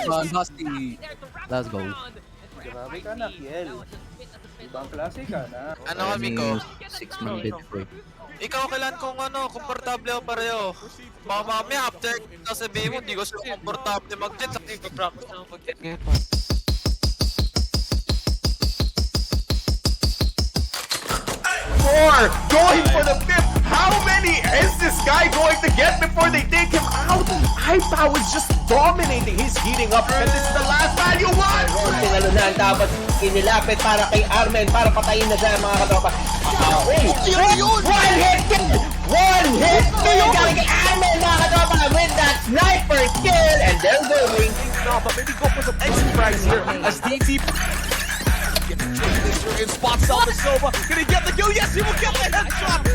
Basti. Let's go. Grabe ka na, Kiel. Ibang klase ka na. Ano kami ko? 6-man bid ko eh. Ikaw kailan kung ano, komportable ako pareho. Baka mamaya after sasabihin mo, hindi ko siya komportable mag-jet. Sabi ko, practice na mag-jet ngayon. Going for the fifth. How many is this guy going to get before they take him out? iPow is just dominating. He's heating up, and this is the last value one. Tinalo na ang dapat inilapit para kay Armen para patayin na siya mga katropa. One hit kill! One hit kill! Galing kay Armen mga katropa with that sniper kill, and they're going. But maybe go for some exit frags here as DT and spots out the Sova. Gonna get the kill. Yes, he will get the headshot.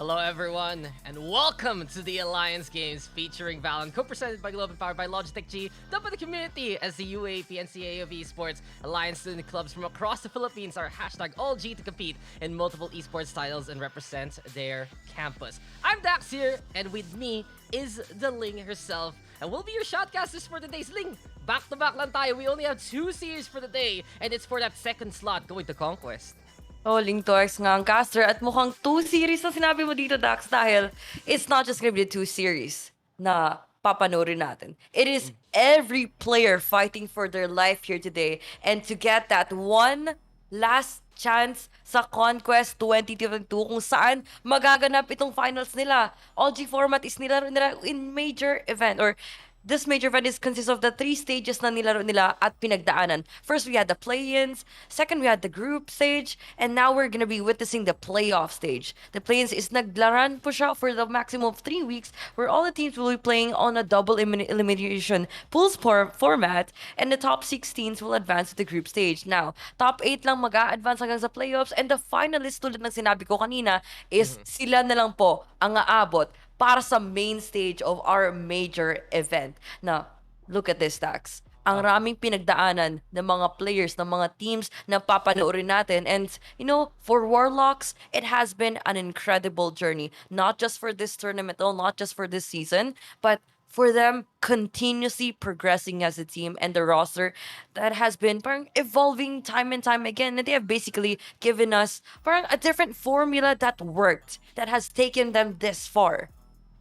Hello everyone, and welcome to the Alliance Games featuring Valorant, co-presented by Global, powered by LogitechG, done by the community as the UAP NCAA of Esports. Alliance student clubs from across the Philippines are hashtag #AllG to compete in multiple esports titles and represent their campus. I'm Dax here, and with me is the Ling herself, and we'll be your shotcasters for today's Ling. Back-to-back lang tayo. We only have 2 series for the day, and it's for that second slot going to Conquest. Link to X nga ang caster at mukhang 2 series na sinabi mo dito, Dax, dahil it's not just gonna be the 2 series na papanoorin natin. It is every player fighting for their life here today, and to get that one last chance sa Conquest 2022 kung saan magaganap itong finals nila. AllG format is nilaro nila in major event, or this major event consists of the 3 stages na nilaro nila at pinagdaanan. First, we had the play-ins. Second, we had the group stage. And now we're gonna be witnessing the playoff stage. The play-ins is naglaran po siya for the maximum of 3 weeks, where all the teams will be playing on a double elimination pools format, and the top 16s will advance to the group stage. Now, top 8 lang mag-a-advance hanggang sa playoffs, and the finalists, tulad ng sinabi ko kanina, is sila na lang po ang aabot para sa main stage of our major event. Now, look at this, Dax. Ang raming pinagdaanan ng mga players, ng mga teams na papanoorin natin. And, you know, for Warlocks, it has been an incredible journey. Not just for this tournament, not just for this season, but for them continuously progressing as a team, and the roster that has been parang evolving time and time again. And they have basically given us parang a different formula that worked, that has taken them this far.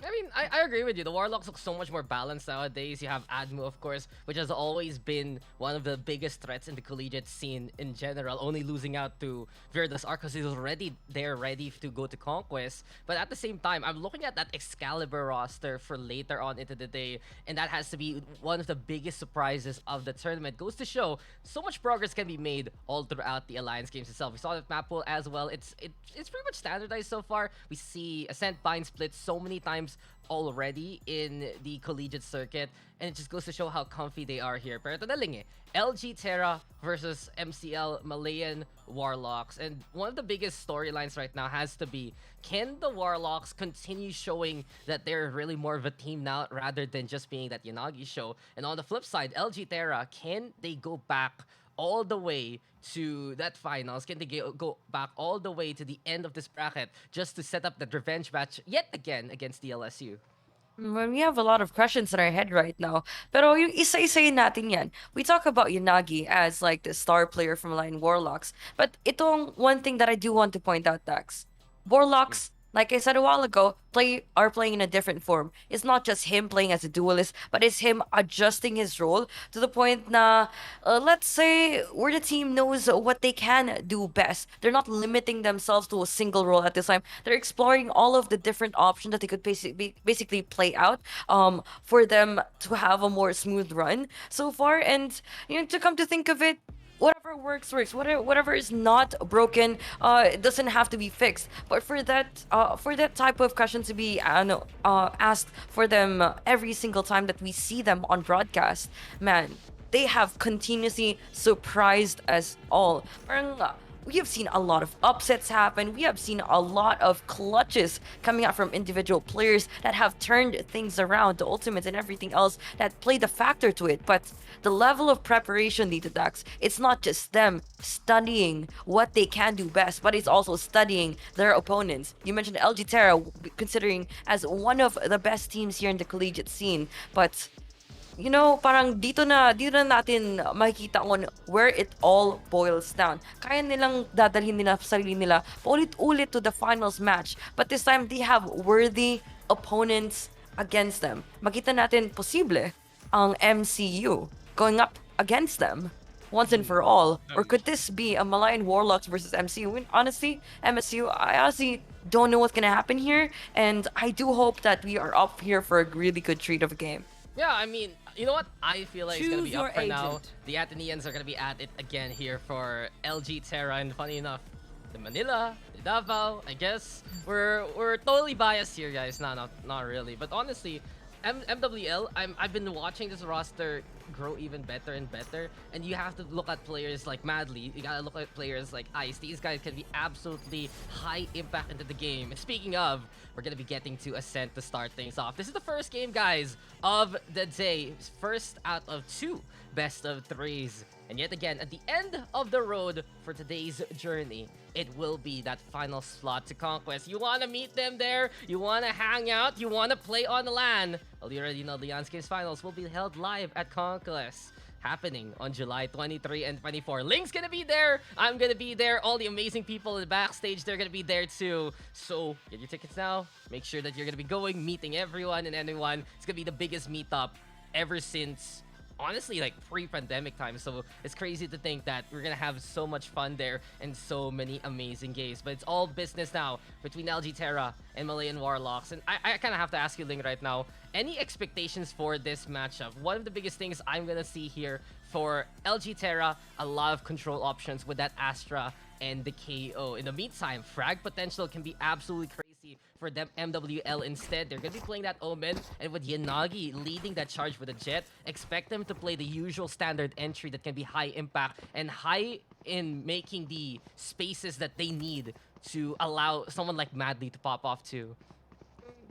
I mean, I agree with you. The Warlocks look so much more balanced nowadays. You have ADMU, of course, which has always been one of the biggest threats in the collegiate scene in general, only losing out to Virtus Arcos, who's already there, ready to go to Conquest. But at the same time, I'm looking at that Excalibur roster for later on into the day, and that has to be one of the biggest surprises of the tournament. Goes to show so much progress can be made all throughout the Alliance Games itself. We saw that map pool as well. It's pretty much standardized so far. We see Ascent Bind split so many times already in the collegiate circuit, and it just goes to show how comfy they are here. Pero ito na lang LG Terra versus MCL Malayan Warlocks, and one of the biggest storylines right now has to be, can the Warlocks continue showing that they're really more of a team now rather than just being that Yanagi show? And on the flip side, LG Terra, can they go back all the way to that finals? Can they go back all the way to the end of this bracket just to set up the revenge match yet again against the LSU? We have a lot of questions in our head right now. Pero yung isa-isayin natin yan. We talk about Yanagi as like the star player from Lion Warlocks. But itong one thing that I do want to point out, Dax. Warlocks, like I said a while ago, are playing in a different form. It's not just him playing as a duelist, but it's him adjusting his role to the point na, let's say, where the team knows what they can do best. They're not limiting themselves to a single role at this time. They're exploring all of the different options that they could basically play out for them to have a more smooth run so far. And, you know, to come to think of it, whatever works. Whatever is not broken, it doesn't have to be fixed. But for that type of question to be asked for them every single time that we see them on broadcast, man, they have continuously surprised us all. Parang we have seen a lot of upsets happen. We have seen a lot of clutches coming out from individual players that have turned things around, the ultimates and everything else that played a factor to it. But the level of preparation, Dito Dax, it's not just them studying what they can do best, but it's also studying their opponents. You mentioned LG Terra, considering as one of the best teams here in the collegiate scene, but parang dito na natin makikita on where it all boils down. Kaya nilang dadalhin nila sa sarili nila paulit-ulit to the finals match. But this time, they have worthy opponents against them. Makita natin posible ang MCU going up against them once and for all. Or could this be a Malayan Warlocks versus MCU? Honestly, MSU, I honestly don't know what's gonna happen here. And I do hope that we are up here for a really good treat of a game. Yeah, I mean, you know what? I feel like it's gonna Choose be up your for now. agent. The Athenians are gonna be at it again here for LG Terra, and funny enough, the Manila, the Davao. I guess we're totally biased here, guys. No, not really. But honestly, MWL, I've been watching this roster grow even better and better, and you have to look at players like Madly. You gotta look at players like Ice. These guys can be absolutely high impact into the game. And speaking of, we're gonna be getting to Ascent to start things off. This is the first game, guys, of the day. First out of 2 best of 3s. And yet again, at the end of the road for today's journey, it will be that final slot to Conquest. You want to meet them there? You want to hang out? You want to play on the LAN? Well, you already know the Leon's Games Finals will be held live at Conquest, happening on July 23 and 24. Link's gonna be there. I'm gonna be there. All the amazing people in the backstage, they're gonna be there too. So get your tickets now. Make sure that you're gonna be going, meeting everyone and anyone. It's gonna be the biggest meetup ever since, honestly, like pre-pandemic time. So it's crazy to think that we're gonna have so much fun there and so many amazing games. But it's all business now between LG Terra and Malayan Warlocks. And I kind of have to ask you, Ling, right now, any expectations for this matchup? One of the biggest things I'm gonna see here for LG Terra, a lot of control options with that Astra and the KO. In the meantime, frag potential can be absolutely crazy for them. MWL instead, they're gonna be playing that Omen, and with Yanagi leading that charge with a Jet, expect them to play the usual standard entry that can be high impact and high in making the spaces that they need to allow someone like Madly to pop off too.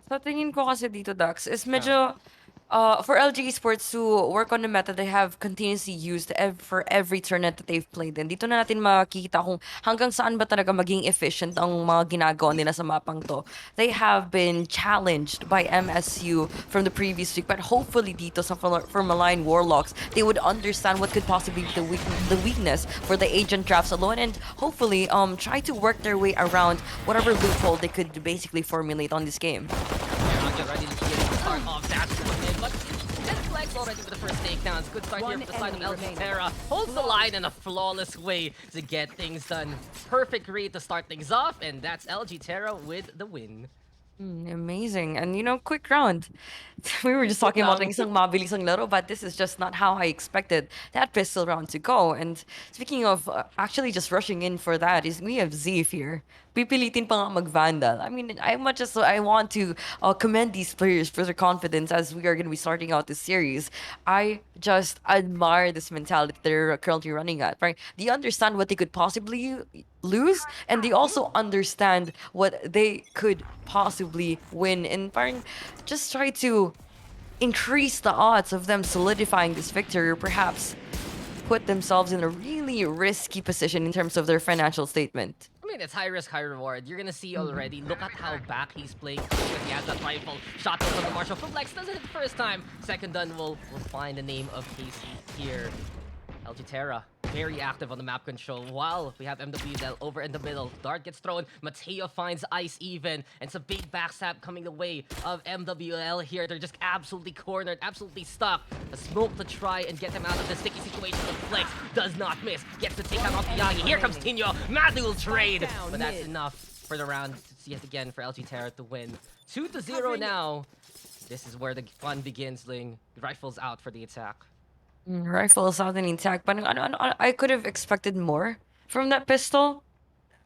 Sa tingin ko kasi dito, Dax, is medyo for LG Esports to work on the meta they have continuously used for every tournament that they've played in. Dito na natin makikita kung hanggang saan ba talaga maging efficient ang mga ginagawa nila sa mapang to. They have been challenged by MSU from the previous week, but hopefully dito for Malayan Warlocks, they would understand what could possibly be the weakness for the agent drafts alone, and hopefully try to work their way around whatever loophole they could basically formulate on this game. Get ready to start off that one in, but Jet Flex already for the first takedowns. Good start here for the side of LG Terra. Holds the line in a flawless way to get things done. Perfect read to start things off, and that's LG Terra with the win. Amazing. And quick round. We were just talking about isang mabilisang laro, but this is just not how I expected that pistol round to go. And speaking of actually just rushing in for that, is we have Zeef here. Pipilitin pa nga mag-Vandal. I mean, much as I want to commend these players for their confidence as we are going to be starting out this series, I just admire this mentality they're currently running at. Right? They understand what they could possibly lose, and they also understand what they could possibly win, and parang just try to increase the odds of them solidifying this victory, or perhaps put themselves in a really risky position in terms of their financial statement. I mean, it's high risk, high reward. You're gonna see already. Look at how back he's playing. He has that rifle. Shot from the Marshall. Flex does it the first time. Second done will find the name of Casey here. LG Terra, very active on the map control, while we have MWL over in the middle. Dart gets thrown, Mateo finds Ice even, and it's a big backstab coming the way of MWL here. They're just absolutely cornered, absolutely stuck. A smoke to try and get them out of the sticky situation, but Flex does not miss. Gets to take out Yagi. Here comes Tinyo, Madly will trade, but that's enough for the round, yet again, for LG Terra to win. 2-0 now. This is where the fun begins, Ling. Rifles out for the attack. Rifle is out and intact, but I could have expected more from that pistol.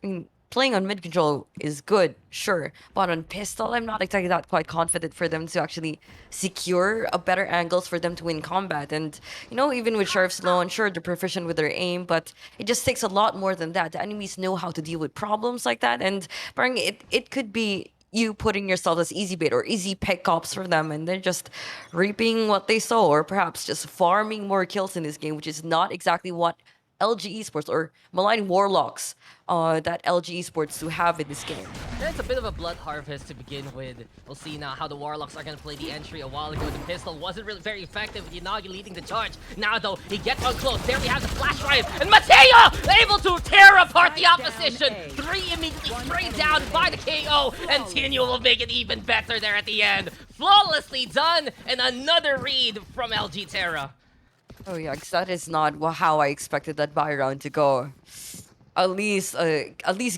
I mean, playing on mid control is good, sure, but on pistol, I'm not exactly that quite confident for them to actually secure a better angles for them to win combat. And even with Sheriff's Lawn, sure, they're proficient with their aim, but it just takes a lot more than that. The enemies know how to deal with problems like that, and parang it could be you putting yourself as easy bait or easy pickups for them, and they're just reaping what they sow, or perhaps just farming more kills in this game, which is not exactly what LG Esports or Malayan Warlocks that LG Esports do have in this game. Yeah, it's a bit of a blood harvest to begin with. We'll see now how the Warlocks are going to play the entry. A while ago, the pistol wasn't really very effective with Yanagi leading the charge. Now, though, he gets on close. There we have the flash drive. And Mateo able to tear apart the opposition. 3 immediately sprayed down by the KO. And Tinio will make it even better there at the end. Flawlessly done. And another read from LG Terra. Oh yeah, 'cause that is not how I expected that buy round to go. At least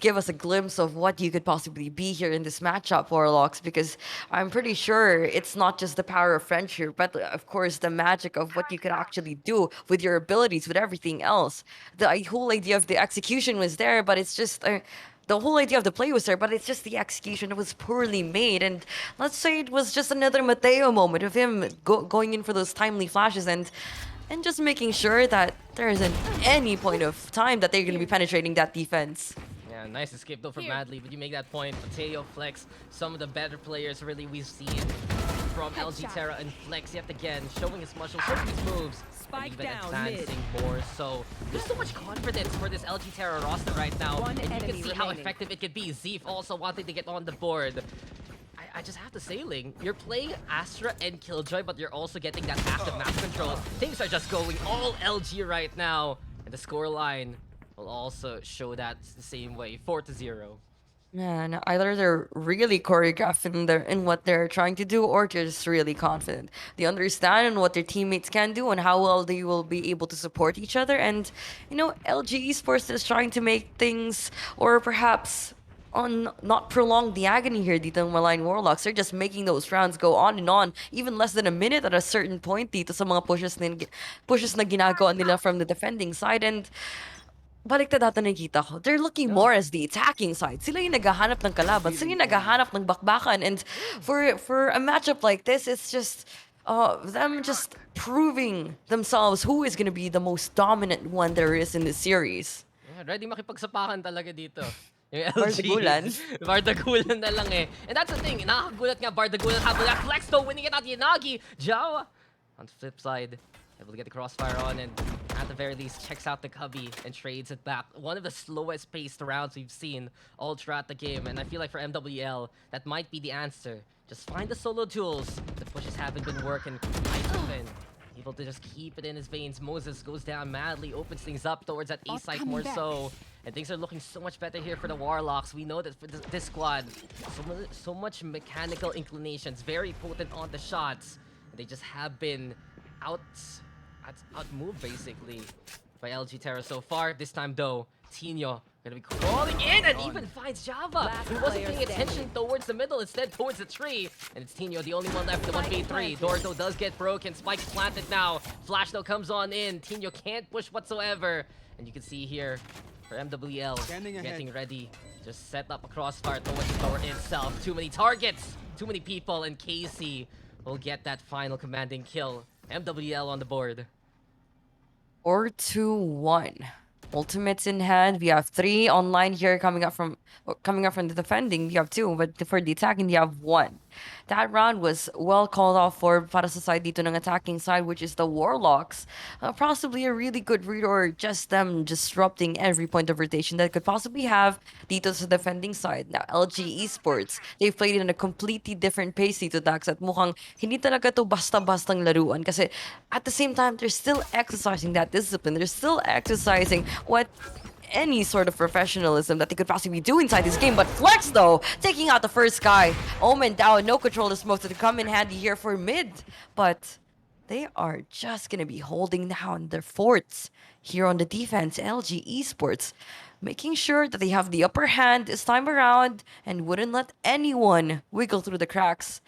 give us a glimpse of what you could possibly be here in this matchup, Warlocks, because I'm pretty sure it's not just the power of friendship, but of course the magic of what you could actually do with your abilities, with everything else. The whole idea of the execution was there, but it's just. The whole idea of the play was there, but it's just the execution that was poorly made. And let's say it was just another Mateo moment of him going in for those timely flashes and just making sure that there isn't any point of time that they're going to be penetrating that defense. Yeah, nice escape though from Madly, but you make that point. Mateo, Flex, some of the better players really we've seen from LG Terra, and Flex yet again showing his muscles, showing his moves, and even advancing more. So there's so much confidence for this LG Terra roster right now, and you can see how effective it could be. Zeef also wanting to get on the board. I just have to say, Ling, you're playing Astra and Killjoy, but you're also getting that active map control. Things are just going all LG right now, and the scoreline will also show that the same way, 4-0. Man, either they're really choreographed in what they're trying to do, or they're just really confident. They understand what their teammates can do and how well they will be able to support each other. And LG Esports is trying to make things, or perhaps not prolong the agony here dito ng Malayan Warlocks. They're just making those rounds go on and on, even less than a minute at a certain point dito sa mga pushes na ginagawa nila from the defending side. And baliktad ata nakita ko, they're looking more as the attacking side. Sila yung naghahanap ng kalaban, sila yung naghahanap ng bakbakan. And for a matchup like this, it's just them just proving themselves who is going to be the most dominant one there is in this series. Yeah, ready makipagsapakan talaga dito. Yung LG. Bardagulan. Bardagulan na lang eh. And that's the thing, nakakagulat nga Bardagulan habang that Flex though, winning it out Yanagi. Jawa, on the flip side, able to get the crossfire on, and at the very least checks out the cubby and trades it back. One of the slowest paced rounds we've seen all throughout the game, and I feel like for MWL, that might be the answer. Just find the solo duels. The pushes haven't been working quite often. Able to just keep it in his veins. Moses goes down madly, opens things up towards that A site more so. And things are looking so much better here for the Warlocks. We know that for this squad, so much mechanical inclinations, very potent on the shots. They just have been outmoved basically by LG Terra so far. This time though, Tinio gonna be crawling in and even finds Java. He wasn't paying attention towards the middle, instead towards the tree. And it's Tinio, the only one left in the 1v3. Dorto does get broken. Spike's planted now. Flash though comes on in. Tinio can't push whatsoever. And you can see here for MWL getting ready. Just set up a crossfire towards the tower itself. Too many targets, too many people, and Casey will get that final commanding kill. MWL on the board. 4-2-1. Ultimates in hand. We have 3 online here coming up from the defending. We have 2, but for the attacking, we have 1. That round was well called off for para sa side dito ng attacking side, which is the Warlocks. Possibly a really good read, or just them disrupting every point of rotation that could possibly have dito sa defending side. Now, LG Esports, they've played in a completely different pace dito, Dax, at mukhang hindi talaga to basta-bastang laruan kasi at the same time, they're still exercising that discipline. They're still exercising what any sort of professionalism that they could possibly do inside this game. But Flex, though, taking out the first guy. Omen down, no control is supposed to come in handy here for mid. But they are just going to be holding down their forts here on the defense. LG Esports making sure that they have the upper hand this time around and wouldn't let anyone wiggle through the cracks.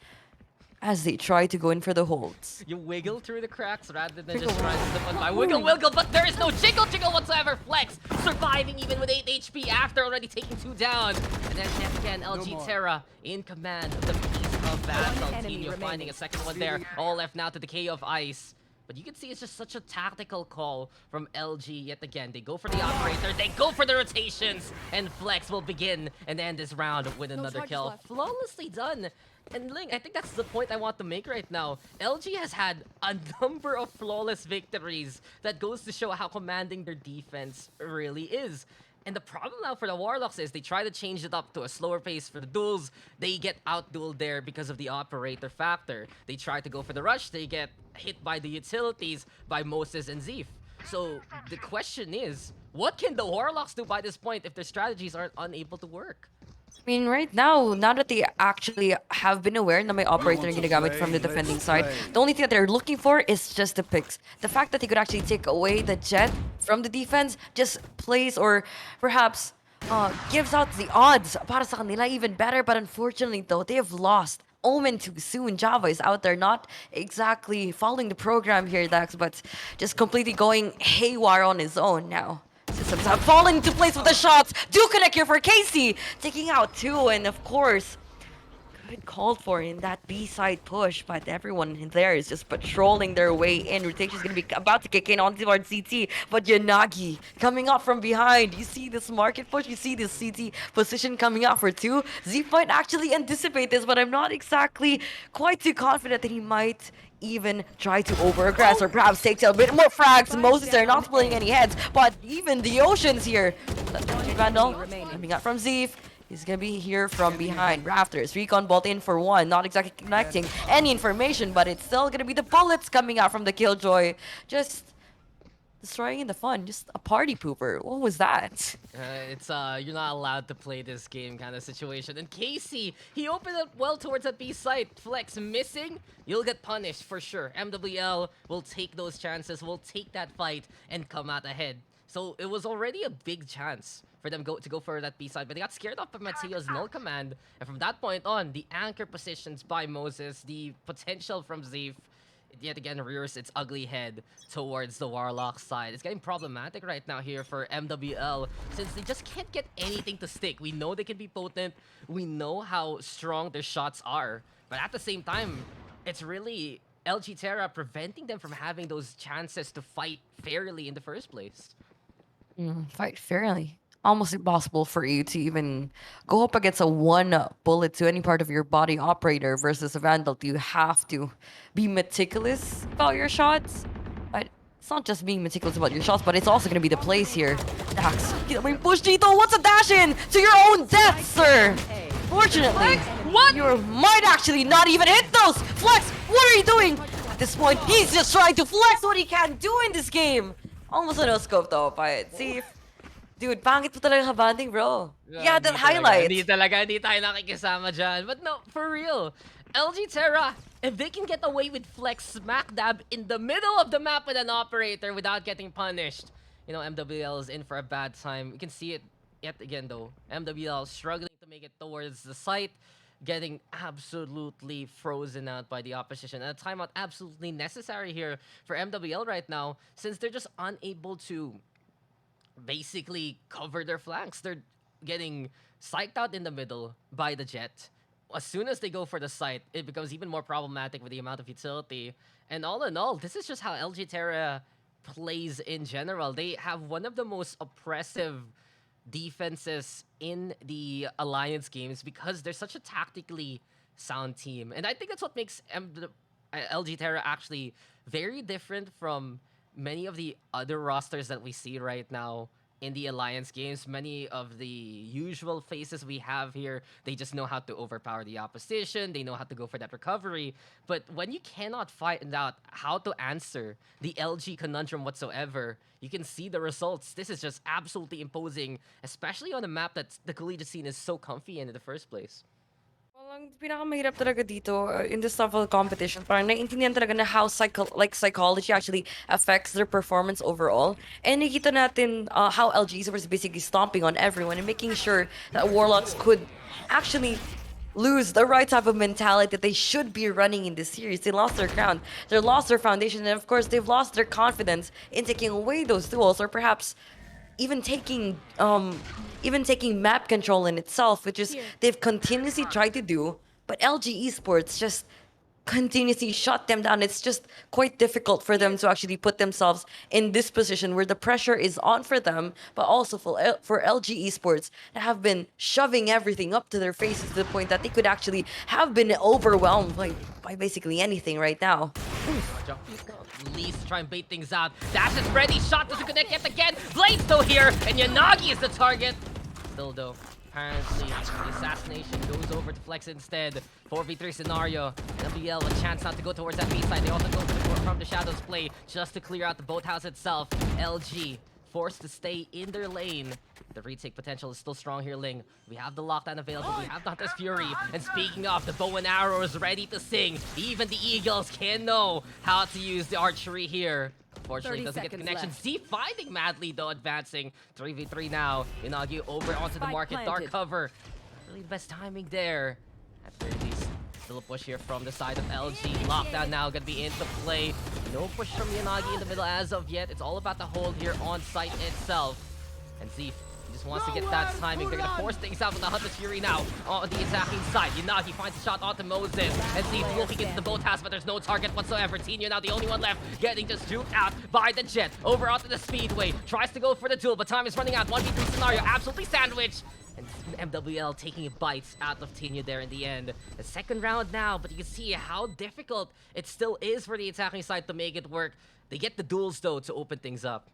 as they try to go in for the holds. You wiggle through the cracks rather than just trying to slip on by. Wiggle, but there is no jiggle whatsoever. Flex surviving even with 8 HP after already taking 2 down. And then yet again, LG Terra in command of the piece of battle. Team, you're finding a second one there. All left now to Decay of Ice. But you can see it's just such a tactical call from LG yet again. They go for the operator, they go for the rotations, and Flex will begin and end this round with another kill. Flawlessly done. And Ling, I think that's the point I want to make right now. LG has had a number of flawless victories that goes to show how commanding their defense really is. And the problem now for the Warlocks is they try to change it up to a slower pace for the duels. They get out-dueled there because of the operator factor. They try to go for the rush. They get hit by the utilities by Moses and Zeef. So the question is, what can the Warlocks do by this point if their strategies aren't unable to work? I mean, right now that they actually have been aware na may operator na ginagamit from the defending side, the only thing that they're looking for is just the picks. The fact that they could actually take away the jet from the defense just plays or perhaps gives out the odds para sa kanila even better. But unfortunately, though, they have lost Omen too soon. Java is out there not exactly following the program here, Dax, but just completely going haywire on his own now. Systems have fallen into place with the shots. Do connect here for Casey. Taking out 2, and of course, good called for in that B-side push, but everyone in there is just patrolling their way in. Rotation's gonna be about to kick in on towards CT, but Yanagi coming up from behind. You see this market push, you see this CT position coming out for 2. Zeef might actually anticipate this, but I'm not exactly quite too confident that he might even try to over-aggress or perhaps take a bit more frags. Moses are not splitting any heads, but even the Oceans here. Vandal coming out from Zeef. He's gonna be here from behind. Rafters, Recon bolt in for 1. Not exactly connecting any information, but it's still gonna be the bullets coming out from the Killjoy. Just destroying the fun. Just a party pooper. What was that? It's you're not allowed to play this game kind of situation. And Casey, he opened up well towards that B site. Flex missing, you'll get punished for sure. MWL will take those chances, will take that fight and come out ahead. So it was already a big chance for them to go for that B side, but they got scared off by Mateo's null command. And from that point on, the anchor positions by Moses, the potential from Zeef, yet again rears its ugly head towards the Warlock side. It's getting problematic right now here for MWL since they just can't get anything to stick. We know they can be potent. We know how strong their shots are. But at the same time, it's really LG Terra preventing them from having those chances to fight fairly in the first place. Fight fairly. Almost impossible for you to even go up against a 1 bullet to any part of your body operator versus a Vandal. You have to be meticulous about your shots. But it's not just being meticulous about your shots, but it's also going to be the plays here. Dax, push Dito. What's a dash in to your own death, sir? Fortunately, you might actually not even hit those. Flex, what are you doing? At this point, he's just trying to flex what he can do in this game. Almost a no-scope though, but see. Dude, pangit po talaga kabanding, bro. Yeah, that highlight. Hindi tayo nakikisama dyan. But no, for real. LG Terra, if they can get away with Flex smack dab in the middle of the map with an operator without getting punished, you know, MWL is in for a bad time. You can see it yet again though. MWL struggling to make it towards the site, getting absolutely frozen out by the opposition. And a timeout absolutely necessary here for MWL right now since they're just unable to basically cover their flanks. They're getting psyched out in the middle by the jet. As soon as they go for the site, it becomes even more problematic with the amount of utility. And all in all, this is just how LG Terra plays in general. They have one of the most oppressive defenses in the Alliance games because they're such a tactically sound team. And I think that's what makes LG Terra actually very different from many of the other rosters that we see right now in the Alliance games. Many of the usual faces we have here, they just know how to overpower the opposition. They know how to go for that recovery. But when you cannot find out how to answer the LG conundrum whatsoever, you can see the results. This is just absolutely imposing, especially on a map that the collegiate scene is so comfy in the first place. Ang pinakamahirap talaga dito in this level of competition, parang naiintindihan talaga na how psychology actually affects their performance overall. And nakita natin how LG was basically stomping on everyone and making sure that Warlocks could actually lose the right type of mentality that they should be running in this series. They lost their ground, they lost their foundation, and of course they've lost their confidence in taking away those duels, or perhaps even taking map control in itself, which is they've continuously tried to do, but LG Esports just continuously shut them down. It's just quite difficult for them to actually put themselves in this position where the pressure is on for them, but also for LG Esports that have been shoving everything up to their faces to the point that they could actually have been overwhelmed by basically anything right now. Least to try and bait things out. Dash is ready. Shot doesn't connect yet again. Blade's still here, and Yanagi is the target. Still though, apparently the assassination goes over to Flex instead. 4v3 scenario. WL a chance not to go towards that B side. They also go from the Shadows play just to clear out the boathouse itself. LG forced to stay in their lane. The retake potential is still strong here, Ling. We have the lockdown available. We have Dante's Fury. And speaking of, the bow and arrow is ready to sing. Even the Eagles can know how to use the archery here. Unfortunately, doesn't get the connection. Z finding Madly, though, advancing. 3v3 now. Inagi over onto the market. Dark cover. Really the best timing there. At very least, still a push here from the side of LG. Lockdown now gonna be into play. No push from Yanagi in the middle as of yet. It's all about the hold here on site itself. And Z just wants to get that timing. They're gonna force things out with the Hunter's Fury now on the attacking side. Yanagi finds a shot onto Moses, and Zeke looking into the boathouse, but there's no target whatsoever. Tino now the only one left, getting just juked out by the Jet. Over onto the Speedway, tries to go for the duel, but time is running out. 1v3 scenario, absolutely sandwiched. And MWL taking bites out of Tino there in the end. The second round now, but you can see how difficult it still is for the attacking side to make it work. They get the duels though to open things up.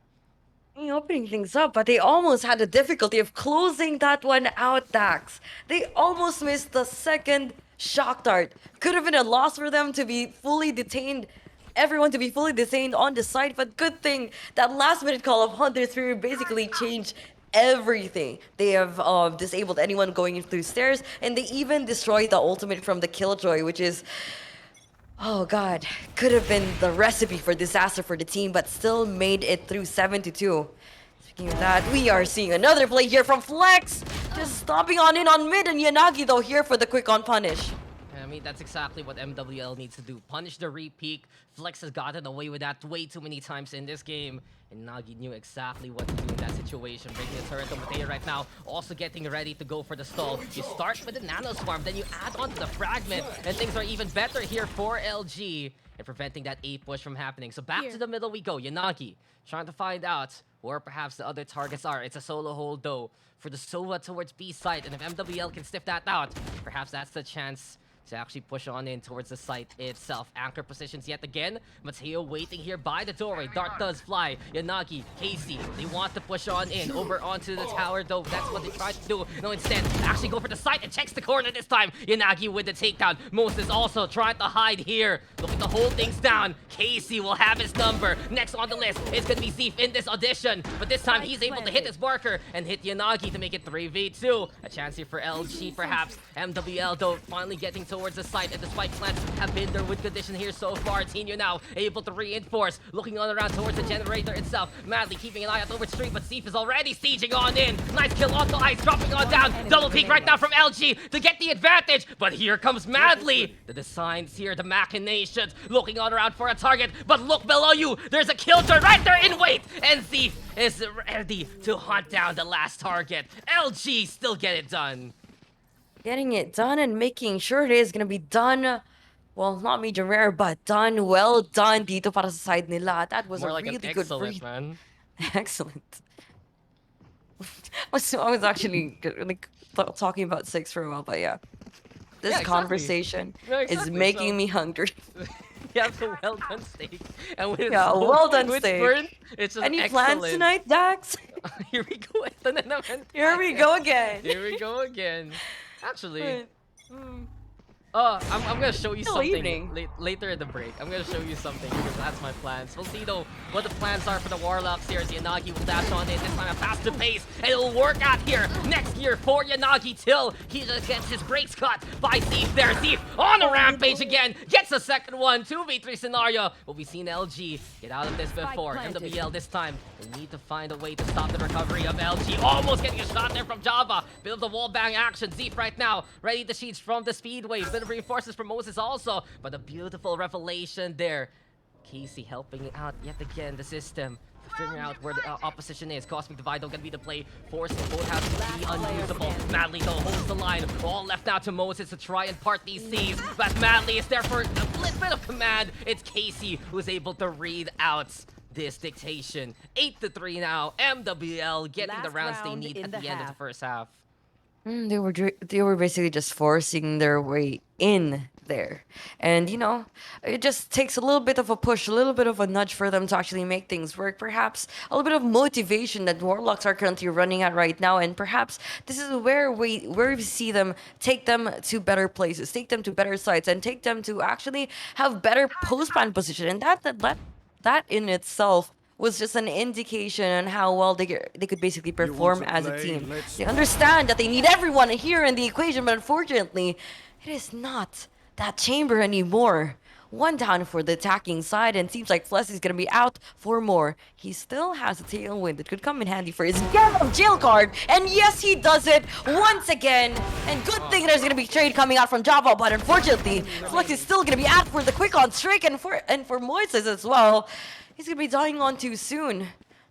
Opening things up, but they almost had the difficulty of closing that one out, Dax. They almost missed the second shock dart. Could have been a loss for them to be fully detained, everyone to be fully detained on the site, but good thing that last minute call of Hunter's Fury basically changed everything. They have disabled anyone going through stairs, and they even destroyed the ultimate from the Killjoy, which is, oh god, could have been the recipe for disaster for the team, but still made it through 7-2. Speaking of that, we are seeing another play here from Flex, just stomping on in on mid, and Yanagi though here for the quick on punish. I mean, that's exactly what MWL needs to do. Punish the re-peak. Flex has gotten away with that way too many times in this game. And Nagi knew exactly what to do in that situation. Breaking the turret on Mateo right now. Also getting ready to go for the stall. You start with the Nano Swarm, then you add on to the Fragment. And things are even better here for LG. And preventing that A push from happening. So back to the middle we go. Yanagi trying to find out where perhaps the other targets are. It's a solo hold though for the Sova towards B side. And if MWL can sniff that out, perhaps that's the chance to actually push on in towards the site itself. Anchor positions yet again. Mateo waiting here by the doorway. Dart does fly. Yanagi, Casey, they want to push on in. Over onto the tower though. That's what they tried to do. No, instead, actually go for the site and checks the corner this time. Yanagi with the takedown. Moses also trying to hide here. Looking to hold things down. Casey will have his number. Next on the list is going to be Zeef in this audition. But this time he's able to hit his marker and hit Yanagi to make it 3v2. A chance here for LG perhaps. MWL though finally getting towards the site, and the spike plants have been there with condition here so far. Tino now able to reinforce, looking on around towards the generator itself. Madly keeping an eye out over street, but Zeef is already sieging on in. Nice kill onto ice, dropping on down. Double peek right now from LG to get the advantage, but here comes Madly. The designs here, the machinations, looking on around for a target, but look below you, there's a killjoy right there in wait, and Zeef is ready to hunt down the last target. LG still get it done. Getting it done and making sure it is gonna be done, well, not medium rare, but done, well done dito para sa side nila. That was More a like really an good excellent, read. man. Excellent. I was actually like talking about 6 for a while, but yeah. This Yeah, exactly. conversation Yeah, is exactly, making so- me hungry. Yeah, the well done steak. And with Yeah, well done with steak. burn, it's just Any excellent. plans tonight, Dax? Here we go. Ito na naman Here we go again. Here we go again. Actually, Wait. I'm gonna show you Still something evening. later in the break. I'm gonna show you something because that's my plans. We'll see though what the plans are for the Warlocks here as Yanagi will dash on in this time at faster pace and it'll work out here next year for Yanagi till he just gets his brakes cut by Thief there. Thief on a rampage again, gets a second one, 2v3 scenario. But we've seen LG get out of this before. MWL this time, they need to find a way to stop the recovery of LG. Almost getting a shot there from Java. Bit of the wall bang action. Thief right now, ready to sheets from the Speedway. Bit of reinforcements from Moses also, but a beautiful revelation there. Casey helping out yet again the system, figuring out where the opposition is. Cosmic Divide don't gonna be the play, forcing both halves to be unusable. Madly though holds the line, all left now to Moses to try and part these seas, but Madly is there for a little bit of command. It's Casey who's able to read out this dictation. 8-3 now, MWL getting the rounds they need at the end of the first half. They were basically just forcing their way in there, and you know, it just takes a little bit of a push, a little bit of a nudge for them to actually make things work. Perhaps a little bit of motivation that Warlocks are currently running at right now, and perhaps this is where we see them take them to better places, take them to better sites, and take them to actually have better post-ban position, and that in itself was just an indication on how well they could basically perform as a team. They understand that they need everyone here in the equation, but unfortunately, it is not that chamber anymore. One down for the attacking side, and seems like Flex is gonna be out for more. He still has a tailwind that could come in handy for his get of jail card, and yes, he does it once again. And good thing there's gonna be trade coming out from Java, but unfortunately, Flex is still gonna be out for the quick on streak, and for Moises as well. He's gonna be dying on too soon.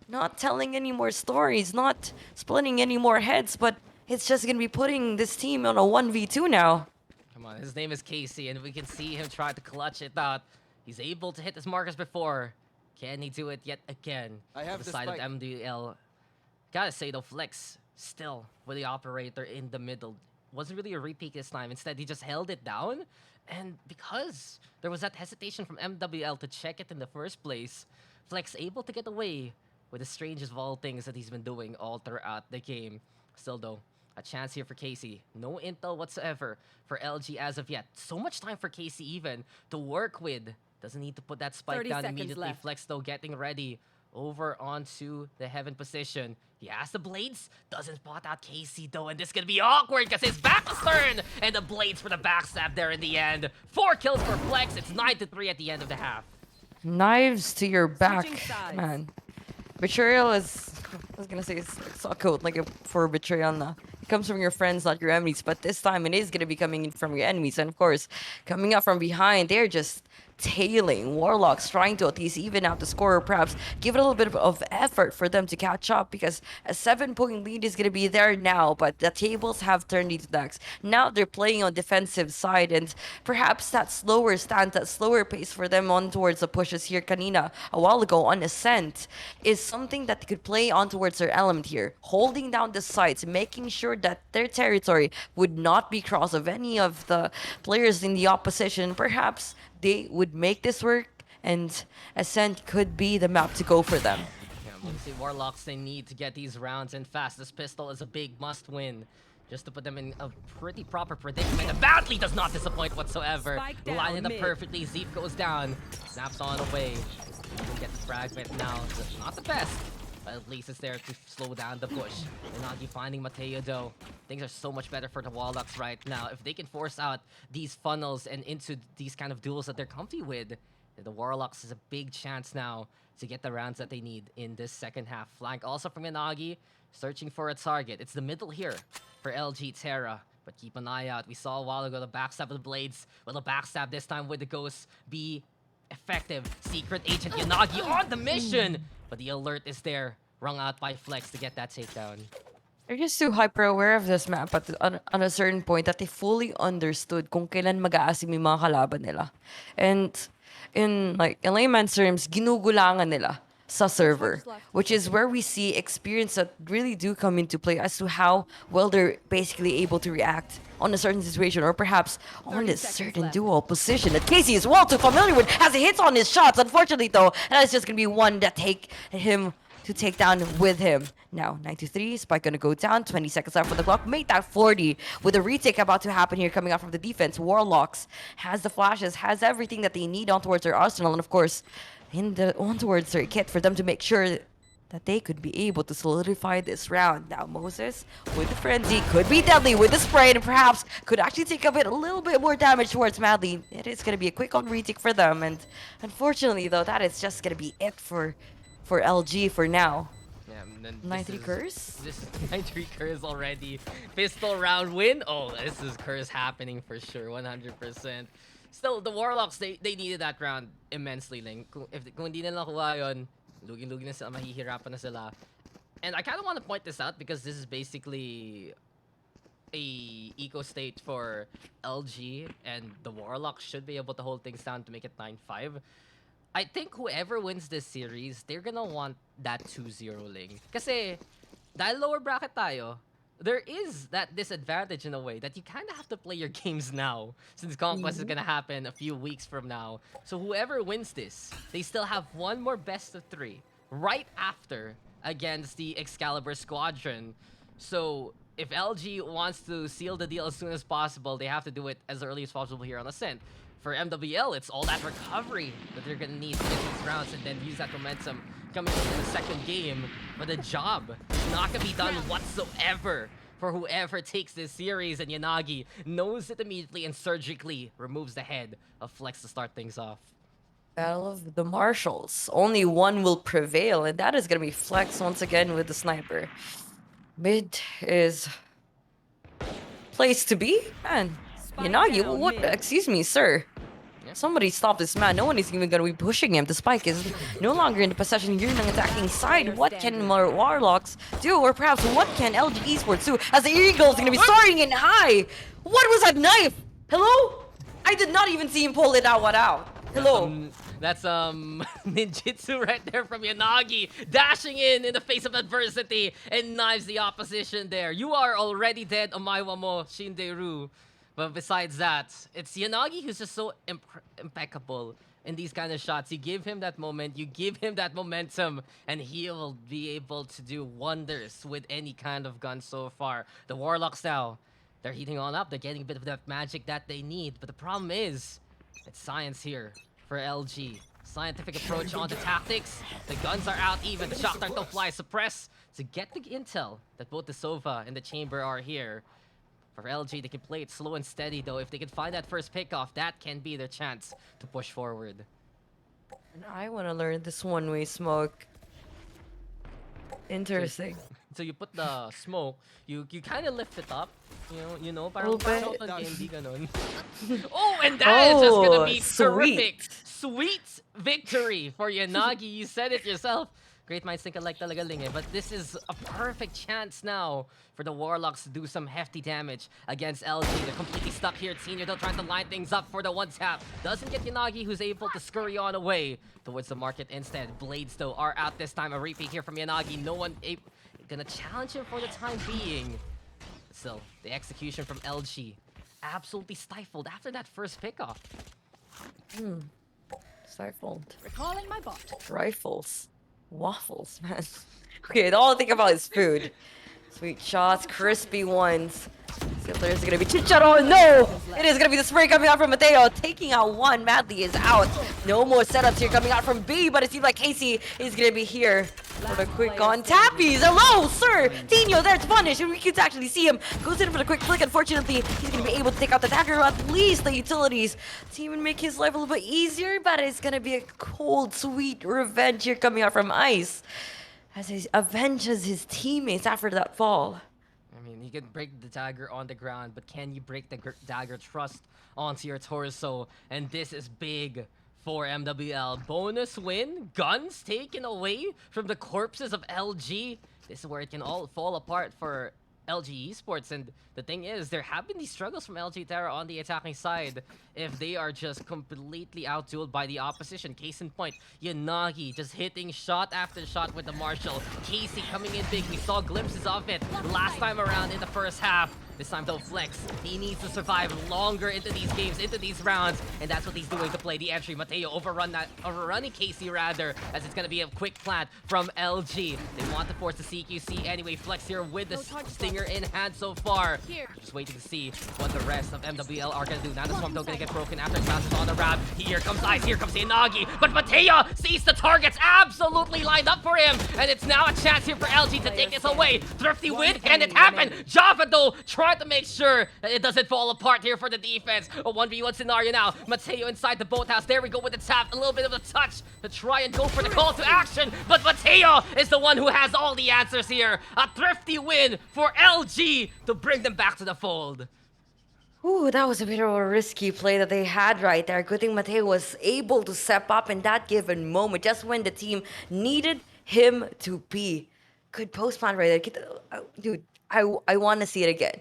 Not telling any more stories, not splitting any more heads, but it's just gonna be putting this team on a 1v2 now. Come on, his name is Casey, and we can see him try to clutch it out. He's able to hit his markers before. Can he do it yet again? I have the the side of spike. MDL. Gotta say though, Flex still with the operator in the middle. Wasn't really a repeat this time. Instead, he just held it down. And because there was that hesitation from MWL to check it in the first place, Flex able to get away with the strangest of all things that he's been doing all throughout the game. Still though, a chance here for Casey. No intel whatsoever for LG as of yet. So much time for Casey even to work with. Doesn't need to put that spike down immediately. Left. Flex though getting ready over onto the heaven position. He has the blades, doesn't spot out Casey though, and this is gonna be awkward because his back is turned, and the blades for the backstab there in the end. 4 kills for Flex. It's 9-3 at the end of the half. Knives to your back, Switching sides. man. Betrayal is, I was gonna say, it's a code like for betrayal na. It comes from your friends, not your enemies, but this time it is gonna be coming in from your enemies, and of course, coming up from behind, they're just tailing. Warlocks trying to at least even out the score, or perhaps give it a little bit of effort for them to catch up, because a 7-point lead is going to be there now, but the tables have turned into decks. Now they're playing on defensive side, and perhaps that slower stance, that slower pace for them on towards the pushes here, Kanina, a while ago on Ascent, is something that they could play on towards their element here. Holding down the sites, making sure that their territory would not be crossed of any of the players in the opposition. Perhaps they would make this work, and Ascent could be the map to go for them. Yeah, we'll see Warlocks, they need to get these rounds in fast. This pistol is a big must-win, just to put them in a pretty proper predicament. And Badly does not disappoint whatsoever. Spike down Lining up mid. perfectly. Zeep goes down, snaps on away. We'll get the fragment now. Not the best, but at least it's there to slow down the push. Yanagi finding Mateo though. Things are so much better for the Warlocks right now. If they can force out these funnels and into these kind of duels that they're comfy with, the Warlocks has a big chance now to get the rounds that they need in this second half. Flank also from Yanagi, searching for a target. It's the middle here for LG Terra. But keep an eye out. We saw a while ago the backstab of the blades. Will the backstab this time with the ghost be effective? Secret Agent Yanagi on the mission! But the alert is there, rung out by Flex to get that takedown. They're just too hyper aware of this map on a certain point that they fully understood kung kailan mag-aasim yung mga kalaban nila. And in layman's terms, ginugulangan nila sa server, which is where we see experience that really do come into play as to how well they're basically able to react on a certain situation, or perhaps on this certain dual position that Casey is well too familiar with as he hits on his shots. Unfortunately though, that is just gonna be one that take him to take down with him. Now, 9-3, Spike gonna go down, 20 seconds left for the clock. Make that 40 with a retake about to happen here coming out from the defense. Warlocks has the flashes, has everything that they need on towards their arsenal, and of course, on towards their kit for them to make sure that they could be able to solidify this round. Now, Moses with the frenzy could be deadly with the spray and perhaps could actually take a little bit more damage towards Madly. It is going to be a quick on retake for them, and unfortunately, though, that is just going to be it for LG for now. Yeah, and then 9-3 curse? This is 9-3 curse already. Pistol round win. Oh, this is curse happening for sure, 100%. Still, the Warlocks, they needed that round immensely. Like, kung hindi nila nakuha yun, lugin-lugin na sila, mahihirapan na sila. And I kind of want to point this out because this is basically a eco state for LG, and the Warlocks should be able to hold things down to make it 9-5. I think whoever wins this series, they're gonna want that 2-0 ling. Kasi, dahil lower bracket tayo, there is that disadvantage in a way that you kind of have to play your games now, since Conquest is gonna happen a few weeks from now. So whoever wins this, they still have one more best of 3 right after against the Excalibur squadron. So if LG wants to seal the deal as soon as possible, they have to do it as early as possible here on Ascent. For MWL, it's all that recovery that they're gonna need to get these rounds and then use that momentum coming into the second game. But the job is not gonna be done whatsoever for whoever takes this series, and Yanagi knows it immediately and surgically removes the head of Flex to start things off. Battle of the Marshals. Only one will prevail, and that is gonna be Flex once again with the sniper. Mid is place to be, man. Yanagi, what? Excuse me, sir. Somebody stop this man. No one is even going to be pushing him. The Spike is no longer in the possession here ng attacking side. What can Warlocks do? Or perhaps what can LG Esports do? As the Eagles going to be soaring in high. What was that knife? Hello? I did not even see him pull it out. Hello? That's ninjutsu right there from Yanagi, dashing in the face of adversity and knives the opposition there. You are already dead, Omaiwa mo, Shinderu. But besides that, it's Yanagi who's just so impeccable in these kind of shots. You give him that moment, you give him that momentum, and he will be able to do wonders with any kind of gun so far. The Warlocks now, they're heating on up. They're getting a bit of that magic that they need. But the problem is, it's science here for LG. Scientific approach onto tactics. The guns are out even. The shock dart don't fly. Suppress to get the intel that both the Sova and the Chamber are here. For LG, they can play it slow and steady, though. If they can find that first pickoff, that can be their chance to push forward. And I want to learn this one-way smoke. Interesting. So you put the smoke, you kind of lift it up, you know, Little bit. Oh, and that is just gonna be sweet. terrific. Sweet victory for Yanagi. You said it yourself. Great minds think alike talaga ling eh. But this is a perfect chance now for the Warlocks to do some hefty damage against LG. They're completely stuck here. Senior though trying to line things up for the one tap. Doesn't get Yanagi, who's able to scurry on away towards the market instead. Blades though are out this time. A repeat here from Yanagi. No one gonna challenge him for the time being. Still, the execution from LG absolutely stifled after that first pickoff. Stifled. Recalling my bot. Rifles. Waffles, man. Okay, all I think about is food. Sweet shots, crispy ones. See if there's gonna be Chicharo. No! It is gonna be the spray coming out from Mateo. Taking out one. Madly is out. No more setups here coming out from B, but it seems like Casey is gonna be here for the quick on tappies. Hello, sir! Tino there to punish, and we can actually see him. Goes in for the quick flick. Unfortunately, he's gonna be able to take out the dagger, or at least the utilities to even make his life a little bit easier, but it's gonna be a cold, sweet revenge here coming out from Ice as he avenges his teammates after that fall. I mean, you can break the dagger on the ground, but can you break the dagger thrust onto your torso? And this is big for MWL. Bonus win, guns taken away from the corpses of LG. This is where it can all fall apart for LG Esports, and the thing is, there have been these struggles from LG Terra on the attacking side if they are just completely outdueled by the opposition. Case in point, Yanagi just hitting shot after shot with the Marshall. Casey coming in big. We saw glimpses of it last time around in the first half. This time though, Flex, he needs to survive longer into these games, into these rounds, and that's what he's doing to play the entry. Mateo overrunning Casey rather, as it's gonna be a quick plant from LG. They want to force the CQC anyway. Flex here with the stinger in hand so far. Just waiting to see what the rest of MWL are gonna do. Now the Swamp though gonna get broken after it bounces on the wrap. Here comes Ice, here comes Inagi, but Mateo sees the targets absolutely lined up for him, and it's now a chance here for LG to take this away. Thrifty win, can it happen? Java though trying to make sure that it doesn't fall apart here for the defense. A 1v1 scenario now. Mateo inside the boathouse. There we go with the tap. A little bit of a touch to try and go for the call to action, but Mateo is the one who has all the answers here. A thrifty win for LG to bring them back to the fold. Ooh, that was a bit of a risky play that they had right there. Good thing Mateo was able to step up in that given moment, just when the team needed him to be. Good postman right there. Dude, I want to see it again.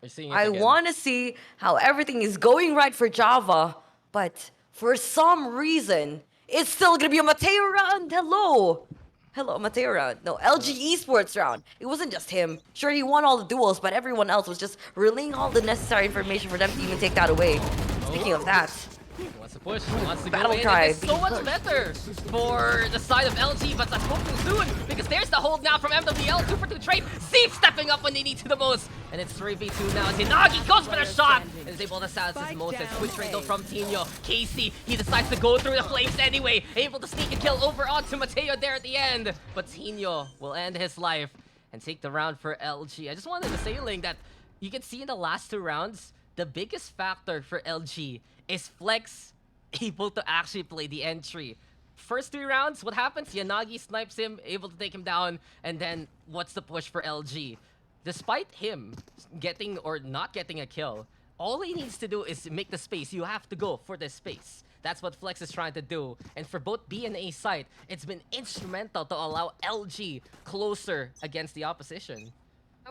We're seeing it I again. want to see how everything is going right for Java, but for some reason, it's still going to be a Mateo round. Hello, Mateo round. No, LG Esports round. It wasn't just him. Sure, he won all the duels, but everyone else was just relaying all the necessary information for them to even take that away. Speaking of that, He wants to push, he wants to go Battle in, cry and it's so being much pushed. better for the side of LG, but that's hoping soon, because there's the hold now from MWL, 2-for-2 trade, Zeep stepping up when they need to the most, and it's 3v2 now, Inagi goes for the shot, and is able to silence his motive. Quick trade though from Tino. Casey, he decides to go through the flames anyway, able to sneak a kill over onto Mateo there at the end, but Tino will end his life and take the round for LG. I just wanted to say, Ling, that you can see in the last 2 rounds, the biggest factor for LG is Flex able to actually play the entry. First 3 rounds, what happens? Yanagi snipes him, able to take him down, and then what's the push for LG? Despite him getting or not getting a kill, all he needs to do is make the space. You have to go for the space. That's what Flex is trying to do. And for both B and A side, it's been instrumental to allow LG closer against the opposition.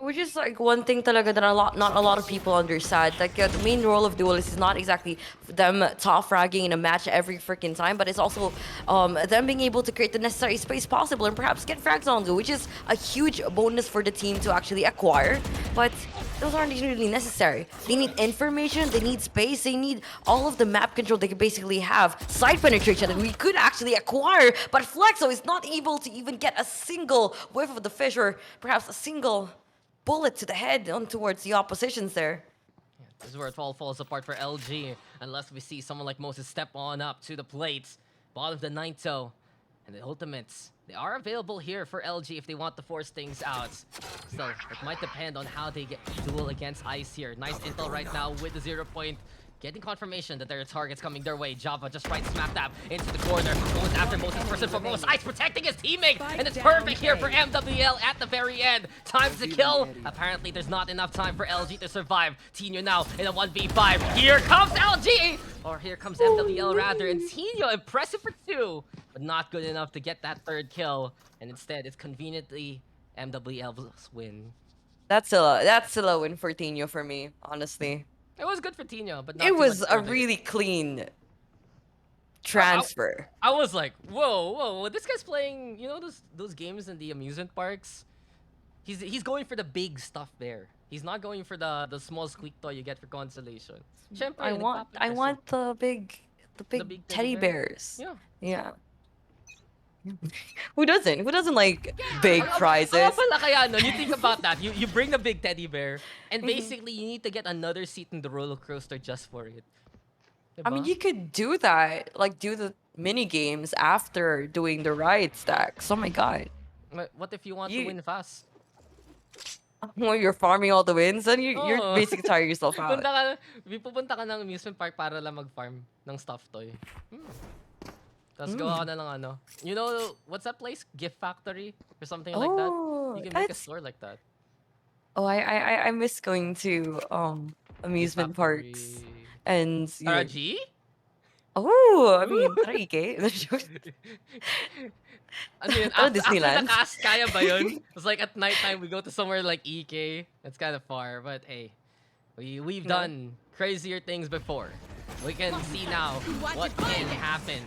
which is like one thing talaga that not a lot of people understand. Like the main role of duelists is not exactly them top fragging in a match every freaking time, but it's also them being able to create the necessary space possible and perhaps get frags on go, which is a huge bonus for the team to actually acquire. But those aren't really necessary. They need information, they need space, they need all of the map control they can basically have. Side penetration that we could actually acquire, but Flexo is not able to even get a single whiff of the fish or perhaps a single bullet to the head on towards the oppositions there. This is where it all falls apart for LG, unless we see someone like Moses step on up to the plate. Bottom of the ninth though, and the ultimates, they are available here for LG if they want to force things out. So it might depend on how they get duel against Ice here. Nice intel right now with the 0 point. Getting confirmation that there are targets coming their way. Java just right smack dab into the corner. Goes after Moses first and foremost. Ice protecting his teammate. And it's perfect here for MWL at the very end. Time to kill. Apparently there's not enough time for LG to survive. Tino now in a 1v5. Here comes LG! Or here comes MWL rather. And Tino impressive for 2. But not good enough to get that 3rd kill. And instead it's conveniently MWL's win. That's still a win for Tino for me, honestly. It was good for Tino, but not It too was much a further. really clean transfer. I was like, whoa, this guy's playing, you know, those games in the amusement parks? He's going for the big stuff there. He's not going for the small squeak toy you get for consolation. Syempre, I want the big big teddy bears. Yeah. Yeah. Who doesn't like big prizes? Ano pala kaya nun? You think about that. You bring the big teddy bear, and basically you need to get another seat in the roller coaster just for it. I mean, Diba? you could do that, like do the mini games after doing the ride stacks. Oh my god. What if you want to win fast? When you're farming all the wins, then you're Oo. basically tiring yourself out. Pupunta ka ng amusement park para lang mag-farm ng stuffed toy. Tapos gawa ka na lang ano. You know, what's that place? Gift Factory? Or something like that? You can make a store like that. Oh, I miss going to amusement parks and RG? oh, I mean, Tarike. Ano yun? Oh, After the Disneyland. cast, kaya ba yun? It's like at nighttime, we go to somewhere like EK. It's kind of far, but hey. We've done crazier things before. We can see now what can happen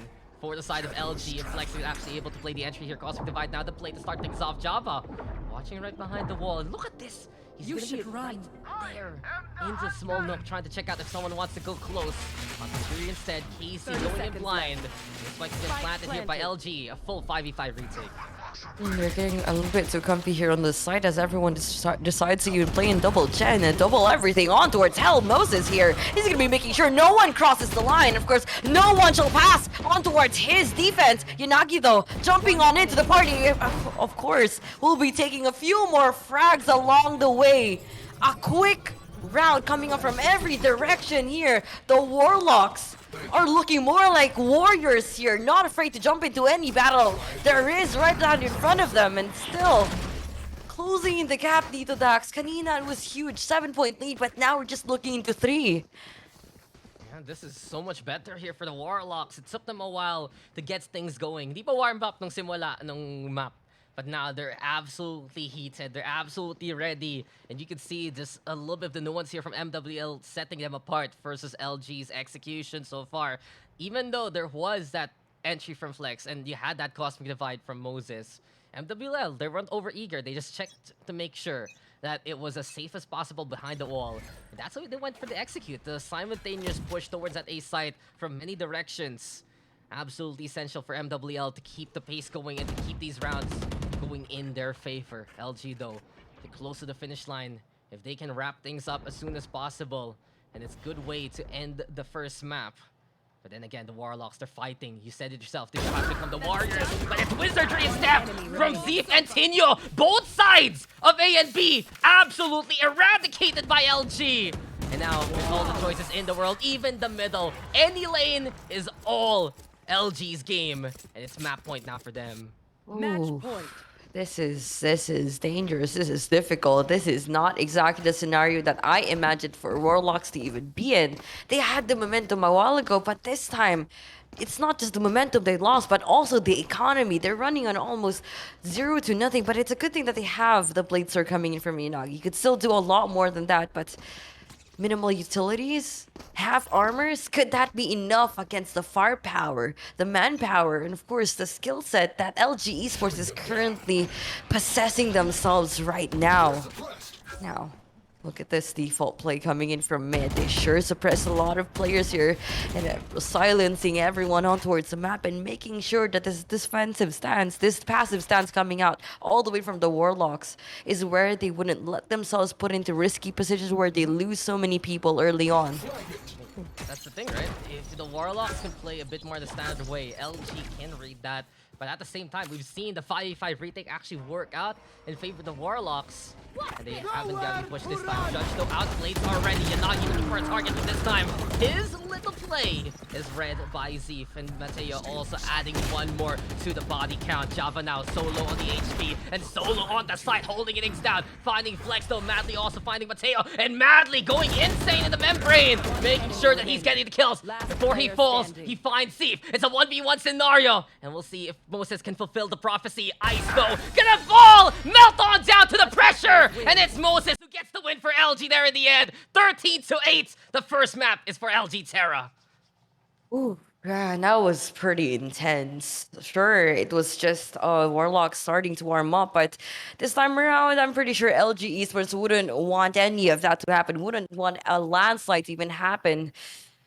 for the side of LG. If Flex is actually able to play the entry here. Cosmic Divide now to play to start things off. Java watching right behind the wall. And look at this. He's gonna be right there in the small nook, trying to check out if someone wants to go close. On the tree instead, Casey going in blind. This spike's been planted here by LG. A full 5v5 retake. They're getting a little bit too comfy here on this side as everyone decides to even play in double gen and double everything on towards Hell. Moses here. He's going to be making sure no one crosses the line. Of course, no one shall pass on towards his defense. Yanagi, though, jumping on into the party. Of course, will be taking a few more frags along the way. A quick route coming up from every direction here. The Warlocks are looking more like warriors here, not afraid to jump into any battle there is right down in front of them, and still closing the gap. Dito Dax, kanina it was huge 7-point lead, but now we're just looking into 3. Yeah, this is so much better here for the Warlocks. It took them a while to get things going. Di pa warm up nung simula nung map. But now they're absolutely heated. They're absolutely ready. And you can see just a little bit of the nuance here from MWL setting them apart versus LG's execution so far. Even though there was that entry from Flex and you had that cosmic divide from Moses, MWL, they weren't over eager. They just checked to make sure that it was as safe as possible behind the wall. And that's why they went for the execute. The simultaneous push towards that A site from many directions. Absolutely essential for MWL to keep the pace going and to keep these rounds going in their favor. LG, though, they're close to the finish line. If they can wrap things up as soon as possible, and it's a good way to end the first map. But then again, the Warlocks, they're fighting. You said it yourself. They have become the Warriors. But it's Wizardry step from Zeef and Tinyo. Both sides of A and B absolutely eradicated by LG. And now, with all the choices in the world, even the middle, any lane is all LG's game. And it's map point now for them. Match point. This is dangerous. This is difficult. This is not exactly the scenario that I imagined for Warlocks to even be in. They had the momentum a while ago, but this time, it's not just the momentum they lost, but also the economy. They're running on almost 0-0, but it's a good thing that they have the Blade Sword coming in from Inagi. You could still do a lot more than that, but minimal utilities, half armors, could that be enough against the firepower, the manpower, and of course the skill set that LG Esports is currently possessing themselves right now? Now, look at this default play coming in from mid. They sure suppress a lot of players here and silencing everyone on towards the map and making sure that this defensive stance, this passive stance coming out all the way from the Warlocks is where they wouldn't let themselves put into risky positions where they lose so many people early on. That's the thing, right? If the Warlocks can play a bit more the standard way, LG can read that. But at the same time, we've seen the 5v5 retake actually work out in favor of the Warlocks. And they haven't gotten pushed this time. Judge though outplayed already. Yanagi looking for a target, but this time his little play is read by Zeef. And Mateo also adding one more to the body count. Java now solo on the HP and solo on the side, holding innings down. Finding Flex though, Madly also finding Mateo. And Madly going insane in the membrane, making sure that he's getting the kills. Before he falls, he finds Zeef. It's a 1v1 scenario. And we'll see if Moses can fulfill the prophecy. Ice though, gonna fall! Melt on down to the pressure! And it's Moses who gets the win for LG there in the end. 13-8. The first map is for LG Terra. Ooh, yeah, that was pretty intense. Sure, it was just Warlock starting to warm up, but this time around, I'm pretty sure LG Esports wouldn't want any of that to happen, wouldn't want a landslide to even happen,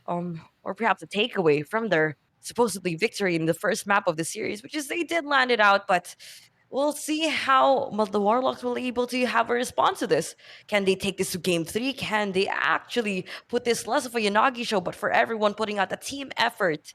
or perhaps a takeaway from their supposedly victory in the first map of the series, which is they did land it out, but we'll see how the Warlocks will be able to have a response to this. Can they take this to game 3? Can they actually put this less of a Yanagi show, but for everyone putting out the team effort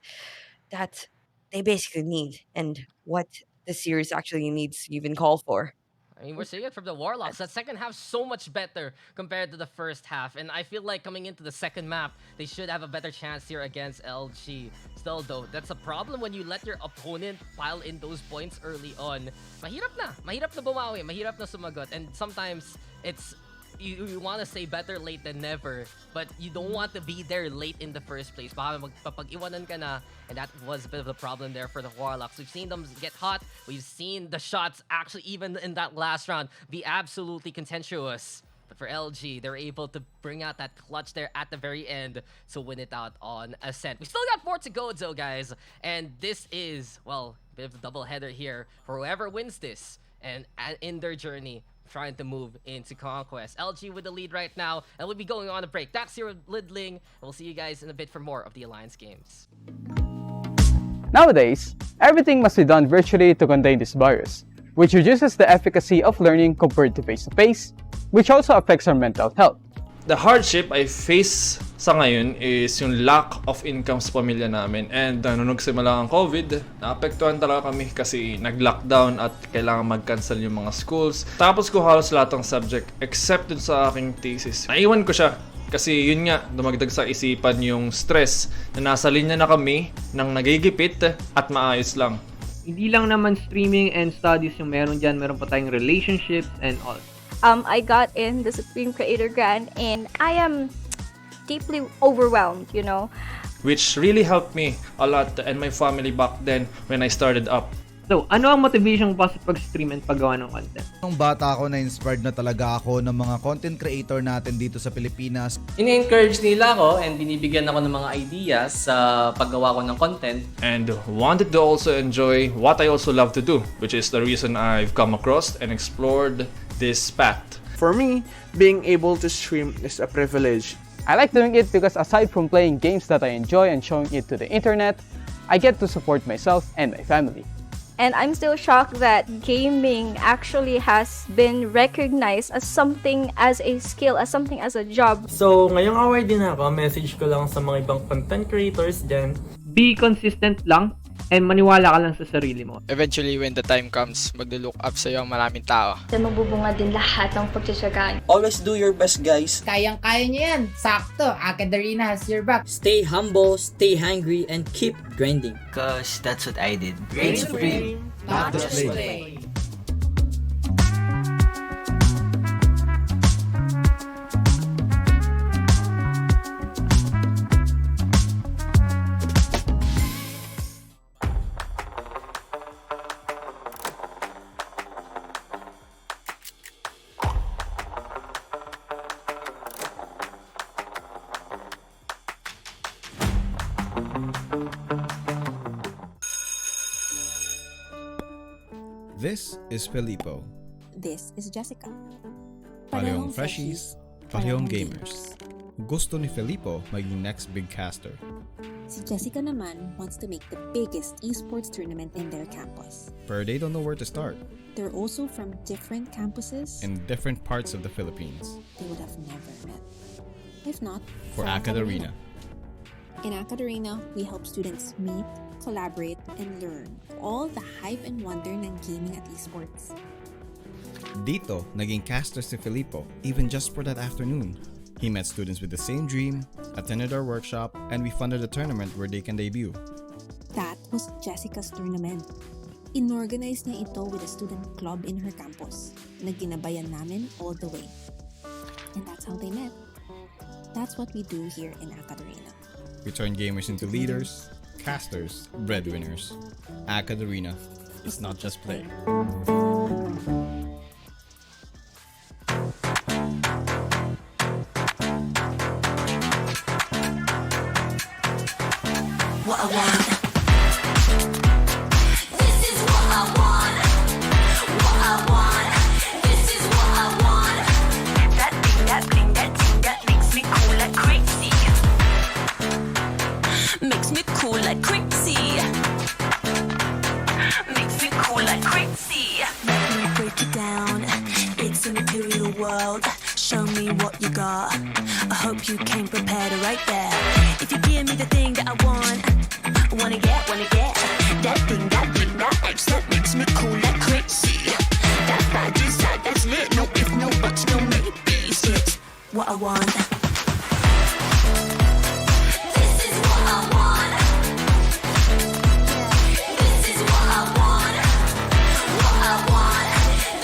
that they basically need and what the series actually needs to even call for? I mean, we're seeing it from the Warlocks. That second half so much better compared to the first half. And I feel like coming into the second map, they should have a better chance here against LG. Still though, that's a problem when you let your opponent pile in those points early on. Mahirap na. Mahirap na bumawi. Mahirap na sumagot. And sometimes it's you want to say better late than never, but you don't want to be there late in the first place. Baka magpapag-iwanan ka na, and that was a bit of a problem there for the Warlocks. We've seen them get hot. We've seen the shots actually even in that last round be absolutely contentious. But for LG, they're able to bring out that clutch there at the very end to win it out on Ascent. We still got 4 to go though, guys. And this is, well, a bit of a double header here for whoever wins this and in their journey trying to move into Conquest. LG with the lead right now, and we'll be going on a break. That's your Lidling, and we'll see you guys in a bit for more of the Alliance games. Nowadays, everything must be done virtually to contain this virus, which reduces the efficacy of learning compared to face-to-face, which also affects our mental health. The hardship I face sa ngayon is yung lack of income sa pamilya namin, and nung nagsimula ang COVID, naapektuhan talaga kami kasi nag-lockdown at kailangan mag-cancel yung mga schools. Tapos ko halos lahat ng subject except dun sa aking thesis. Naiwan ko siya kasi yun nga, dumagdag sa isipan yung stress na nasa linya na kami nang nagigipit at maayos lang. Hindi lang naman streaming and studies yung meron dyan, meron pa tayong relationships and all. I got in the Supreme Creator Grant and I am deeply overwhelmed, you know. Which really helped me a lot and my family back then when I started up. So, ano ang motivation ko pa sa pag-stream and paggawa ng content? Nung bata ako, na-inspired na talaga ako ng mga content creator natin dito sa Pilipinas. Ini-encourage nila ako and binibigyan ako ng mga ideas sa paggawa ko ng content. And wanted to also enjoy what I also love to do, which is the reason I've come across and explored this path. For me, being able to stream is a privilege. I like doing it because aside from playing games that I enjoy and showing it to the internet, I get to support myself and my family. And I'm still shocked that gaming actually has been recognized as something as a skill, as something as a job. So, ngayong hour din ako, message ko lang sa mga ibang content creators dyan. Be consistent lang and maniwala ka lang sa sarili mo. Eventually, when the time comes, maglo-look up sa'yo ang maraming tao. Mabubunga din lahat ng pagtsatsagaan. Always do your best, guys. Kayang-kaya niyo yan. Sakto, AcadArena has your back. Stay humble, stay hungry, and keep grinding. Cause that's what I did. Reign supreme, not just play. This is Filippo. This is Jessica. Parehong freshies, parehong gamers. Gusto ni Filippo maging next big caster. Si Jessica naman wants to make the biggest esports tournament in their campus. But they don't know where to start. They're also from different campuses In different parts of the Philippines. they would have never met. If not, For AcadArena. In AcadArena, we help students meet, collaborate, and learn all the hype and wonder ng gaming at esports. Dito, naging caster si Filippo, even just for that afternoon. He met students with the same dream, attended our workshop, and we funded a tournament where they can debut. That was Jessica's tournament. Inorganize niya ito with a student club in her campus na ginabayan namin all the way. And that's how they met. That's what we do here in AcadArena. We turn gamers into leaders, casters, breadwinners. AcadArena is not just play. What I want. This is what I want. What I want. This is what I want. That thing, that thing, that thing that makes me cool like crazy. Makes me cool like crazy. Makes me cool like crazy. Let me break it down. It's a material world. Show me what you got. I hope you came prepared right there. If you give me the thing that I want, wanna get that thing, that X that makes me cool like crazy. That's bad, that's lit. No if, no buts, no maybes. It's what I want. This is what I want. This is what I want. What I want.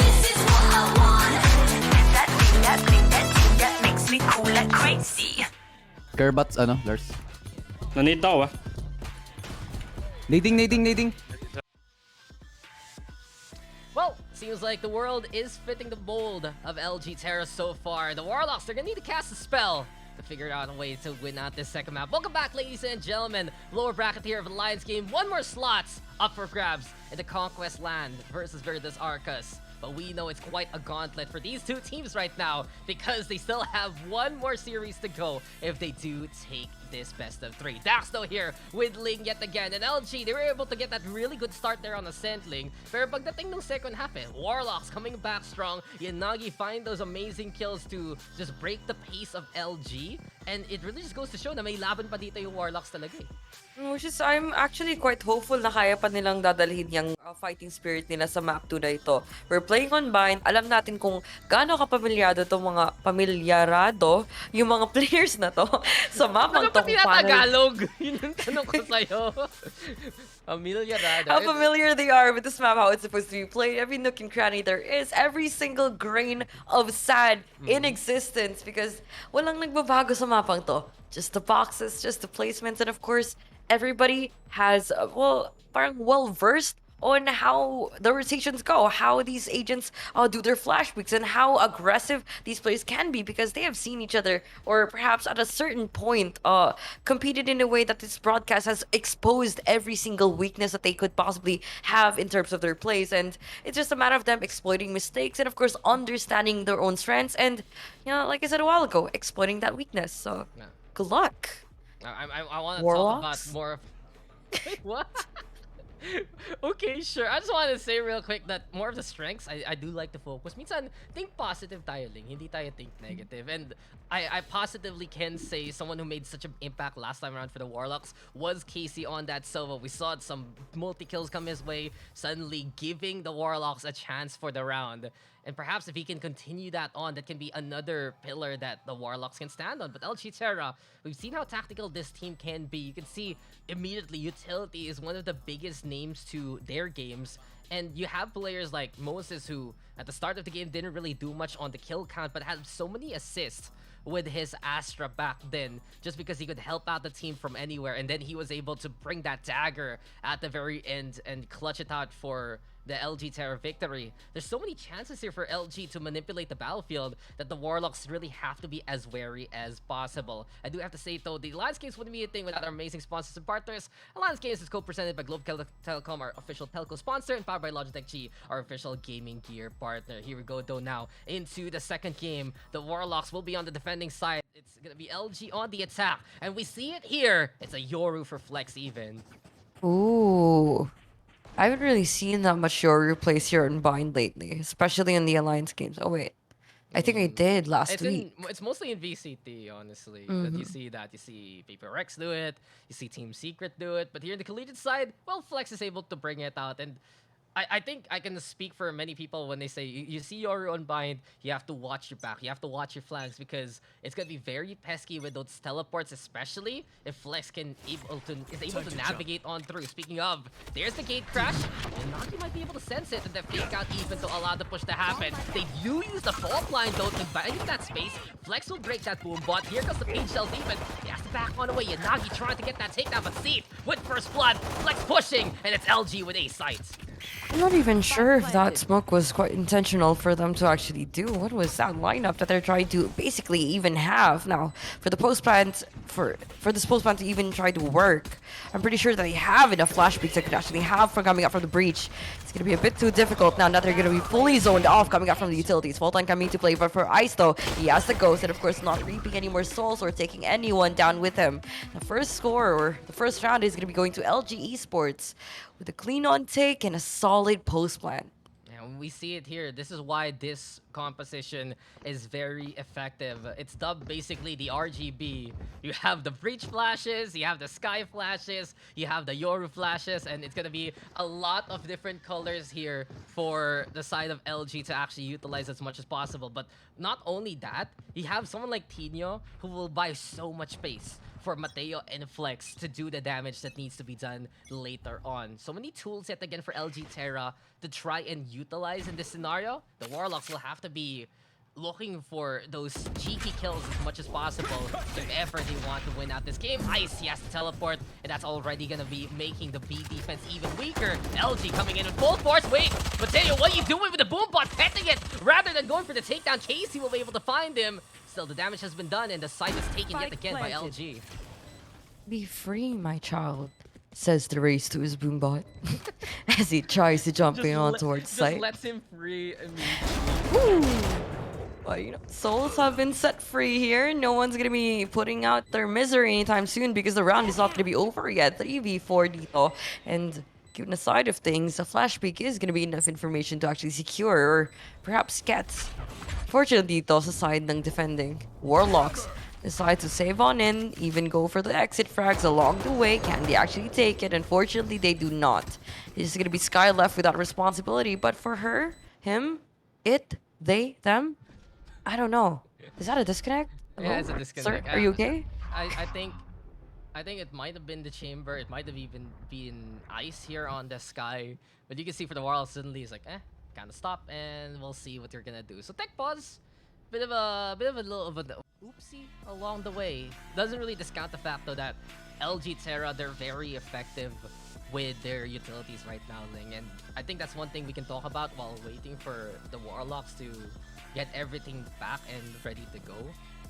This is what I want. That thing, that thing, that thing that makes me cool like crazy. Kerbats, Lars? Nandito ako Nading. Well, seems like the world is fitting the mold of LG Terra so far. The Warlocks, they're gonna need to cast a spell to figure out a way to win out this second map. Welcome back, ladies and gentlemen. Lower bracket here of the Lions game. One more slots up for grabs in the Conquest land versus Verdes Arcus. but we know it's quite a gauntlet for these two teams right now because they still have one more series to go if they do take this best of 3. Dax though here with Ling yet again, and LG, they were able to get that really good start there on the Sentling. Pero pagdating ng second half Warlocks coming back strong. Yanagi find those amazing kills to just break the pace of LG, and it really just goes to show na may laban pa dito yung Warlocks talaga Which is, I'm actually quite hopeful na kaya pa nilang dadalhin yung fighting spirit nila sa map 2 na ito. We're playing on bind. Alam natin kung gaano kapamilyado yung mga players na to sa map Ano pa tinatagalog? Yun ang tanong ko sa'yo. Familiarado. How familiar they are with this map, how it's supposed to be played. Every nook and cranny there is, every single grain of sand in existence, because walang nagbabago sa mapang to. Just the boxes, just the placements, and of course, everybody has, parang well-versed on how the rotations go, how these agents do their flash picks, and how aggressive these players can be, because they have seen each other, or perhaps at a certain point, competed in a way that this broadcast has exposed every single weakness that they could possibly have in terms of their plays, and it's just a matter of them exploiting mistakes, and of course, understanding their own strengths, and, like I said a while ago, exploiting that weakness, so good luck. I want to talk Warlocks? about more of... Wait, what? Okay, sure. I just want to say real quick that more of the strengths, I do like to focus. Minsan, think positive tayo Ling, hindi tayo think negative. And I positively can say someone who made such an impact last time around for the Warlocks was Casey on that Silva. We saw some multi-kills come his way, suddenly giving the Warlocks a chance for the round. And perhaps if he can continue that on, that can be another pillar that the Warlocks can stand on. But LG Terra, we've seen how tactical this team can be. You can see immediately utility is one of the biggest names to their games. And you have players like Moses who, at the start of the game, didn't really do much on the kill count, but had so many assists with his Astra back then, just because he could help out the team from anywhere. And then he was able to bring that dagger at the very end and clutch it out for the LG Terra victory. There's so many chances here for LG to manipulate the battlefield that the Warlocks really have to be as wary as possible. I do have to say though, the Alliance Games wouldn't be a thing without our amazing sponsors and partners. Alliance Games is co-presented by Telecom, our official telco sponsor, and powered by LogitechG, our official gaming gear partner. Here we go though now into the second game. The Warlocks will be on the defending side. It's gonna be LG on the attack, and we see it here. It's a Yoru for Flex even. Ooh. I haven't really seen that much Yoru plays here in Bind lately, especially in the Alliance games. Oh wait, I think I did last week. It's mostly in VCT, honestly, that you see that. You see Paper Rex do it, you see Team Secret do it, but here in the collegiate side, well, Flex is able to bring it out, and I think I can speak for many people when they say you see Yoru on Bind, you have to watch your back, you have to watch your flanks, because it's gonna be very pesky with those teleports, especially if Flex is able to navigate on through. Speaking of, there's the gate crash, and Nagi might be able to sense it and then fake out even to allow the push to happen. They do use the fault line though to bind that space. Flex will break that boom bot. Here comes the page shell even. He has to back on away. Yanagi trying to get that takedown, but Steve with first blood. Flex pushing, and it's LG with ace sights. I'm not even sure if that smoke was quite intentional for them to actually do. What was that lineup that they're trying to basically even have? Now, for the post plant, for this post plant to even try to work, I'm pretty sure that they have enough flash peaks that could actually have from coming up from the breach. It's going to be a bit too difficult now that they're going to be fully zoned off coming up from the utilities. Fault line coming to play, but for Ice though, he has the ghost, and of course not reaping any more souls or taking anyone down with him. The first score, or the first round, is going to be going to LG Esports with a clean on take and a solid post plan. And we see it here. This is why this composition is very effective. It's dubbed basically the RGB. You have the breach flashes, you have the sky flashes, you have the Yoru flashes, and it's gonna be a lot of different colors here for the side of LG to actually utilize as much as possible. But not only that, you have someone like Tino who will buy so much space for Mateo and Flex to do the damage that needs to be done later on. So many tools yet again for LG Terra to try and utilize in this scenario. The Warlocks will have to be looking for those cheeky kills as much as possible if ever they want to win out this game. Ice, he has to teleport, and that's already gonna be making the B defense even weaker. LG coming in with full force. Wait, Mateo, what are you doing with the boom bot? Petting it rather than going for the takedown. Casey will be able to find him. Still, the damage has been done, and the site is taken yet again by LG. Be free, my child. says the race to his boombot as he tries to jump in on towards just site. lets him free immediately. But you know, souls have been set free here. No one's gonna be putting out their misery anytime soon because the round is not gonna be over yet. 3v4 dito. And given the side of things, a flash peek is gonna be enough information to actually secure or perhaps get. Fortunately dito sa side ng defending Warlocks decide to save on in, even go for the exit frags along the way. Can they actually take it? Unfortunately, they do not. It's just gonna be Sky left without responsibility. But for her, him, it, they, them, I don't know. Is that a disconnect? Hello? Yeah, it's a disconnect. Sir, are you okay? I think it might have been the chamber. It might have even been ice here on the Sky. But you can see for the Warlocks suddenly it's like, kind of stop, and we'll see what you're gonna do. So tech pause, bit of a little of an oopsie along the way. Doesn't really discount the fact though that LG Terra, they're very effective with their utilities right now, Ling. And I think that's one thing we can talk about while waiting for the Warlocks to get everything back and ready to go.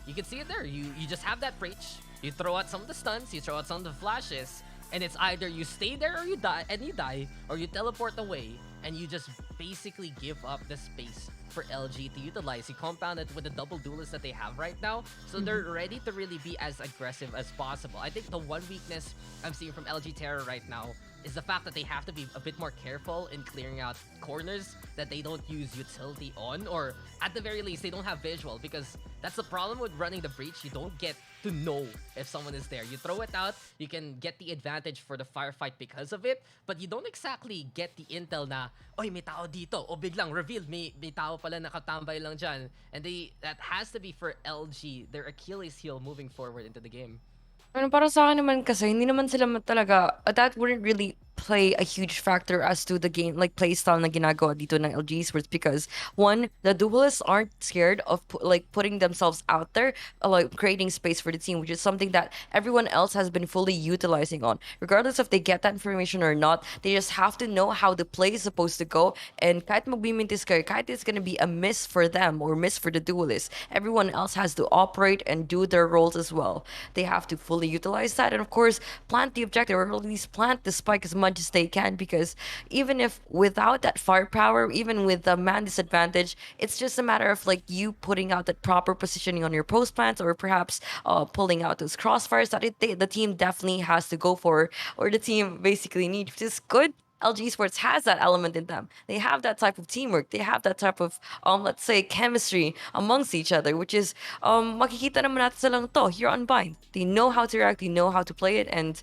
You can see it there. You just have that breach. You throw out some of the stuns, you throw out some of the flashes, and it's either you stay there or you die, or you teleport away, and you just basically give up the space for LG to utilize. You compound it with the double duelists that they have right now, so they're ready to really be as aggressive as possible. I think the one weakness I'm seeing from LG Terra right now is the fact that they have to be a bit more careful in clearing out corners that they don't use utility on, or at the very least, they don't have visual, because that's the problem with running the breach. You don't get to know if someone is there. You throw it out, you can get the advantage for the firefight because of it, but you don't exactly get the intel na, oy, may tao dito, o biglang revealed, may tao pala nakatambay lang dyan. And that has to be for LG, their Achilles heel moving forward into the game. Ano, para sa akin naman kasi, hindi naman sila talaga, that wouldn't really play a huge factor as to the game, like playstyle na ginagawa dito ng LG Esports, because one, the duelists aren't scared of putting themselves out there, like creating space for the team, which is something that everyone else has been fully utilizing on. Regardless if they get that information or not, they just have to know how the play is supposed to go, and kahit magbimintis kayo, kahit it's gonna be a miss for them or miss for the duelists, everyone else has to operate and do their roles as well. They have to fully utilize that, and of course, plant the objective, or at least plant the spike as much as they can, because even if without that firepower, even with the man disadvantage, it's just a matter of like you putting out that proper positioning on your post plants, or perhaps pulling out those crossfires that the team definitely has to go for, or the team basically needs, which is good. LG Esports has that element in them. They have that type of teamwork. They have that type of, let's say, chemistry amongst each other, which is, makikita naman natin silang to here on Bind. They know how to react, they know how to play it, and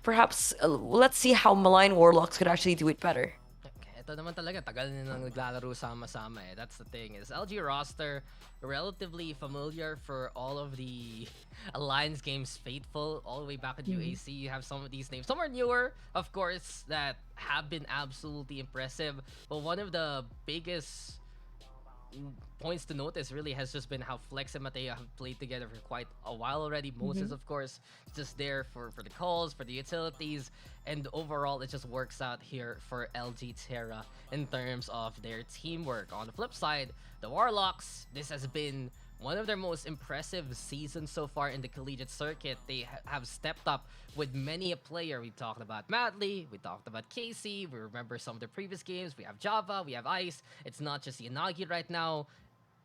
perhaps, let's see how Malayan Warlocks could actually do it better. Ito naman talaga, tagal nilang naglalaro sama-sama eh. That's the thing. Is LG roster relatively familiar for all of the Alliance games faithful all the way back at UAC. You have some of these names. Some are newer, of course, that have been absolutely impressive. But one of the biggest points to notice really has just been how Flex and Mateo have played together for quite a while already. Moses, of course, just there for the calls, for the utilities, and overall it just works out here for LG Terra in terms of their teamwork. On the flip side, the Warlocks, this has been one of their most impressive seasons so far in the collegiate circuit. They have stepped up with many a player. We talked about Madley, we talked about Casey, we remember some of the previous games. We have Java, we have Ice. It's not just Yanagi right now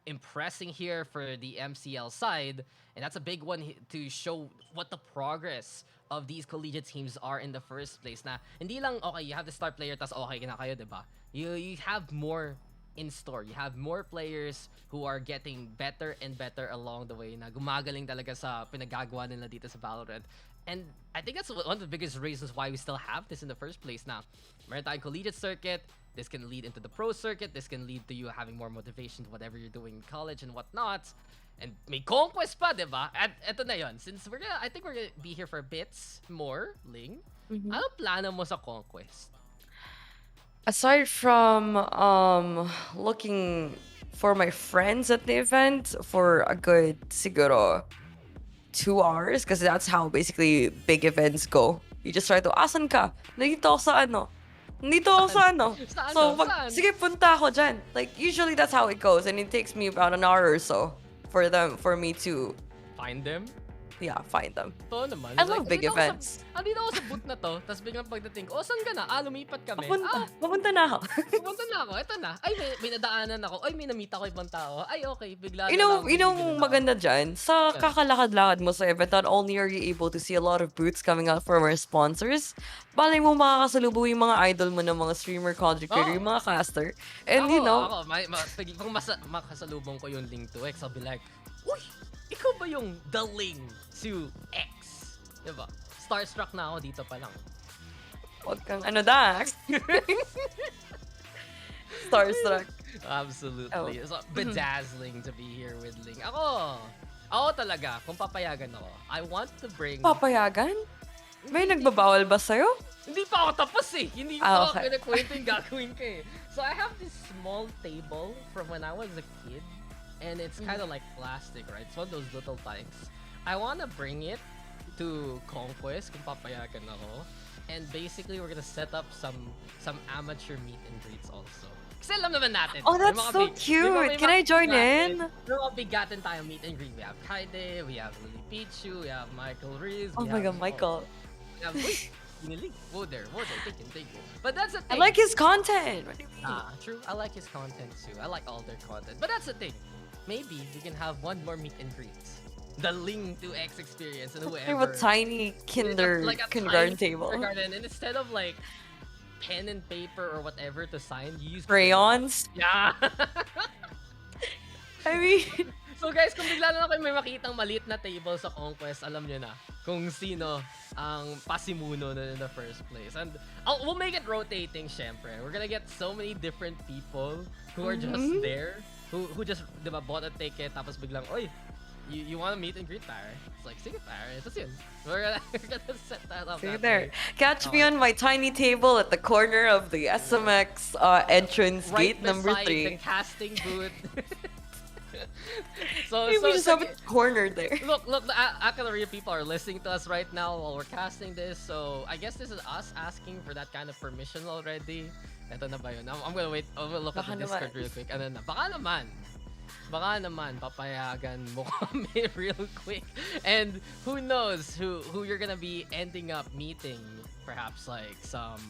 impressing here for the MCL side, and that's a big one to show what the progress of these collegiate teams are in the first place. Na hindi lang okay, you have the star player tas okay na kayo, diba? You have more in store. You have more players who are getting better and better along the way, na gumagaling talaga sa pinagagawa nila dito sa Valorant. And I think that's one of the biggest reasons why we still have this in the first place. Now, meron tayong collegiate circuit, this can lead into the pro circuit, this can lead to you having more motivation to whatever you're doing in college and whatnot. And may conquest pa, diba? At eto na yun. Since I think we're gonna be here for a bit more, Ling. Ano plano mo sa conquest? Aside from looking for my friends at the event for a good siguro 2 hours, because that's how basically big events go. You just try to, asan ka? Nandito ako sa ano? Nandito ako sa ano? So, sige, punta ako dyan. Like, usually that's how it goes, and it takes me about an hour or so for me to find them. yeah, find them. Totoo naman. I love big andito ako events. Andito ako sa booth na to, tapos biglang pagdating ko, saan ka na? Lumipat kami. Papunta na ako. Pumunta na ako. Ito na. Ay, may nadaanan ako. Ay, may namita ko ibang tao. Ay, okay. Bigla You know, maganda dyan, sa kakalakad-lakad mo sa event, not only are you able to see a lot of booths coming out from our sponsors, balay mo makakasalubong yung mga idol mo ng mga streamer, content creator, yung mga caster. And you know, kung makasalubong ko yung Ling to X, I'll be like, uy, ikaw ba yung the Ling to X? Diba? Starstruck na ako dito pa lang. Huwag kang Dax. Starstruck. Absolutely. So, bedazzling to be here with Ling. Ako talaga, kung papayagan ako, I want to bring... Papayagan? May nagbabawal ba sa'yo? Hindi pa ako tapos eh. Hindi pa ako kinakwento yung gagawin ko eh. So I have this small table from when I was a kid. And it's kind of like plastic, right? It's one of those little types. I want to bring it to Conquest kung papayagan ako. And basically, we're gonna set up some amateur meet and greets also. Kasi alam naman natin. Oh, that's so cute! Can I join in? May mga bigatin tayo meet and greet. We have Kaide, we have Lily Pichu, we have Michael Rees. Oh my god, Michael. We have Ginilig. Whoa there. Take it. But that's the thing. I like his content. What do you mean? True. I like his content too. I like all their content. But that's the thing. Maybe we can have one more meet and greet. The Ling to X experience and whoever. They have a tiny kindergarten table. And instead of like pen and paper or whatever to sign, you use crayons. Yeah. I mean, so guys, kung bigla na kayo may makitang maliit na table sa Conquest, alam nyo na kung sino ang pasimuno na in the first place. And we'll make it rotating, syempre. We're gonna get so many different people who are just there, who just, diba, bought a ticket, tapos biglang, oy, you want to meet and greet, pare? It's like, sige, pare. Tapos yun. We're gonna set that up. See there. Catch me on my tiny table at the corner of the SMX entrance right gate number 3. The casting booth. We just have it cornered there. Look, the AcadArena people are listening to us right now while we're casting this, so I guess this is us asking for that kind of permission already. Eto na ba yun? I'm gonna wait. I'm gonna look at the Discord real quick. Ano na? Baka naman, papayagan mo kami real quick. And who knows who you're gonna be ending up meeting. Perhaps like some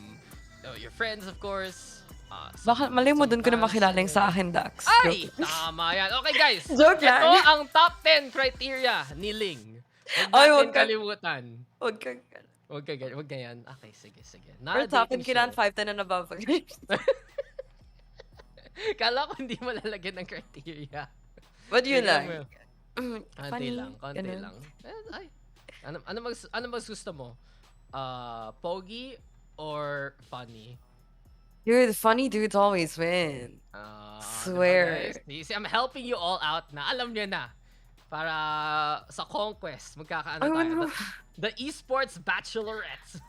your friends, of course. Baka malay mo dun ko na makilala yung sa akin, Dax. Ay! Tama yan. Okay, guys. Joke lang. Ito ang top 10 criteria ni Ling. Huwag natin kalimutan. Huwag ganyan. Okay, sige. Or top 10, kailangan 5, 10 and above. Kala ko hindi mo lalagyan ng criteria. What do you like? Konti lang. Ay. Ano mas gusto mo? Pogi or funny? Dude, funny dudes always win. Swear. See, I'm helping you all out na. Alam niyo na. Para sa Conquest, magkakaano tayo. The Esports Bachelorettes.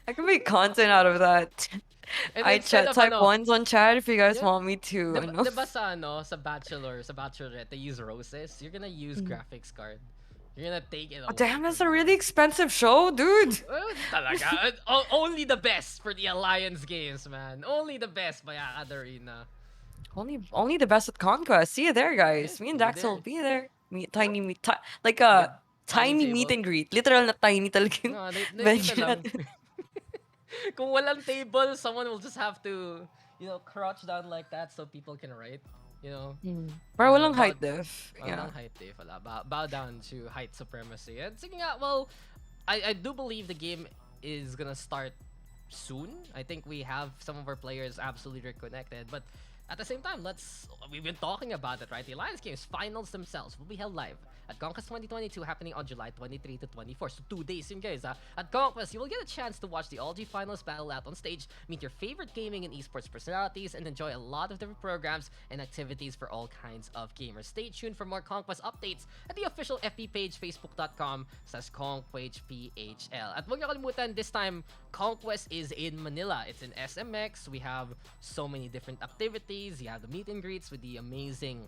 I can make content out of that. I type ones on chat if you guys want me to. Diba sa Bachelorette, they use roses. You're gonna use graphics card. You're gonna take it away. Damn, that's a really expensive show, dude. Talaga. Only the best for the Alliance games, man. Only the best by AcadArena. Only the best at Conquest. See you there, guys. Me and Dax will be there. Tiny meet and greet. Literal na tiny talaga. No, dito lang. Kung walang table, someone will just have to, crouch down like that so people can write. Pero walang height diff. Walang height diff. Bow down to height supremacy. And sige nga, well, I do believe the game is gonna start soon. I think we have some of our players absolutely reconnected, but at the same time, we've been talking about it, right? The Alliance Games finals themselves will be held live at Conquest 2022 happening on July 23 to 24. So 2 days yun, guys. At Conquest, you will get a chance to watch the LG Finals battle out on stage, meet your favorite gaming and esports personalities, and enjoy a lot of different programs and activities for all kinds of gamers. Stay tuned for more Conquest updates at the official FB page, facebook.com/ConquestPHL. At huwag niyo kalimutan, this time, Conquest is in Manila. It's in SMX. We have so many different activities. You have the meet and greets with the amazing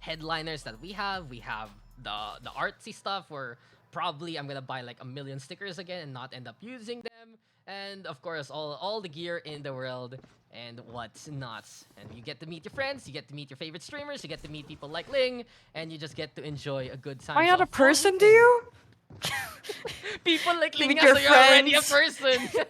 headliners that we have. We have the artsy stuff where probably I'm gonna buy like 1 million stickers again and not end up using them. And of course, all the gear in the world. and what's not. And you get to meet your friends, you get to meet your favorite streamers, you get to meet people like Ling, and you just get to enjoy a good time. Am I not So a person to you? people like You Ling, meet so your you're already a friends. person.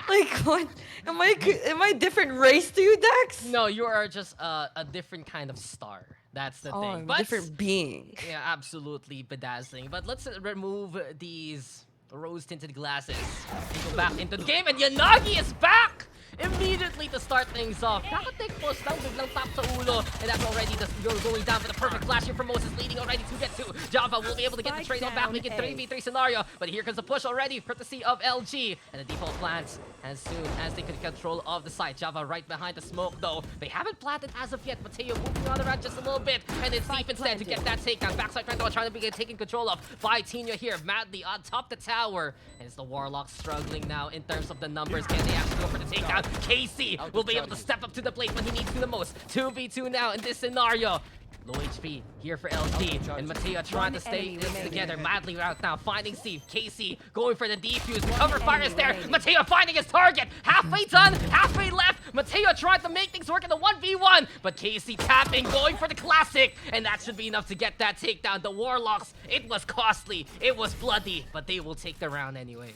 Like what? Am I different race to you, Dex? No, you are just a different kind of star. That's the Oh, thing. I'm a But different being. yeah, absolutely bedazzling. But let's remove these rose-tinted glasses and go back into the game. And Yanagi is back! Immediately to start things off. Nakatik post lang, biglang tap sa ulo. And that's already you're going down for the perfect flash here from Moses, leading already to get to. Java will be able to get the trade on back, make it 3v3 scenario. But here comes the push already, courtesy of LG. And the default plants as soon as they can control of the site. Java right behind the smoke though. They haven't planted as of yet. Mateo moving on around just a little bit. And it's deep instead to get that takedown. Backside right now trying to be taken control of by Tino here. Madly on top the tower. And it's the Warlocks struggling now in terms of the numbers. Can they actually go for the takedown? Casey will be able to step up to the plate when he needs to the most. 2v2 now in this scenario. Low HP here for LG, and Mateo trying to stay together. Madly right now, finding Steve. Casey going for the defuse. Cover fire is there. Mateo finding his target. Halfway done, halfway left. Mateo trying to make things work in the 1v1, but Casey tapping, going for the classic, and that should be enough to get that takedown. The Warlocks, it was costly, it was bloody, but they will take the round anyway.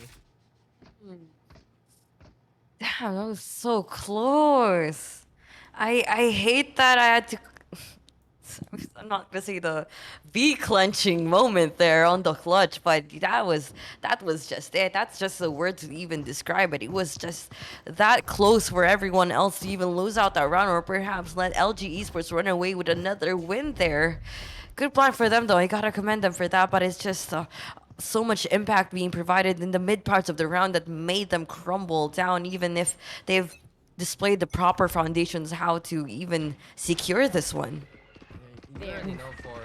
Damn, that was so close. I hate that I had to. I'm not gonna say the V-clenching moment there on the clutch, but that was just it. That's just the word to even describe it. It was just that close for everyone else to even lose out that round, or perhaps let LG Esports run away with another win there. Good plan for them though. I gotta commend them for that, but it's just so much impact being provided in the mid parts of the round that made them crumble down, even if they've displayed the proper foundations how to even secure this one. They already know for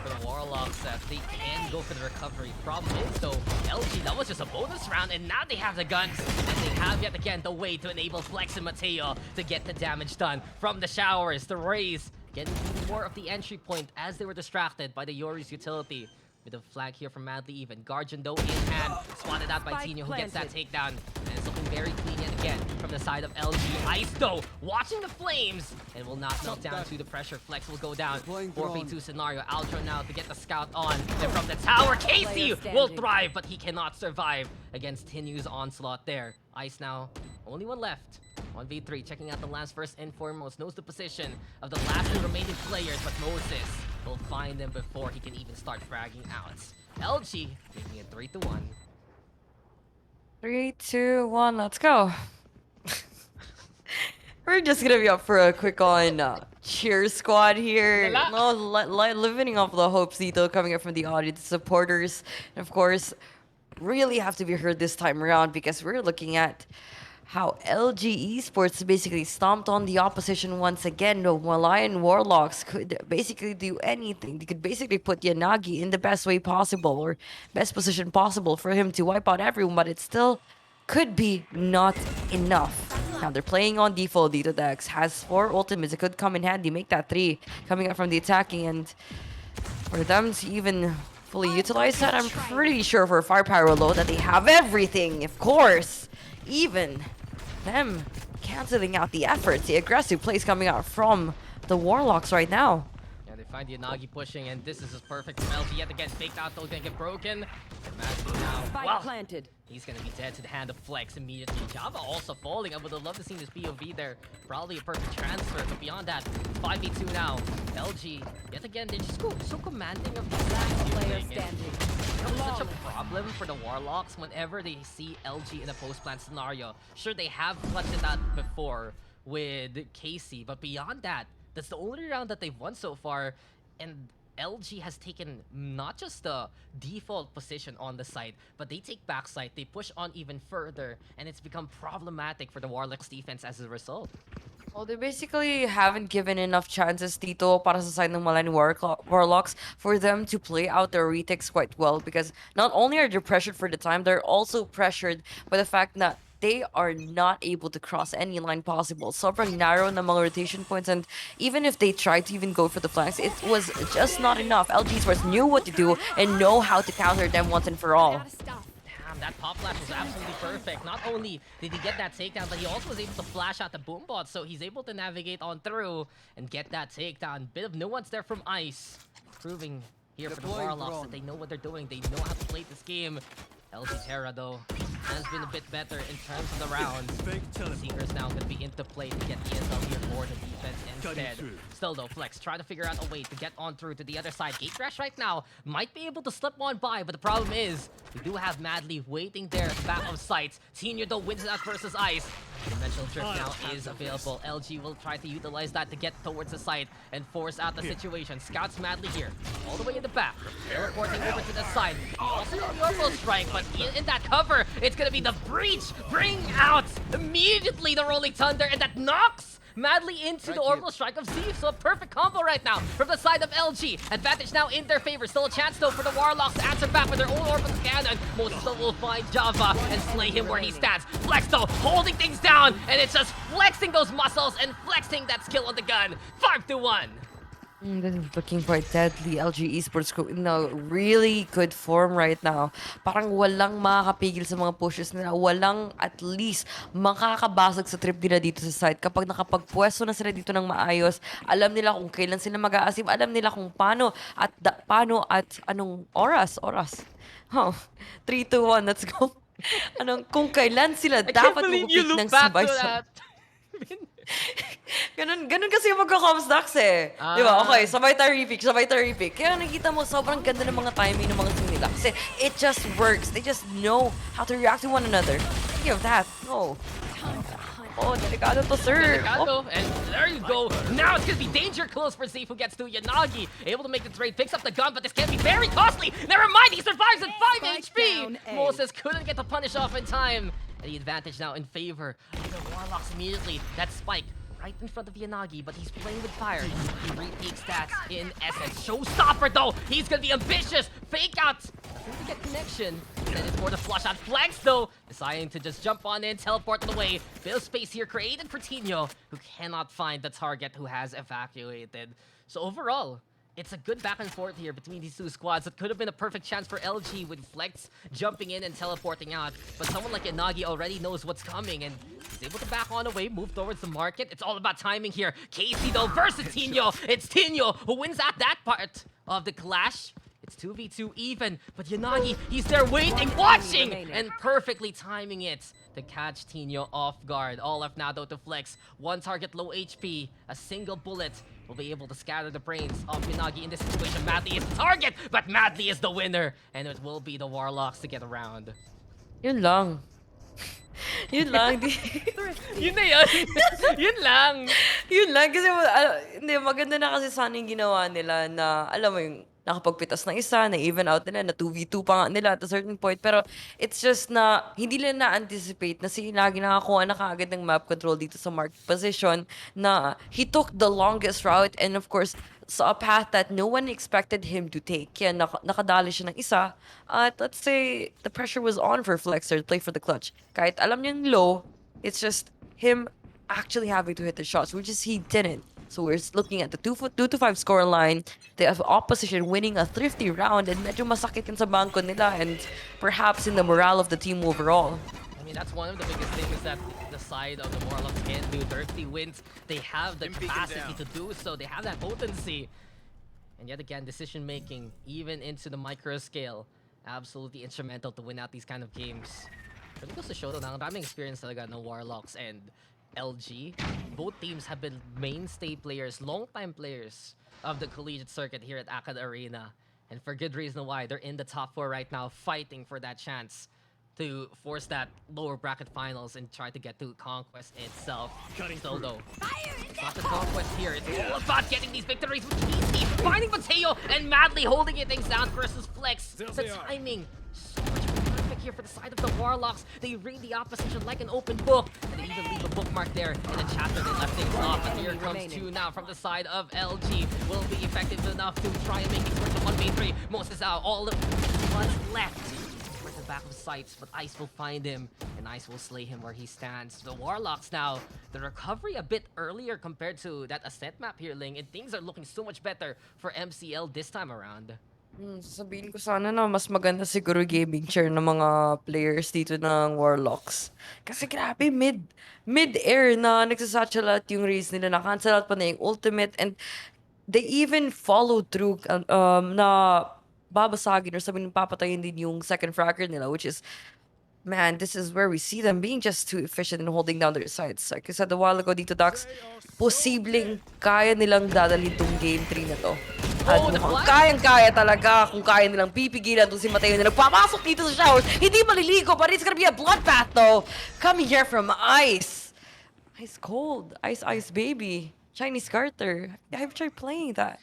the Warlocks that they can go for the recovery. Problem is though, LG, that was just a bonus round, and now they have the guns, and they have yet again the way to enable Flex and Mateo to get the damage done. From the showers, the Rays getting more of the entry point as they were distracted by the Yori's utility. With a flag here from Madly even. Guardian though in hand, spotted out by Tino, who gets that takedown. And it's looking very clean yet again from the side of LG. Ice though, watching the flames, and will not melt down to the pressure. Flex will go down. 4v2 scenario. Aldro now to get the scout on. And from the tower, Casey will thrive, but he cannot survive against Tinu's onslaught there. Ice now, only one left. 1v3, checking out the last first and foremost. Knows the position of the last two remaining players, but Moses will find them before he can even start fragging out. LG making it 3-1. 3, 2, 1, let's go. We're just gonna be up for a quick on cheer squad here. No, living off the hopes, Dito, coming up from the audience, supporters, and of course, really have to be heard this time around because we're looking at how LG Esports basically stomped on the opposition once again. The Malayan Warlocks could basically do anything. They could basically put Yanagi in the best way possible, or best position possible for him to wipe out everyone, but it still could be not enough. Now they're playing on default. Dito Dex has 4 ultimates. It could come in handy, make that 3 coming up from the attacking, and for them to even fully utilize that, I'm pretty sure for firepower low that they have everything, of course. Even them canceling out the efforts, the aggressive plays coming out from the Warlocks right now. Yeah, they find Yanagi pushing, and this is just perfect from LG yet again. Faked out though, gonna get broken. Imagine now. Well, planted. He's gonna be dead to the hand of Flex immediately. Java also falling. I would have loved to see this POV there. Probably a perfect transfer, but beyond that, 5v2 now. LG, yet again, they're just so commanding of the last player standing. It's such a problem for the Warlocks whenever they see LG in a post-plant scenario. Sure, they have clutched it out before with Casey, but beyond that, that's the only round that they've won so far, and LG has taken not just the default position on the site, but they take backside, they push on even further, and it's become problematic for the Warlocks defense as a result. Well, they basically haven't given enough chances, Tito, para sa side ng Malayan Warlocks for them to play out their retakes quite well, because not only are they pressured for the time, they're also pressured by the fact that they are not able to cross any line possible. Sobrang narrow na mga rotation points, and even if they tried to even go for the flanks, it was just not enough. LG Esports knew what to do and know how to counter them once and for all. Damn, that pop flash was absolutely perfect. Not only did he get that takedown, but he also was able to flash out the boom bot, so he's able to navigate on through and get that takedown. Bit of nuance there from Ice, proving here for the Warlocks that they know what they're doing. They know how to play this game. LG Terra, though, has been a bit better in terms of the rounds. Seeker's now going to be into play to get the intel here for the defense instead. Still, though, Flex trying to figure out a way to get on through to the other side. Gate Crash right now might be able to slip one by, but the problem is we do have Madly waiting there at the back of sight. Senior, though, wins that versus Ice. Dimensional Drift now is available. LG will try to utilize that to get towards the side and force out the situation. Scouts Madly here, all the way in the back. Teleporting over to the side. He also got the Orbital Strike, but in that cover, it's gonna be the breach. Bring out immediately the Rolling Thunder, and that knocks Madly into the Orbital Strike of Zeeve. So a perfect combo right now from the side of LG. Advantage now in their favor. Still a chance though for the Warlocks to answer back with their own Orbital Cannon. Most still will find Java and slay him where he stands. Flex though, holding things down, and it's just flexing those muscles and flexing that skill on the gun. 5-1. This is looking for deadly. LG Esports crew in a really good form right now. Parang walang makakapigil sa mga pushes nila. Walang at least makakabasag sa trip nila dito sa site. Kapag nakapagpwesto na sila dito ng maayos, alam nila kung kailan sila mag-aasim, alam nila kung paano at anong oras. Oh, 3, 2, 1, let's go. Kung kailan sila dapat magupit ng sabay-sabay. Ganun kasi yung magka-comms Dax eh. Di ba? Okay, sabay tayo repick. Kaya nakikita mo, sobrang ganda ng mga timing ng mga team nila. Kasi it just works. They just know how to react to one another. Speaking of that, delicado to, sir. Delicado, and there you go. Now it's gonna be danger close for Zeeve, who gets to Yanagi. Able to make the trade, picks up the gun, but this can be very costly. Never mind, he survives at 5 HP. Moses couldn't get the punish off in time. And the advantage now in favor of the Warlocks immediately. That spike right in front of Yanagi, but he's playing with fire. He retakes that in essence. Showstopper though, he's gonna be ambitious. Fake out. Doesn't he get connection? And it's for the flush out. Flex though, deciding to just jump on in, teleport away. Bit of space here created for Tino, who cannot find the target who has evacuated. So overall, it's a good back and forth here between these two squads. It could have been a perfect chance for LG with Flex jumping in and teleporting out. But someone like Yanagi already knows what's coming and he's able to back on away, move towards the market. It's all about timing here. Casey though versus Tino. It's Tino who wins at that part of the clash. It's 2v2 even, but Yanagi, he's there waiting, watching, and perfectly timing it to catch Tino off guard. All left now though to Flex. One target, low HP, a single bullet will be able to scatter the brains of Yanagi in this situation. Madly is the target, but Madly is the winner, and it will be the Warlocks to get around. Yun lang. Yun lang. Yun na yun. Yun lang. Yun lang. Kasi hindi, maganda na kasi sana yung ginawa nila na, alam mo yung, nakapagpitas ng isa, na even out nila, na 2v2 pa nga nila at a certain point. Pero it's just na hindi nila na-anticipate na si Inagi nakakuha na kaagad ng map control dito sa marked position, na he took the longest route and of course, sa a path that no one expected him to take. Kaya nakadali siya ng isa. At let's say, the pressure was on for Flexer to play for the clutch. Kahit alam niyang low, it's just him actually having to hit the shots, which is he didn't. So we're looking at the 2-5 score line. The opposition winning a thrifty round, and medyo masakit yun sa bangko nila and perhaps in the morale of the team overall. I mean, that's one of the biggest things that the side of the Warlocks can do. Thrifty wins. They have the capacity to do so. They have that potency. And yet again, decision making, even into the micro scale, absolutely instrumental to win out these kind of games. But it goes to show though, ang daming experience talaga ng Warlocks and LG. Both teams have been mainstay players, long-time players of the collegiate circuit here at AcadArena. And for good reason why. They're in the top 4 right now, fighting for that chance to force that lower bracket finals and try to get to Conquest itself. Still though, it's not the Conquest here. It's all about getting these victories with Casey, finding Mateo, and Madly holding it things down versus Flex. The timing, so much perfect here for the side of the Warlocks. They read the opposition like an open book, and they even leave a bookmark there in the chapter they left things off. But here comes 2 now from the side of LG. Will be effective enough to try and make it towards the 1v3. Moses out, all of what's left. Back of sights, but Ice will find him, and Ice will slay him where he stands. The Warlocks now, the recovery a bit earlier compared to that Ascent map here, Ling, and things are looking so much better for MCL this time around. Sabihin ko sana na mas maganda siguro gaming chair ng mga players dito ng Warlocks. Kasi grabe, mid-air na nagsasatchelat yung race nila, na-cancel out pa na yung ultimate, and they even followed through na babasagin or sabihin papatayin din yung second fragger nila, which is, man, this is where we see them being just too efficient in holding down their sides. Like I said a while ago dito, Dax, posibleng kaya nilang dadalhin tong game 3 na to. At mukhang kayang-kaya talaga kung kaya nilang pipigilan itong si Mateo na nagpapasok dito sa showers. Hindi maliligo, but it's gonna be a bloodbath though. Coming here from Ice. Ice Cold. Ice Baby. Chinese Carter. I've tried playing that.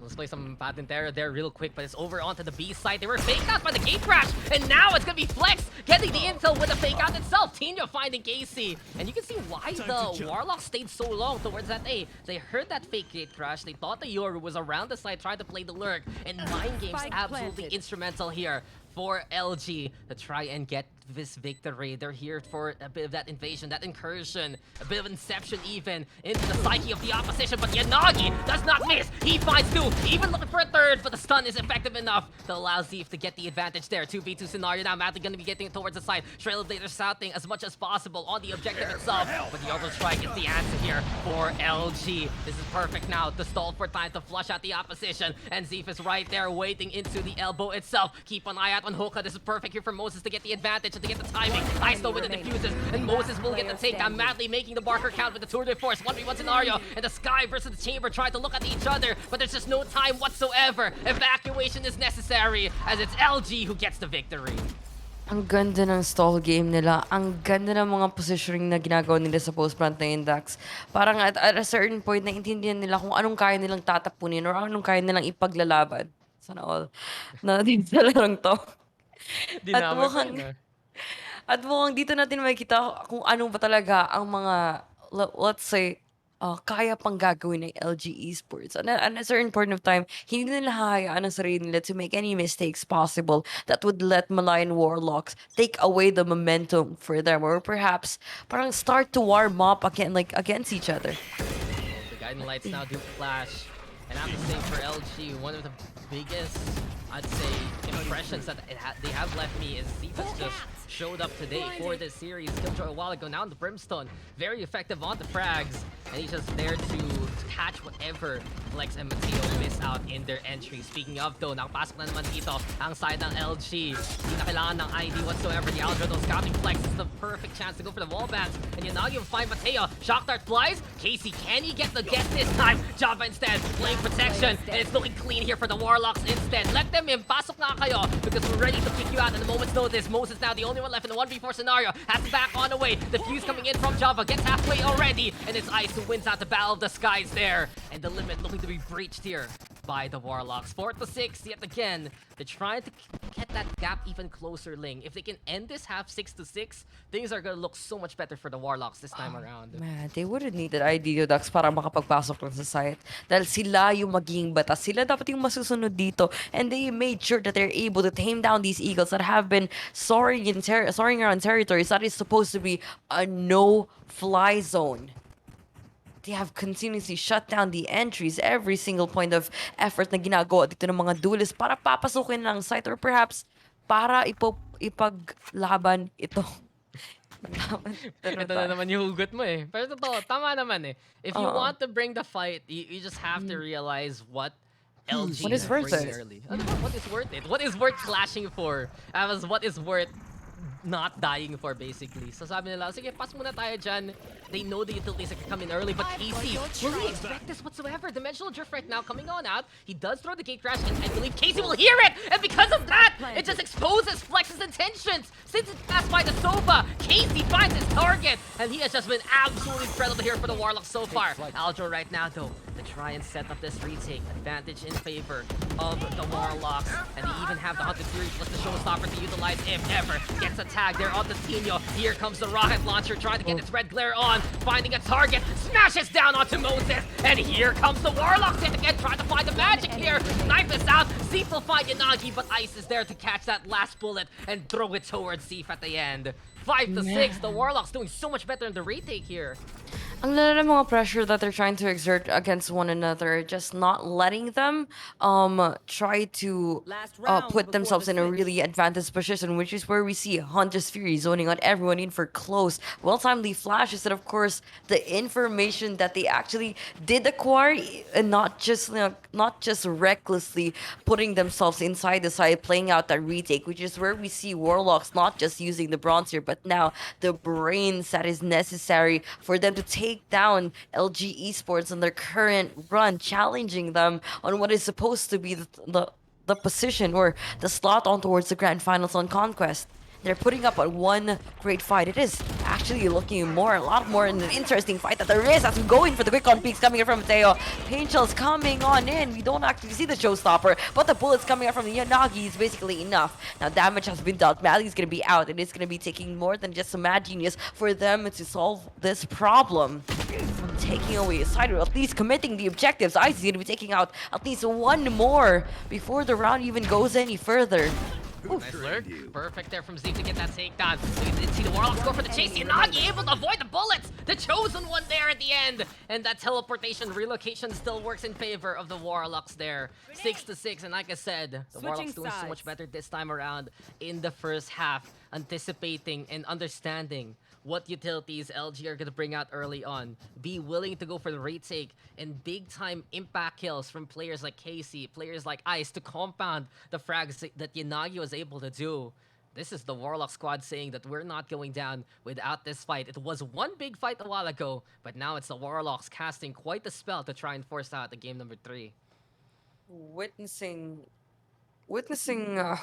Let's play some patent Terra there real quick, but it's over onto the B side. They were faked out by the gate crash, and now it's gonna be Flex getting the intel with the fake out itself. Tino finding Casey, and you can see why the Warlocks stayed so long towards that A. They heard that fake gate crash. They thought the Yoru was around the side trying to play the lurk, and Mind Games absolutely instrumental here for LG to try and get this victory. They're here for a bit of that invasion, that incursion, a bit of inception even into the psyche of the opposition, but Yanagi does not miss. He finds two, even looking for a third, but the stun is effective enough to allow Zeef to get the advantage there. 2v2 scenario now, Madly gonna be getting towards the side. Trailblazer scouting as much as possible on the objective itself, but the Orbital Strike is the answer here for LG. This is perfect now to stall for time to flush out the opposition, and Zeef is right there waiting into the elbow itself. Keep an eye out on Hoka. This is perfect here for Moses to get the advantage and to get the timing. Isto with the diffuses, and Moses will get the takedown. Madly making the Barker count with the tour de force. 1v1 scenario, and the Sky versus the Chamber trying to look at each other, but there's just no time whatsoever. Evacuation is necessary, as it's LG who gets the victory. Ang ganda ng stall game nila. Ang ganda ng mga positioning na ginagawa nila sa post-plant na Dax. Parang at a certain point, naintindihan nila kung anong kaya nilang tatapunin or anong kaya nilang ipaglalaban. Sana all. Na din sa larong to. At mukhang dito natin makikita kung ano ba talaga ang mga, let's say, kaya pang gagawin ng LG Esports. And at a certain point of time, hindi nila hahayaan ang sarili nila to make any mistakes possible that would let Malayan Warlocks take away the momentum for them, or perhaps parang start to warm up again, like against each other. The guiding lights now do flash, and I have to say for LG, one of the biggest, I'd say, impressions that they have left me is Zephas just showed up today for this series. Killjoy a while ago, now in the Brimstone. Very effective on the frags, and he's just there to catch whatever Flex and Mateo miss out in their entry. Speaking of though, nakapasok na naman dito ang side ng LG. Hindi na kailangan ng ID whatsoever. The Aldro scouting Flex is the perfect chance to go for the wall bans, and Yanagi will find Mateo. Shock Dart flies. Casey, can he get the get this time? Java instead playing protection, and it's looking clean here for the Warlocks instead. Let them in. Pasok na kayo, because we're ready to kick you out in a moment's notice. Moses now the only one left in the 1v4 scenario. Has to back on the way. The fuse coming in from Java. Gets halfway already. And it's Ice who wins out the Battle of the Skies there. And the limit looking to be breached here by the Warlocks. 4-6 yet again. They're trying to get that gap even closer, Ling. If they can end this half 6-6, things are gonna look so much better for the Warlocks this time around. Man, they wouldn't need that ID Dax para makapagpasok lang sa site. Dahil sila yung magiging batas. Sila dapat yung masusunod dito. And they made sure that they're able to tame down these Eagles that have been soaring around territories that is supposed to be a no-fly zone. They have continuously shut down the entries, every single point of effort na ginagawa dito ng mga duelists para papasukin lang site, or perhaps para ipaglaban ito. Ito na naman yung hugot mo eh. Pero totoo, tama naman eh. If you want to bring the fight, you just have to realize what LG what is worth it? early. What is worth it? What is worth clashing for? What is worth not dying for, basically. So sabi nila, sige, pass muna tayo dyan. They know the utilities that can come in early, but Casey, will he expect this whatsoever? Dimensional Drift right now coming on out. He does throw the gate crash, and I believe Casey will hear it! And because of that, it just exposes Flex's intentions! Since it's passed by the Sofa, Casey finds his target, and he has just been absolutely incredible here for the Warlocks so far. Aldro right now, though, to try and set up this retake. Advantage in favor of the Warlocks, and they even have the Hunted Fury plus the Showstopper to utilize if ever. Gets a tag there on the Tino. Here comes the rocket launcher trying to get its red glare on, finding a target, smashes down onto Moses, and here comes the Warlocks yet again, trying to find the magic here. Knife is out. Zeef will find Yanagi, but Ice is there to catch that last bullet and throw it towards Zeef at the end. 5-6. The Warlocks doing so much better in the retake here. Ang lala ng mga pressure that they're trying to exert against one another, just not letting them try to put themselves in a really advantageous position, which is where we see Hunter's Fury zoning on everyone in for close, well-timed flashes, and of course the information that they actually did acquire, and not just not just recklessly putting themselves inside the side, playing out that retake, which is where we see Warlocks not just using the bronze here, but now the brains that is necessary for them to take down LG Esports on their current run, challenging them on what is supposed to be the position or the slot on towards the grand finals on Conquest. They're putting up a one great fight. It is actually looking a lot more in an interesting fight that there is as we go in for the quick on peaks coming in from Mateo. Pain Chill's coming on in. We don't actually see the showstopper, but the bullets coming out from the Yanagi is basically enough. Now damage has been dealt. Madly's gonna be out, and it's gonna be taking more than just a mad genius for them to solve this problem. From taking away a side, or at least committing the objectives. Ice is gonna be taking out at least one more before the round even goes any further. Nice lurk. Perfect there from Zeep to get that takedown. We did see the Warlocks go for the chase. Yanagi able to avoid the bullets. The chosen one there at the end. And that teleportation relocation still works in favor of the Warlocks there. 6-6. And like I said, the Warlocks doing so much better this time around in the first half. Anticipating and understanding what utilities LG are going to bring out early on. Be willing to go for the retake and big-time impact kills from players like Casey, players like Ice to compound the frags that Yanagi was able to do. This is the Warlock squad saying that we're not going down without this fight. It was one big fight a while ago, but now it's the Warlocks casting quite the spell to try and force out the game number 3. Witnessing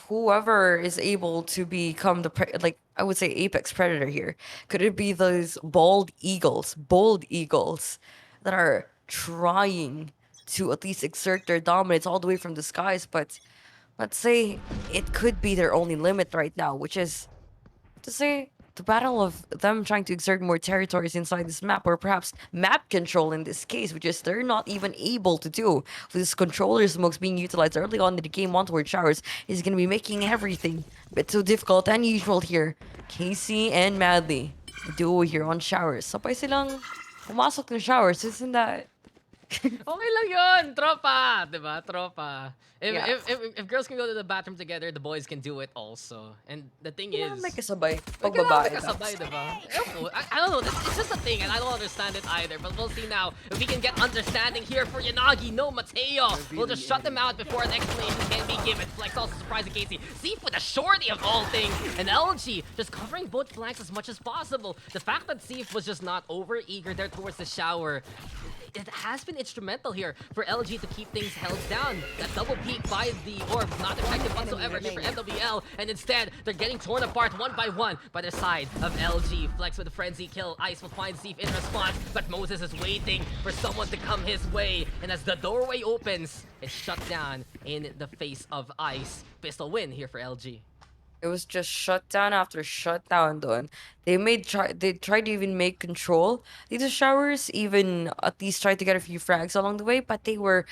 whoever is able to become I would say apex predator here. Could it be those bold eagles that are trying to at least exert their dominance all the way from the skies? But let's say it could be their only limit right now, which is to say the battle of them trying to exert more territories inside this map, or perhaps map control in this case, which is they're not even able to do. With this controller smokes being utilized early on in the game on towards showers is going to be making everything a bit so difficult and usual here. Casey and Madly, duo here on showers. Sabay silang pumasok ng showers, isn't that? Okay lang yun, tropa, diba? Tropa. Yeah. If girls can go to the bathroom together, the boys can do it also. And the thing is, May kasabay pag kailangan babae. may kasabay, diba? I don't know, it's just a thing and I don't understand it either. But we'll see now if we can get understanding here for Yanagi. No, Mateo will just shut them out before an explanation can be given. Flex also surprising Casey. Zeep with a shorty of all things. And LG just covering both flanks as much as possible. The fact that Zeep was just not over eager there towards the shower, it has been instrumental here for LG to keep things held down. That double peek by the orb, not effective whatsoever here for MWL, and instead, they're getting torn apart one by one by the side of LG. Flex with a frenzy kill. Ice will find Zeep in response, but Moses is waiting for someone to come his way. And as the doorway opens, it's shut down in the face of Ice. Pistol win here for LG. It was just shutdown after shutdown doon. They tried to even make control. These showers even at least tried to get a few frags along the way, but they were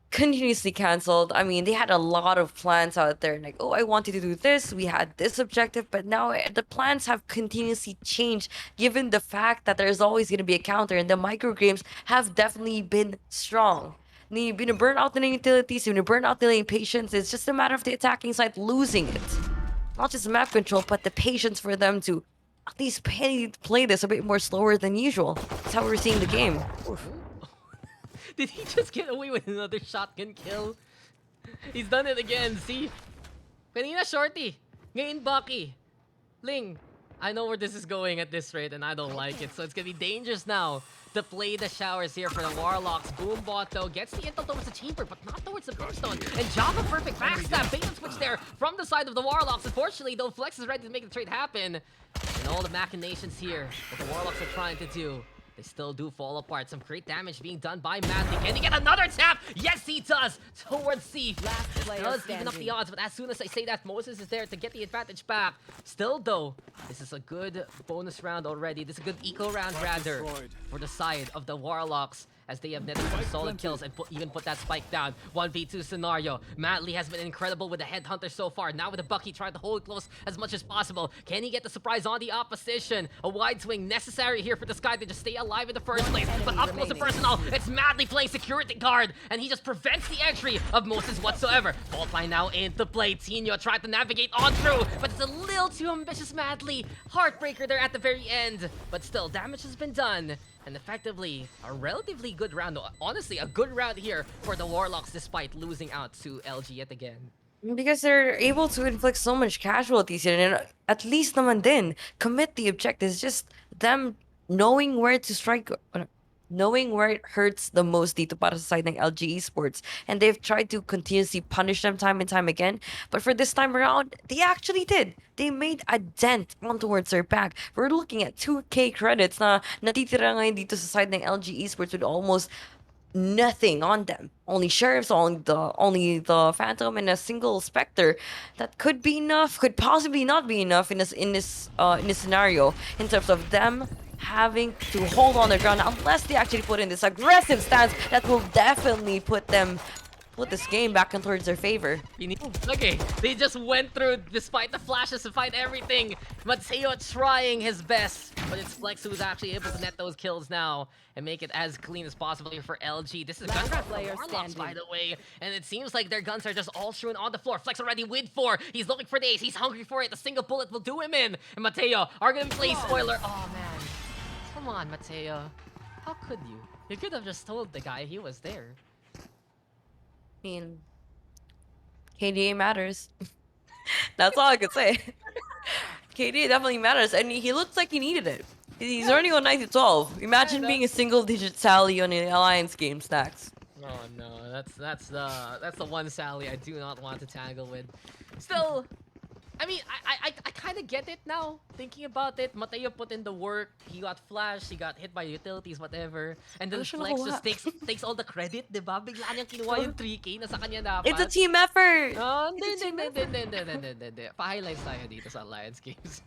continuously cancelled. I mean, they had a lot of plans out there. Like, oh, I wanted to do this. We had this objective, but now the plans have continuously changed given the fact that there's always going to be a counter, and the microgames have definitely been strong. You've been burn out the utilities, you've been burn out the patience. It's just a matter of the attacking side losing it. Not just map control, but the patience for them to at least play this a bit more slower than usual. That's how we're seeing the game. Did he just get away with another shotgun kill? He's done it again, see? Kanina shorty. Ngayon Bucky. Ling. I know where this is going at this rate and I don't like it. So it's gonna be dangerous now to play the showers here for the Warlocks. Boombot though gets the intel towards the chamber, but not towards the brimstone. And Java perfect backstab, bait and switch there from the side of the Warlocks. Unfortunately though, Flex is ready to make the trade happen. And all the machinations here that the Warlocks are trying to do, they still do fall apart. Some great damage being done by Madly. Can he get another tap? Yes, he does! Towards C. Does even up the odds, but as soon as I say that, Moses is there to get the advantage back. Still, though, this is a good bonus round already. This is a good eco round, rather, for the side of the Warlocks. as they have netted some solid kills and even put that spike down. 1v2 scenario. Madly has been incredible with the headhunter so far. Now with the Bucky trying to hold close as much as possible. Can he get the surprise on the opposition? A wide swing necessary here for this guy to just stay alive in the first place. But up close and personal, it's Madly playing security guard, and he just prevents the entry of Moses whatsoever. Fault line now into play. Tino tried to navigate on through, but it's a little too ambitious, Madly. Heartbreaker there at the very end. But still, damage has been done. And effectively, a relatively good round. Honestly, a good round here for the Warlocks despite losing out to LG yet again. Because they're able to inflict so much casualties here, and at least naman din, commit the objectives. Just them knowing where to strike, knowing where it hurts the most dito para sa side ng LG Esports. And they've tried to continuously punish them time and time again. But for this time around, they actually did. They made a dent on towards their back. We're looking at 2k credits na natitira ngayon dito sa side ng LG Esports with almost nothing on them. Only Sheriffs, only the Phantom, and a single Spectre. That could be enough, could possibly not be enough in this scenario in terms of them having to hold on their ground unless they actually put in this aggressive stance that will definitely put this game back in towards their favor. Okay, they just went through despite the flashes to fight everything. Mateo trying his best, but it's Flex who's actually able to net those kills now and make it as clean as possible here for LG. This is gun trap for Warlocks, by the way, and it seems like their guns are just all strewn on the floor. Flex already with 4. He's looking for the ace. He's hungry for it. A single bullet will do him in. And Mateo are gonna play spoiler. Oh man, come on, Mateo. How could you? You could have just told the guy he was there. I mean, KDA matters. That's all I could say. KDA definitely matters, and he looks like he needed it. He's already on 9-12. Imagine being a single-digit Sally on an Alliance game, Stacks. Oh no, that's the one Sally I do not want to tangle with. Still, I mean, I kind of get it now, thinking about it. Mateo put in the work, he got flashed, he got hit by utilities, whatever. And then Flex just takes all the credit, diba? Bigla niyang kinuha yung 3K na sa kanya dapat. It's a team effort! Oh, hindi. Pa-highlights tayo dito sa Alliance games.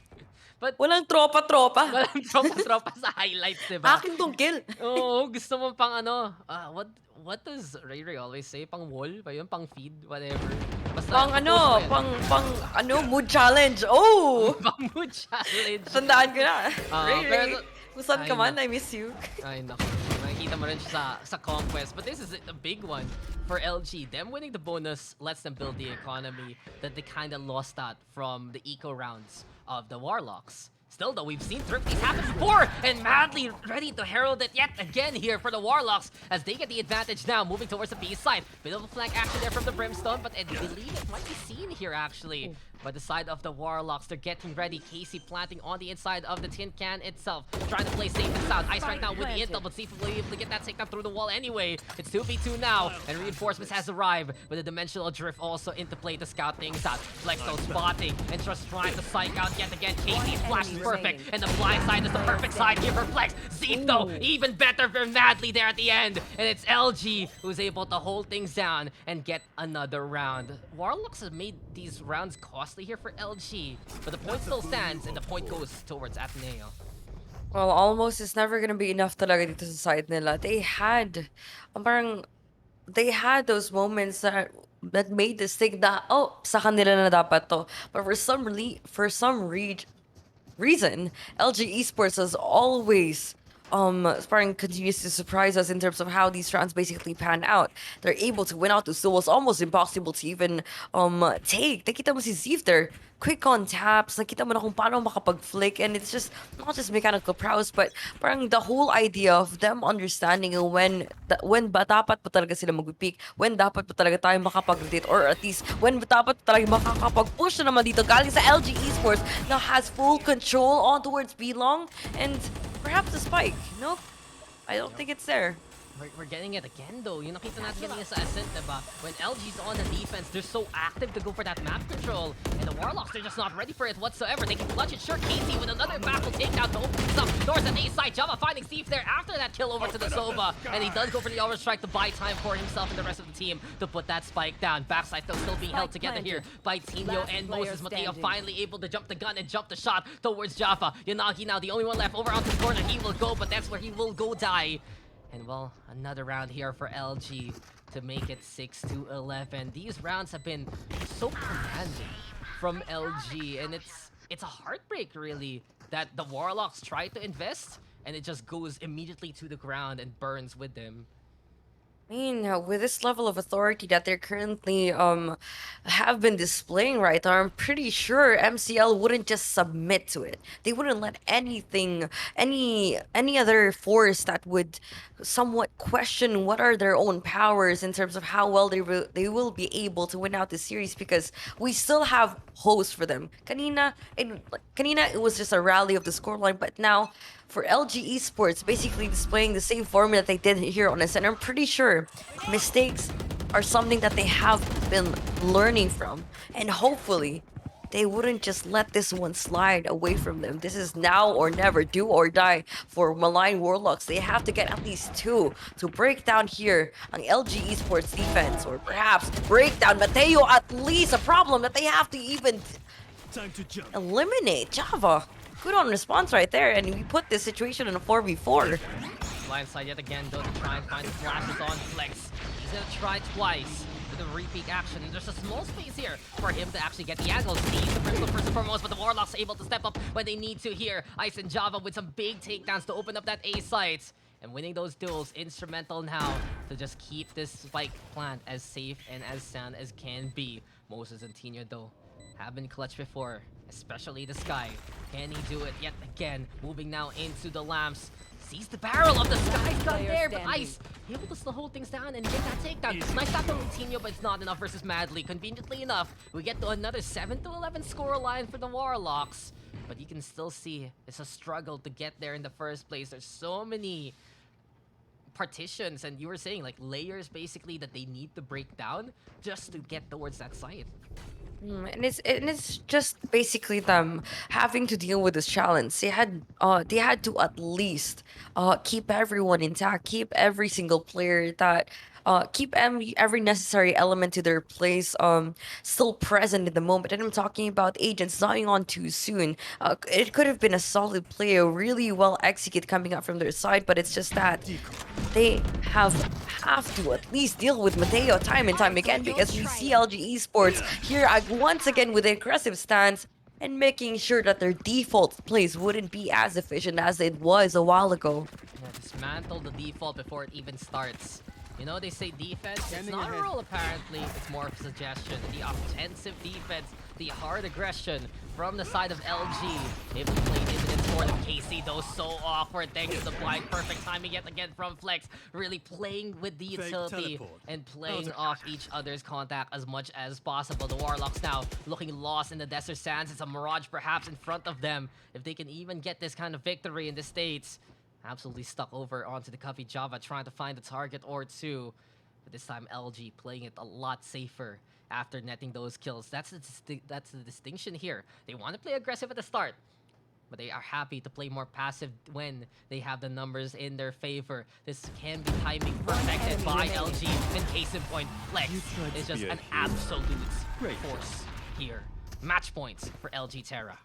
But walang tropa-tropa. Walang tropa-tropa sa highlights, diba? Akin tong kill. Oo, gusto mo pang ano, what does Ray always say? Pang wall ba yun? Pang feed? Whatever. Basta, pang mood challenge. Oh! Pang mood challenge. Tandaan ko na. Ray, kung saan ka man, I miss you. Ay, naku. Nakikita mo rin siya sa Conquest. But this is a big one for LG. Them winning the bonus lets them build the economy that they kind of lost out from the eco rounds of the Warlocks. Still though, we've seen Thrifties happen before, and Madly ready to herald it yet again here for the Warlocks as they get the advantage now, moving towards the B side. Bit of a flank action there from the Brimstone, but I believe it might be seen here actually. By the side of the Warlocks, they're getting ready. Casey planting on the inside of the tin can itself, trying to play safe and sound. Ice right now with the intel, but see if we'll be able to get that takedown through the wall anyway. It's 2v2 now, and reinforcements has arrived with a dimensional drift also into play to scout things out. Flexstone spotting and just trying to psych out yet again. Casey's flash is perfect, and the blind side is the perfect side here for Flex. Zito, even better for Madly there at the end, and it's LG who's able to hold things down and get another round. Warlocks have made these rounds costly here for LG, but the point still stands and the point goes towards Ateneo. Well, almost is never gonna be enough talaga dito sa side nila. They had those moments that made this think that, oh, sa kanila na dapat to. But for some reason, LG Esports has always continues to surprise us in terms of how these rounds basically pan out. They're able to win out to Soul. It's almost impossible to even take. Nakita mo si Zeef there, quick on taps. Nakita mo na kung paano makapag-flick, and it's just not just mechanical prowess, but parang the whole idea of them understanding when ba dapat pa talaga sila mag-peak, when dapat pa talaga tayo makapag-rotate, or at least when ba dapat pa talaga makakapag-push na naman dito galing sa LG Esports na has full control on towards B-Long, and perhaps a spike. Nope. I don't think it's there. We're getting it again though. Yung nakita natin ganyan sa Ascent, diba? When LG's on the defense, they're so active to go for that map control. And the Warlocks, they're just not ready for it whatsoever. They can clutch it. Sure, Casey with another backle takedown to open things up. Doors at A side. Java finding Steve there after that kill over to the Sova. And he does go for the overstrike to buy time for himself and the rest of the team to put that spike down. Backside though still being held together here by Tino and Moses. Mateo finally able to jump the gun and jump the shot towards Jaffa. Yanagi now the only one left over onto the corner. He will go, but that's where he will go die. And well, another round here for LG to make it 6-11. These rounds have been so commanding from LG, and it's a heartbreak really that the Warlocks try to invest and it just goes immediately to the ground and burns with them. I mean, with this level of authority that they're currently have been displaying right now, I'm pretty sure MCL wouldn't just submit to it. They wouldn't let anything, any other force that would somewhat question what are their own powers in terms of how well they will be able to win out this series, because we still have hosts for them. Kanina it was just a rally of the scoreline, but now for LG Esports, basically displaying the same formula that they did here on this, and I'm pretty sure mistakes are something that they have been learning from, and hopefully they wouldn't just let this one slide away from them. This is now or never, do or die for Malayan Warlocks. They have to get at least 2 to break down here on LG Esports defense, or perhaps break down Mateo, at least a problem that they have to even eliminate. Java, good on response right there, and we put this situation in a 4v4. Blindside yet again, though, to try and find the flashes on Flex. He's gonna try twice with a repeat action, and there's a small space here for him to actually get the angles. Needs the personal first and foremost, but the Warlocks able to step up when they need to here. Ice and Java with some big takedowns to open up that A site. And winning those duels, instrumental now to just keep this spike plant as safe and as sound as can be. Moses and Tino, though, have been clutch before, especially the Sky. Can he do it yet again? Moving now into the lamps. Sees the barrel of the Sky gun there, but Ice able to slow hold things down and get that takedown. Nice stop from Tino, but it's not enough versus Madly. Conveniently enough, we get to another 7-11 score line for the Warlocks. But you can still see it's a struggle to get there in the first place. There's so many partitions, and you were saying like layers basically that they need to break down just to get towards that site. And it's just basically them having to deal with this challenge. They had to at least keep everyone intact, keep every single player that keep every necessary element to their place still present in the moment. And I'm talking about agents dying on too soon. It could have been a solid play, a really well executed coming out from their side, but it's just that they have to at least deal with Mateo time and time again, because we see LG Esports here once again with an aggressive stance and making sure that their default plays wouldn't be as efficient as it was a while ago. Yeah, dismantle the default before it even starts. You know, they say defense, it's not a rule apparently, it's more of a suggestion. The offensive defense, the hard aggression from the side of LG. Able to play infinite sword of KC, though so awkward thanks to the blind. Perfect timing yet again from Flex. Really playing with the utility and playing off each other's contact as much as possible. The Warlocks now looking lost in the desert sands. It's a Mirage perhaps in front of them. If they can even get this kind of victory in the States. Absolutely stuck over onto the Coffee Java, trying to find a target or two. But this time, LG playing it a lot safer after netting those kills. That's the distinction here. They want to play aggressive at the start, but they are happy to play more passive when they have the numbers in their favor. This can be timing perfected by LG. And case in point, Flex is just an absolute force here. Match points for LG Terra.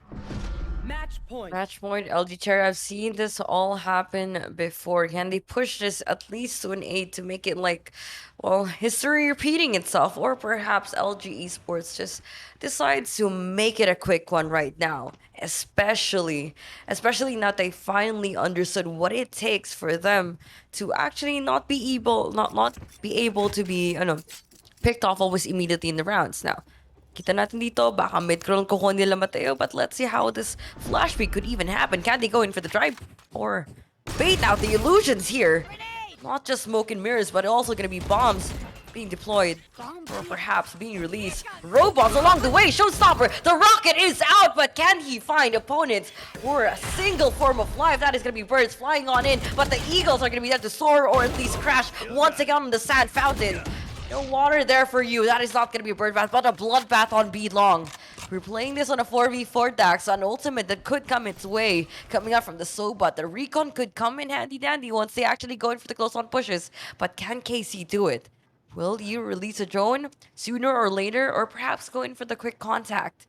Match point, LG Terra. I've seen this all happen before. Can they push this at least to an 8 to make it like, well, history repeating itself? Or perhaps LG Esports just decides to make it a quick one right now. Especially now they finally understood what it takes for them to actually not be able to be, picked off always immediately in the rounds. Now, kita natin dito, baka mid-crawl kukuha nila Mateo, but let's see how this flash peek could even happen. Can they go in for the drive or bait out the illusions here? Not just smoke and mirrors, but also gonna be bombs being deployed or perhaps being released. Robots along the way, showstopper. The rocket is out, but can he find opponents for a single form of life? That is gonna be birds flying on in, but the eagles are gonna be there to soar or at least crash once again on the sand fountain. No water there for you. That is not going to be a bird bath, but a bloodbath on B long. We're playing this on a 4v4 Dax, an ultimate that could come its way. Coming out from the Sobat. The recon could come in handy dandy once they actually go in for the close on pushes. But can KC do it? Will you release a drone sooner or later, or perhaps go in for the quick contact?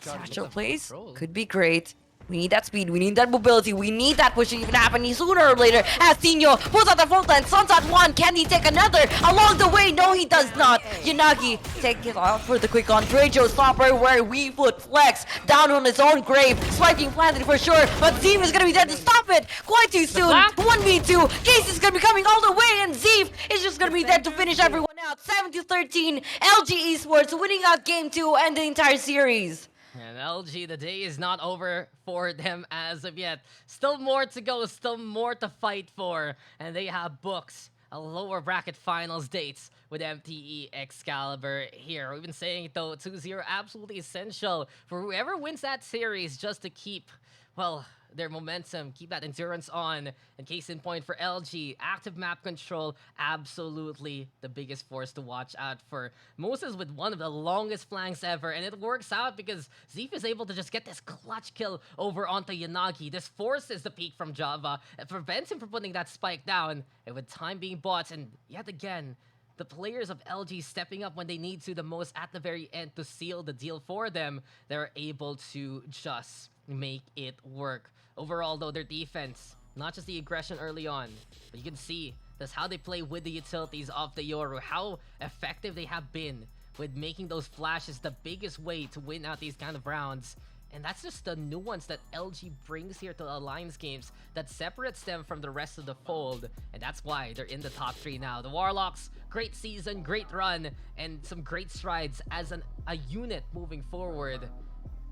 Satchel plays could be great. We need that speed, we need that mobility, we need that pushing even happening sooner or later. As Tino pulls out the front line, Sun's at one, can he take another along the way? No, he does not. Yanagi takes it out for the quick on Trejo stopper where we put Flex down on his own grave. Spiking planted for sure, but Zeef is gonna be there to stop it quite too soon. 1v2, Case is gonna be coming all the way, and Zeef is just gonna be there to finish everyone out. 7-13, LG Esports winning out game 2 and the entire series. And LG, the day is not over for them as of yet. Still more to go, still more to fight for. And they have booked a lower bracket finals dates with MTE Excalibur here. We've been saying it though, 2-0 absolutely essential for whoever wins that series just to keep, well, their momentum, keep that endurance on. And case in point for LG, active map control, absolutely the biggest force to watch out for. Moses with one of the longest flanks ever, and it works out because Zeef is able to just get this clutch kill over onto Yanagi. This forces the peak from Java. It prevents him from putting that spike down, and with time being bought, and yet again, the players of LG stepping up when they need to the most at the very end to seal the deal for them, they're able to just make it work. Overall, though, their defense, not just the aggression early on, but you can see that's how they play with the utilities of the Yoru, how effective they have been with making those flashes the biggest way to win out these kind of rounds. And that's just the nuance that LG brings here to the Alliance games that separates them from the rest of the fold. And that's why they're in the top 3 now. The Warlocks, great season, great run, and some great strides as a unit moving forward.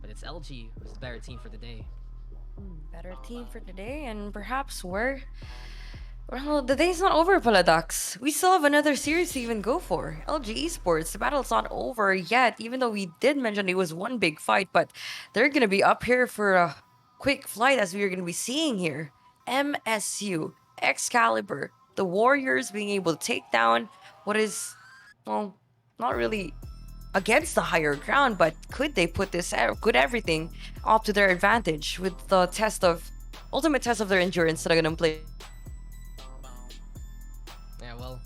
But it's LG who's the better team for the day. Better team for today, and perhaps well, the day's not over, Paladax. We still have another series to even go for. LG Esports, the battle's not over yet, even though we did mention it was one big fight, but they're gonna be up here for a quick flight as we are gonna be seeing here. MSU, Excalibur, the Warriors being able to take down what is, well, not really against the higher ground, but could they put this could everything up to their advantage with the ultimate test of their endurance that are gonna play. Yeah, well,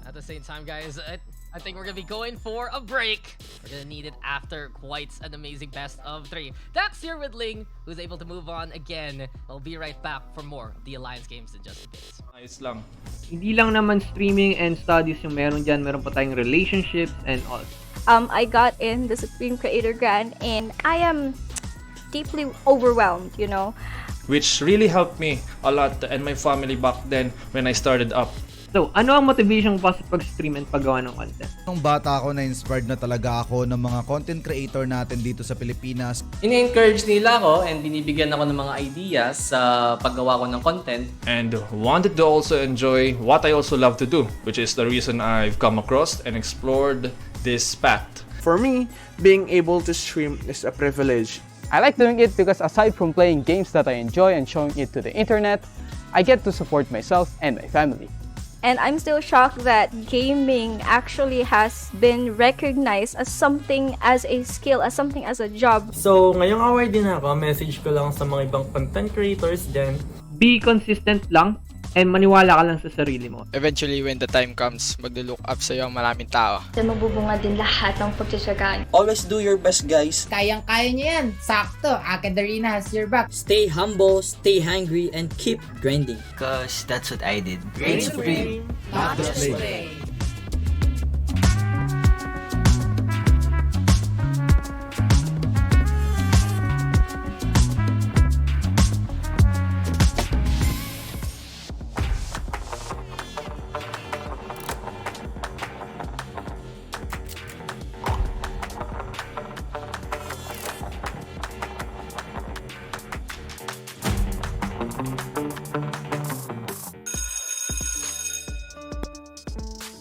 at the same time, guys, I think we're gonna be going for a break. We're gonna need it after quite an amazing best of 3. Dax here with Ling, who's able to move on again. I'll be right back for more of the Alliance games in just a bit. Nice lang. Hindi lang naman streaming and studies yung meron dyan, meron pa tayong relationships and all. I got in the Supreme Creator Grant and I am deeply overwhelmed, you know. Which really helped me a lot and my family back then when I started up. So, ano ang motivation ko pa sa pag-stream and paggawa ng content? Nung bata ako, na-inspired na talaga ako ng mga content creator natin dito sa Pilipinas. Ini-encourage nila ako and binibigyan ako ng mga ideas sa paggawa ko ng content. And wanted to also enjoy what I also love to do, which is the reason I've come across and explored this path. For me, being able to stream is a privilege. I like doing it because aside from playing games that I enjoy and showing it to the internet, I get to support myself and my family. And I'm still shocked that gaming actually has been recognized as something as a skill, as something as a job. So, ngayong hour din ako, message ko lang sa mga ibang content creators dyan. Be consistent lang and maniwala ka lang sa sarili mo. Eventually, when the time comes, maglo-look up sa'yo ang maraming tao. Mabubunga din lahat ng pagtsatsagaan. Always do your best, guys. Kayang-kaya niyo yan. Sakto, AcadArena has your back. Stay humble, stay hungry, and keep grinding. Because that's what I did. Reign supreme, not just play.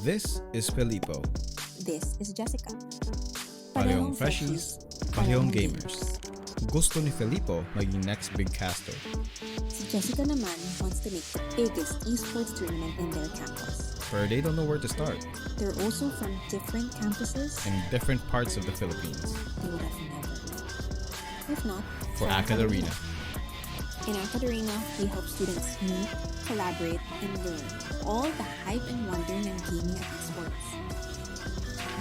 This is Filippo. This is Jessica. Parehong freshies, parehong gamers. Gusto ni Filippo maging next big caster. Si Jessica naman wants to make the biggest esports tournament in their campus. Where they don't know where to start. They're also from different campuses In different parts of the Philippines. they would have never met. If not, For AcadArena. In AcadArena, we help students meet, collaborate, and learn all the hype and wonder ng gaming at esports.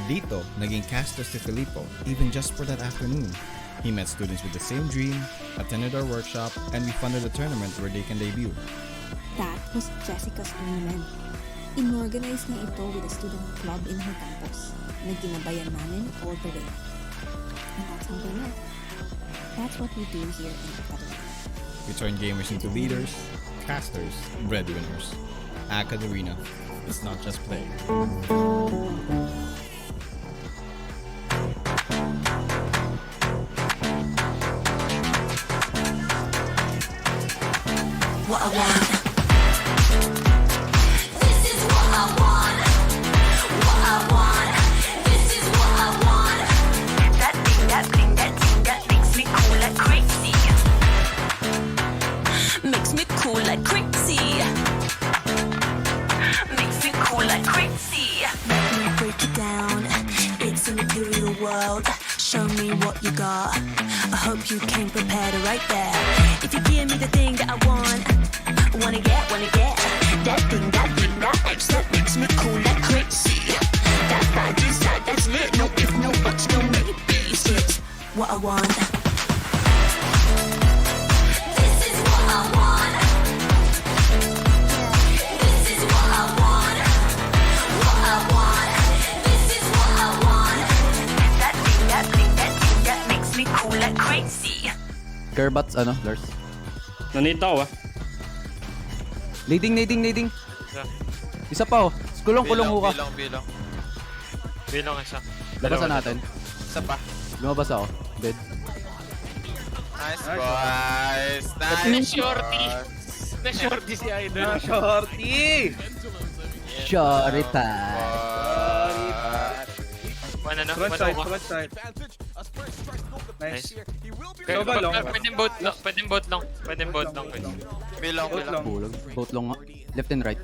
Dito, naging caster si Filippo even just for that afternoon. He met students with the same dream, attended our workshop, and we funded a tournament where they can debut. That was Jessica's tournament. Inorganize niya ito with a student club in her campus. Nagtinabayan namin all the way. And that's how they met. That's what we do here in AcadArena. We turn gamers into leaders, casters, breadwinners. AcadArena. It's not just play. What I want. This is what I want. What I want. This is what I want. That thing, that thing, that thing that makes me cool like crazy. Makes me cool like crazy. Makes me cool like crazy. Let me break it down. It's a material world. Show me what you got. I hope you came prepared right there. If you give me the thing that I want, wanna get that thing, that makes me cool like crazy. That's fine, that's lit. No if, no buts, no maybes. It's what I want. This is what I want. This is what I want. What I want. This is what I want. That thing, that makes me cool like crazy. Gerbats, ano, Lars? Nandito ako Nading. Isa pa oh. Kulong ho ka. Bilang isa. Labasan natin. Isa pa. Lumabas ako. Dead. Nice boys. Nice shorty. Na-shorty si Idol. Shorty! Shorty pa. Front side. Nice. Pwedeng boat lang. Guys. Bilang. Bulag. Both long nga. Left and right.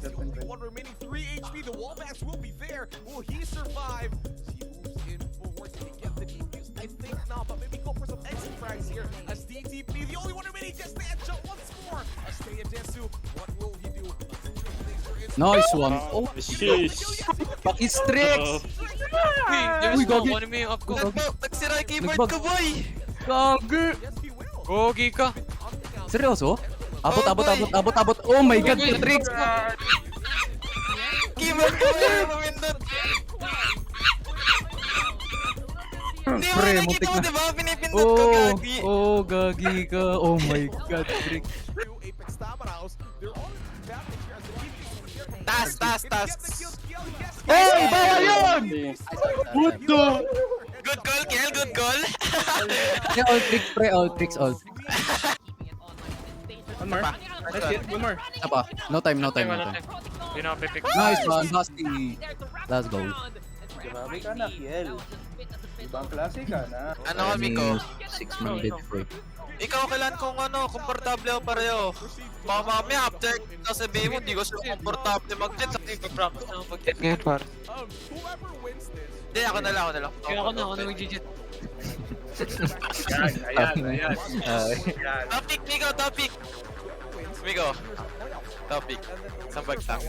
Nice one. Oh, Sheesh. Pakis-tricks. Uy, gagi. Ano mo yung up ko? Nagsira yung keyboard ko, boy! Gagi. Gogi ka. Seryoso? Abot. Oh my god, tricks. Keyboard ko yung pumindot. Hindi mo nakikita mo, diba? Pinipindot ko, gagi. Oh, gagi ka. Oh my god, tricks. Tas. Hey, bawal yun! What the? Good call, Kel. Good call. Yeah, all tricks, pre. All tricks. One more. That's it. One more. Isa pa. No time. Hindi na pipick. Nice one, Basti. Let's go. Grabe ka na, Kiel. Ibang klase ka na. Ano kami ko? 6-man dead free. Ikaw kailan kung komportable ako pareho. Baka mamaya after sabihin mo, hindi ko siya komportable mag-jet. Sabi ko, practice na ako mag-jet ngayon, par. Hindi, ako na lang. Ako na mag-jet. Ayan. Topic, Miko. Topic. Isang bagsak.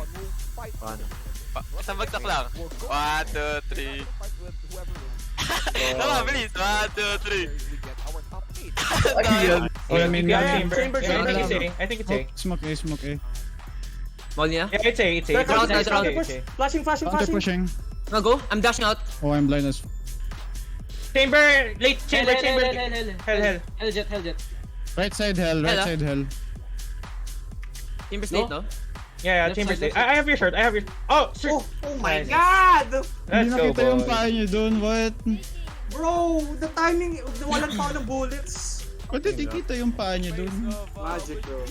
Isang bagsak lang. 1, 2, 3. Tama, bilis. 1, 2, 3. Chamber. I think it's A. Smoke A. Ball niya? Yeah, it's A. Round. Flashing. Pushing. I'll go. I'm dashing out. Oh, I'm blind as. Chamber. Hell. Hell jet. Right side hell. Timber's late, no? Yeah, Chamber's late. I have your shirt. Oh, sir. Oh my god! Hindi nakita yung paa niyo dun. What? Bro, the timing, walang pa ng bullets. Ba't hindi kita yung paa niyo dun? Magic, bro.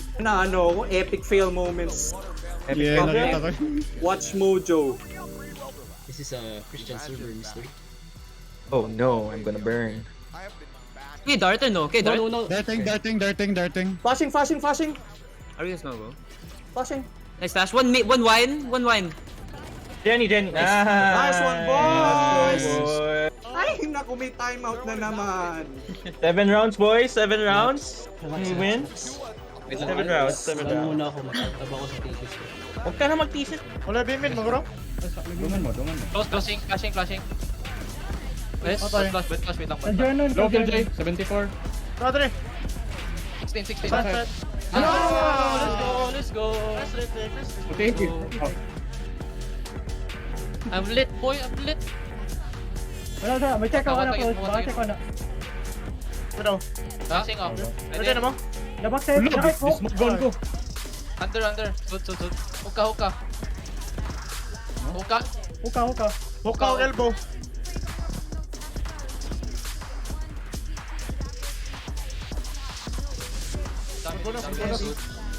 Epic fail moments. Yeah, nakita ko. Watch Mojo. This is a Christian server mistake. Oh no, I'm gonna burn. Okay, darter no? Okay, dart? No. Darting. Flashing. Are you guys gonna go? Flashing. Nice flash. One wine. Jenny. Nice one, boys! Ay, naku, may timeout na naman. 7 rounds, boys. 7 rounds. He wins. 7 rounds. Muna ako, mataba ko sa thesis ko. Huwag ka na mag-thesis. Wala bimin mo, bro. Flashing. Yes, flash, wait lang. Low kill J, 74. Brother. 16. Let's go. Thank you. Oh. I'm lit, boy. I'm lit. Wala, may check ako na Check close. Baka check ko na. Ano? Passing up. Pwede na mo? Labak sa'yo. Smoke gun ko. Under. Good. Hookah. Hook out elbow.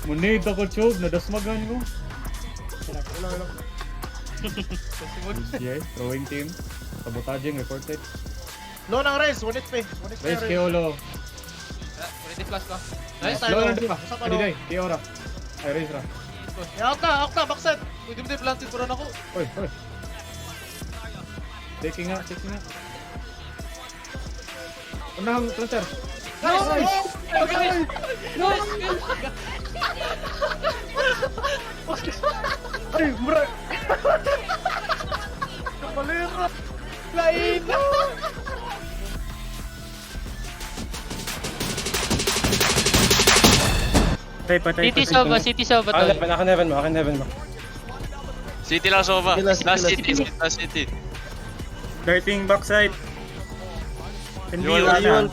Munid ako chob, nadasmagan ko. Yes, throwing team. Sabotaging reported. Low ng race, 1 HP. Raise Keolo. Ready flash ko. Nice, Low lang Tarno. diba? Adiday, Keora. Ay, raise ra. Out na, backside. Pwede mo na planted para na ako. Oy. Taking nga. Unahang transfer. Ay, mura. Kapalera. Lain. City Sova. Akin heaven mo. City lang Sova. Last City. Darting backside. Yol na.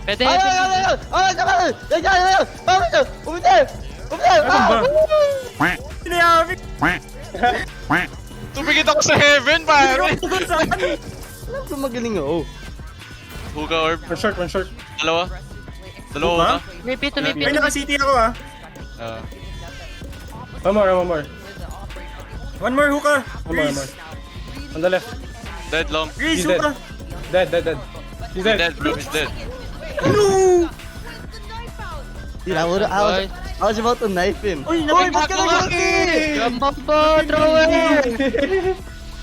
Pwede. Tumigit ako sa heaven, pare. Alam ko magaling ako. Hookah orb. One short. Dalawa ba? May naka-city ako One more. One more hookah. One more. On the left. Dead long. Grease, He's dead. hookah. Dead. He's dead. He's dead. No! Dude, I was about to knife him. Uy, ba't ka nag-ulti? Throw it!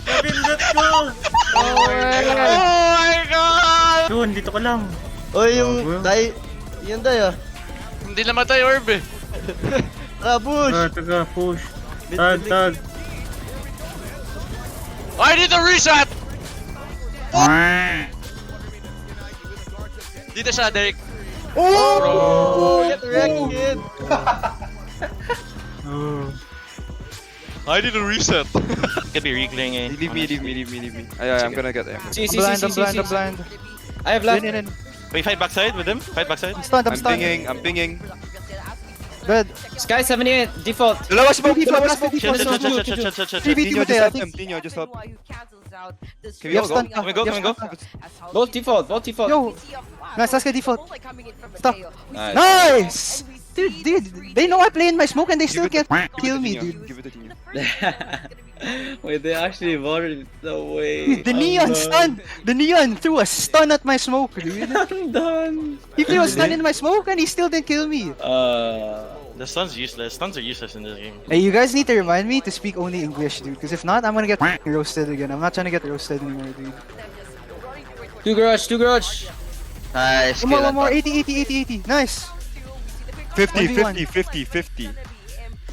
Napindot ko! Oh my god! Yun, dito ko lang. Uy, yung day ah. Hindi namatay orb eh. Push! Taga, push. Tag. I need a reset! Dito siya, Derek. Get wrecked, kid! I need a reset. Could be reclaiming eh. Leave me. I'm gonna get there. I'm blind. I have left. Wait, fight backside with him. I'm stunned. I'm pinging. Good. Sky 78, default. Lower smoke. Shit. Dino, just help. Can we go? Both default. Yo! Nice, Sasuke default. Stop. Nice. Dude, they know I play in my smoke and they still can't kill me, dude. Give it to Dino. Wait, they actually voted no way. The neon stun! The neon threw a stun at my smoke, dude. I'm done. He threw a stun in my smoke and he still didn't kill me. The stun's useless. Stuns are useless in this game. Hey, you guys need to remind me to speak only English, dude. Because if not, I'm gonna get roasted again. I'm not trying to get roasted anymore, dude. Two garage. Nice. One more. 80. Nice. 50.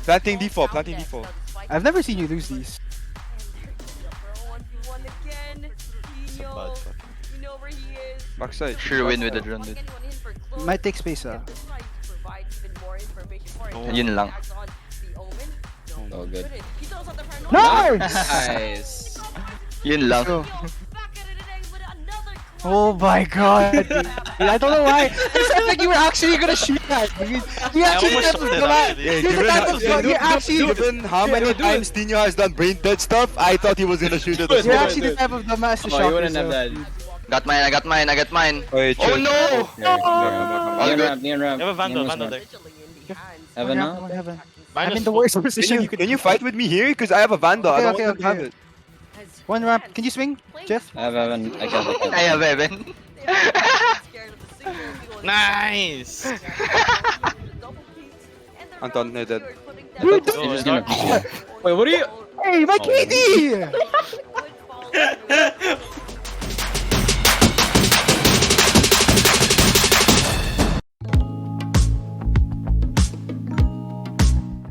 Planting default. I've never seen you lose these. Backside. Sure win with the drone, dude. Might take space, Yun lang. Oh, good. Nice! Yun lang. Oh my god, dude. I don't know why. It sounded like you were actually gonna shoot that, dude. You actually Given how many times Dino has done brain dead stuff, I thought he was gonna shoot it. You're actually the type of dumbass to shoot yourself. I got mine. Wait, oh no! All good. Near ramp. You have a vandal there. Heaven now? I'm in the worst position. Can you fight with me here? Because I have a vandal. I don't want to have it. One ramp. Can you swing, Jeff? I have Evan. Nice! Anton, they're dead. Wait, what are you? Hey, my KD!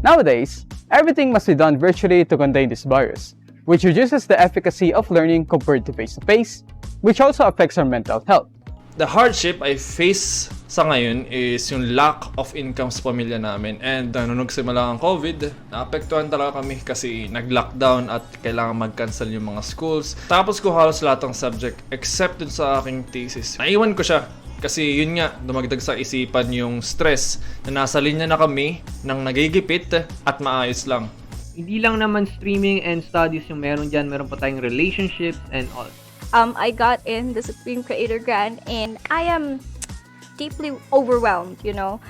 Nowadays, everything must be done virtually to contain this virus, which reduces the efficacy of learning compared to face-to-face, which also affects our mental health. The hardship I face sa ngayon is yung lack of income sa pamilya namin. And nung nagsimula ang COVID, naapektuhan talaga kami kasi nag-lockdown at kailangan mag-cancel yung mga schools. Tapos ko halos lahat ng subject except dun sa aking thesis. Naiwan ko siya kasi yun nga, dumagdag sa isipan yung stress na nasa linya na kami nang nagigipit at maayos lang. Hindi lang naman streaming and studies yung meron dyan, meron pa tayong relationships and all. I got in the Supreme Creator Grant and I am deeply overwhelmed, you know.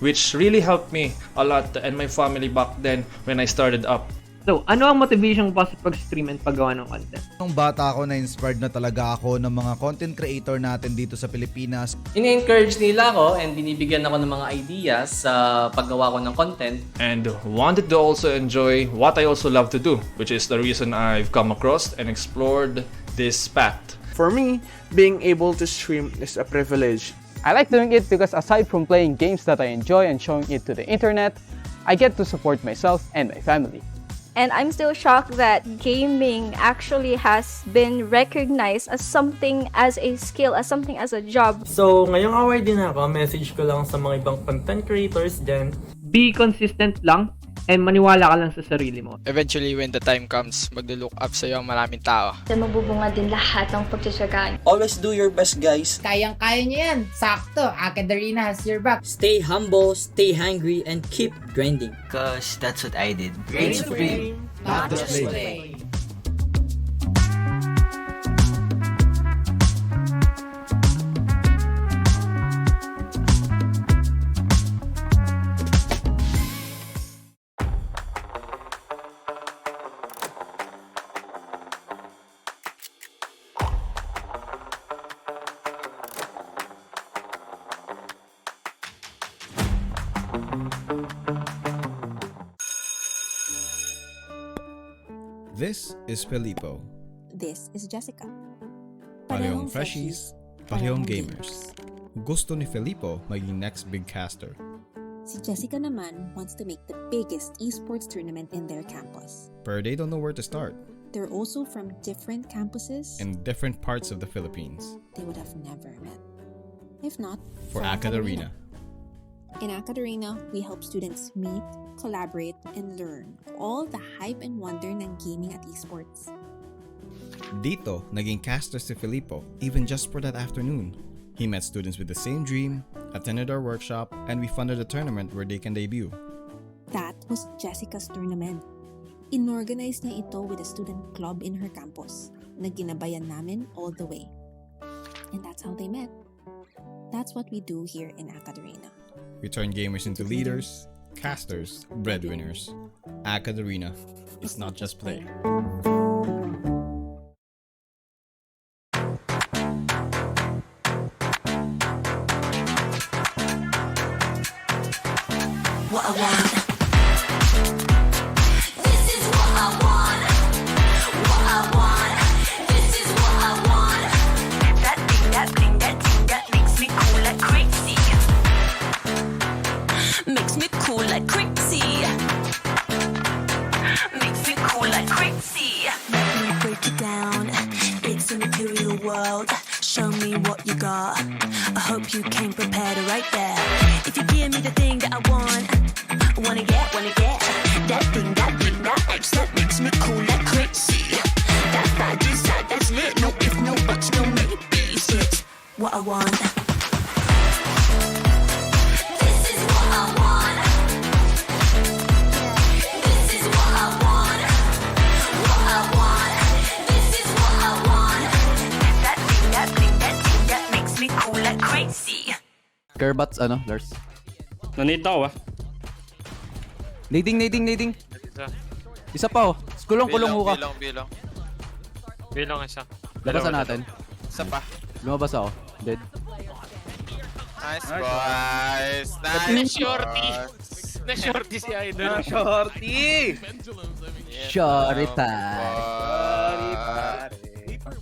Which really helped me a lot and my family back then when I started up. So, ano ang motivation ko pa sa pag-stream and paggawa ng content? Nung bata ako, na-inspired na talaga ako ng mga content creator natin dito sa Pilipinas. Ini-encourage nila ako and binibigyan ako ng mga ideas sa paggawa ko ng content. And wanted to also enjoy what I also love to do, which is the reason I've come across and explored this path. For me, being able to stream is a privilege. I like doing it because aside from playing games that I enjoy and showing it to the internet, I get to support myself and my family. And I'm still shocked that gaming actually has been recognized as something, as a skill, as something, as a job. So, ngayong award din ako, message ko lang sa mga ibang content creators dyan. Be consistent lang and maniwala ka lang sa sarili mo. Eventually, when the time comes, maglo-look up sa'yo ang maraming tao. Mabubunga din lahat ng pagtsatsagaan. Always do your best, guys. Kayang-kaya niyo yan. Sakto, AcadArena has your back. Stay humble, stay hungry, and keep grinding. Cause that's what I did. Reign supreme, not just play. This is Filippo. This is Jessica. Parehong freshies, parehong gamers. Gusto ni Filippo maging next big caster. Si Jessica naman wants to make the biggest esports tournament in their campus. But they don't know where to start. They're also from different campuses In different parts of the Philippines. they would have never met. If not, For AcadArena. In AcadArena, we help students meet, collaborate, and learn all the hype and wonder ng gaming at esports. Dito, naging caster si Filippo even just for that afternoon. He met students with the same dream, attended our workshop, and we funded a tournament where they can debut. That was Jessica's tournament. Inorganize niya ito with a student club in her campus na ginabayan namin all the way. And that's how they met. That's what we do here in AcadArena. We turn gamers into leaders, casters, breadwinners. AcadArena. It's not just play. What I want. This is what I want. What I want. This is what I want. That thing, that thing, that thing that makes me cool like crazy. Makes me cool like crazy. Makes me cool like crazy. Let me break it down. It's a material world. Show me what you got. I hope you came prepared right there. If you give me the thing that I want, wanna get that thing, that X that makes me cool like crazy. That's that, this that, that's lit. No if, no buts, no maybes. It's what I want. This is what I want. This is what I want. What I want. This is what I want. That thing, that thing, that thing that makes me cool like crazy. Kerbats, ano, Lars? Nanita ako Nading. Isa pa oh. Kulong ho ka. Bilang isa. Labasan natin. Isa pa. Lumabas ako. Dead. Nice boys. Nice shorty. Na-shorty si Idol. Shorty! Shorty time.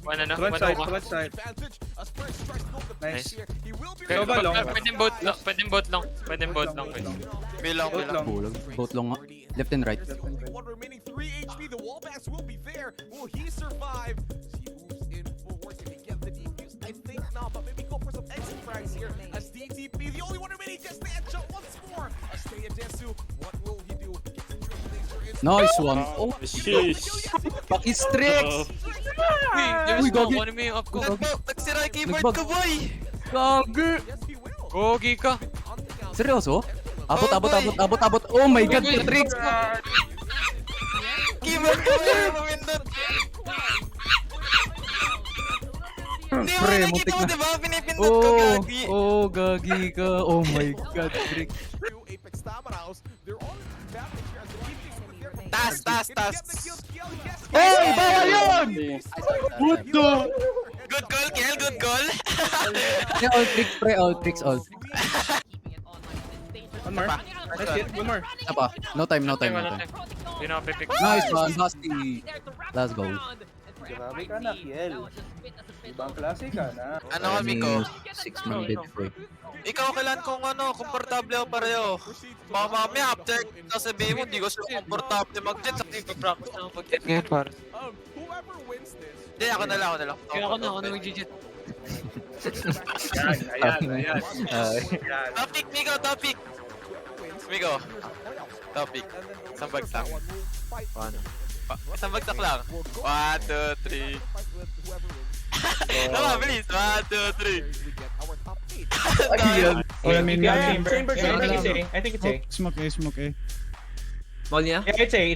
One ano? Front side. Nice. Soba long. Pwedeng boat long. Bilang. Boat long nga. Left and right. there. Will he survive? He moves in forward. Can he get the defuse? I think not, but maybe go for some exit frags here. As DTP, the only one remaining, just the headshot once more. Stay at Desu. What will he do? Gets the triple laser in. Nice one. Oh, Sheesh. Pakistrix. Uy, gago. Ano mo yung up ko? Nagsira yung keyboard ko, boy! Gagi. Gogi ka. Seryoso? Abot. Oh my god, Trix. Keyboard ko yung pumindot. Hindi mo Pre, nakikita mo, muntik na. diba? Pinipindot ko, gagi. Oh, gagi ka. Oh my god, Trix. Apex Tamaraos. They're all advantage here as they keep things with their Tas. Hey, bawal yun! What the? Good call, Kel. Good call. Yeah, all Trix, pre. All Trix. One more. That's it. One more. Isa pa. No time. Hindi na pipick. Nice one, Basti. Let's go. Grabe ka na, Kiel. Ibang klase ka na. Ano kami ko? 6-man bid free. Ikaw kailan kung komportable ako pareho. Baka mamaya after sasabihin mo, hindi ko sila komportable mag-jet sa practice na mag-jet ngayon par. Hindi, ako na lang. Kaya ako na mag-jet. Ayan. Topic, Miko. Topic. Isang bagsak. Isang bagsak lang. 1, 2, 3. Tama, bilis. 1, 2, 3. Chamber. I think it's A. Smoke A. Molly na? Yeah, it's A.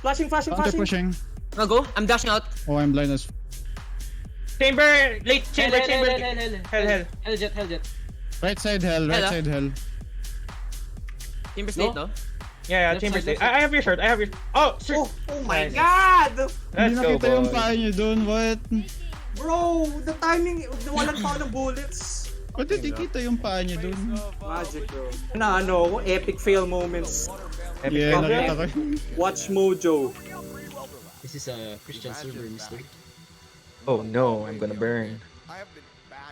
Flashing. Pushing. I'll go. I'm dashing out. Oh, I'm blind as. Chamber. Late chamber. Hell. Hell jet. Right side hell. Chamber's late, no? Yeah, chamber late. I have your shirt. Oh, shirt. Oh my god! Hindi nakita yung paa niyo dun. What? Bro, the timing, walang pa ng bullets. Ba't hindi kita yung paa niyo dun? Magic, bro. Epic fail moments. Yeah, nakita ko. Watch Mojo. This is a Christian server, mister. Oh no, I'm gonna burn.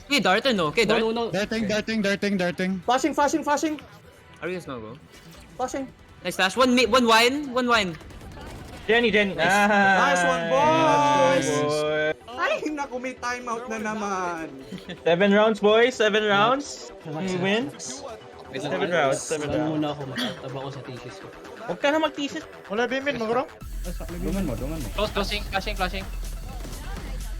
Okay, darter no. No. Darting. Flashing. Are you guys gonna go? Flashing. Nice flash. One wine. Jenny. Nice one, boys! Ay, naku, may timeout na naman. 7 rounds, boys. 7 rounds. He wins. 7 rounds. Muna ako, mataba ko sa thesis ko. Huwag ka na mag-thesis. Wala bimin, magro. Dungan mo. Flashing.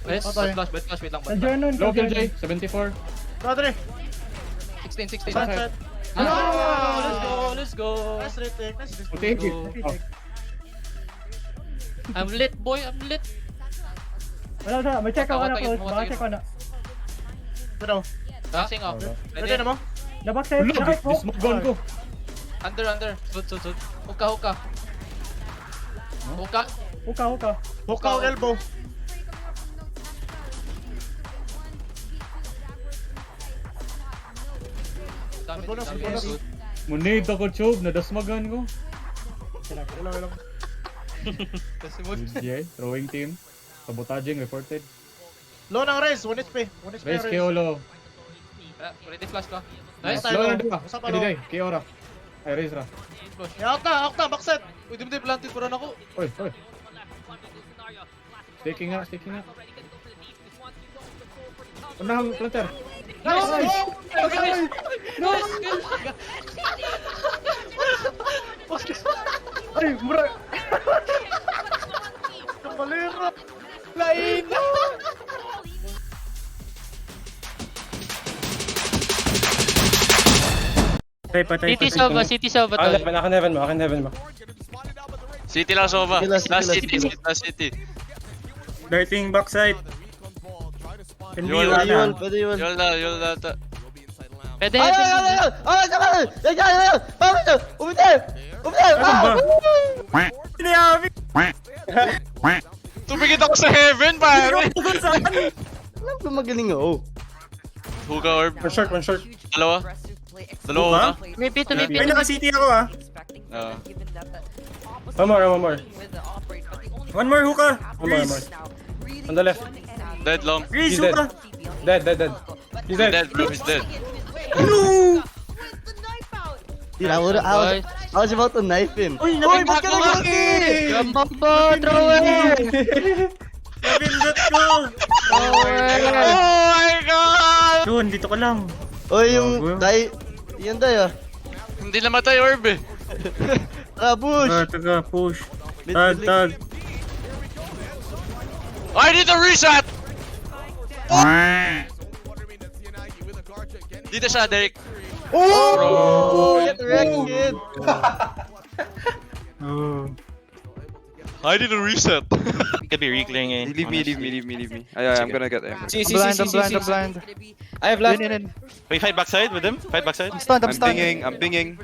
Wait lang. Low kill J, 74. Padre. 16. Sunset. Let's go. Okay. I'm lit, boy. Wala, may check ako na close. Baka check ako na. Pero, Flashing off. ready na mo? Nabak-set. Smoke gun ko. Under. Sud. Hookah. Hookah elbow. Dami. Munid ako chob, nadasmagan ko. Ilang. Yeah, throwing team. Sabotaging reported. Low ng raise, 1 HP. Raise Keolo. Ready flash ka. Nice. Low na diba? Hindi, Keora. Ay, raise ra. Out na, backset. Uy, di planted ko rin ako. Oy. Staking nga. Unahang planter. Nice. Ay, mura. Kamalera. Lain. City Sova to. Akin heaven mo. City lang Sova. Last City. Darting backside. Yol na. Pwede. Tumigit ako sa heaven, pare. Alam ko magaling oh. Hookah orb. One short. Dalawa na. May pito. Ay, naka-city ako ah. One more. One more hookah. One more. On the left. Dead long. Grease, hookah. Dead. He's dead, bro. He's dead. Dude, I I was about to knife him. Uy, ba't ka nag-ulti? Napindot ko! Oh my God! Yun, dito ka lang. Uy, yung die. Yung die ah. Hindi namatay orb eh. Push! Taga, push. Tag. I need a reset! Dito siya, Derek. Oh! Get wrecked, kid! I need a reset. Could be re-clearing eh. Leave me. I'm gonna get him. I'm blind. I have left. Wait, fight backside with him? Fight backside? I'm stunned. I'm pinging.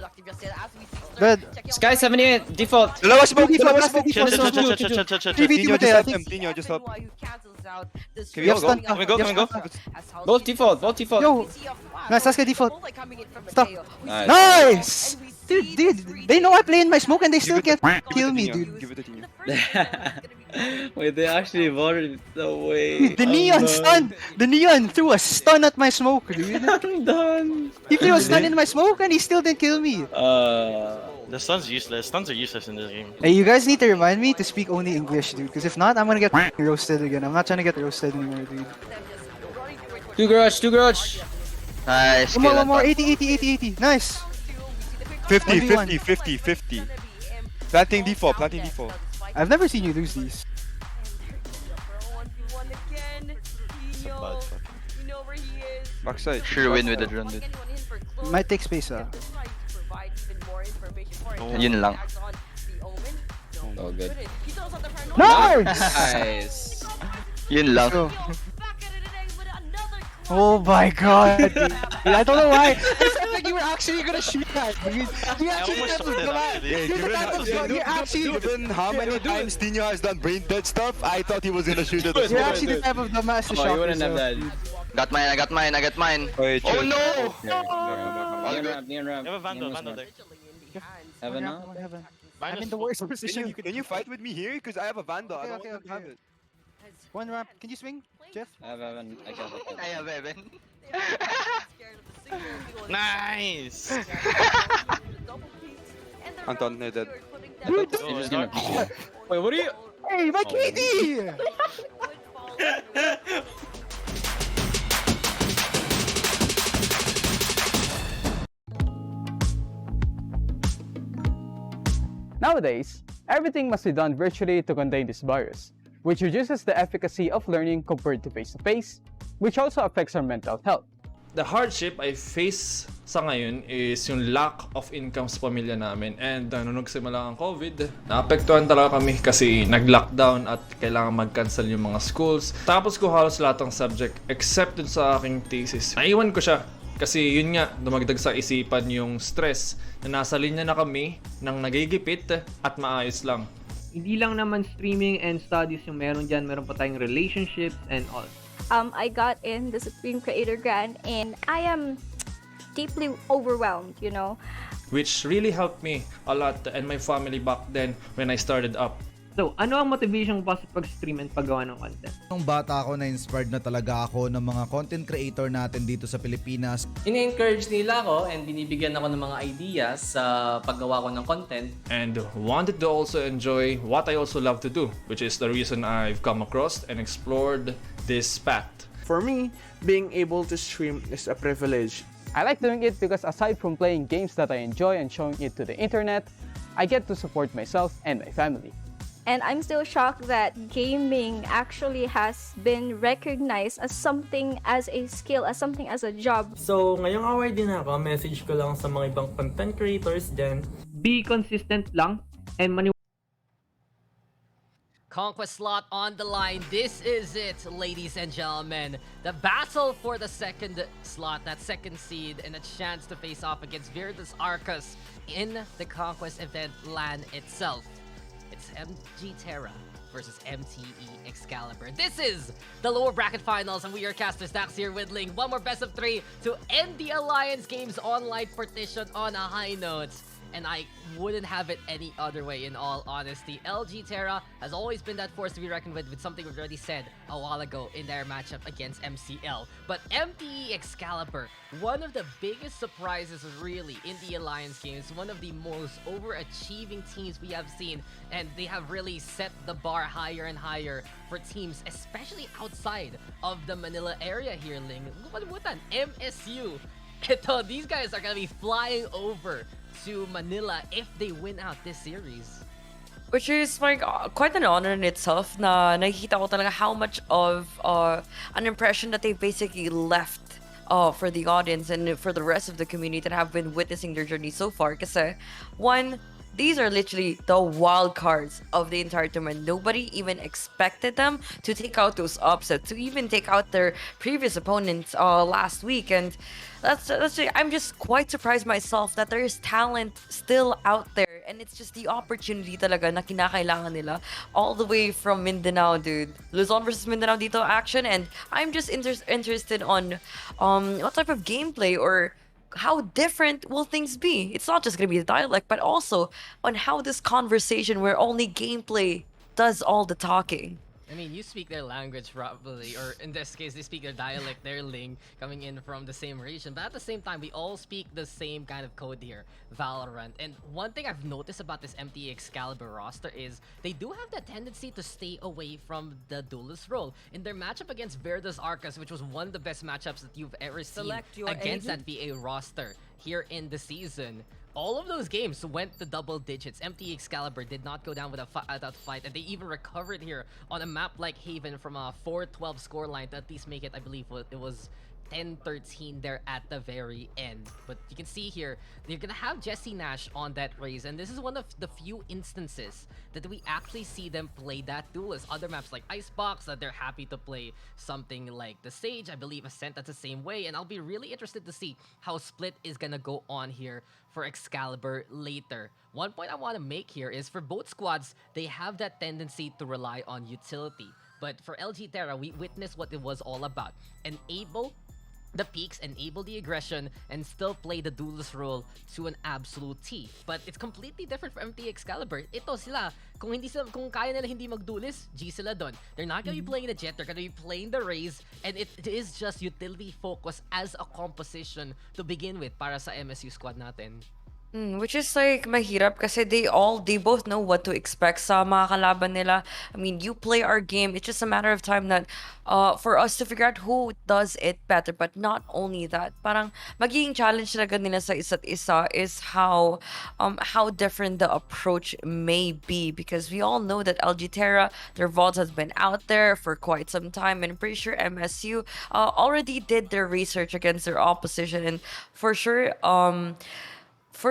Good. Sky 78, default. Dalawa smoke. Chill. Tino, just help. Can we Can we go? Both default. Yo! Nice, let's get default. Stop. Nice. Dude, they know I play in my smoke and they still can't kill me, dude. Give it to Tino. Wait, they actually voted no way. The neon stunned! The neon threw a stun at my smoke, dude. I'm done. He threw a stun in my smoke and he still didn't kill me. The stun's useless. Stuns are useless in this game. Hey, you guys need to remind me to speak only English, dude. Because if not, I'm gonna get roasted again. I'm not trying to get roasted anymore, dude. Two garage. Nice. One more. 80. Nice. 50. Planting default. I've never seen you lose these. Backside. Sure win with the drone, dude. Might take space, Yun lang. Oh, good. Nice! Yun lang. Oh my god, dude. I don't know why. I felt like you were actually gonna shoot that, dude. You actually Given how many times Tino has done brain dead stuff, I thought he was gonna shoot it. You're actually the type of dumbass to shoot yourself. Got mine. Oh You no! have a Vandal there. Heaven now? I'm in the worst position. Can you fight with me here? Because I have a Vandal. I don't have it. One ramp. Can you swing, Jeff? I have Heaven. I have Heaven. Nice! Anton, they're dead. Wait, what are you? Hey, my KD! Nowadays, everything must be done virtually to contain this virus, which reduces the efficacy of learning compared to face-to-face, which also affects our mental health. The hardship I face sa ngayon is yung lack of income sa pamilya namin, and nung nagsimula ang COVID, naapektuhan talaga kami kasi nag-lockdown at kailangan mag-cancel yung mga schools. Tapos ko halos lahat ng subject except dun sa aking thesis. Naiwan ko siya kasi yun nga, dumagdag sa isipan yung stress na nasa linya na kami ng nagigipit at maayos lang. Hindi lang naman streaming and studies yung meron dyan, meron pa tayong relationships and all. I got in the Supreme Creator Grant and I am deeply overwhelmed, you know. Which really helped me a lot and my family back then when I started up. So, ano ang motivation mo pa sa pag-stream and paggawa ng content? Nung bata ako, na-inspired na talaga ako ng mga content creator natin dito sa Pilipinas. Ini-encourage nila ako and binibigyan ako ng mga ideas sa paggawa ko ng content. And wanted to also enjoy what I also love to do, which is the reason I've come across and explored this path. For me, being able to stream is a privilege. I like doing it because aside from playing games that I enjoy and showing it to the internet, I get to support myself and my family. And I'm still shocked that gaming actually has been recognized as something as a skill, as something as a job. So, ngayong hour din ako, message ko lang sa mga ibang content creators dyan. Be consistent lang and Conquest slot on the line. This is it, ladies and gentlemen. The battle for the second slot, that second seed, and a chance to face off against Virtus Arcus in the Conquest event LAN itself. It's MG Terra versus MTE Excalibur. This is the lower bracket finals, and we are Caster Stacks here with Ling. One more best of 3 to end the Alliance Games online partition on a high note. and I wouldn't have it any other way, in all honesty. LG Terra has always been that force to be reckoned with something we've already said a while ago in their matchup against MCL. But MTE Excalibur, one of the biggest surprises really in the Alliance games, one of the most overachieving teams we have seen, and they have really set the bar higher and higher for teams, especially outside of the Manila area here, Ling. Lumalimutan, MSU. Ito, these guys are gonna be flying over to Manila if they win out this series. Which is like quite an honor in itself na nakikita ko talaga how much of an impression that they basically left for the audience and for the rest of the community that have been witnessing their journey so far. Kasi, one, these are literally the wild cards of the entire tournament. Nobody even expected them to take out those upsets, to even take out their previous opponents last week. And that's I'm just quite surprised myself that there is talent still out there. And it's just the opportunity talaga na kinakailangan nila all the way from Mindanao, dude. Luzon versus Mindanao dito action. And I'm just interested on what type of gameplay or how different will things be? It's not just gonna be the dialect, but also on how this conversation where only gameplay does all the talking. I mean, you speak their language probably, or in this case, they speak their dialect, their Ling, coming in from the same region. But at the same time, we all speak the same kind of code here, Valorant. And one thing I've noticed about this MTE Excalibur roster is they do have that tendency to stay away from the duelist role. In their matchup against Verdes Arcas, which was one of the best matchups that you've ever seen against that VA roster here in the season, all of those games went to double digits. MTE Excalibur did not go down without fight, and they even recovered here on a map like Haven from a 4-12 scoreline to at least make it, I believe, it was 10-13 there at the very end. But you can see here, they're gonna have Jesse Nash on that raise, and this is one of the few instances that we actually see them play that duelist. Other maps like Icebox, that they're happy to play something like the Sage, I believe Ascent that's the same way, and I'll be really interested to see how Split is gonna go on here for Excalibur later. One point I want to make here is for both squads, they have that tendency to rely on utility. But for LG Terra, we witnessed what it was all about. Enable the peaks, enable the aggression, and still play the duelist role to an absolute T. But it's completely different for MTE Excalibur. Ito sila, kung kaya nila hindi mag-duelist, G sila dun. They're not gonna be playing the Jet, they're gonna be playing the Raze, and it is just utility focus as a composition to begin with para sa MSU squad natin. Which is like mahirap kasi they both know what to expect sa mga kalaban nila. I mean, you play our game. It's just a matter of time that for us to figure out who does it better. But not only that, parang magiging challenge talaga nila sa isa't isa is how different the approach may be, because we all know that LG Terra, their vaults has been out there for quite some time, and I'm pretty sure MSU already did their research against their opposition, and for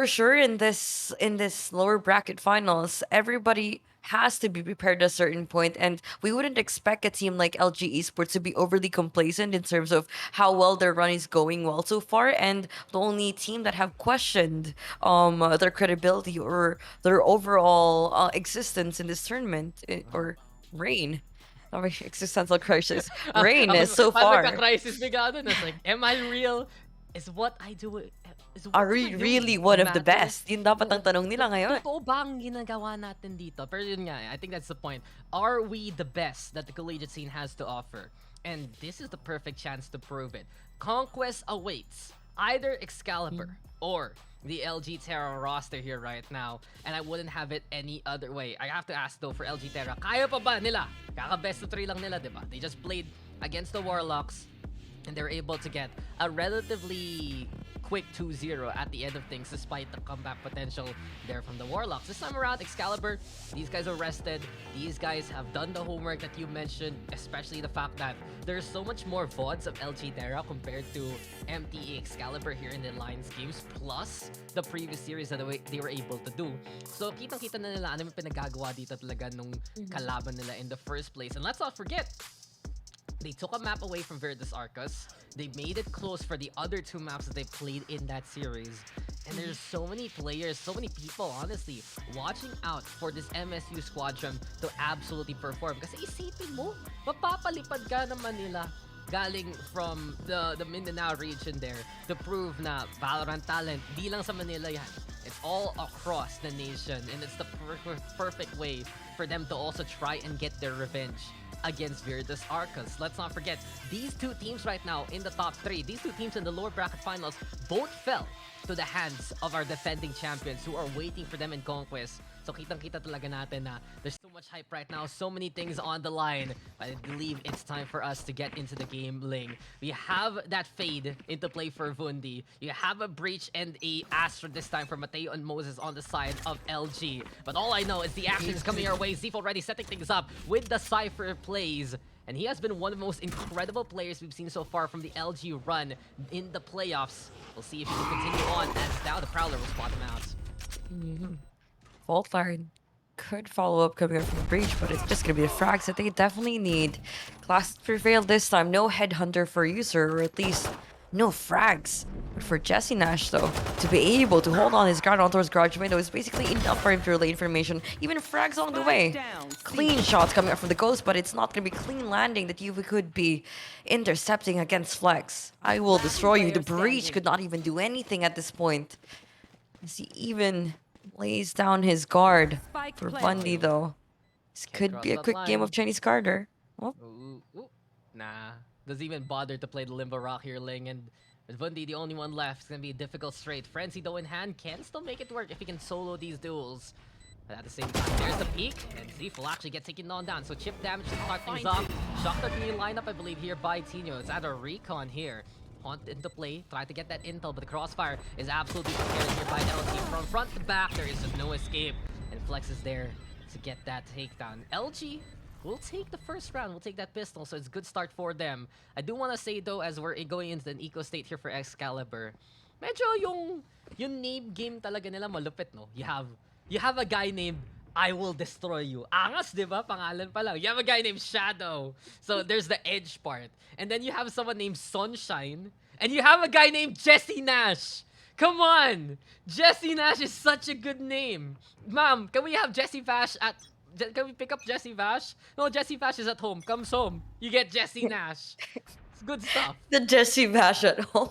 sure in this lower bracket finals, everybody has to be prepared at a certain point, and we wouldn't expect a team like LG Esports to be overly complacent in terms of how well their run is going well so far, and the only team that have questioned their credibility or their overall existence in this tournament or reign. Existential crisis. Reign is so far. Crisis bigla dun. It's like, am I real? Is what I do? Are we really one of the best? Yun dapat ang tanong nila ngayon. Totoo ba ang ginagawa natin dito? Pero yun nga, I think that's the point. Are we the best that the collegiate scene has to offer? And this is the perfect chance to prove it. Conquest awaits either Excalibur or the LG Terra roster here right now, and I wouldn't have it any other way. I have to ask though, for LG Terra, kaya pa ba nila? Kaka-best of 3 lang nila, diba? They just played against the Warlocks, and they're able to get a relatively quick 2-0 at the end of things, despite the comeback potential there from the Warlocks. This time around, Excalibur, these guys are rested. These guys have done the homework that you mentioned, especially the fact that there's so much more VODs of LG Terra compared to MTE Excalibur here in the Alliance games, plus the previous series that they were able to do. So, kitang-kita na nila ano yung pinagagawa dito talaga nung kalaban nila in the first place. And let's not forget, they took a map away from Verdes Arcas. They made it close for the other 2 maps that they played in that series. And there's so many players, so many people, honestly, watching out for this MSU squadron to absolutely perform. Kasi isipin mo, mapapalipad ka ng Manila galing from the Mindanao region there to prove na Valorant talent, di lang sa Manila yan. It's all across the nation, and it's the perfect way for them to also try and get their revenge against Virtus Arcus. Let's not forget, these two teams right now in the top 3, these two teams in the lower bracket finals, both fell to the hands of our defending champions who are waiting for them in Conquest. So kitang-kita talaga natin na there's so much hype right now, so many things on the line. But I believe it's time for us to get into the game, Ling. We have that fade into play for Vundi. You have a breach and a Astra this time for Mateo and Moses on the side of LG. But all I know is the action is coming our way. Zeef already setting things up with the Cypher plays. And he has been one of the most incredible players we've seen so far from the LG run in the playoffs. We'll see if he can continue on as now the Prowler will spot him out. Faultline could follow up coming up from the breach, but it's just gonna be the frags that they definitely need. Class prevailed this time. No headhunter for user, or at least no frags. But for Jesse Nash, though, to be able to hold on his ground onto his garage window is basically enough for him to relay information. Even frags along the way. Clean shots coming up from the Ghost, but it's not gonna be clean landing that you could be intercepting against Flex. I will destroy you. The breach could not even do anything at this point. As he even lays down his guard for Bundy, though. This could be a quick game of Chinese Carter. Oh. Nah, doesn't even bother to play the Limbo Rock here, Ling, and with Bundy the only one left, it's gonna be a difficult straight. Frenzy, though, in hand, can still make it work if he can solo these duels. But at the same time, there's the peak, and Zeef will actually get taken on down. So chip damage to start things off. Shocked at being lined up, I believe, here by Tino. It's at a recon here. Haunt into play, try to get that intel, but the crossfire is absolutely prepared here by LG. From front to back, there is just no escape, and Flex is there to get that takedown. LG will take the first round, will take that pistol, so it's a good start for them. I do want to say, though, as we're going into an eco state here for Excalibur, medyo yung name game talaga nila malupit, no? You have a guy named I Will Destroy You. Angas, di ba? Pangalan pa lang. You have a guy named Shadow. So there's the edge part. And then you have someone named Sunshine. And you have a guy named Jesse Nash. Come on! Jesse Nash is such a good name. Ma'am, can we have Jesse Vash at... Can we pick up Jesse Vash? No, Jesse Vash is at home. Comes home. You get Jesse Nash. It's good stuff. The Jesse Vash at home.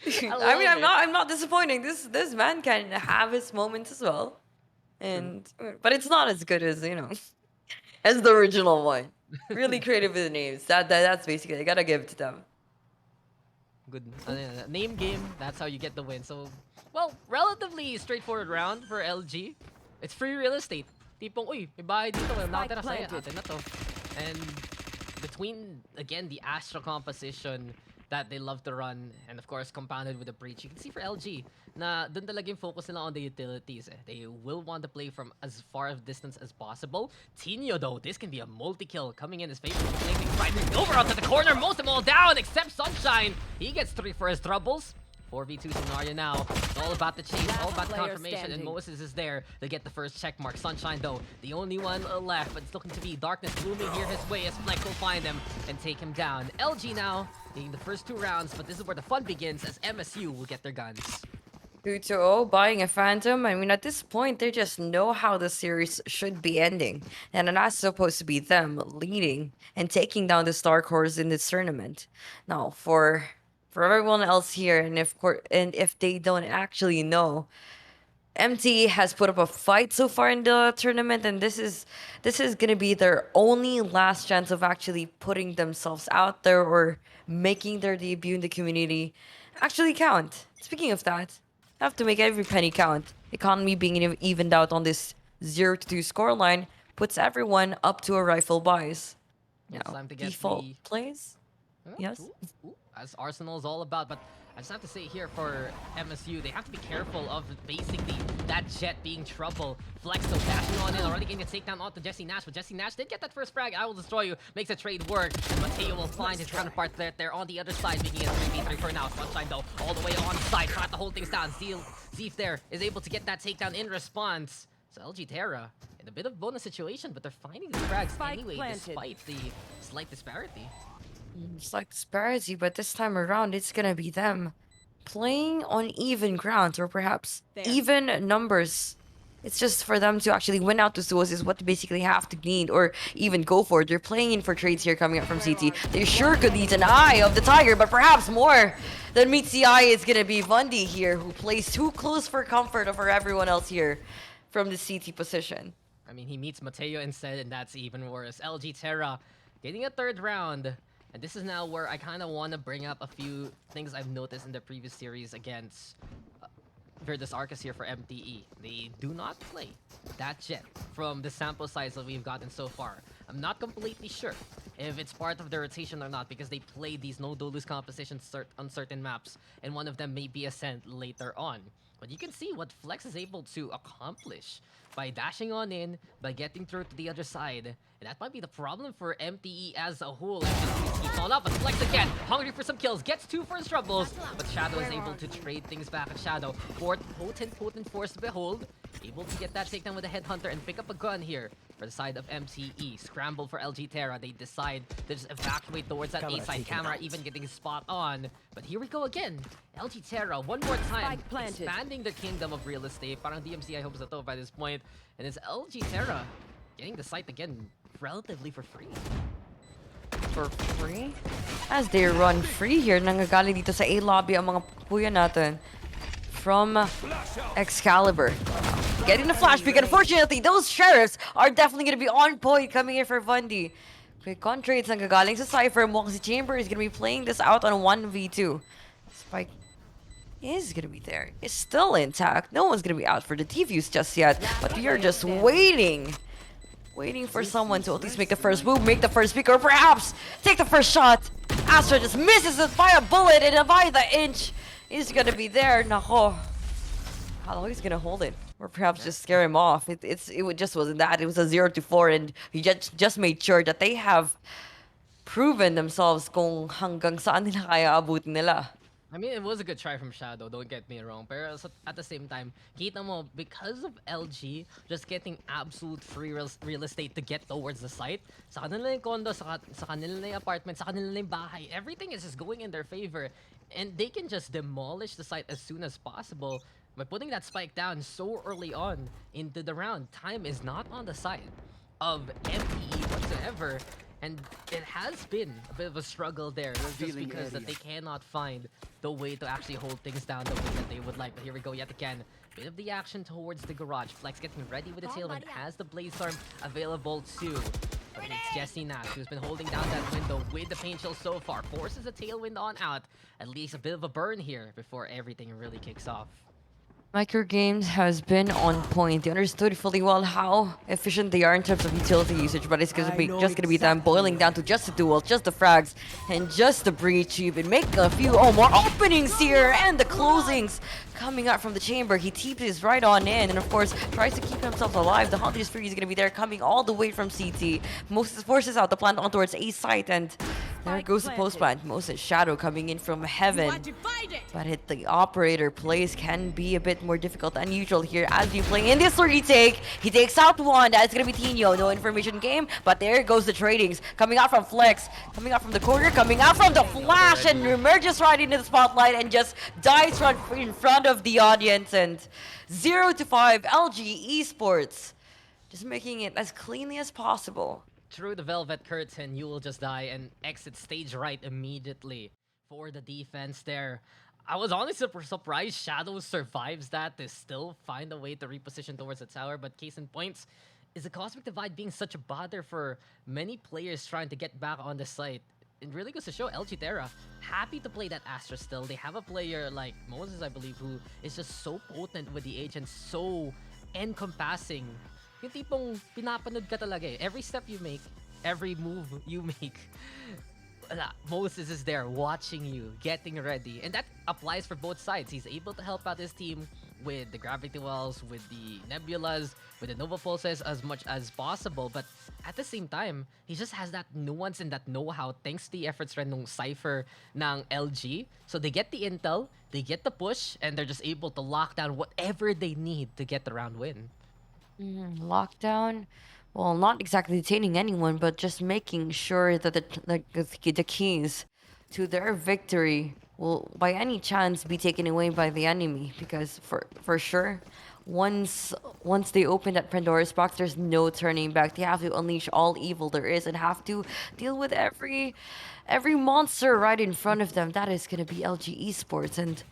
I mean, it. I'm not disappointing. This man can have his moments as well. But it's not as good as, you know, as the original one. Really creative with the names. That's basically, I gotta give it to them. Good name game, that's how you get the win. So, well, relatively straightforward round for LG. It's free real estate. Tipong, uy, may bahay dito, wala nakatira sa'yo, atin na to. And between, again, the Astra composition that they love to run, and of course, compounded with the breach, you can see for LG, na dun talaga yung focus nila on the utilities. They will want to play from as far of distance as possible. Tino, though, this can be a multi-kill coming in his favor. Right over onto the corner, most of them all down, except Sunshine. He gets 3 for his troubles. 4v2 scenario now. It's all about the chase, all about the confirmation, and Moses is there to get the first check mark. Sunshine, though, the only one left, but it's looking to be darkness looming here his way as Flex will find him and take him down. LG now, taking the first 2 rounds, but this is where the fun begins as MSU will get their guns. 2-0, buying a Phantom. I mean, at this point, they just know how the series should be ending. And that's supposed to be them leading and taking down the Star Cores in this tournament. Now, for everyone else here, and if they don't actually know, MTE has put up a fight so far in the tournament, and this is gonna be their only last chance of actually putting themselves out there or making their debut in the community actually count. Speaking of that, have to make every penny count. Economy being evened out on this 0-2 scoreline puts everyone up to a rifle buys. Now, time to get default plays. Yes. As Arsenal is all about, but I just have to say here for MSU, they have to be careful of basically that Jet being trouble. Flex though dashing on in, already getting a takedown onto Jesse Nash, but Jesse Nash did get that first frag. I Will Destroy You makes a trade work, and Mateo will find his counterpart there on the other side, making it 3v3 for now. Sunshine though, all the way on side, trying to hold things down. Zeef there is able to get that takedown in response. So LG Terra in a bit of bonus situation, but they're finding the frags anyway, despite the slight disparity. Slight disparity, but this time around, it's gonna be them playing on even ground, or perhaps even numbers It's just for them to actually win out the duels is what they basically have to need or even go for it. They're playing in for trades here coming up from CT. They sure could eat an eye of the tiger, but perhaps more than meets the eye is going to be Vundi here, who plays too close for comfort over everyone else here from the CT position. I mean, he meets Mateo instead, and that's even worse. LG Terra getting a third round. And this is now where I kind of want to bring up a few things I've noticed in the previous series against Virtus Arcus here for MTE. They do not play that jet from the sample size that we've gotten so far. I'm not completely sure if it's part of the rotation or not because they play these no-do-lose compositions on certain maps, and one of them may be Ascent later on. But you can see what Flex is able to accomplish by dashing on in, by getting through to the other side. And that might be the problem for MTE as a whole. Keeps on up, but Flex again, hungry for some kills, gets 2 first troubles, but Shadow is able to trade things back at Shadow. Potent force to behold, able to get that takedown with a Headhunter and pick up a gun here for the side of MTE. Scramble for LG Terra, they decide to just evacuate towards that A side. Camera even getting spot on, but here we go again. LG Terra, one more time, expanding the kingdom of real estate. Parang DMCI hopes na to by this point. And it's LG Terra getting the site again relatively for free. For free? As they run free here, nanggagaling dito sa A lobby ang mga kuya natin from Excalibur. Getting the flash pick. Unfortunately, those sheriffs are definitely going to be on point coming in for Vundi. Quick contrates nanggagaling sa Cypher. Mukhang si Chamber is going to be playing this out on 1v2. Spike is going to be there. It's still intact. No one's going to be out for the defuse just yet. But we are just waiting. Waiting for someone to at least make the first move, make the first pick, or perhaps take the first shot. Astra just misses it by a bullet, and by the inch is going to be there. Nako. How long he's going to hold it? Or perhaps just scare him off. It just wasn't that. It was a 0-4, and he just made sure that they have proven themselves kung hanggang saan nila kaya abutin nila. I mean, it was a good try from Shadow, don't get me wrong. Pero at the same time, kita mo, because of LG just getting absolute free real estate to get towards the site, sa kanila yung condo, sa kanila yung apartment, sa kanila yung bahay, everything is just going in their favor. And they can just demolish the site as soon as possible by putting that spike down so early on into the round. Time is not on the side of MTE whatsoever. And it has been a bit of a struggle there, just because that they cannot find the way to actually hold things down the way that they would like. But here we go yet again. Bit of the action towards the garage. Flex getting ready with the tailwind, has the Blaze Storm available too. But it's Jesse Nash who's been holding down that window with the paint shield so far. Forces a tailwind on out. At least a bit of a burn here before everything really kicks off. Micro Games has been on point. They understood fully well how efficient they are in terms of utility usage, but it's just going to be them boiling down to just the duel, just the frags, and just the breach. Even make a few more openings here, and the closings coming out from the chamber. He teeps right on in, and of course tries to keep himself alive. The Hunter's Fury is going to be there, coming all the way from CT. Moses forces out the plant on towards A site, and there goes the post plant. Moses Shadow coming in from heaven, but the operator plays can be a bit more difficult than usual here as we play in this retake. He takes out one. That's gonna be Tino. No information game, but there goes the tradings coming out from Flex, coming out from the corner, coming out from the flash, and emerges right into the spotlight and just dies right in front of the audience. And 0-5 LG Esports, just making it as cleanly as possible. Through the velvet curtain, you will just die and exit stage right immediately for the defense there. I was honestly surprised Shadow survives that to still find a way to reposition towards the tower, but case in points is the Cosmic Divide being such a bother for many players trying to get back on the site. It really goes to show LG Terra happy to play that Astra still. They have a player like Moses, I believe, who is just so potent with the Age and so encompassing. Yung tipong pinapanood ka talaga eh. Every step you make, every move you make, Moses is there watching you, getting ready. And that applies for both sides. He's able to help out his team with the Gravity Wells, with the Nebulas, with the Nova Pulses as much as possible. But at the same time, he just has that nuance and that know-how thanks to the efforts rin ng Cypher ng LG. So they get the intel, they get the push, and they're just able to lock down whatever they need to get the round win. Lockdown, well, not exactly detaining anyone, but just making sure that the keys to their victory will by any chance be taken away by the enemy, because for sure once they open that Pandora's box, there's no turning back. They have to unleash all evil there is and have to deal with every monster right in front of them. That is gonna be LG Esports, and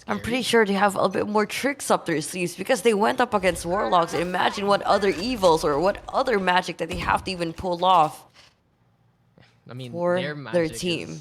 I'm pretty sure they have a bit more tricks up their sleeves because they went up against Warlocks. Imagine what other evils or what other magic that they have to even pull off. I mean, for their their magic team.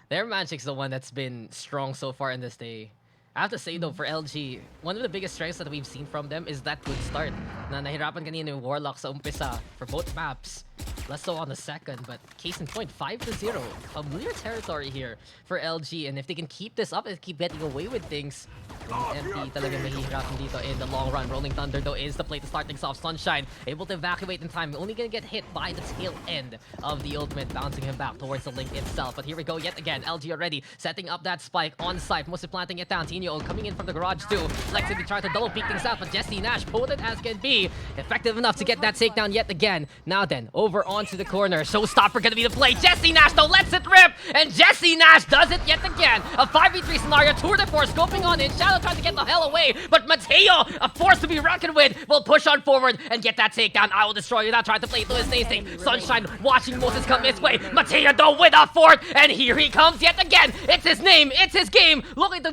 Their magic's the one that's been strong so far in this day. I have to say though, for LG, one of the biggest strengths that we've seen from them is that good start. Na nahirapan kanina yung Warlocks sa umpisa for both maps. Less so on the second, but case in point, 5-0. Familiar territory here for LG, and if they can keep this up and keep getting away with things, MTE talaga mahihirapan dito in the long run. Rolling Thunder though is the play to start things off. Sunshine able to evacuate in time, only gonna get hit by the tail end of the ultimate, bouncing him back towards the link itself. But here we go yet again, LG already setting up that spike on site. Mostly planting it down. Tino coming in from the garage too. Flexibly trying to double peek things out, but Jesse Nash, potent as can be, effective enough to get that takedown yet again. Now then, over onto the corner. Showstopper gonna be the play. Jesse Nash though lets it rip, and Jesse Nash does it yet again. A 5v3 scenario, tour de force scoping on in. Shadow trying to get the hell away, but Mateo, a force to be reckoned with, will push on forward and get that takedown. I will destroy you now, trying to play through his nasting. Sunshine watching Moses come his way. Mateo though with a fort, and here he comes yet again. It's his name, it's his game, looking to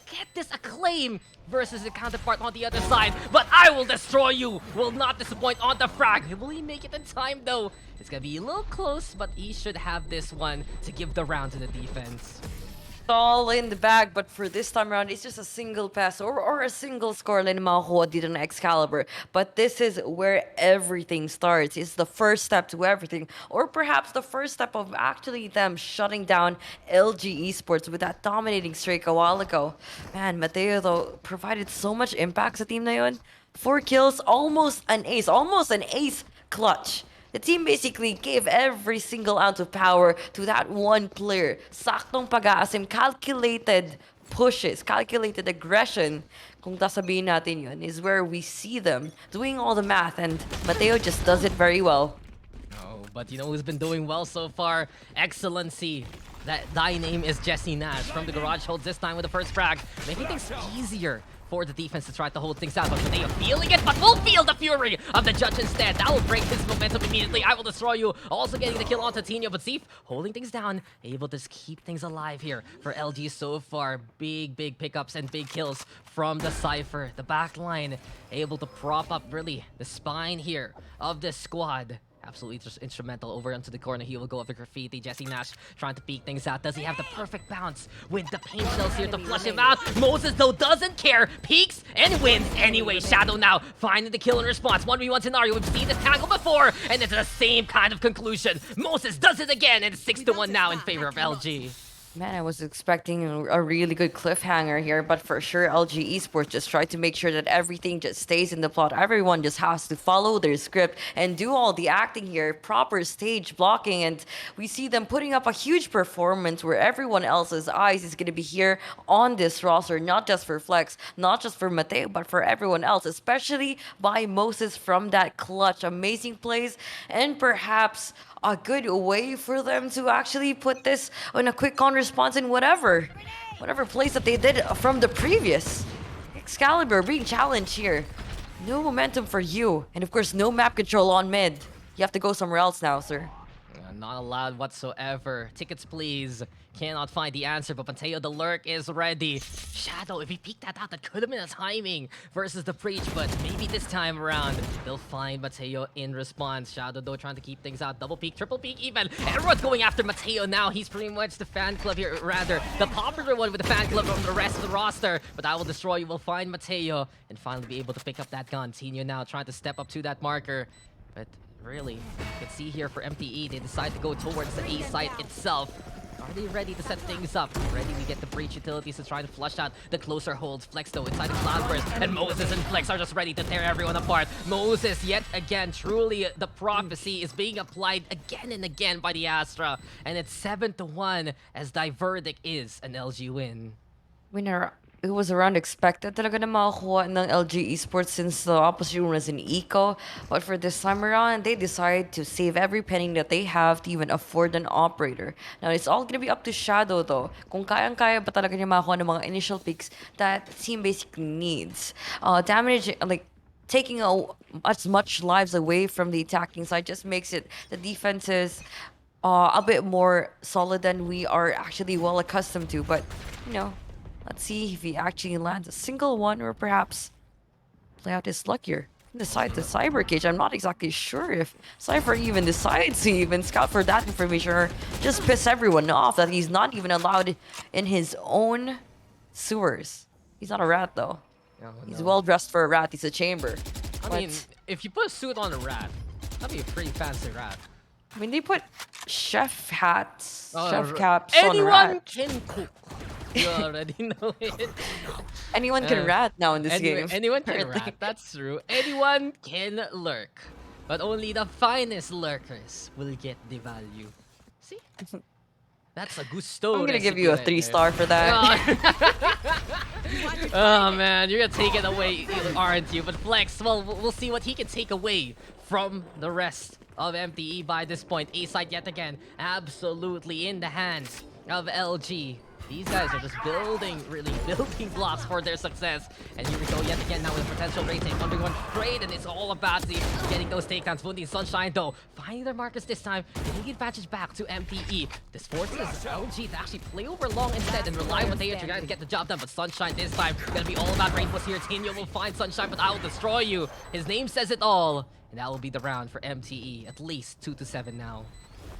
get this acclaim versus the counterpart on the other side. But I will destroy you, will not disappoint on the frag. Will he make it in time though? It's gonna be a little close, but he should have this one to give the round to the defense. All in the bag, but for this time around, it's just a single pass or a single score lang makukuha dito na Excalibur. But this is where everything starts. It's the first step to everything, or perhaps the first step of actually them shutting down LG Esports with that dominating streak a while ago. Man, Mateo though provided so much impact sa team na yun. 4 kills, almost an ace clutch. The team basically gave every single ounce of power to that one player. Saktong pag-aasim, calculated pushes, calculated aggression. Kung sasabihin natin yun, is where we see them doing all the math, and Mateo just does it very well. Oh, but you know who's been doing well so far? Excellency. That thy name is Jesse Nash from the garage holds this time with the first frag, making things easier for the defense to try to hold things out. But Mateo feeling it, but will feel the fury of the judge instead. That will break his momentum immediately. I will destroy you. Also getting the kill onto Tino, but Zif holding things down, able to keep things alive here for LG so far. Big pickups and big kills from the Cypher. The back line able to prop up really the spine here of this squad. Absolutely just instrumental. Over onto the corner, he will go after Graffiti. Jesse Nash trying to peek things out. Does he have the perfect bounce with the paint shells here to flush him out? Moses though doesn't care, peeks and wins anyway. Shadow now finding the kill in response. 1v1 scenario, we've seen this tangle before, and it's the same kind of conclusion. Moses does it again, and it's 6-1 now in favor of LG. Man, I was expecting a really good cliffhanger here, but for sure LG Esports just tried to make sure that everything just stays in the plot. Everyone just has to follow their script and do all the acting here, proper stage blocking, and we see them putting up a huge performance where everyone else's eyes is going to be here on this roster, not just for Flex, not just for Mateo, but for everyone else, especially by Moses from that clutch. Amazing plays, and perhaps a good way for them to actually put this on a quick on response in whatever plays that they did from the previous. Excalibur being challenged here. No momentum for you, and of course no map control on mid. You have to go somewhere else now, sir. Not allowed whatsoever. Tickets, please. Cannot find the answer, but Mateo the lurk is ready. Shadow, if he peeked that out, that could have been a timing versus the breach, but maybe this time around, they'll find Mateo in response. Shadow, though, trying to keep things out. Double peek, triple peek even. Everyone's going after Mateo now. He's pretty much the fan club here, rather, the popular one with the fan club from the rest of the roster. But I will destroy you. We'll find Mateo and finally be able to pick up that gun. Tino now trying to step up to that marker, but really, you can see here for MTE, they decide to go towards the A site itself. Are they ready to set things up? Ready to get the breach utilities to try to flush out the closer holds. Flex though inside the Cloudburst, and Moses and Flex are just ready to tear everyone apart. Moses yet again, truly the prophecy is being applied again and again by the Astra, and it's 7-1 as thy verdict is an LG win. Winner, it was around expected talaga na makakuha ng LG Esports since the opposition was in Eco. But for this time around, they decided to save every penny that they have to even afford an operator. Now, it's all gonna be up to Shadow though. Kung kayang-kaya ba talaga niya makakuha ng mga initial picks that the team basically needs. Damage, like, taking as much lives away from the attacking side just makes it the defenses a bit more solid than we are actually well accustomed to. But, you know, let's see if he actually lands a single one or perhaps play out his luck here. Decide the Cyber Cage. I'm not exactly sure if Cypher even decides to even scout for that information or just piss everyone off that he's not even allowed in his own sewers. He's not a rat though. He's well dressed for a rat. He's a chamber. I mean, if you put a suit on a rat, that'd be a pretty fancy rat. I mean, they put chef hats, Oh, chef caps on anyone rat. can cook. You already know it. Anyone can rat now in this game. Anyone can apparently. rat, that's true. Anyone can lurk. But only the finest lurkers will get the value. See? That's a gusto. I'm gonna give recipe you a right 3-star for that. Oh man, you're gonna take it away, aren't you? But Flex, well, we'll see what he can take away from the rest of MTE by this point. A-side yet again, absolutely in the hands of LG. These guys are just building blocks for their success. And here we go yet again now with a potential rating. 1v1 trade, and it's all about the getting those takedowns. Fundi Sunshine though, finding their markers this time, getting the advantage back to MTE. This forces LG to actually play over long instead and rely on they to get the job done. But Sunshine this time, gonna be all about Rainbows here. Tinio will find Sunshine, but I will destroy you. His name says it all. And that will be the round for MTE. At least 2-7 now.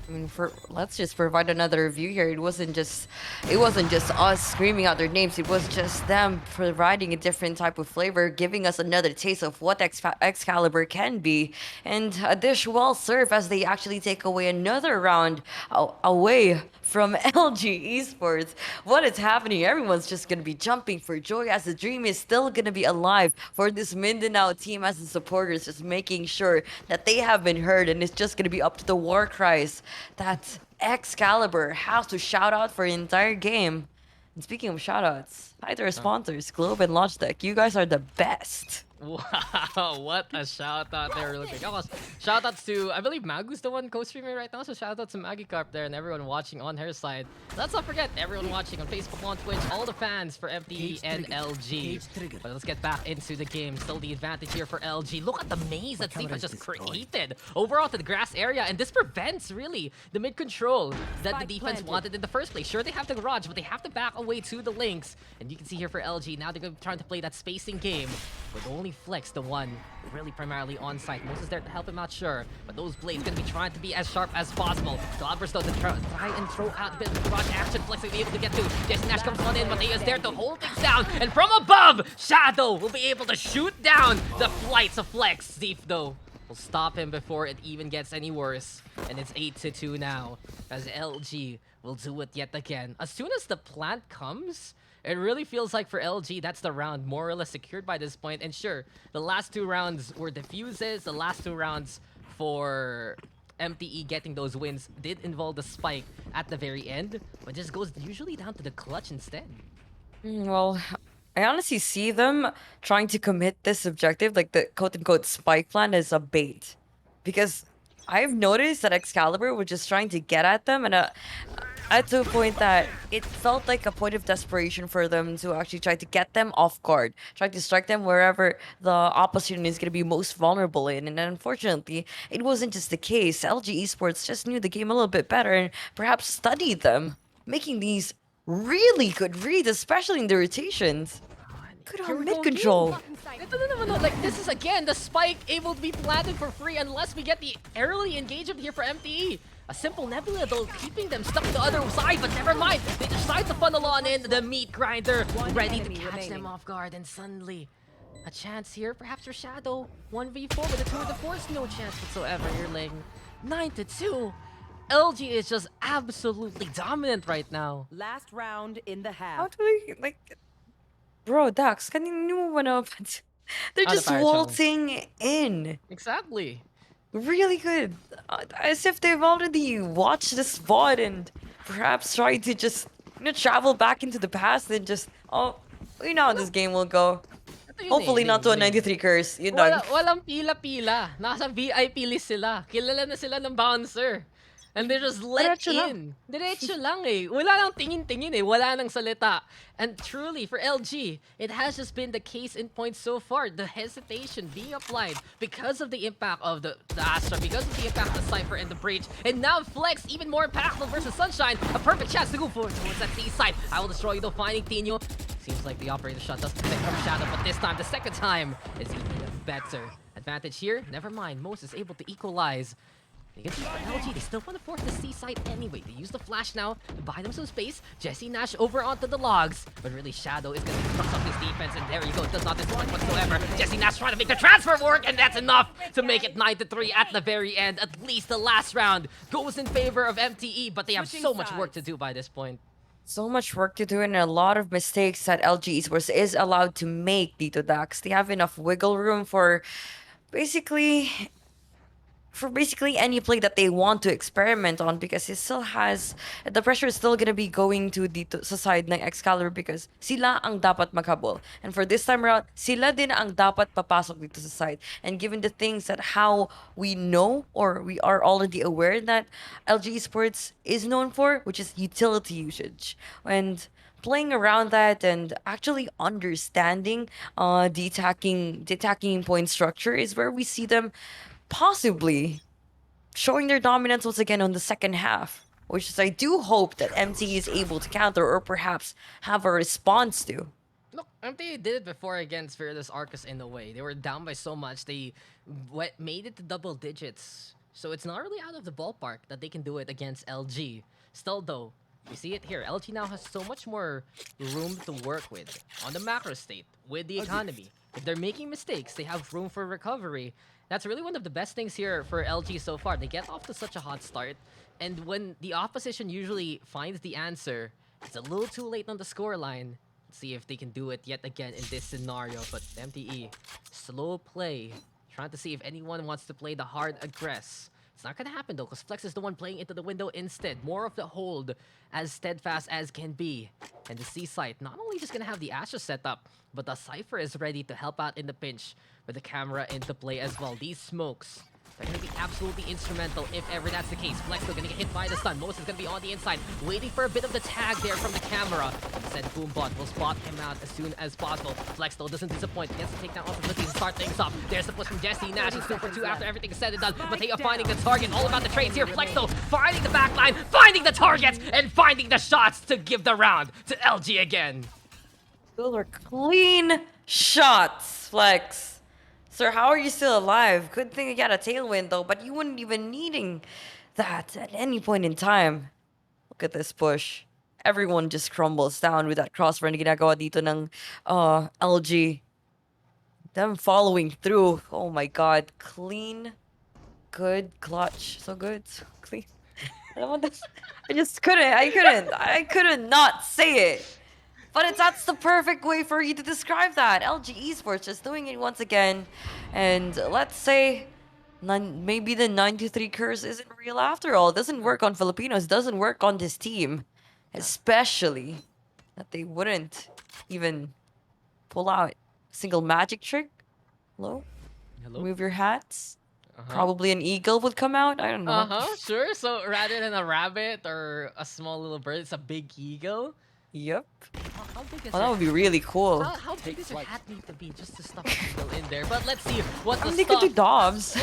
I mean, let's just provide another review here. It wasn't just us screaming out their names. It was just them providing a different type of flavor, giving us another taste of what Excalibur can be. And a dish well served as they actually take away another round away from LG Esports. What is happening? Everyone's just gonna be jumping for joy as the dream is still gonna be alive for this Mindanao team, as the supporters just making sure that they have been heard, and it's just gonna be up to the war cries that Excalibur has to shout out for the entire game. And speaking of shoutouts, hi to our sponsors, Globe and Logitech. You guys are the best. Wow, what a shout out there, really big. Shout outs to, I believe Magu's the one co-streaming right now, so shout out to Maggie Carp there and everyone watching on her side. Let's not forget everyone watching on Facebook, on Twitch, all the fans for MTE and LG. But let's get back into the game. Still the advantage here for LG. Look at the maze that Zika just created overall to the grass area, and this prevents really the mid control that the defense wanted in the first place. Sure, they have the garage, but they have to back away to the links. And you can see here for LG, now they're going to be trying to play that spacing game with only Flex, the one really primarily on site. Moses there to help him out, sure, but those blades gonna be trying to be as sharp as possible. Galabras though to try and throw out a bit of garage action. Flex will be able to get to. Jason Nash comes on in, but he is there to hold things down. And from above, Shadow will be able to shoot down the flights of Flex. Thief though will stop him before it even gets any worse. And it's 8-2 now, as LG will do it yet again. As soon as the plant comes, it really feels like for LG, that's the round more or less secured by this point. And sure, the last two rounds were diffuses. The last two rounds for MTE getting those wins did involve the spike at the very end, but just goes usually down to the clutch instead. Well, I honestly see them trying to commit this objective, like the quote-unquote spike plan, as a bait. Because I've noticed that Excalibur was just trying to get at them, and to a point that it felt like a point of desperation for them to actually try to get them off guard, try to strike them wherever the opposition is going to be most vulnerable in. And unfortunately, it wasn't just the case. LG Esports just knew the game a little bit better and perhaps studied them, making these really good reads, especially in the rotations. Good on mid control. No. Like, this is again the spike able to be planted for free unless we get the early engagement here for MTE. A simple Nebula though, keeping them stuck to the other side, but never mind. They decide to funnel on in the meat grinder, ready to catch them off guard, and suddenly a chance here, perhaps for Shadow. 1v4 with a 2 with the force, no chance whatsoever. You're laying 9-2. LG is just absolutely dominant right now. Last round in the half. How do we, like, bro, Dax, kanino mo ba napansin? They're just waltzing in. Exactly. Really good. As if they've already watched this VOD and perhaps tried to just, travel back into the past and just, oh, We know how this game will go. Ito yun Hopefully not to a yun 93 curse. Yun lang. Walang pila-pila. Nasa VIP list sila. Kilala na sila ng bouncer. And they're just let in. Diretso lang eh. Wala lang tingin-tingin eh. Wala nang salita. And truly, for LG, it has just been the case in point so far. The hesitation being applied because of the impact of the Astra, because of the impact of the Cypher and the Breach. And now Flex, even more impactful versus Sunshine. A perfect chance to go forward towards that C side. I will destroy you though, finding Tino. Seems like the operator shot doesn't connect from Shadow, but this time, the second time, is even better. Advantage here, never mind. Moses able to equalize. You can see for LG, they still want to force the C side anyway. They use the flash now to buy them some space. Jesse Nash over onto the logs. But really, Shadow is going to cross up his defense, and there you go. Does not dislodge whatsoever. Jesse Nash trying to make the transfer work, and that's enough to make it 9-3 at the very end. At least the last round goes in favor of MTE, but they have so much work to do by this point. So much work to do and a lot of mistakes that LG Esports is allowed to make dito, Dax. They have enough wiggle room for basically any play that they want to experiment on, because it still has the pressure is still gonna be going to dito sa side ng Excalibur, because sila ang dapat maghabol, and for this time around sila din ang dapat papasok dito sa side. And given the things that how we know, or we are already aware that LG Esports is known for, which is utility usage, and playing around that and actually understanding the attacking point structure is where we see them possibly showing their dominance once again on the second half, which is I do hope that MTE is able to counter or perhaps have a response to. Look, MTE did it before against Fearless Arcus in a way. They were down by so much, they made it to double digits. So it's not really out of the ballpark that they can do it against LG. Still though, we see it here. LG now has so much more room to work with on the macro state, with the economy. If they're making mistakes, they have room for recovery. That's really one of the best things here for LG so far. They get off to such a hot start, and when the opposition usually finds the answer, it's a little too late on the scoreline. Let's see if they can do it yet again in this scenario, but MTE, slow play, trying to see if anyone wants to play the hard aggress. It's not gonna happen though, because Flex is the one playing into the window instead. More of the hold, as steadfast as can be. And the C site, not only just gonna have the Astra set up, but the Cypher is ready to help out in the pinch with the camera into play as well. These smokes, they're gonna be absolutely instrumental if ever that's the case. Flex still gonna get hit by the stun. Moses is gonna be on the inside, waiting for a bit of the tag there from the camera. Instead, Boombot will spot him out as soon as possible. Flex though doesn't disappoint. Gets to take down opportunity to start things off. There's the push from Jesse Nash. He's 2 for 2 after everything is said and done. Mateo finding the target. All about the trades here. Flex though finding the backline, finding the targets, and finding the shots to give the round to LG again. Those are clean shots, Flex. Sir, how are you still alive? Good thing you got a tailwind though, but you wouldn't even needing that at any point in time. Look at this push. Everyone just crumbles down with that crossfire na ginagawa dito ng LG. Them following through. Oh my god. Clean. Good. Clutch. So good. So clean. I couldn't not say it. But that's the perfect way for you to describe that. LG Esports just doing it once again. And let's say maybe the 93 curse isn't real after all. It doesn't work on Filipinos. It doesn't work on this team. Especially that they wouldn't even pull out a single magic trick. Hello? Move your hats. Probably an eagle would come out. I don't know. Sure. So rather than a rabbit or a small little bird, it's a big eagle. Yep. How big is that would be really cool. How big does your hat need to be just to stuff an eagle in there? But let's see what the they could do doves.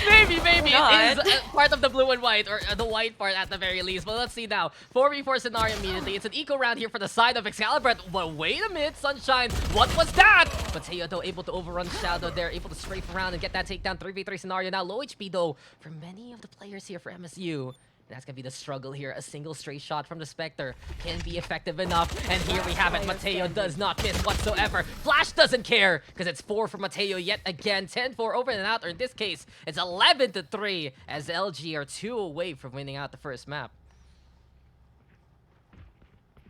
Maybe it is part of the blue and white, or the white part at the very least. But let's see now. 4v4 scenario immediately. It's an eco round here for the side of Excalibur. But wait a minute, Sunshine. What was that? But Teo though able to overrun Shadow there, able to strafe around and get that takedown. 3v3 scenario now. Low HP though for many of the players here for MSU. That's gonna be the struggle here. A single straight shot from the Spectre can be effective enough. And here we have it. Mateo does not miss whatsoever. Flash doesn't care because it's 4 for Mateo yet again. 10-4 over and out, or in this case, it's 11-3 as LG are 2 away from winning out the first map.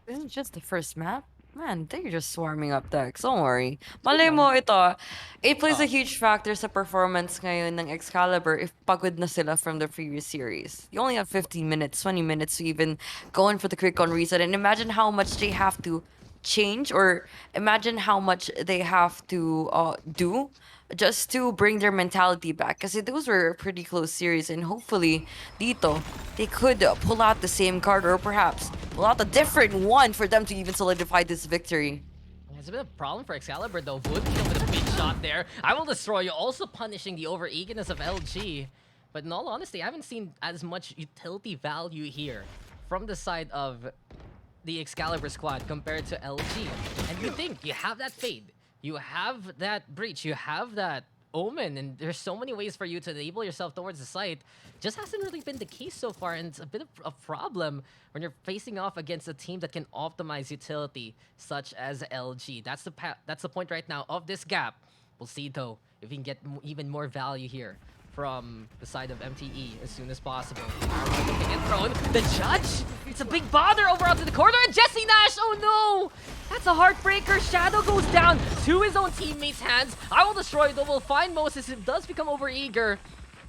This is just the first map? Man, they're just swarming up decks. Don't worry. Malay mo ito. It plays a huge factor sa performance ngayon ng Excalibur if pagod na sila from the previous series. You only have 15 minutes, 20 minutes to even go in for the quick on reset. And imagine how much they have to change, or imagine how much they have to do just to bring their mentality back. Kasi those were a pretty close series, and hopefully dito they could pull out the same card, or perhaps pull out a different one for them to even solidify this victory. It's a bit of a problem for Excalibur though. Would with a big shot there. I will destroy you, also punishing the over-eagerness of LG. But in all honesty, I haven't seen as much utility value here from the side of the Excalibur squad compared to LG. And you think you have that Fade, you have that Breach, you have that Omen, and there's so many ways for you to enable yourself towards the site. Just hasn't really been the case so far, and it's a bit of a problem when you're facing off against a team that can optimize utility, such as LG. That's the point right now of this gap. We'll see though if we can get even more value here from the side of MTE as soon as possible. Looking at thrown. The judge? It's a big bother over onto the corner, and Jesse Nash, oh no! That's a heartbreaker. Shadow goes down to his own teammates' hands. I will destroy, though we'll find Moses. It does become overeager.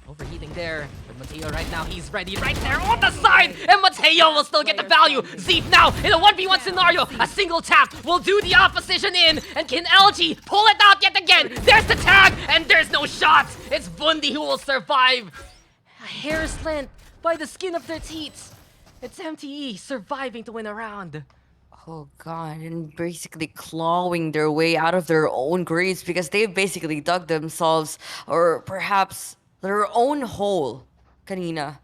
Overheating there. But Mateo right now, he's ready right there on the side! And Mateo will still get the value. Zeep now in a 1v1 scenario. A single tap will do the opposition in. And can LG pull it out yet again? There's the tag, and there's no shots. It's Bundy who will survive. A hair's length by the skin of their teeth. It's MTE surviving to win a round. Oh god, and basically clawing their way out of their own graves because they've basically dug themselves, or perhaps their own hole kanina.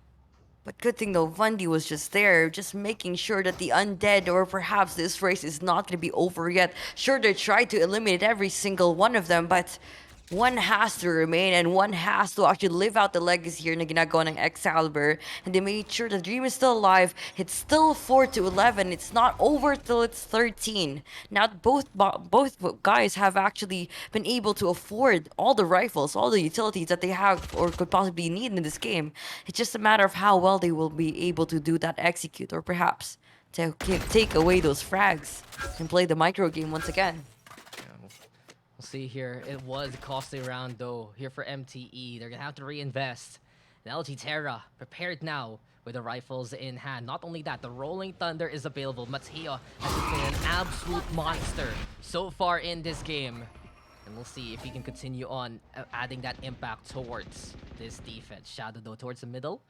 But good thing though, Bundy was just there, just making sure that the undead, or perhaps this race is not going to be over yet. Sure, they tried to eliminate every single one of them, but one has to remain, and one has to actually live out the legacy here na ginagawa ng Excalibur. And they made sure the dream is still alive. It's still 4-11. It's not over till it's 13. Now both guys have actually been able to afford all the rifles, all the utilities that they have or could possibly need in this game. It's just a matter of how well they will be able to do that execute, or perhaps to take away those frags and play the micro game once again. We'll see here. It was a costly round though here for MTE. They're gonna have to reinvest. And LG Terra prepared now with the rifles in hand. Not only that, the Rolling Thunder is available. Mateo has been an absolute monster so far in this game. And we'll see if he can continue on adding that impact towards this defense. Shadow though towards the middle.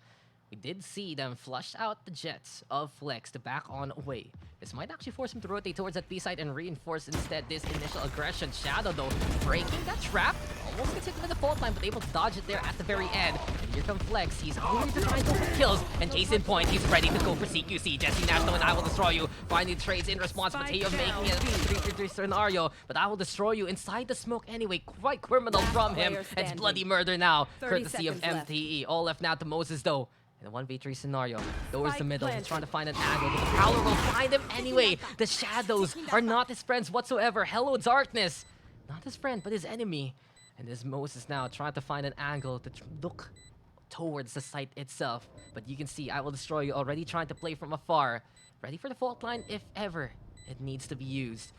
We did see them flush out the Jets of Flex to back on away. This might actually force him to rotate towards that B side and reinforce instead this initial aggression. Shadow though, breaking that trap. Almost gets hit with the fault line, but able to dodge it there at the very end. And here comes Flex. He's hungry to try and go for kills. And case in point, he's ready to go for CQC. Jesse Nash though, and I will destroy you. Finding trades in response. Mateo making it a 3-3 scenario. But I will destroy you inside the smoke anyway. Quite criminal from him. It's bloody murder now, courtesy of MTE. All left now to Moses though. In a 1v3 scenario, towards the middle, he's trying to find an angle, but the Prowler will find him anyway. The shadows are not his friends whatsoever. Hello, darkness. Not his friend, but his enemy. And this Moses now trying to find an angle to look towards the site itself. But you can see, I will destroy you, already trying to play from afar. Ready for the fault line if ever it needs to be used.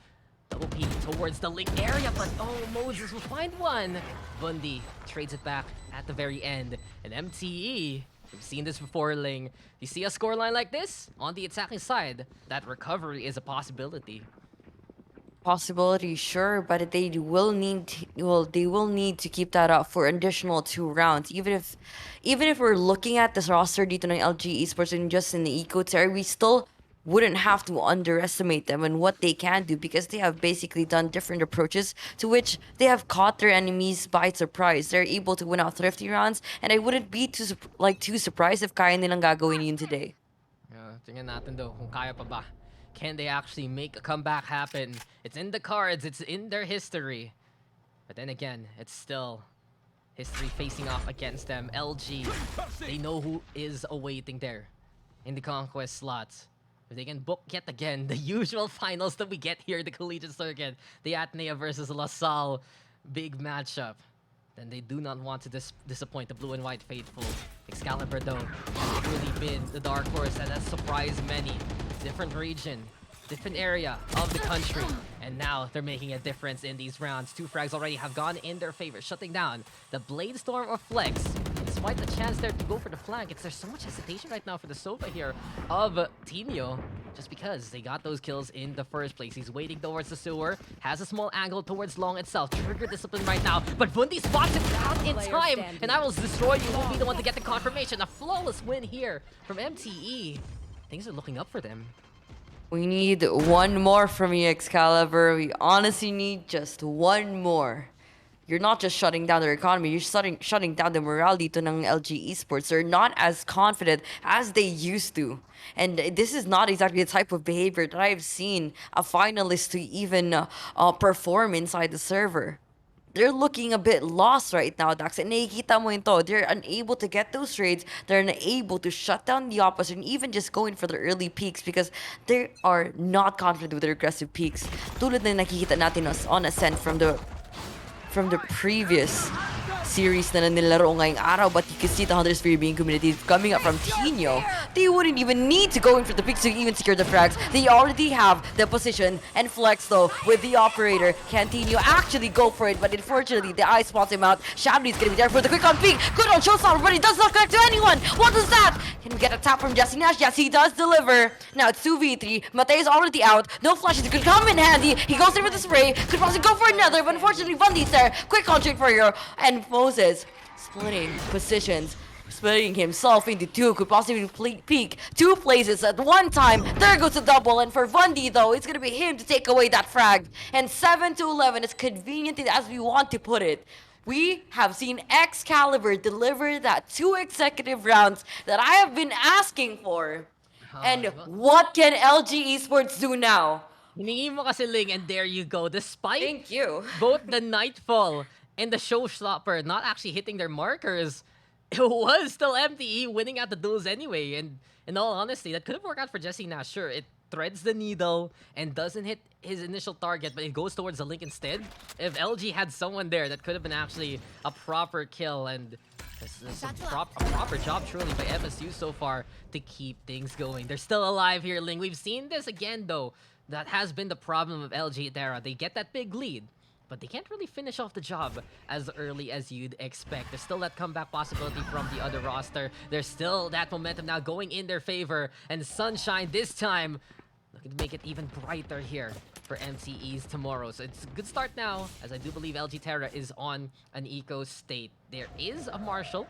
Double peek towards the link area, but oh, Moses will find one. Bundy trades it back at the very end. And MTE, we've seen this before, Ling. You see a scoreline like this? On the attacking side, that recovery is a possibility. Possibility, sure, but they will need to keep that up for additional 2 rounds. Even if we're looking at this roster dito ng LG Esports and just in the Eco Terra, we still wouldn't have to underestimate them and what they can do, because they have basically done different approaches to which they have caught their enemies by surprise. They're able to win out thrifty rounds, and I wouldn't be too surprised if kaya nilang gagawin yun today. Tingnan natin though kung kaya pa ba. Can they actually make a comeback happen? It's in the cards, it's in their history. But then again, it's still history facing off against them. LG, they know who is awaiting there in the conquest slots. If they can book yet again the usual finals that we get here, the collegiate circuit, the Atenea versus LaSalle, big matchup, then they do not want to disappoint the blue and white faithful. Excalibur though has really been the dark horse that has surprised many. Different region, different area of the country, And now they're making a difference in these rounds. 2 frags already have gone in their favor, shutting down the Blade Storm or Flex. Despite the chance there to go for the flank, there's so much hesitation right now for the Sova here of Tinio, just because they got those kills in the first place. He's waiting towards the sewer, has a small angle towards long itself. Trigger discipline right now, but Vundi spots it out in time, and I will destroy you. Will be the one to get the confirmation. A flawless win here from MTE. Things are looking up for them. We need one more from you, Excalibur. We honestly need just one more. You're not just shutting down their economy, you're shutting down the morale dito ng LG Esports. They're not as confident as they used to. And this is not exactly the type of behavior that I've seen a finalist to even perform inside the server. They're looking a bit lost right now, Dax. And nakikita mo ito, they're unable to get those trades. They're unable to shut down the opposition, even just going for the early peaks because they are not confident with their aggressive peaks. Tulad na nakikita natin on Ascent from the previous series na nilaro ngayong araw, but you can see the Hunter Sphere being communities coming up from Tinio. They wouldn't even need to go in for the picks to even secure the frags. They already have the position and Flex though with the operator. Can Tinio actually go for it? But unfortunately, the eye spots him out. Shabby's gonna be there for the quick on peek. Good on showstopper, but he does not connect to anyone. What is that? Can we get a tap from Jesse Nash? Yes, he does deliver. Now it's 2v3. Mate's already out. No flashes could come in handy. He goes in with the spray. Could possibly go for another, but unfortunately, Bundy's there. Quick on trade for Hero. And Moses splitting positions, splitting himself into two, could possibly peek 2 places at one time. There goes the double, and for Bundy though, it's gonna be him to take away that frag. And 7-11, as convenient as we want to put it, we have seen Excalibur deliver that 2 consecutive rounds that I have been asking for. And what can LG Esports do now? Hiningi mo kasi Ling, and there you go. Despite Thank you. both the Nightfall and the Showstopper not actually hitting their markers, it was still MTE winning out the duels anyway. And in all honesty, that could have worked out for Jesse Nash. Sure, it threads the needle and doesn't hit his initial target, but it goes towards the Link instead. If LG had someone there, that could have been actually a proper kill, and this is a proper job truly by MSU so far to keep things going. They're still alive here, Ling. We've seen this again though. That has been the problem of LG Terra. They get that big lead, but they can't really finish off the job as early as you'd expect. There's still that comeback possibility from the other roster. There's still that momentum now going in their favor. And Sunshine this time looking to make it even brighter here for MTE's tomorrow. So it's a good start now, as I do believe LG Terra is on an eco state. There is a Marshall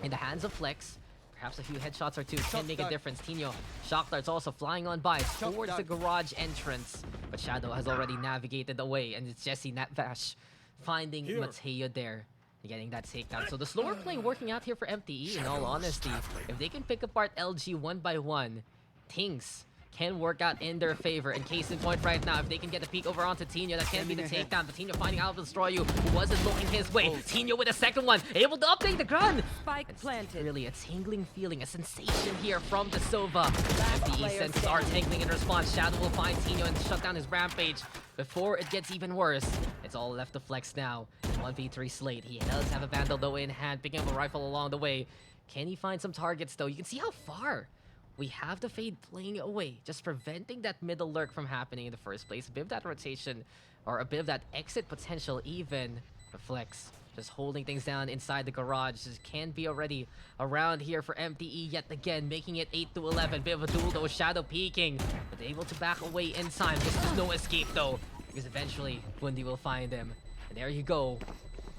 in the hands of Flex. Perhaps a few headshots or two can make a difference. Tinio, shock darts also flying on by towards the garage entrance. But Shadow has already navigated away, and it's Jesse Natvash finding Mateo there, getting that takedown. So the slower play working out here for MTE, in all honesty. If they can pick apart LG one by one, things can work out in their favor. And case in point right now, if they can get a peek over onto Tinio, that can be the takedown. But Tinio finding out to destroy you, who wasn't looking his way. Tinio with a second one, able to update the gun. Spike planted. Really a tingling feeling, a sensation here from the Sova. MTE senses are tingling in response. Shadow will find Tinio and shut down his rampage before it gets even worse. It's all left to Flex now. 1v3 Slate. He does have a Vandal though in hand, picking up a rifle along the way. Can he find some targets though? You can see how far we have the Fade playing away, just preventing that middle lurk from happening in the first place. A bit of that rotation, or a bit of that exit potential even. For Flex, just holding things down inside the garage. Just can be already around here for MTE yet again, making it 8-11. Bit of a duel though, Shadow peeking, but able to back away in time. There's no escape though, because eventually Bundy will find him. And there you go.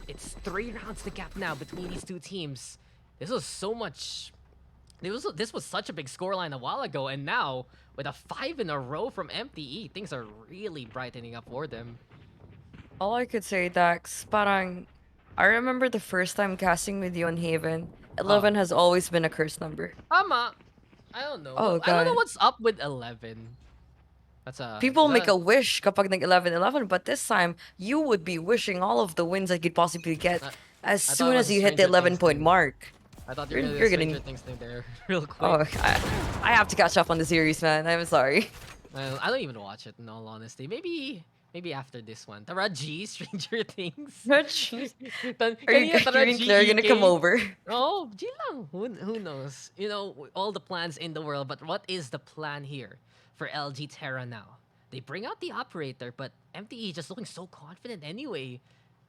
It's 3 rounds to gap now between these two teams. This was so much... This was such a big scoreline a while ago, and now, with a 5 in a row from MTE, things are really brightening up for them. All I could say, Dax, parang, I remember the first time casting with you on Haven. 11 has always been a cursed number. Tama. I don't know. Oh, I don't know God. what's up with 11. That's a... People make a wish kapag nag-11-11, but this time, you would be wishing all of the wins that you'd possibly get as I thought soon it as was you hit the Stranger 11-point mark. I thought you were You're going to gonna... things there real quick. Oh, I have to catch up on the series, man. I'm sorry. I don't even watch it, in all honesty. Maybe after this one. Tara G, Stranger Things. Are you and Claire gonna come over? Oh, G lang. Who knows? You know, all the plans in the world, but what is the plan here for LG Terra now? They bring out the operator, but MTE just looking so confident anyway.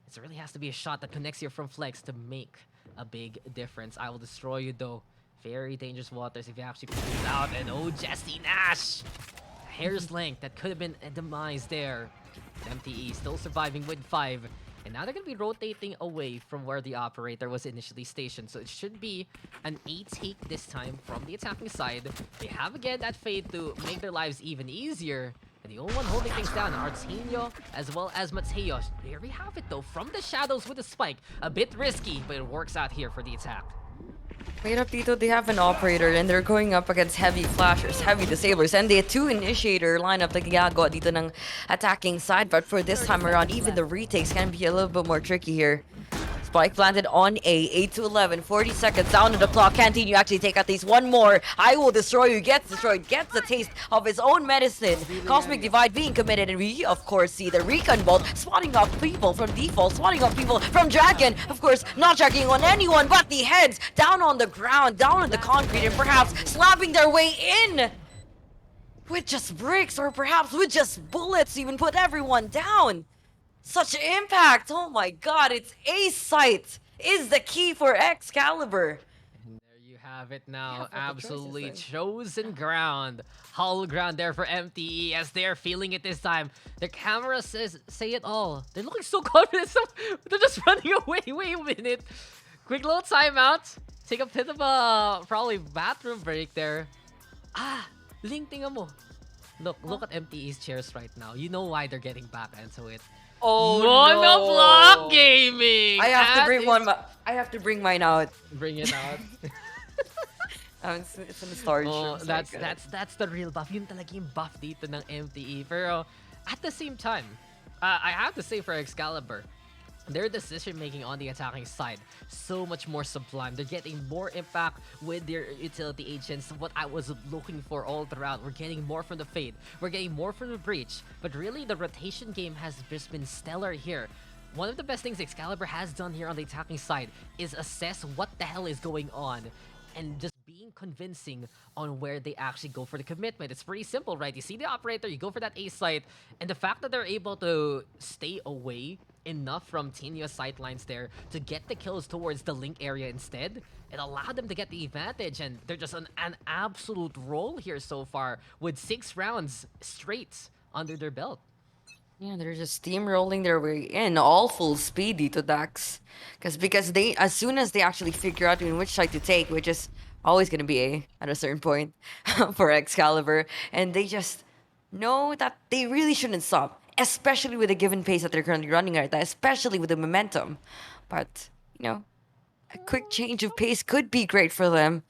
It really has to be a shot that connects here from Flex to make a big difference. I will destroy you though. Very dangerous waters if you actually put this out. And oh, Jesse Nash! A hair's length that could have been a demise there. MTE still surviving with 5. And now they're going to be rotating away from where the operator was initially stationed. So it should be an A take this time from the attacking side. They have again that fade to make their lives even easier. And the only one holding things down, Artinho as well as Mateo. There we have it though, from the shadows with a spike. A bit risky, but it works out here for the attack. Wait up, Tito, they have an operator and they're going up against heavy flashers, heavy disablers, and the 2 initiator lineup na ginagawa dito ng attacking side. But for this time around, even the retakes can be a little bit more tricky here. Spike planted on A, 8 to 11, 40 seconds down on the clock. Canteen, you actually take at least one more. I will destroy you, gets destroyed, gets the taste of his own medicine. Cosmic Divide being committed, and we, of course, see the Recon Bolt spotting off people from default, spotting off people from Dragon. Of course, not checking on anyone but the heads down on the ground, down on the concrete, and perhaps slapping their way in with just bricks, or perhaps with just bullets to even put everyone down. Such impact! Oh my god, it's A site is the key for Excalibur. And there you have it now. Absolutely chosen ground. Hollow ground there for MTE as they're feeling it this time. Their camera says say it all. They're looking so confident. They're just running away. Wait a minute. Quick little timeout. Take a bit of a probably bathroom break there. Ling, tingnan mo. Look at MTE's chairs right now. You know why they're getting back into it. Oh Monoblock gaming! I have to bring one. I have to bring mine out. Bring it out. It's in the storage room. That's the real buff. Yun talaga yung buff dito ng MTE. Pero at the same time, I have to say for Excalibur, their decision making on the attacking side so much more sublime. They're getting more impact with their utility agents. What I was looking for all throughout. We're getting more from the Fade. We're getting more from the Breach. But really, the rotation game has just been stellar here. One of the best things Excalibur has done here on the attacking side is assess what the hell is going on and just being convincing on where they actually go for the commitment. It's pretty simple, right? You see the operator, you go for that A site, and the fact that they're able to stay away enough from Tinio's sightlines there to get the kills towards the link area instead, it allowed them to get the advantage, and they're just on an absolute roll here so far with 6 rounds straight under their belt. Yeah, they're just steamrolling their way in, all full speed dito, Dax. Because they, as soon as they actually figure out which side to take, which is always gonna be A at a certain point for Excalibur, and they just know that they really shouldn't stop, especially with the given pace that they're currently running right now, especially with the momentum. But, you know, a quick change of pace could be great for them.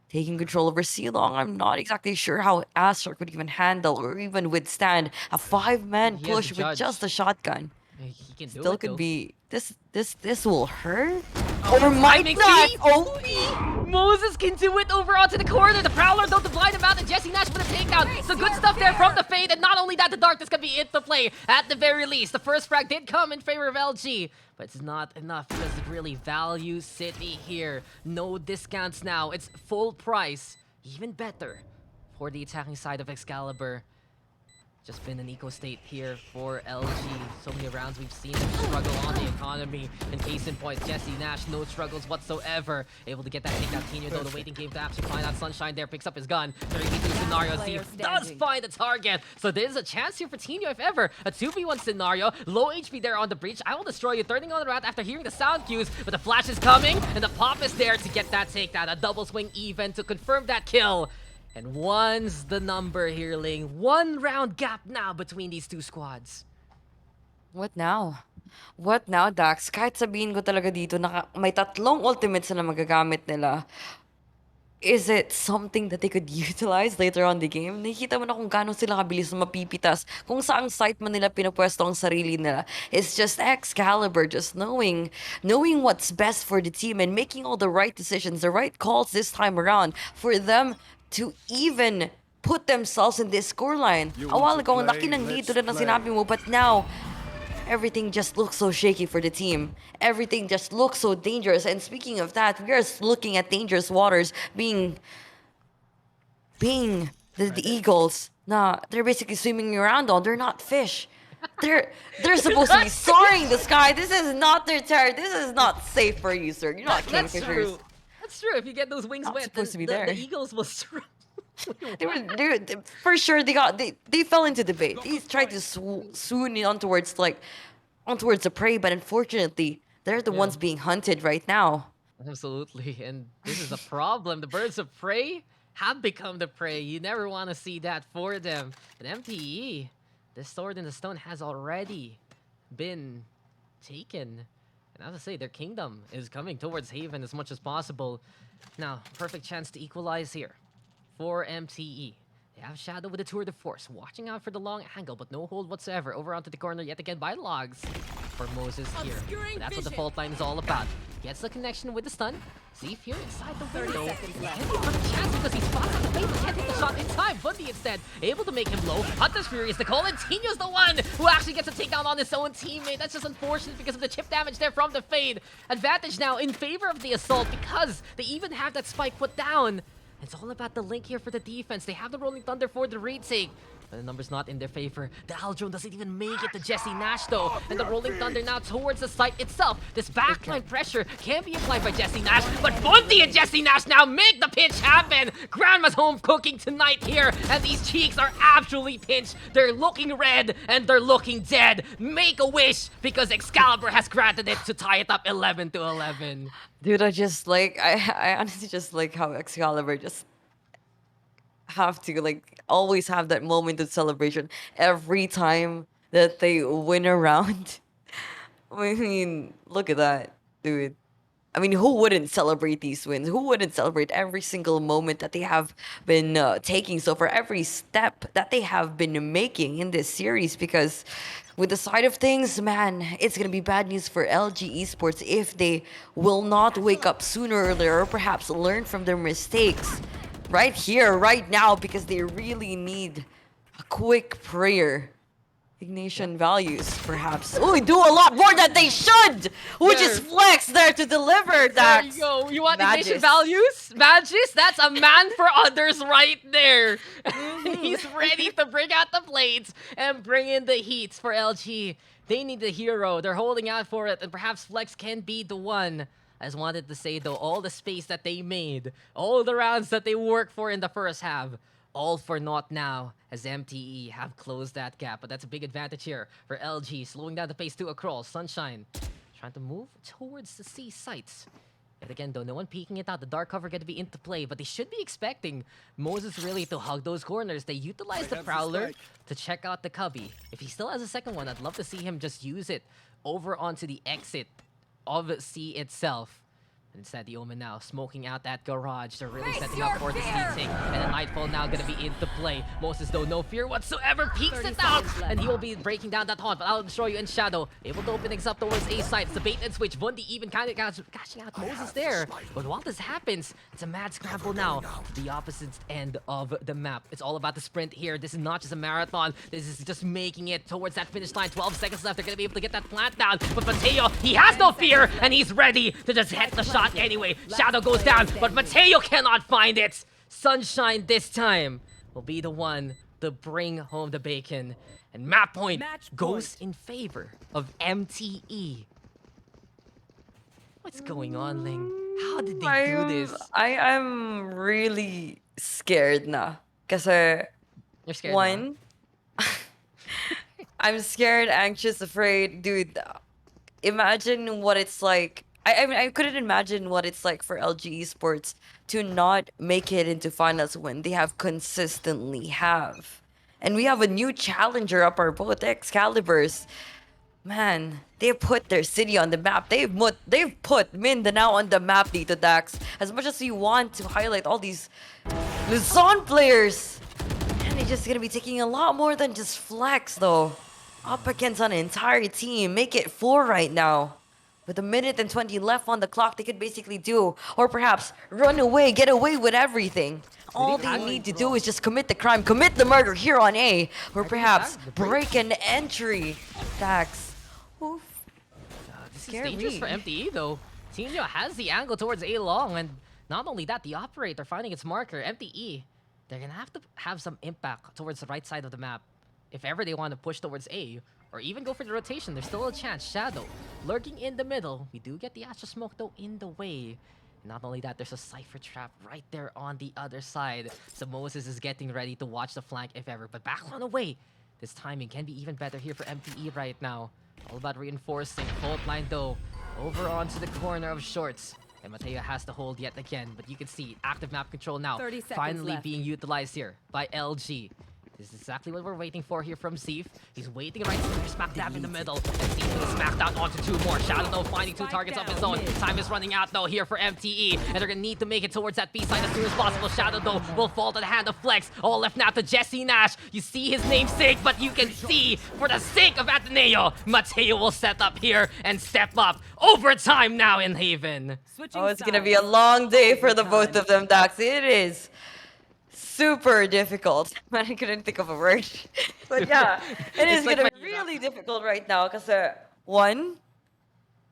Taking control over C-Long, I'm not exactly sure how Astrok would even handle or even withstand a 5-man push with just a shotgun. He can do Still it, could though. be this will hurt. Or might not. Oh, Moses can do it over onto the corner. The Prowler though to blind him out, and Jesse Nash with a takedown. So good stuff there from the Fade, and not only that, the Darkness can be into play at the very least. The first frag did come in favor of LG, but it's not enough because it really Value City here. No discounts now. It's full price. Even better for the attacking side of Excalibur. Just been an eco state here for LG. So many rounds we've seen them struggle on the economy. And case in point, Jesse Nash, no struggles whatsoever. Able to get that takedown. Tino though, the waiting game to actually find out Sunshine there, picks up his gun. Very easy scenario. See, does find the target. So there's a chance here for Tino if ever. A 2v1 scenario. Low HP there on the breach. I will destroy you, turning on the route after hearing the sound cues. But the flash is coming, and the pop is there to get that takedown. A double swing even to confirm that kill. And one's the number here, Ling. 1 round gap now between these two squads. what now? What now, Dax? Kahit sabihin ko talaga dito na may 3 ultimates na magagamit nila. Is it something that they could utilize later on the game? Nakikita mo na kung gaano sila kabilis na mapipitas, kung saang site man nila pinapwesto ang sarili nila. It's just Excalibur, just knowing what's best for the team and making all the right decisions, the right calls this time around for them to even put themselves in this scoreline. A while ago, ang laki ng lead tulad ng sinabi mo, but now, everything just looks so shaky for the team. Everything just looks so dangerous. And speaking of that, we are looking at dangerous waters being the Eagles Nah, they're basically swimming around on. They're not fish. They're supposed to be soaring the sky. This is not their territory. This is not safe for you, sir. You're not That's kingfishers. true. That's true. If you get those wings Not wet, supposed to be the there. eagles will swim. For sure they fell into the bait. They tried to swoon on towards the prey, but unfortunately they're the ones being hunted right now. Absolutely, and this is a problem. The birds of prey have become the prey. You never want to see that for them. But MTE, the sword in the stone has already been taken. And as I say, their kingdom is coming towards Haven as much as possible. Now, perfect chance to equalize here for MTE. They have Shadow with a tour de force, watching out for the long angle, but no hold whatsoever. Over onto the corner yet again by Logs for Moses here. But that's what the fault line is all about. Gets the connection with the stun. Zeph here inside the window. Can't be a perfect chance because he spots on the face, but can't hit the shot in time. Bundy instead able to make him low. Hunter's Fury is the call, and Tino's the one who actually gets a takedown on his own teammate. That's just unfortunate because of the chip damage there from the Fade. Advantage now in favor of the Assault because they even have that spike put down. It's all about the link here for the defense. They have the Rolling Thunder for the retake. But the number's not in their favor. The Aldrone doesn't even make it to Jesse Nash though. And the Rolling Thunder now towards the site itself. This backline pressure can be applied by Jesse Nash. But Bundy and Jesse Nash now make the pinch happen. Grandma's home cooking tonight here. And these cheeks are absolutely pinched. They're looking red and they're looking dead. Make a wish because Excalibur has granted it to tie it up 11-11. Dude, I honestly just like how Excalibur just have to always have that moment of celebration every time that they win a round. I mean, look at that, dude. I mean, who wouldn't celebrate these wins? Who wouldn't celebrate every single moment that they have been taking so far, every step that they have been making in this series? Because with the side of things, man, it's gonna be bad news for LG Esports if they will not wake up sooner or later, or perhaps learn from their mistakes right here, right now, because they really need a quick prayer. Ignatian values, perhaps. Oh, do a lot more than they should! Which is flex there to deliver that. There you go. You want Ignatian values? Magis? That's a man for others right there. He's ready to bring out the blades and bring in the heats for LG. They need the hero. They're holding out for it, and perhaps Flex can be the one. I just wanted to say, though, all the space that they made, all the rounds that they worked for in the first half, all for naught now, as MTE have closed that gap. But that's a big advantage here for LG, slowing down the pace to a crawl. Sunshine trying to move towards the C sites. Yet again, though, no one peeking it out. The dark cover going to be into play, but they should be expecting Moses really to hug those corners. They utilize the Prowler to check out the Cubby. If he still has a second one, I'd love to see him just use it over onto the exit of C itself. Instead, the Omen now smoking out that garage. They're really setting up for the sneak. And the Nightfall now gonna be into play. Moses, though, no fear whatsoever, peeks it out. And he will be breaking down that haunt, but I'll show you in shadow. Able to open things up towards A side. It's the bait and switch. Bundy even kind of cashing out Moses there. But while this happens, it's a mad scramble now to the opposite end of the map. It's all about the sprint here. This is not just a marathon. This is just making it towards that finish line. 12 seconds left. They're gonna be able to get that plant down. But Mateo, he has no fear, and he's ready to just hit the shot anyway. Shadow goes down, but Mateo cannot find it. Sunshine this time will be the one to bring home the bacon. And map point goes in favor of MTE. What's going on, Ling? How did they do this? I'm really scared now. Kasi You're scared one, I'm scared, anxious, afraid. Dude, imagine what it's like. I mean, I couldn't imagine what it's like for LG Esports to not make it into finals when they have consistently have. And we have a new challenger up our boat, the Excaliburs. Man, they put their city on the map. They've put Mindanao on the map, Dito Dax. As much as we want to highlight all these Luzon players, man, they're just gonna be taking a lot more than just flex, though. Up against an entire team. Make it 4 right now. With a minute and 20 left on the clock, they could basically do, or perhaps run away, get away with everything. All they need to do is just commit the crime, commit the murder here on A, or perhaps break an entry. Dax. Oof. This is dangerous for MTE, though. Tino has the angle towards A long, and not only that, the operator finding its marker. MTE they're gonna have to have some impact towards the right side of the map. If ever they want to push towards A, or even go for the rotation, there's still a chance. Shadow lurking in the middle. We do get the Astro Smoke though in the way. Not only that, there's a Cypher Trap right there on the other side. So Moses is getting ready to watch the flank if ever. But back on away. This timing can be even better here for MTE right now. All about reinforcing. Fault line though. Over onto the corner of shorts. And Mateo has to hold yet again. But you can see active map control now. 30 seconds finally left. being utilized here by LG. This is exactly what we're waiting for here from Zeef. He's waiting right there, smack dab in the middle. And Zeef is smacked out onto 2 more. Shadow though finding 2 targets of his own. Time is running out though here for MTE. And they're gonna need to make it towards that B side as soon as possible. Shadow though will fall to the hand of Flex. All left now to Jesse Nash. You see his namesake, but you can see for the sake of Ateneo, Mateo will set up here and step up. Overtime now in Haven. Oh, it's gonna be a long day for the both of them, Dax. It is super difficult. I couldn't think of a word. But yeah, it is like gonna be really difficult right now because 1,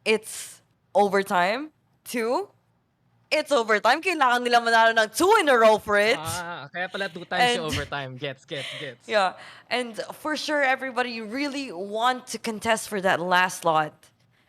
it's overtime. 2, it's overtime. Kailangan nila manalo ng 2 in a row for it. Kaya pala 2 times yung overtime. Gets. Yeah, and for sure everybody really want to contest for that last slot.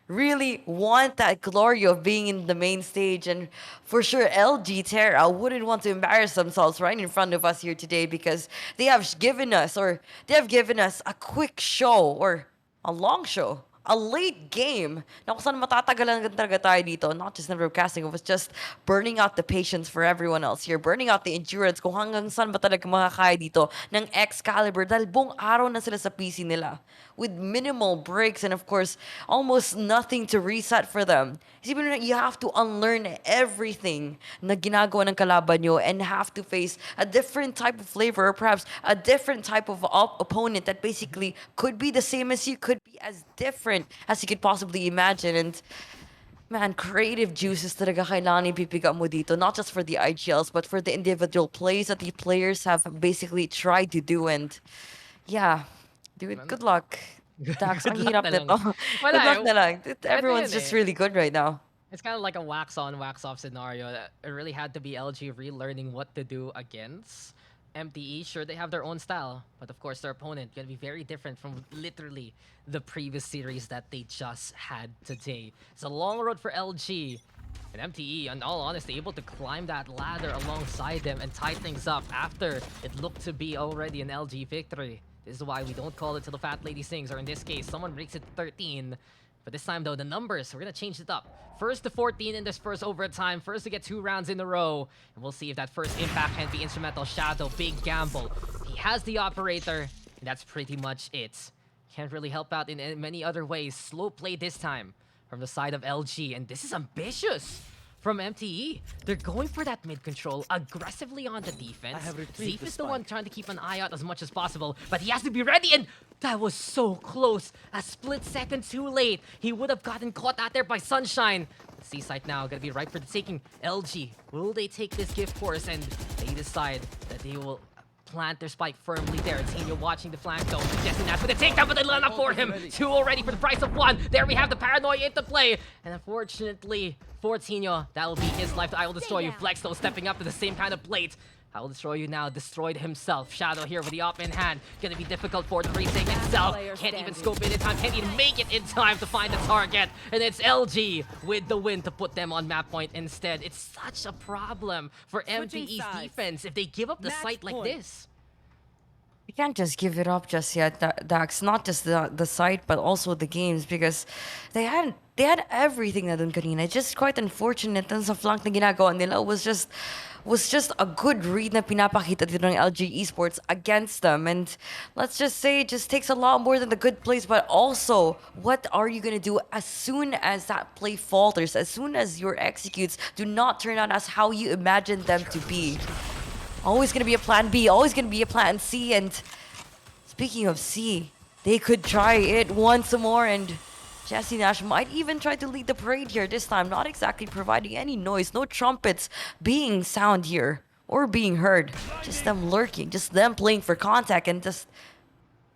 Really want that glory of being in the main stage, and for sure LG Terra wouldn't want to embarrass themselves right in front of us here today because they have given us a quick show or a long show, a late game na kung saan matatagalan talaga tayo dito. Not just in broadcasting, it was just burning out the patience for everyone else here, burning out the endurance kung hanggang saan ba talaga makakaya dito ng Excalibur dahil buong araw na sila sa PC nila with minimal breaks and of course almost nothing to reset for them. You have to unlearn everything na ginagawa ng kalaban nyo and have to face a different type of flavor or perhaps a different type of opponent that basically could be the same as you, could be as different as you could possibly imagine. And man, creative juices talaga kailangan ipipiga mo dito, not just for the IGLs but for the individual plays that the players have basically tried to do. And yeah, dude, good luck. Dax, ang hirap nito. Good luck na lang. Everyone's just really good right now. It's kind of like a wax on, wax off scenario. It really had to be LG relearning what to do against MTE. Sure, they have their own style, but of course their opponent gonna be very different from literally the previous series that they just had today. It's a long road for LG. And MTE, in all honesty, able to climb that ladder alongside them and tie things up after it looked to be already an LG victory. This is why we don't call it till the fat lady sings, or in this case, someone breaks it to 13. But this time though, the numbers, we're gonna change it up. First to 14 in this first overtime, first to get 2 rounds in a row. And we'll see if that first impact can be instrumental. Shadow, big gamble. He has the operator, and that's pretty much it. Can't really help out in many other ways. Slow play this time from the side of LG, and this is ambitious from MTE. They're going for that mid control aggressively on the defense. Zeef is the one trying to keep an eye out as much as possible, but he has to be ready, and that was so close. A split second too late. He would have gotten caught out there by Sunshine. C-site now gonna be ripe for the taking. LG, will they take this gift course? And they decide that they will plant their spike firmly there. Tino watching the flank though. Jesse Nash with a takedown, but they line up for him. 2 already for the price of 1. There we have the paranoia into play. And unfortunately for Tino, that will be his life. I will destroy you. Flex though stepping up to the same kind of plate. I will destroy you now. Destroyed himself. Shadow here with the op in hand. Gonna be difficult for the retake itself. Can't even scope it in time. Can't even make it in time to find the target. And it's LG with the win to put them on map point instead. It's such a problem for MTE's defense if they give up the site like this. You can't just give it up just yet, Dax. Not just the site, but also the games, because they had everything na dun kanina. It's just quite unfortunate na sa flank na ginagawa nila was just a good read na pinapakita dito ng LG Esports against them. And let's just say it just takes a lot more than the good plays, but also what are you gonna do as soon as that play falters, as soon as your executes do not turn out as how you imagined them to be. Always gonna be a plan B, always gonna be a plan C. And speaking of C, they could try it once more, and Jesse Nash might even try to lead the parade here this time, not exactly providing any noise, no trumpets being sound here or being heard. Just them lurking, just them playing for contact, and just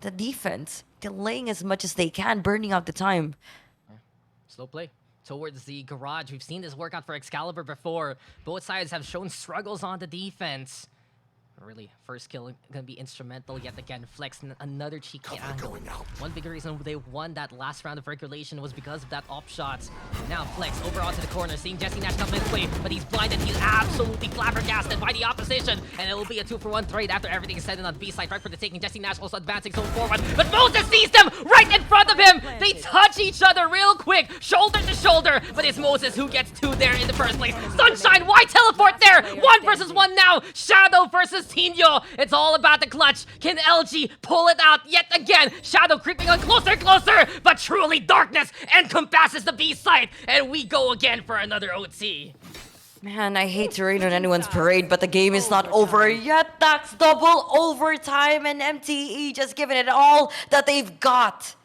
the defense delaying as much as they can, burning out the time. Slow play towards the garage. We've seen this work out for Excalibur before. Both sides have shown struggles on the defense. Really, first kill gonna be instrumental yet again. Flex another cheeky angle. One big reason they won that last round of regulation was because of that op shots. Now Flex over onto the corner, seeing Jesse Nash come his way, but he's blinded. He's absolutely flabbergasted by the opposition, and it will be a 2-for-1 trade after everything is said and on B side. Right for the taking. Jesse Nash also advancing so forward, but Moses sees them right in front of him. They touch each other real quick, shoulder to shoulder, but it's Moses who gets 2 there in the first place. Sunshine, why teleport there? 1 versus 1 now. Shadow versus Tino. It's all about the clutch. Can LG pull it out yet again? Shadow creeping on closer, but truly darkness encompasses the B side, and we go again for another OT. Man, I hate to rain on anyone's parade, but the game is not over yet. That's double overtime, and MTE just giving it all that they've got.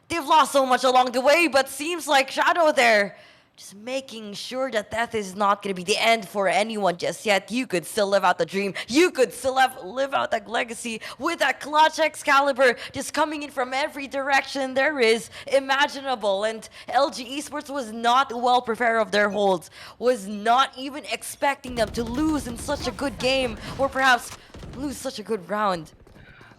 They've lost so much along the way, but seems like Shadow there just making sure that death is not going to be the end for anyone just yet. You could still live out the dream. You could still live out that legacy with that clutch Excalibur just coming in from every direction there is imaginable. And LG Esports was not well prepared of their holds, was not even expecting them to lose in such a good game, or perhaps lose such a good round.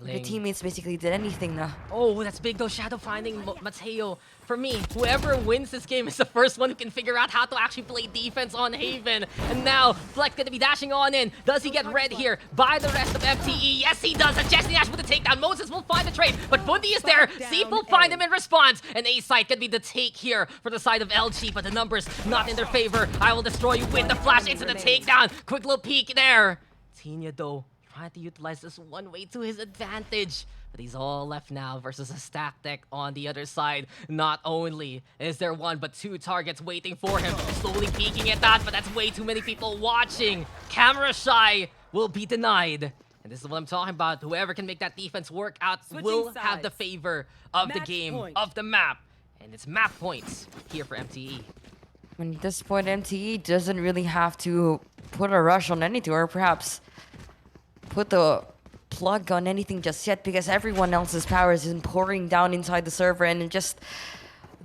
The teammates basically did anything now. Oh, that's big though. Shadow finding Mateo. For me, whoever wins this game is the first one who can figure out how to actually play defense on Haven. And now, Flex gonna be dashing on in. Does he get read here by the rest of MTE? Yes, he does. And Jesse Nash with the takedown. Moses will find the trade, but Bundy is there. Seep will find him in response. And A-side could be the take here for the side of LG, but the numbers not in their favor. I will destroy you with the flash into the takedown. Quick little peek there. Tina, though, trying to utilize this one way to his advantage. But he's all left now versus a stack deck on the other side. Not only is there 1, but 2 targets waiting for him. Slowly peeking at that, but that's way too many people watching. Camera shy will be denied. And this is what I'm talking about. Whoever can make that defense work out will have the favor of the game, of the map. And it's map points here for MTE. At this point, MTE doesn't really have to put a rush on anything, or perhaps put the plug on anything just yet, because everyone else's power is pouring down inside the server, and just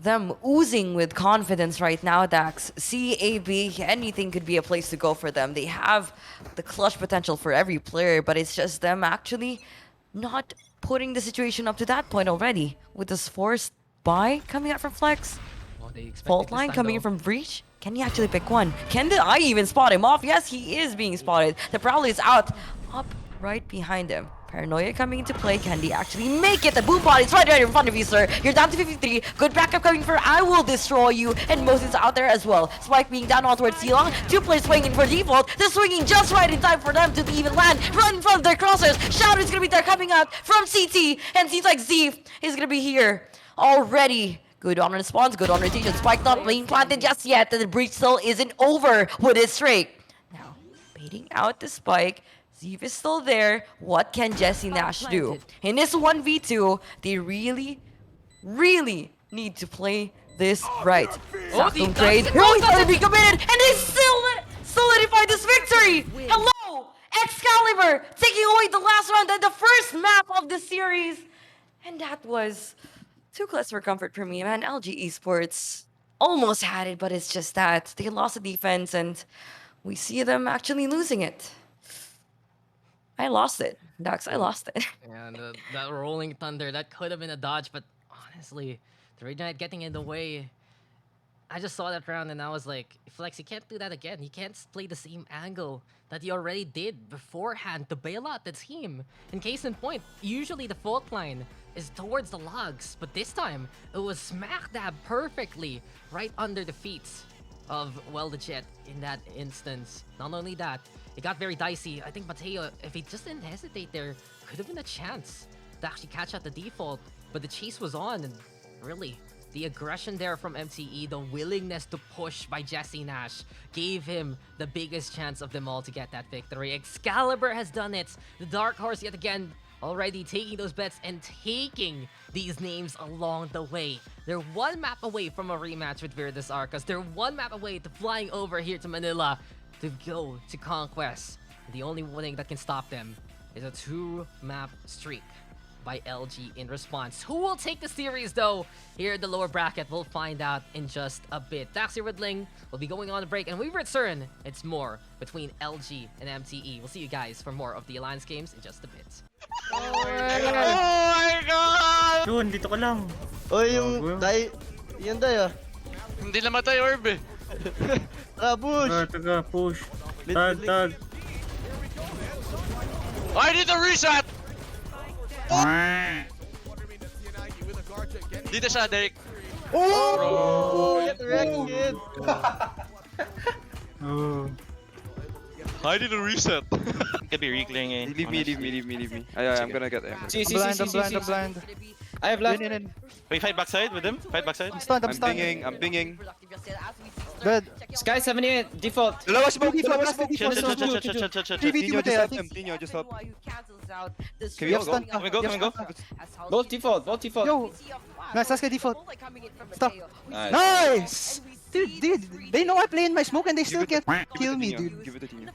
them oozing with confidence right now. Dax, C, A, B, anything could be a place to go for them. They have the clutch potential for every player, but it's just them actually not putting the situation up to that point already. With this forced buy coming out from Flex, fault line coming in from Breach. Can he actually pick one? Can the eye even spot him off? Yes, he is being spotted. The Prowler is out, up right behind him. Paranoia coming into play. Can he actually make it? The boom bot is right in front of you, sir. You're down to 53. Good backup coming for I will destroy you. And Moses out there as well. Spike being down on towards Silong. 2 players swinging for default. They're swinging just right in time for them to even land. Right in front of their crosshairs. Shadow is going to be there coming out from CT. And seems like Z is going to be here already. Good on response. Good on rotation. Spike not being planted just yet. And the breach still isn't over with his strike. Now, baiting out the spike. Zeev is still there. What can Jesse Nash do? In this 1v2, they really need to play this right. Saxon trade. He's going to be committed, and they still solidify this victory. Hello, Excalibur taking away the last round and the first map of the series. And that was too close for comfort for me, man. LG Esports almost had it, but it's just that they lost the defense, and we see them actually losing it. I lost it. Dax, I lost it. And that rolling thunder, that could have been a dodge, but honestly, the Regenerate getting in the way. I just saw that round and I was like, Flex, you can't do that again. You can't play the same angle that you already did beforehand to bail out the team. In case in point, usually the fault line is towards the logs, but this time, it was smack dab perfectly right under the feet of, well, the Jet in that instance. Not only that, it got very dicey. I think Mateo, if he just didn't hesitate there, could have been a chance to actually catch out the default. But the chase was on, and really, the aggression there from MTE, the willingness to push by Jesse Nash, gave him the biggest chance of them all to get that victory. Excalibur has done it. The Dark Horse yet again, already taking those bets and taking these names along the way. They're 1 map away from a rematch with Virtus Arcas. They're 1 map away to flying over here to Manila to go to Conquest. The only thing that can stop them is a 2-map streak. by LG in response. Who will take the series though? Here in the lower bracket, we'll find out in just a bit. Taxi Riddling will be going on a break, and we return. It's more between LG and MTE. We'll see you guys for more of the Alliance games in just a bit. Oh my God! Yun, dito ka lang. Oy, yung dai... Yan dai ah. Hindi namatay orb eh. Push! Taga, push. Tag. I need a reset! Dito siya, Derek. Oh! Get wrecked, kid! I need a reset. Could be re-clearing eh. Leave me. I'm gonna get him. I'm blind. I have left. In. Wait, fight backside with him? Fight backside? I'm stunned. I'm pinging. Dead. Sky 78, default. Dalawa smoke. Chill. Tinyo, just help. Can we go? Both default. Yo! Nice, that's good default. Stop. Nice. Dude, they know I play in my smoke and they still can't kill me, dude. Give it to Tinyo.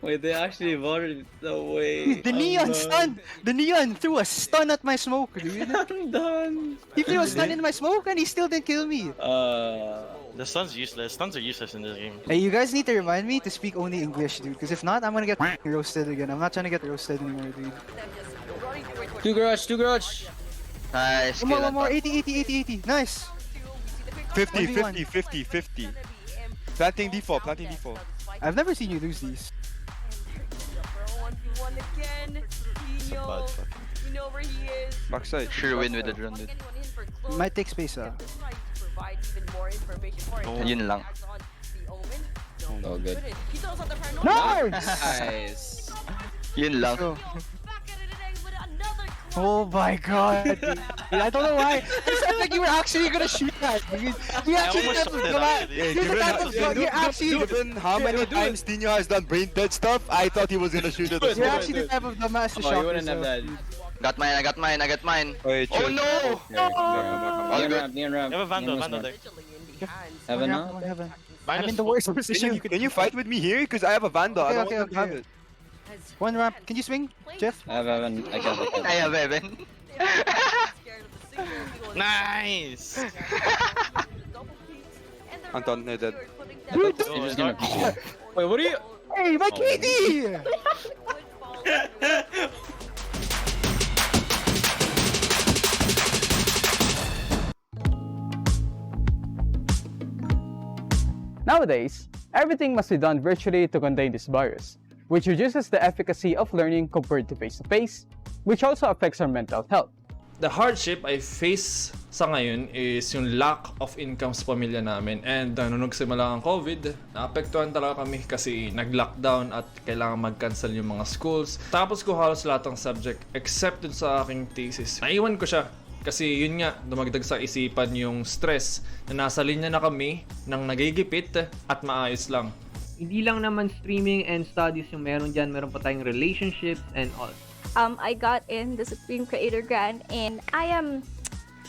Wait, they actually voted the way. The neon stunned! The neon threw a stun at my smoke, dude. I'm done. He threw a stun in my smoke and he still didn't kill me. The stun's useless. Stuns are useless in this game. Hey, you guys need to remind me to speak only English, dude. Because if not, I'm gonna get roasted again. I'm not trying to get roasted anymore, dude. Two garage. Nice. One more. 80. Nice. 50. Planting default. I've never seen you lose these. Backside. Sure win with the drone, dude. Might take space, Yun lang. Oh, good. Nice! Yun lang. Oh my god. Dude, I don't know why. It sounded like you were actually gonna shoot that. You actually Given how many times Tinyo has done brain dead stuff, I thought he was gonna shoot it. You're actually the type of dumbass to shoot yourself. I got mine. Oh no! All good. You have a vandal there. Heaven now? I'm in the worst position. Can you fight with me here? Because I have a vandal. I don't want to have it. One ramp. Can you swing, Jeff? I have Evan. Nice! Anton, they're dead. Wait, what are you? Hey, my KD! Nowadays, everything must be done virtually to contain this virus, which reduces the efficacy of learning compared to face-to-face, which also affects our mental health. The hardship I face sa ngayon is yung lack of income sa pamilya namin. And nung nagsimula ang COVID, naapektuhan talaga kami kasi nag-lockdown at kailangan mag-cancel yung mga schools. Tapos ko halos lahat ng subject except dun sa aking thesis. Naiwan ko siya kasi yun nga, dumagdag sa isipan yung stress na nasa linya na kami ng nagigipit at maayos lang. Hindi lang naman streaming and studies yung meron dyan, meron pa tayong relationships and all. I got in the Supreme Creator Grant and I am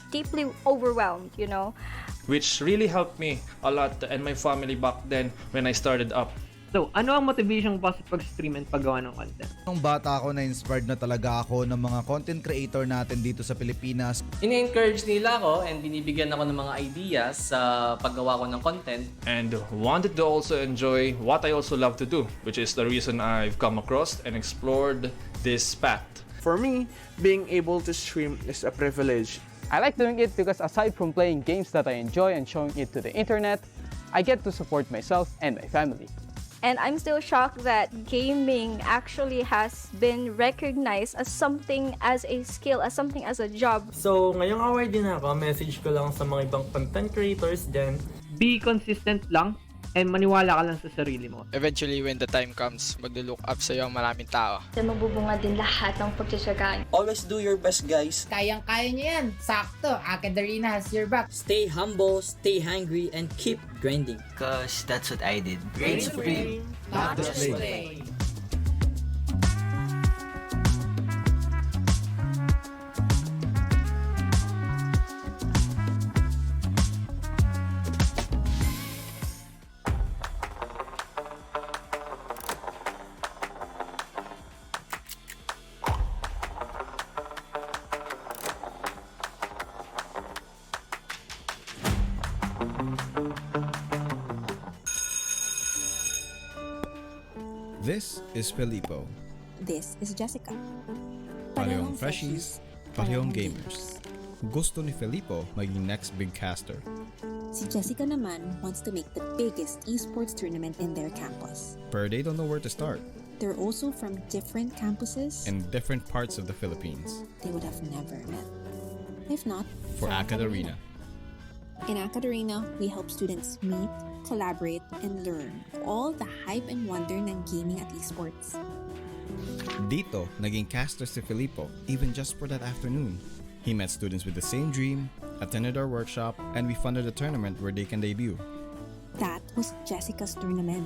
deeply overwhelmed, you know. Which really helped me a lot and my family back then when I started up. So, ano ang motivation pa sa pag-stream and paggawa ng content? Nung bata ako, na-inspired na talaga ako ng mga content creator natin dito sa Pilipinas. Ini-encourage nila ako and binibigyan ako ng mga ideas sa paggawa ko ng content. And wanted to also enjoy what I also love to do, which is the reason I've come across and explored this path. For me, being able to stream is a privilege. I like doing it because aside from playing games that I enjoy and showing it to the internet, I get to support myself and my family. And I'm still shocked that gaming actually has been recognized as something as a skill, as something as a job. So, ngayong hour din ako, message ko lang sa mga ibang content creators dyan. Be consistent lang and maniwala ka lang sa sarili mo. Eventually, when the time comes, maglo-look up sa'yo ang maraming tao. Mabubunga din lahat ng pagtsatsagaan. Always do your best, guys. Kayang-kaya niyo yan. Sakto. AcadArena has your back. Stay humble, stay hungry, and keep grinding. Cause that's what I did. Grind supreme, not just play. This is Filippo. This is Jessica. Parehong freshies, parehong gamers. Gusto ni Filippo maging next big caster. Si Jessica naman wants to make the biggest esports tournament in their campus. But they don't know where to start. They're also from different campuses In different parts of the Philippines. they would have never met. If not, For AcadArena. In AcadArena, we help students meet, collaborate, and learn all the hype and wonder ng gaming at esports. Dito, naging caster si Filippo even just for that afternoon. He met students with the same dream, attended our workshop, and we funded a tournament where they can debut. That was Jessica's tournament.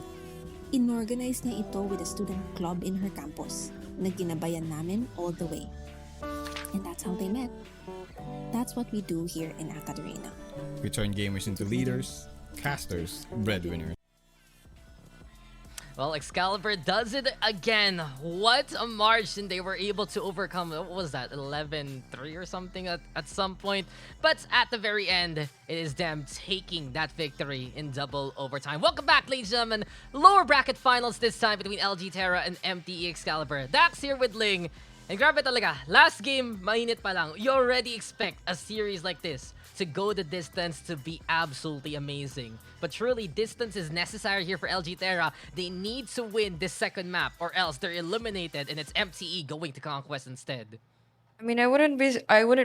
Inorganize niya ito with a student club in her campus na ginabayan namin all the way. And that's how they met. That's what we do here in AcadArena. We turn gamers into leaders, casters, breadwinners. Well, Excalibur does it again. What a margin they were able to overcome. What was that? 11-3 or something at some point. But at the very end, it is them taking that victory in double overtime. Welcome back, ladies and gentlemen. Lower bracket finals this time between LG Terra and MTE Excalibur. Dax here with Ling. And grabe talaga, last game, mainit pa lang. You already expect a series like this to go the distance, to be absolutely amazing. But truly, distance is necessary here for LG Terra. They need to win this second map or else they're eliminated and it's MTE going to Conquest instead. I mean, I wouldn't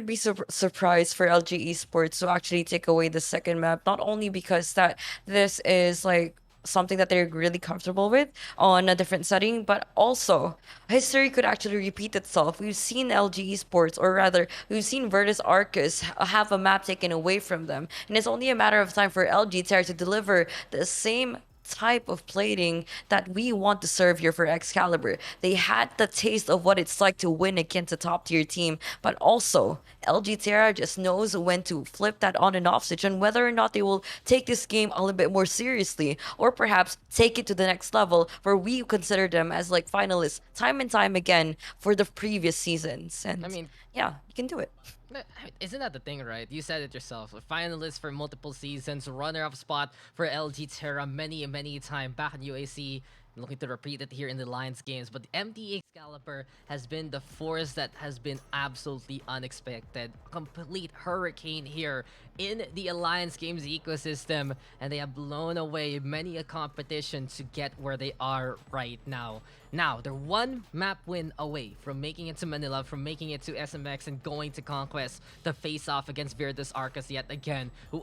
be surprised for LG Esports to actually take away the second map, not only because that this is like something that they're really comfortable with on a different setting, but also history could actually repeat itself. We've seen LG Esports, or rather, we've seen Virtus Arcus have a map taken away from them, and it's only a matter of time for LG Terra to deliver the same type of plating that we want to serve here for Excalibur. They had the taste of what it's like to win against a top tier team, but also LG Terra just knows when to flip that on and off switch and whether or not they will take this game a little bit more seriously or perhaps take it to the next level where we consider them as like finalists time and time again for the previous seasons. And I mean, yeah, you can do it. Isn't that the thing, right? You said it yourself. A finalist for multiple seasons, runner-up spot for LG Terra many time back in UAC. Looking to repeat it here in the Lions games, but the MTE Excalibur has been the force that has been absolutely unexpected. Complete hurricane here in the Alliance Games ecosystem, and they have blown away many a competition to get where they are right now. Now, they're one map win away from making it to Manila, from making it to SMX and going to Conquest to face off against Virtus Arcus yet again, who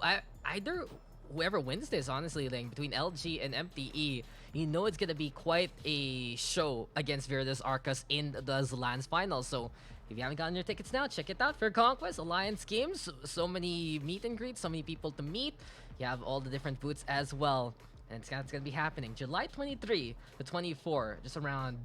whoever wins this, honestly, Ling, between LG and MTE, you know it's gonna be quite a show against Virtus Arcus in the Lands Finals. So if you haven't gotten your tickets now, check it out for Conquest Alliance Games. So many meet and greets, so many people to meet. You have all the different booths as well, and it's gonna be happening July 23 to 24, just around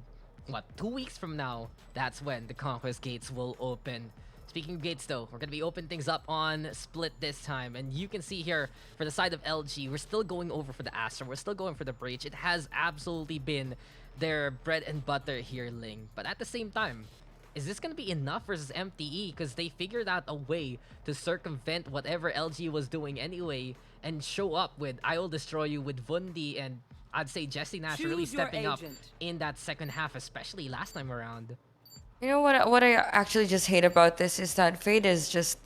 what, 2 weeks from now. That's when the Conquest gates will open. Speaking of gates though, we're going to be opening things up on Split this time. And you can see here, for the side of LG, we're still going over for the Astra. We're still going for the Breach. It has absolutely been their bread and butter here, Ling. But at the same time, is this going to be enough versus MTE? Because they figured out a way to circumvent whatever LG was doing anyway and show up with I Will Destroy You with Vundi and I'd say Jesse Nash really stepping up in that second half, especially last time around. You know what I actually just hate about this is that Fade is just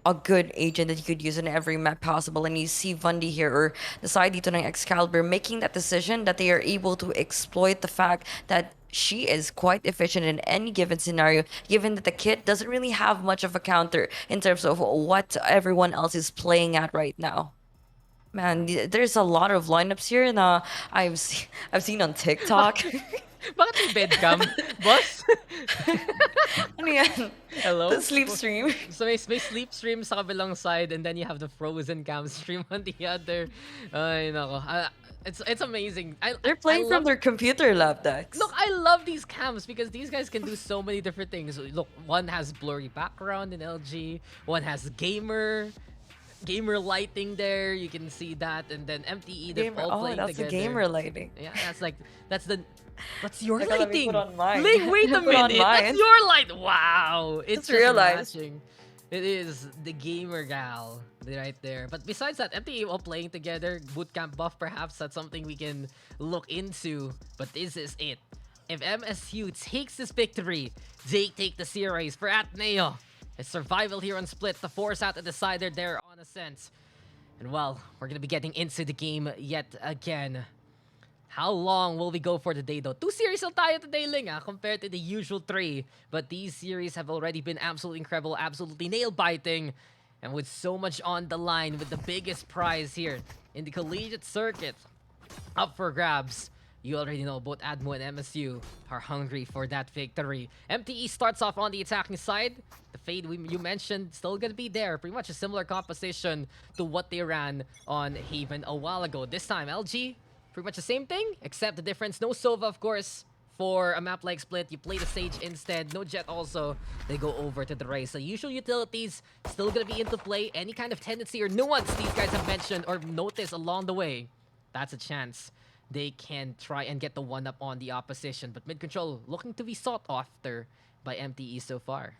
a good agent that you could use in every map possible, and you see Vundi here or the side dito ng Excalibur making that decision that they are able to exploit the fact that she is quite efficient in any given scenario, given that the kit doesn't really have much of a counter in terms of what everyone else is playing at right now. Man, there's a lot of lineups here na I've seen on TikTok. Bakit may bedcam, boss? Ano yan? Hello? The sleep stream. So may sleep stream sa kabilang side and then you have the frozen cam stream on the other. Ay, nako. It's amazing. They're playing from their computer lab decks. Look, I love these cams because these guys can do so many different things. Look, one has blurry background in LG. One has gamer lighting there. You can see that. And then MTE, they're all playing together. Oh, that's the gamer lighting. Yeah, that's your I gotta lighting. put on mine. Ling, wait a Put on minute. mine. That's your light. Wow. It's Just realized. matching. It is the gamer gal. right there. But besides that, MTE all playing together, bootcamp buff perhaps, that's something we can look into. But this is it. If MSU takes this victory, they take the series. For Ateneo, it's survival here on Split to force out the decider there on Ascent. And well, we're gonna be getting into the game yet again. How long will we go for today though? 2 series lang tayo today, Ling, compared to the usual 3. But these series have already been absolutely incredible, absolutely nail-biting. And with so much on the line, with the biggest prize here in the collegiate circuit up for grabs, you already know both ADMU and MSU are hungry for that victory. MTE starts off on the attacking side. The Fade you mentioned still gonna be there. Pretty much a similar composition to what they ran on Haven a while ago. This time, LG, pretty much the same thing, except the difference, no Sova, of course. For a map like Split, you play the Sage instead. No Jet also. They go over to the Raze. So usual utilities still gonna be into play. Any kind of tendency or nuance these guys have mentioned or noticed along the way, that's a chance they can try and get the 1-up on the opposition. But mid control looking to be sought after by MTE so far.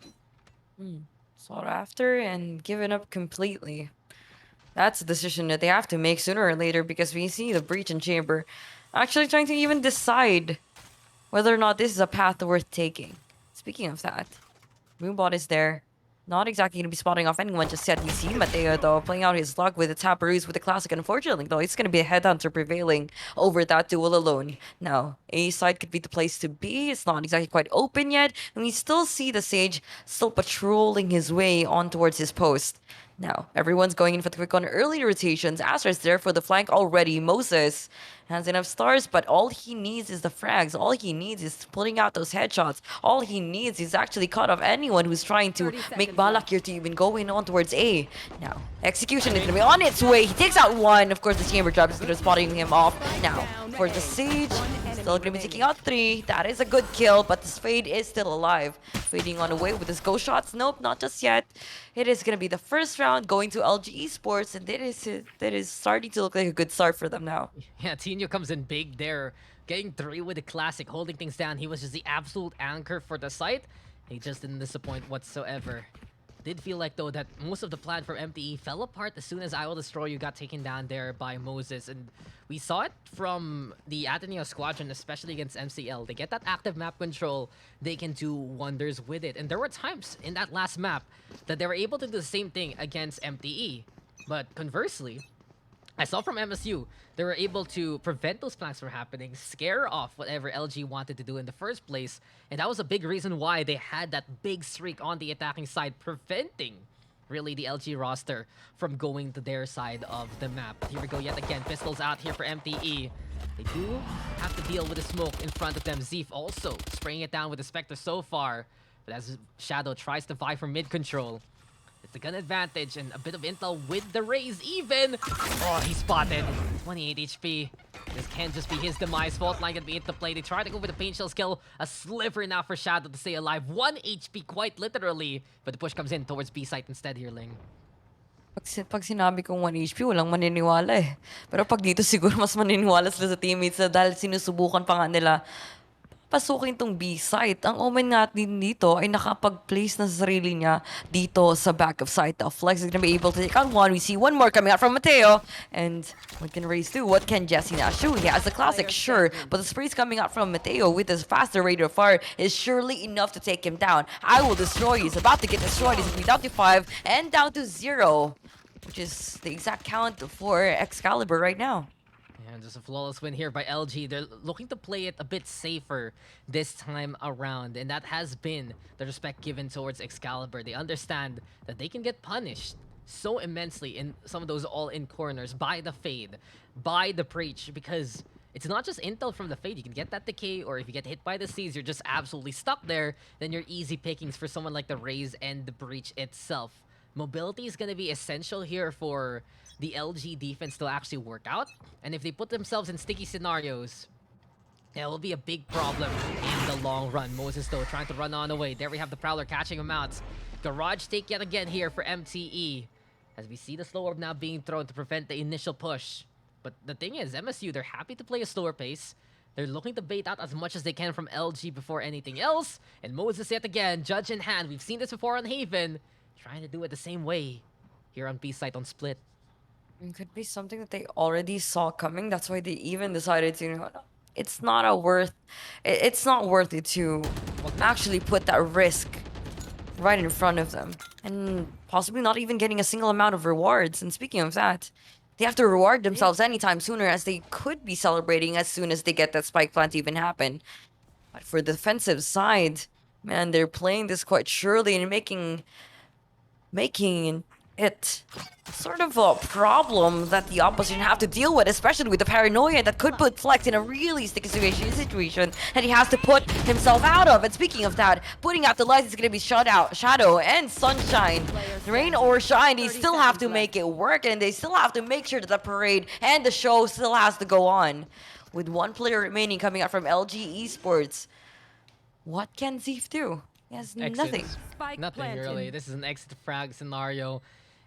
Sought after and given up completely. That's a decision that they have to make sooner or later, because we see the Breach and Chamber actually trying to even decide whether or not this is a path worth taking. Speaking of that, Moonbot is there. Not exactly going to be spotting off anyone just yet. We see Mateo, though, playing out his luck with the Taparoos with the Classic. Unfortunately, though, it's going to be a Headhunter prevailing over that duel alone. Now, A side could be the place to be. It's not exactly quite open yet. And we still see the Sage still patrolling his way on towards his post. Now, everyone's going in for the quick on early rotations. Astra's there for the flank already. Moses has enough stars, but all he needs is the frags. All he needs is pulling out those headshots. All he needs is actually cut off anyone who's trying to make Balak here to even go in on towards A. Now, execution is going to be on its way. He takes out one. Of course, the chamber trap is going to spotting him off. Now, for the Sage, still going to be taking out 3. That is a good kill, but the Fade is still alive. Fading on away with his ghost shots. Nope, not just yet. It is going to be the first round going to LG Esports, and that is starting to look like a good start for them now. Yeah, Tino comes in big there, getting 3 with the Classic, holding things down. He was just the absolute anchor for the site. He just didn't disappoint whatsoever. Did feel like, though, that most of the plan for MTE fell apart as soon as I Will Destroy You got taken down there by Moses. And we saw it from the Ateneo squadron, especially against MCL. They get that active map control, they can do wonders with it. And there were times in that last map that they were able to do the same thing against MTE. But conversely, I saw from MSU, they were able to prevent those flanks from happening, scare off whatever LG wanted to do in the first place, and that was a big reason why they had that big streak on the attacking side, preventing really the LG roster from going to their side of the map. Here we go yet again, pistols out here for MTE. They do have to deal with the smoke in front of them. Zeef also spraying it down with the Spectre so far, but as Shadow tries to vie for mid control, it's the gun advantage and a bit of intel with the Raze even. Oh, he's spotted. 28 HP. This can just be his demise. Fault line gonna be into play. They try to go for the paint shell skill. A sliver now for Shadow to stay alive. 1 HP quite literally. But the push comes in towards B site instead here, Ling. Pag sinabi kong 1 HP, walang maniniwala eh. Pero pag dito siguro mas maniniwala sila sa teammates na dahil sinusubukan pa nga nila pasukin tong B site. Ang Omen nga din dito ay nakapag-place na sa sarili niya dito sa back of site. Flex is gonna be able to take out 1. We see 1 more coming out from Mateo. And what can Raze do? What can Jesse now shoot? He has the Classic, sure. But the sprays coming out from Mateo with his faster rate of fire is surely enough to take him down. I Will Destroy You. He's about to get destroyed. He's down to 5 and down to 0. Which is the exact count for Excalibur right now. And just a flawless win here by LG. They're looking to play it a bit safer this time around, and that has been the respect given towards Excalibur. They understand that they can get punished so immensely in some of those all-in corners by the Fade, by the Breach, because it's not just intel from the Fade. You can get that decay, or if you get hit by the Seas, you're just absolutely stuck there. Then you're easy pickings for someone like the Raze and the Breach itself. Mobility is going to be essential here for the LG defense to actually work out. And if they put themselves in sticky scenarios, it will be a big problem in the long run. Moses, though, trying to run on away. There we have the Prowler catching him out. Garage take yet again here for MTE. As we see the slow orb now being thrown to prevent the initial push. But the thing is, MSU, they're happy to play a slower pace. They're looking to bait out as much as they can from LG before anything else. And Moses yet again, judge in hand. We've seen this before on Haven. Trying to do it the same way here on B site on split. It could be something that they already saw coming. That's why they even decided to, it's not it's not worth it to actually put that risk right in front of them. And possibly not even getting a single amount of rewards. And speaking of that, they have to reward themselves anytime sooner, as they could be celebrating as soon as they get that spike plant to even happen. But for the defensive side, man, they're playing this quite surely and making it sort of a problem that the opposition have to deal with, especially with the paranoia that could put Flex in a really sticky situation that he has to put himself out of. And speaking of that, putting out the lights is going to be shut out. Shadow and Sunshine, rain or shine, they still have to make it work, and they still have to make sure that the parade and the show still has to go on. With one player remaining coming out from LG Esports, what can Zeef do? He has nothing. Nothing really. This is an exit frag scenario.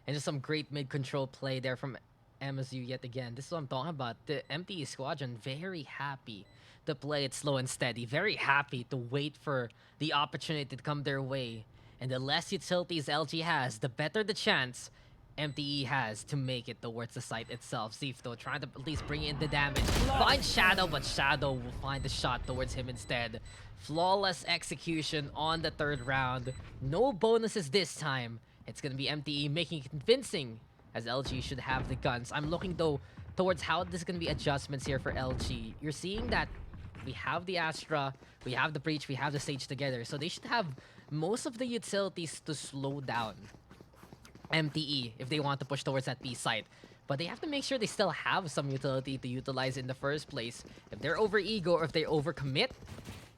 And just some great mid-control play there from MSU yet again. This is what I'm talking about. The MTE squadron, very happy to play it slow and steady. Very happy to wait for the opportunity to come their way. And the less utilities LG has, the better the chance MTE has to make it towards the site itself. Zeef, though, trying to at least bring in the damage. Find Shadow, but Shadow will find the shot towards him instead. Flawless execution on the third round. No bonuses this time. It's going to be MTE making it convincing, as LG should have the guns. I'm looking, though, towards how there's going to be adjustments here for LG. You're seeing that we have the Astra, we have the Breach, we have the Sage together. So they should have most of the utilities to slow down MTE if they want to push towards that B site. But they have to make sure they still have some utility to utilize in the first place. If they're over ego or if they overcommit,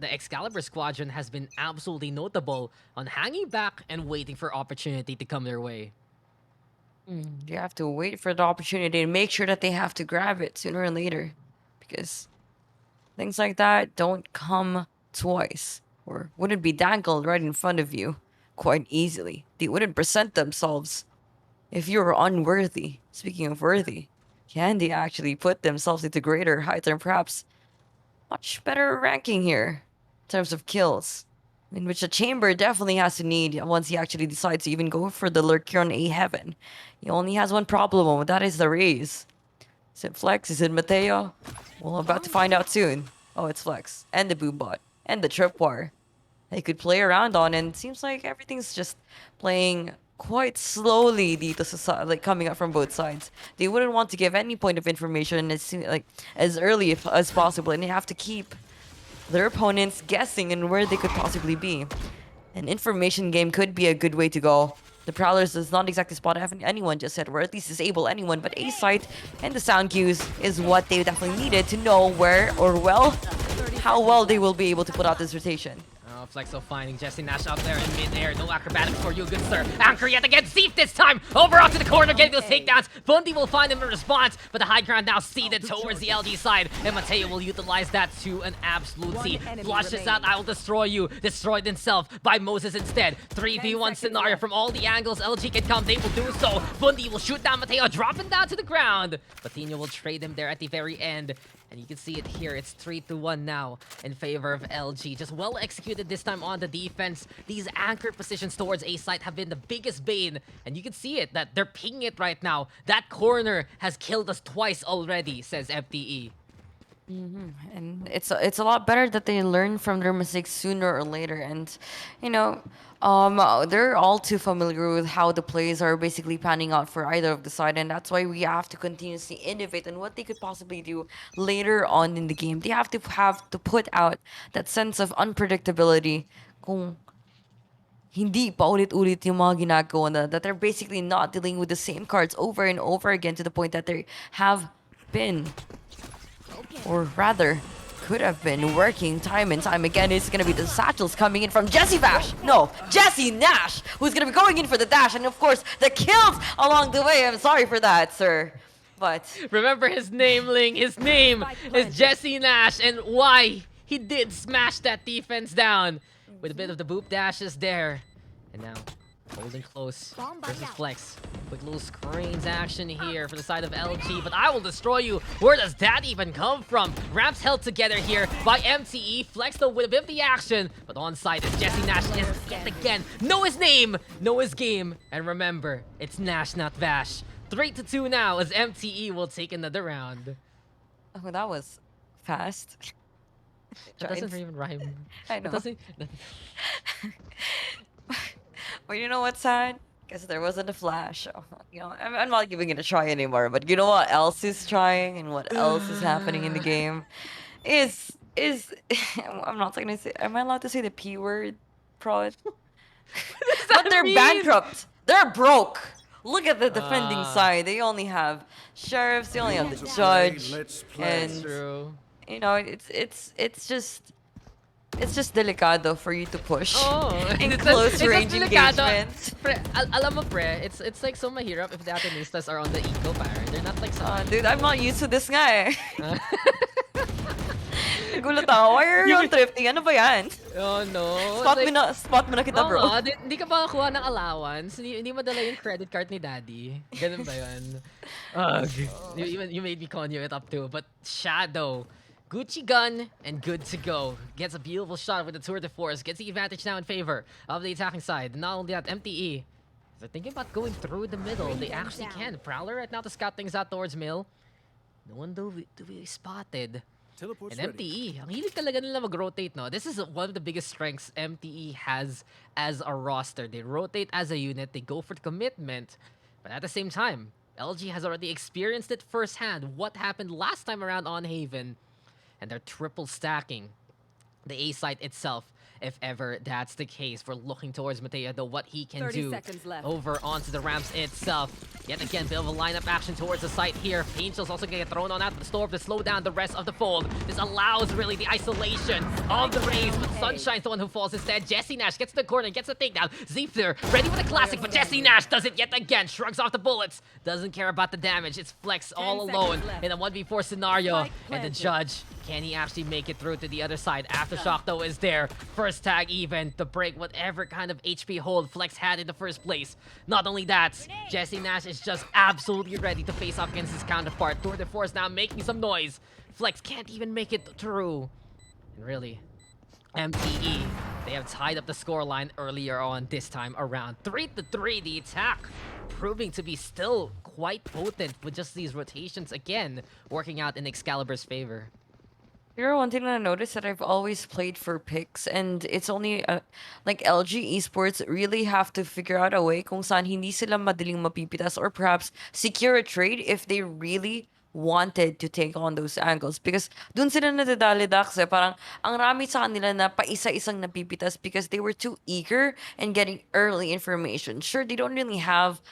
the Excalibur squadron has been absolutely notable on hanging back and waiting for opportunity to come their way. You have to wait for the opportunity and make sure that they have to grab it sooner or later. Because things like that don't come twice, or wouldn't be dangled right in front of you quite easily. They wouldn't present themselves if you were unworthy. Speaking of worthy, can they actually put themselves into greater heights and perhaps much better ranking here in terms of kills, in which the Chamber definitely has to need once he actually decides to even go for the lurk here on A Heaven. He only has one problem, that is the raise. Is it Flex? Is it Mateo? Well, I'm about to find out soon. Oh, it's Flex. And the Boombot. And the Tripwire. They could play around on, and it seems like everything's just playing quite slowly dito sa like coming up from both sides. They wouldn't want to give any point of information as early as possible, and they have to keep their opponents guessing and where they could possibly be. An information game could be a good way to go. The Prowlers does not exactly spot anyone just yet, or at least disable anyone, but A site and the sound cues is what they definitely needed to know where or how well they will be able to put out this rotation. Flexo finding Jesse Nash up there in mid-air. No acrobatics for you, good sir. Anchor yet again. Zeef this time. Over onto the corner, getting those takedowns. Bundy will find him in response, but the high ground now seeded towards the LG side. And Mateo will utilize that to an absolute T. Flush this out. I will destroy you. Destroyed himself by Moses instead. 3v1 scenario from all the angles LG can come. They will do so. Bundy will shoot down Mateo, dropping down to the ground. Patino will trade him there at the very end. And you can see it here. It's 3-1 now in favor of LG. Just well executed this time on the defense. These anchored positions towards A site have been the biggest bane. And you can see it, that they're pinging it right now. That corner has killed us twice already, says FTE. And it's a lot better that they learn from their mistakes sooner or later. And, they're all too familiar with how the plays are basically panning out for either of the side, and that's why we have to continuously innovate on what they could possibly do later on in the game. They have to put out that sense of unpredictability. Kung hindi paulit-ulit yung mga ginagawa na, that they're basically not dealing with the same cards over and over again to the point that they have been, or rather could have been, working time and time again. It's going to be the satchels coming in from Jesse Nash, who's going to be going in for the dash, and of course the kills along the way. I'm sorry for that, sir, but remember his name, Ling. His name is Jesse Nash, and why he did smash that defense down with a bit of the boop dashes there. And now Holding close versus Flex. Quick little screens action here for the side of LG, but I will destroy you. Where does that even come from? Ramps held together here by MTE. Flex though with a bit of the action, but on site is Jesse Nash yet again. Know his name, know his game, and remember, it's Nash, not Vash. 3-2 now as MTE will take another round. Oh, that was fast. That doesn't even rhyme. I know. It doesn't. But you know what's sad? Because there wasn't a flash. So, you know, I'm not giving it a try anymore. But you know what else is trying and what else is happening in the game is I'm not gonna say. Am I allowed to say the P word, prod? But they're bankrupt. They're broke. Look at the defending side. They only have sheriffs. They only have the judge. And you know, it's just delicado for you to push in close range engagement. Pre, alam mo pre, it's like so mahirap if the Atenistas are on the eco parent. They're not like some... dude, I'm not used to this guy. Nagulat ako. Why are you on thrifting? Ano ba yan? Oh no. Spot mo na kita, bro. Hindi ka ba kuha ng allowance? Hindi madala yung credit card ni daddy. Ganun ba yun? You made me conyo it up too. But Shadow, Gucci gun and good to go. Gets a beautiful shot with the tour de force. Gets the advantage now in favor of the attacking side. Not only that, MTE, they're thinking about going through the middle. They actually can. Prowler right now to scout things out towards mill. No one to be spotted. And MTE, ang hilig talaga nila mag-rotate, no? This is one of the biggest strengths MTE has as a roster. They rotate as a unit, they go for the commitment, but at the same time, LG has already experienced it firsthand. What happened last time around on Haven, and they're triple stacking the A site itself. If ever that's the case, we're looking towards Mateo, though, what he can do over onto the ramps itself. Yet again, bit of a lineup action towards the site here. Painsel's also gonna get thrown on out the store to slow down the rest of the fold. This allows really the isolation of the Rays, but Sunshine's the one who falls instead. Jesse Nash gets to the corner, gets the takedown. Zeepler ready with a classic, but Jesse Nash does it yet again. Shrugs off the bullets, doesn't care about the damage. It's Flex all alone in a 1v4 scenario, and the judge, can he actually make it through to the other side? Aftershock though is there. First tag even to break whatever kind of HP hold Flex had in the first place. Not only that, Jesse Nash is just absolutely ready to face off against his counterpart. Tour de Force now making some noise. Flex can't even make it through. And really, MTE, they have tied up the scoreline earlier on this time around. 3-3, the attack proving to be still quite potent with just these rotations again working out in Excalibur's favor. You know, one thing that I noticed that I've always played for picks, and it's only like LG Esports really have to figure out a way kung saan hindi sila madaling mapipitas, or perhaps secure a trade if they really wanted to take on those angles, because dun sila nadadali kasi parang ang rami sa kanila na paisa-isang napipitas because they were too eager in getting early information. Sure, they don't have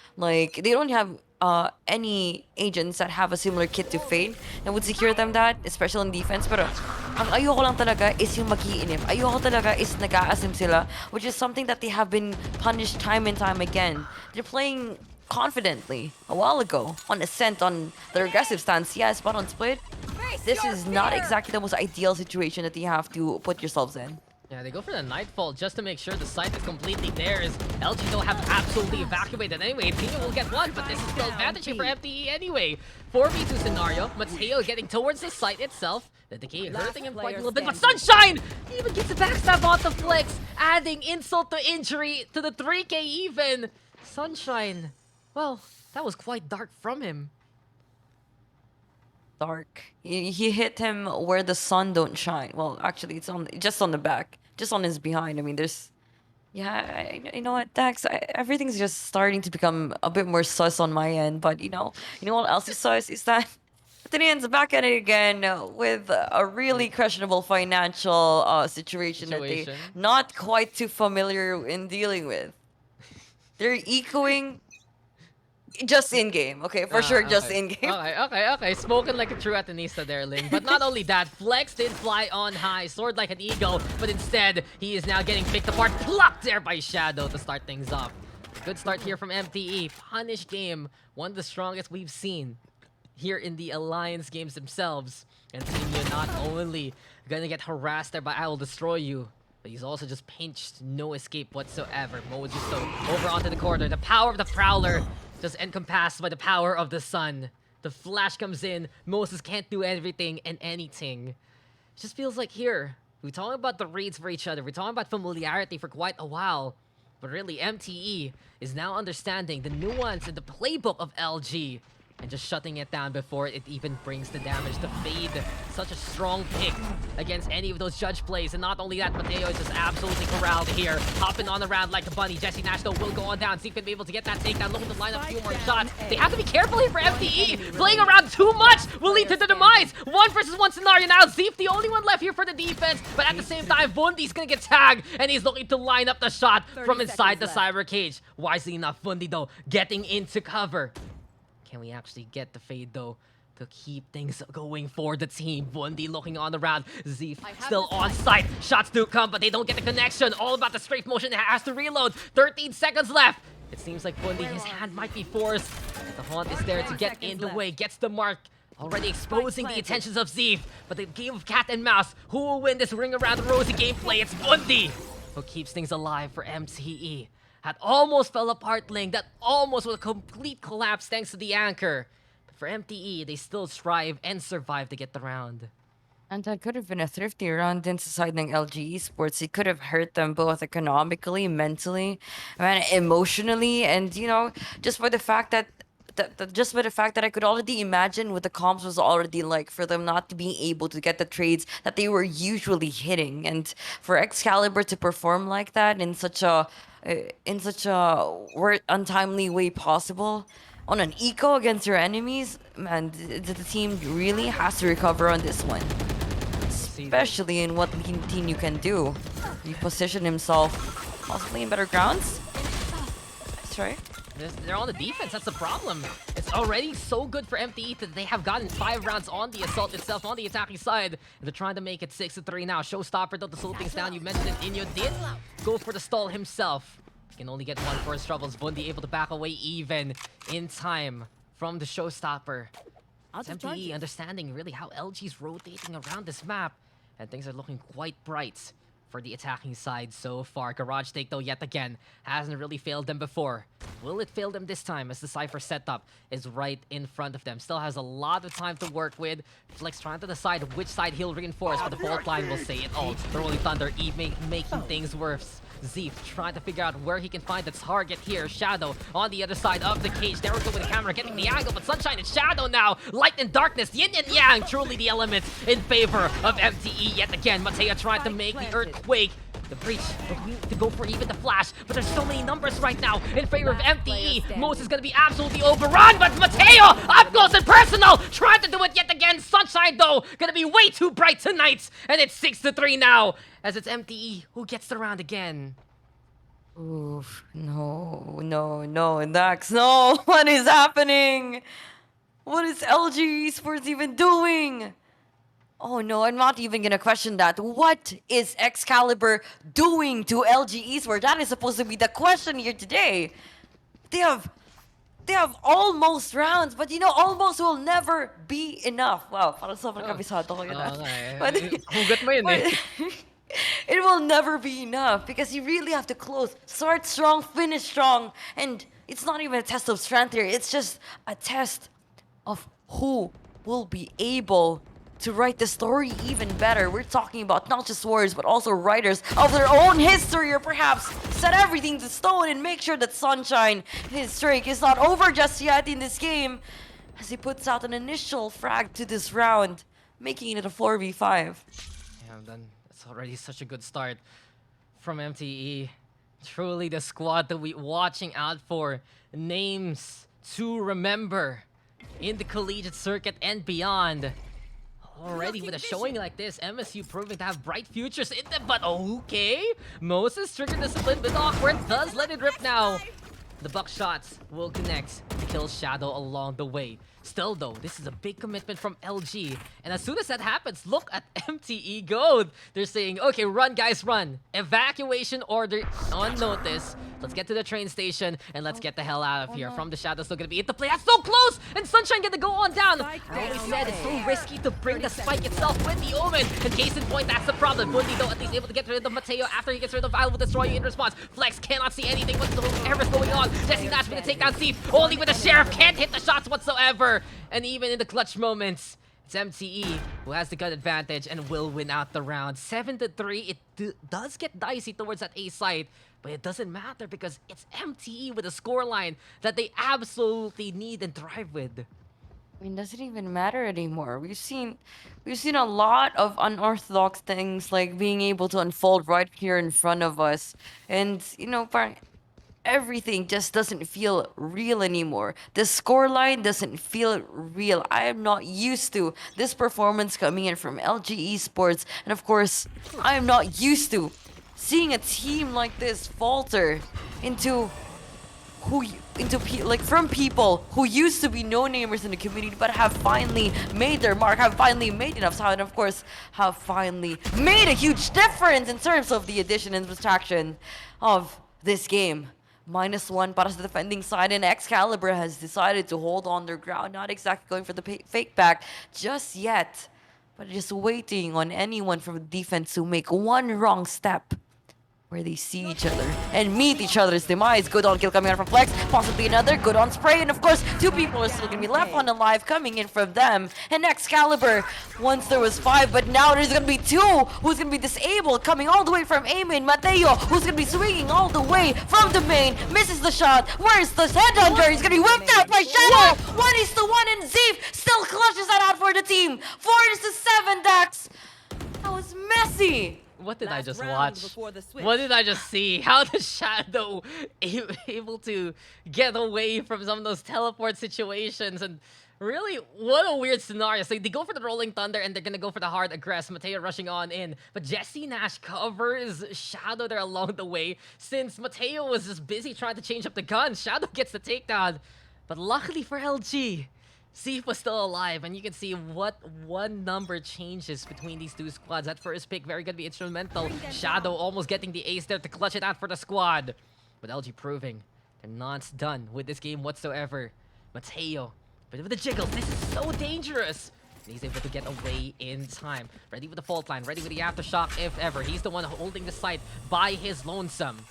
any agents that have a similar kit to Fade and would secure them that, especially in defense. Pero ang ayoko lang talaga is yung mag-iinip. Ayoko talaga is nag-aasim sila, which is something that they have been punished time and time again. They're playing confidently a while ago on Ascent, on their aggressive stance, yes, but on Split, this is not exactly the most ideal situation that you have to put yourselves in. Yeah, they go for the Nightfall just to make sure the site is completely theirs. LG don't have absolutely evacuated anyway. Tino will get one, but this is still advantage here for MTE anyway. 4v2 scenario, Mateo getting towards the site itself. The Decay hurting him quite a little bit, but Sunshine even gets a backstab on the Flex, adding insult to injury to the 3k even. Sunshine, well, that was quite dark from him. Dark. He hit him where the sun don't shine. Well, actually, it's just on the back, just on his behind. I mean, there's, yeah, you know what, Dax, everything's just starting to become a bit more sus on my end. But you know what else is sus is that Athenians back at it again with a really questionable financial situation that they not quite too familiar in dealing with. They're echoing. Just in game, okay, for sure, just in game. Okay. Spoken like a true Atenista there, Ling. But not only that, Flex did fly on high, soared like an eagle, but instead, he is now getting picked apart, plucked there by Shadow to start things off. Good start here from MTE. Punish game, one of the strongest we've seen here in the Alliance games themselves. And Team, you're not only gonna get harassed there by I Will Destroy You, but he's also just pinched. No escape whatsoever. Mo is just over onto the corner. The power of the Prowler just encompassed by the power of the sun. The flash comes in. Moses can't do everything and anything. It just feels like here, we're talking about the reads for each other. We're talking about familiarity for quite a while. But really, MTE is now understanding the nuance in the playbook of LG and just shutting it down before it even brings the damage. The Fade, such a strong pick against any of those judge plays. And not only that, Mateo is just absolutely corralled here. Hopping on the round like a bunny. Jesse Nash, though, will go on down. See if he'll be able to get that takedown. Looking to line up a few more shots. They have to be careful here for MTE. Playing around too much will lead to the demise. 1 versus 1 scenario now. Zeef, the only one left here for the defense. But at the same time, Bundy's gonna get tagged. And he's looking to line up the shot from inside the cyber cage. Wisely enough, Bundy, though, getting into cover. Can we actually get the Fade, though, to keep things going for the team? Bundy looking on the round. Zeef still on site. Shots do come, but they don't get the connection. All about the strafe motion. It has to reload. 13 seconds left. It seems like Bundy, his hand might be forced. The Haunt is there to get in the way. Gets the mark. Already exposing the intentions of Zeef. But the game of cat and mouse. Who will win this ring around the rosy gameplay? It's Bundy who keeps things alive for MTE. That almost fell apart, Ling. That almost was a complete collapse thanks to the anchor. But for MTE, they still strive and survive to get the round. And that could have been a thrifty round into siding LG Esports. It could have hurt them both economically, mentally, and emotionally. And, you know, just by the fact that I could already imagine what the comps was already like for them not to be able to get the trades that they were usually hitting. And for Excalibur to perform like that in such a untimely way possible on an eco against your enemies, man, the team really has to recover on this one. Especially in what Team you can do. Reposition himself possibly in better grounds. That's right. They're on the defense, that's the problem. It's already so good for MTE that they have gotten 5 rounds on the assault itself, on the attacking side. And they're trying to make it 6-3 now. Showstopper, though, to slow things down. You mentioned it, Inyo did go for the stall himself. He can only get one for his troubles. Bundy able to back away even in time from the Showstopper. It's MTE understanding really how LG's rotating around this map. And things are looking quite bright for the attacking side so far. Garage take, though, yet again, hasn't really failed them before. Will it fail them this time as the Cypher setup is right in front of them? Still has a lot of time to work with. Flex trying to decide which side he'll reinforce, but the fault line will say it all. The Rolling Thunder making things worse. Zeef trying to figure out where he can find the target here. Shadow on the other side of the cage. There we go with the camera getting the angle, but Sunshine and Shadow now. Light and darkness, yin and yang. Truly the elements in favor of MTE yet again. Mateo trying to make the earthquake. The breach to go for even the flash, but there's so many numbers right now in favor of MTE. Moses is gonna be absolutely overrun, but Mateo up close and personal trying to do it yet again. Sunshine, though, gonna be way too bright tonight, and it's 6-3 now as it's MTE who gets the round again. Oof, no, Dax, no. What is happening? What is LG Esports even doing? Oh no, I'm not even gonna question that. What is Excalibur doing to LG Esports? That is supposed to be the question here today. They have almost rounds, but you know, almost will never be enough. Wow, parang sobrang kabisado ko yun. But hugot mo yun eh. It will never be enough because you really have to close. Start strong, finish strong. And it's not even a test of strength here. It's just a test of who will be able to write the story even better. We're talking about not just warriors, but also writers of their own history, or perhaps set everything to stone and make sure that Sunshine, his streak, is not over just yet in this game, as he puts out an initial frag to this round, making it a 4v5. Yeah, done. It's already such a good start from MTE. Truly the squad that we're watching out for. Names to remember in the collegiate circuit and beyond. Already with a showing like this, MSU proving to have bright futures in them, but okay. Moses trigger discipline, bit awkward, does let it rip now. The buckshots will connect to kill Shadow along the way. Still though, this is a big commitment from LG. And as soon as that happens, look at MTE go. They're saying, okay, run guys, run. Evacuation order on notice. Let's get to the train station and let's get the hell out of here. From the shadows, still gonna be into play. That's so close! And Sunshine gonna go on down. I always said it's so risky to bring the spike itself with the Omen. And case in point, that's the problem. Bundy though at least able to get rid of Mateo after he gets rid of Val will destroy you in response. Flex cannot see anything whatsoever going on. Jesse Nash gonna take down Steve. Only with the Sheriff can't hit the shots whatsoever. And even in the clutch moments, it's MTE who has the gun advantage and will win out the round. 7-3. It does get dicey towards that A site, but it doesn't matter because it's MTE with a scoreline that they absolutely need and thrive with. I mean, does it even matter anymore? We've seen a lot of unorthodox things like being able to unfold right here in front of us, and you know, everything just doesn't feel real anymore. The scoreline doesn't feel real. I am not used to this performance coming in from LG Esports, and of course, I am not used to seeing a team like this falter from people who used to be no-namers in the community but have finally made their mark, have finally made enough sound, and of course have finally made a huge difference in terms of the addition and subtraction of this game. -1 para sa defending side, and Excalibur has decided to hold on their ground, not exactly going for the fake back just yet, but just waiting on anyone from the defense to make one wrong step where they see each other and meet each other's demise. Good on kill coming out from Flex, possibly another good on spray, and of course, 2 people are still gonna be left on alive coming in from them. And Excalibur, once there was 5, but now there's gonna be 2 who's gonna be disabled, coming all the way from A main. Mateo, who's gonna be swinging all the way from the main, misses the shot. Where's the headhunter? He's gonna be whipped out by Shadow. 1-1, and Zeef still clutches that out for the team. 4-7, Dax. That was messy. What did I just watch? What did I just see? How the Shadow able to get away from some of those teleport situations, and really, what a weird scenario. So they go for the Rolling Thunder and they're gonna go for the hard aggress. Mateo rushing on in, but Jesse Nash covers Shadow there along the way. Since Mateo was just busy trying to change up the gun, Shadow gets the takedown. But luckily for LG, Zeef was still alive, and you can see what one number changes between these two squads. That first pick, very gonna be instrumental. Shadow almost getting the ace there to clutch it out for the squad. But LG proving they're not done with this game whatsoever. Mateo, but with the jiggles, this is so dangerous. And he's able to get away in time. Ready with the fault line, ready with the aftershock if ever. He's the one holding the site by his lonesome.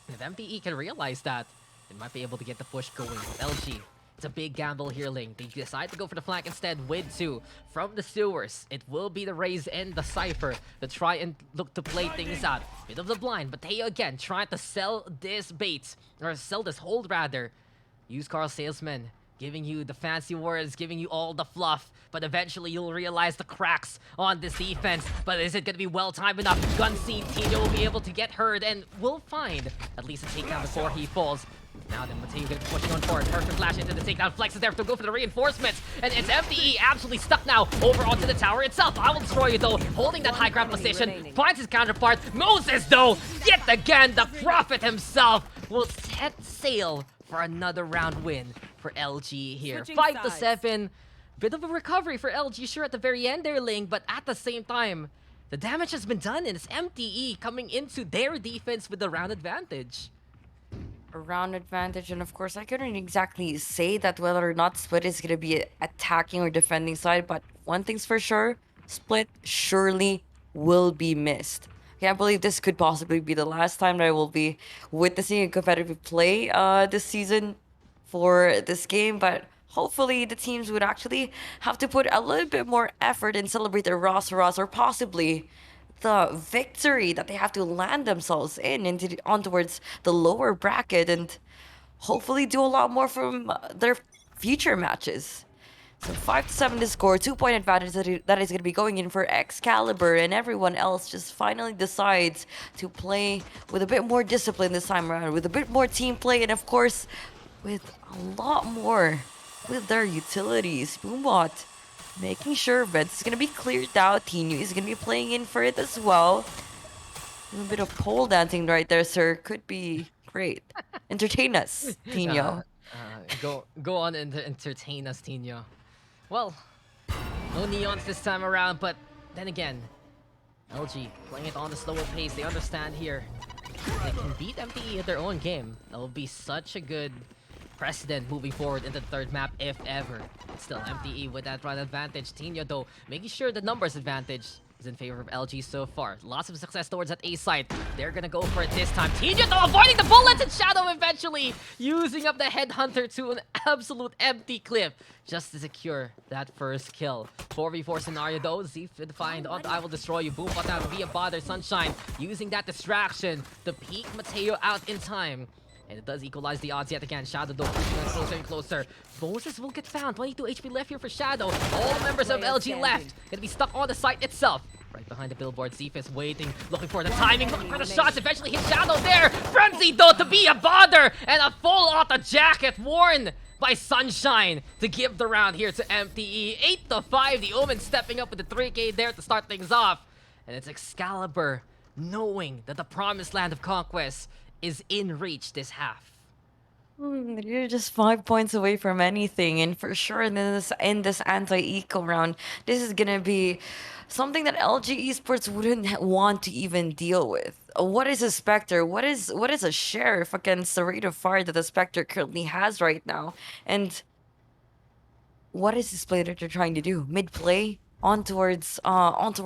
If MTE can realize that, they might be able to get the push going. LG, it's a big gamble here, Ling. They decide to go for the flank instead with 2 from the sewers. It will be the Raze and the Cypher to try and look to play things out. Bit of the blind, but Teo again trying to sell this bait, or sell this hold rather. Used car salesman, giving you the fancy words, giving you all the fluff, but eventually you'll realize the cracks on this defense. But is it going to be well-timed enough? Gun scene, Tino will be able to get heard and will find at least a takedown before he falls. Now then, Mateo gonna be pushing on forward. Perfect flash into the takedown. Flex is there to go for the reinforcements. And it's MTE absolutely stuck now over onto the tower itself. I will destroy you though. Holding that high ground position. Finds his counterpart. Moses though, yet again, the Prophet himself will set sail for another round win for LG here. 5-7. Bit of a recovery for LG, sure, at the very end there, Ling. But at the same time, the damage has been done, and it's MTE coming into their defense with the round advantage. A round advantage, and of course I couldn't exactly say that whether or not Split is going to be attacking or defending side, but one thing's for sure, Split surely will be missed. I can't believe this could possibly be the last time that I will be witnessing a competitive play this season for this game, but hopefully the teams would actually have to put a little bit more effort and celebrate their roster or possibly the victory that they have to land themselves in on towards the lower bracket, and hopefully do a lot more from their future matches. So 5-7 to score, 2-point advantage that is going to be going in for Excalibur, and everyone else just finally decides to play with a bit more discipline this time around, with a bit more team play, and of course with a lot more with their utilities. Boombot making sure Vents is going to be cleared out. Tino is going to be playing in for it as well. A little bit of pole dancing right there, sir. Could be great. Entertain us, Tino. Go on and entertain us, Tino. Well, no neons this time around, but then again, LG playing it on the slower pace. They understand here. They can beat MTE at their own game. That will be such a good precedent moving forward in the third map, if ever. Still, MTE with that run advantage. Tino, though, making sure the numbers advantage is in favor of LG so far. Lots of success towards that A side. They're gonna go for it this time. Tino, though, avoiding the bullets, and Shadow eventually using up the Headhunter to an absolute empty clip just to secure that first kill. 4v4 scenario, though. Zeef defined on I will destroy you. Boom, but that via bother. Sunshine using that distraction to peek Mateo out in time. And it does equalize the odds yet again. Shadow, though, pushing us closer and closer. Moses will get found. 22 HP left here for Shadow. All members of LG left. Gonna be stuck on the site itself. Right behind the billboard, Zeef is waiting, looking for the timing, looking for the shots. Eventually hit Shadow there. Frenzy, though, to be a bother. And a full auto jacket worn by Sunshine to give the round here to MTE. 8-5. The Omen stepping up with the 3K there to start things off. And it's Excalibur knowing that the promised land of conquest is in reach this half. You're just 5 points away from anything, and for sure in this anti-eco round, this is gonna be something that LG Esports wouldn't want to even deal with. What is a Spectre? What is a Sheriff against the rate of fire that the Spectre currently has right now? And what is this play that they're trying to do? Mid play on towards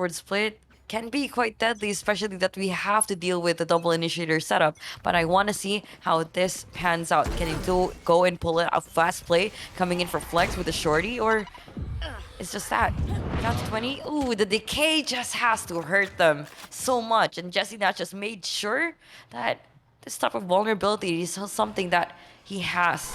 split can be quite deadly, especially that we have to deal with the double initiator setup. But I want to see how this pans out. Can he go and pull it a fast play coming in for flex with a shorty, or it's just that down to 20? Ooh, the decay just has to hurt them so much, and Jesse Nash just made sure that this type of vulnerability is something that he has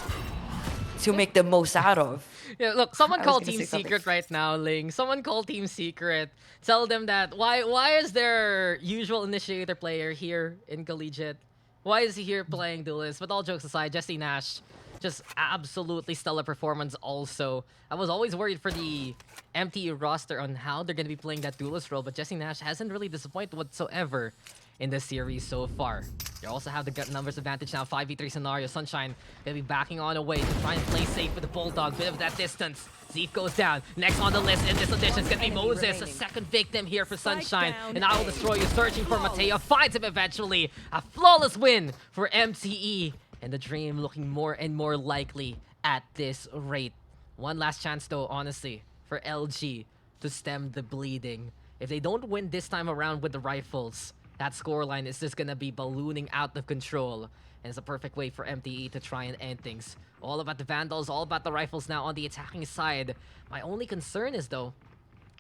to make the most out of. Yeah, look, someone call gonna Team say something. Secret right now, Ling. Someone call Team Secret. Tell them that why is their usual initiator player here in Collegiate? Why is he here playing Duelist? But all jokes aside, Jesse Nash, just absolutely stellar performance also. I was always worried for the MTE roster on how they're going to be playing that Duelist role, but Jesse Nash hasn't really disappointed whatsoever in the series so far. You also have the gut numbers advantage now, 5v3 scenario. Sunshine gonna be backing on away to try and play safe with the Bulldog. Bit of that distance. Zeef goes down. Next on the list in this edition is gonna be Moses, a second victim here for Sunshine. And I will destroy you, searching for Mateo. Finds him eventually. A flawless win for MTE. And the dream looking more and more likely at this rate. One last chance though, honestly, for LG to stem the bleeding. If they don't win this time around with the rifles, that scoreline is just gonna be ballooning out of control. And it's a perfect way for MTE to try and end things. All about the Vandals, all about the rifles now on the attacking side. My only concern is, though,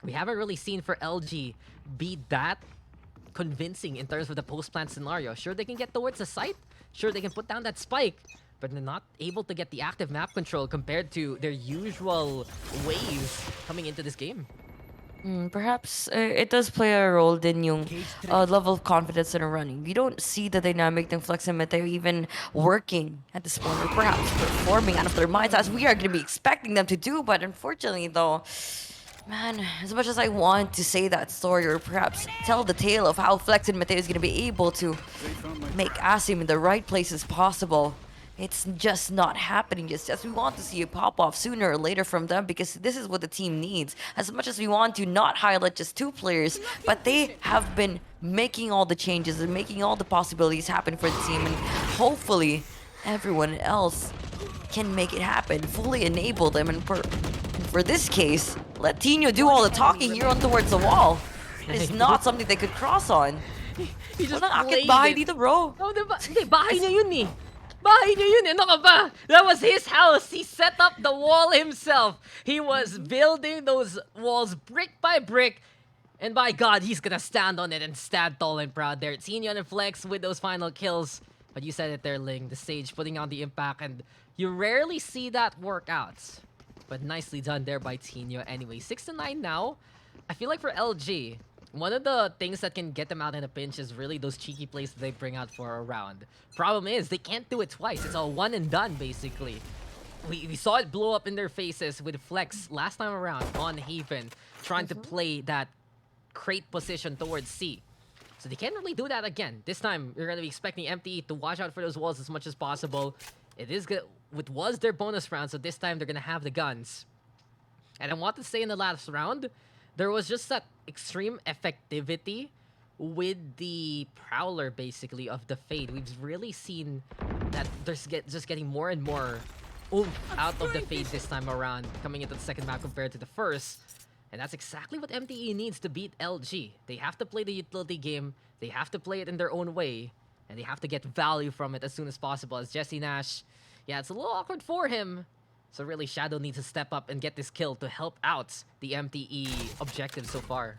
we haven't really seen for LG be that convincing in terms of the post-plant scenario. Sure, they can get towards the site. Sure, they can put down that spike. But they're not able to get the active map control compared to their usual ways coming into this game. Perhaps it does play a role in yung level of confidence that are running. We don't see the dynamic ng Flex and Mateo even working at this point, or perhaps performing out of their minds as we are going to be expecting them to do. But unfortunately, though, man, as much as I want to say that story, or perhaps tell the tale of how Flex and Mateo is going to be able to make Asim in the right places possible, it's just not happening just as we want to see a pop-off sooner or later from them, because this is what the team needs. As much as we want to not highlight just two players, but they have been making all the changes and making all the possibilities happen for the team, and hopefully everyone else can make it happen, fully enable them, and for this case, let Tino do all the talking here on towards the wall. It is not something they could cross on. He just Akit played bahay it. dito, bro. Oh, diba? Hindi, bahay niya yun eh. Bahay niya yun eh. Ano ka ba? That was his house. He set up the wall himself. He was building those walls brick by brick. And by God, he's gonna stand on it and stand tall and proud there. Tino and Flex with those final kills. But you said it there, Ling. The stage putting on the impact. And you rarely see that work out. But nicely done there by Tino anyway. 6-9 now. I feel like for LG, one of the things that can get them out in a pinch is really those cheeky plays that they bring out for a round. Problem is, they can't do it twice. It's a one and done, basically. We saw it blow up in their faces with Flex last time around on Haven, trying to play that crate position towards C. So they can't really do that again. This time, you're going to be expecting MTE to watch out for those walls as much as possible. It is good. It was their bonus round, so this time they're gonna have the guns. And I want to say in the last round, there was just that extreme effectivity with the Prowler, basically, of the Fade. We've really seen that there's just getting more and more oomph out of the Fade this time around, coming into the second map compared to the first. And that's exactly what MTE needs to beat LG. They have to play the utility game, they have to play it in their own way, and they have to get value from it as soon as possible. As Jesse Nash, yeah, it's a little awkward for him. So really, Shadow needs to step up and get this kill to help out the MTE objective so far.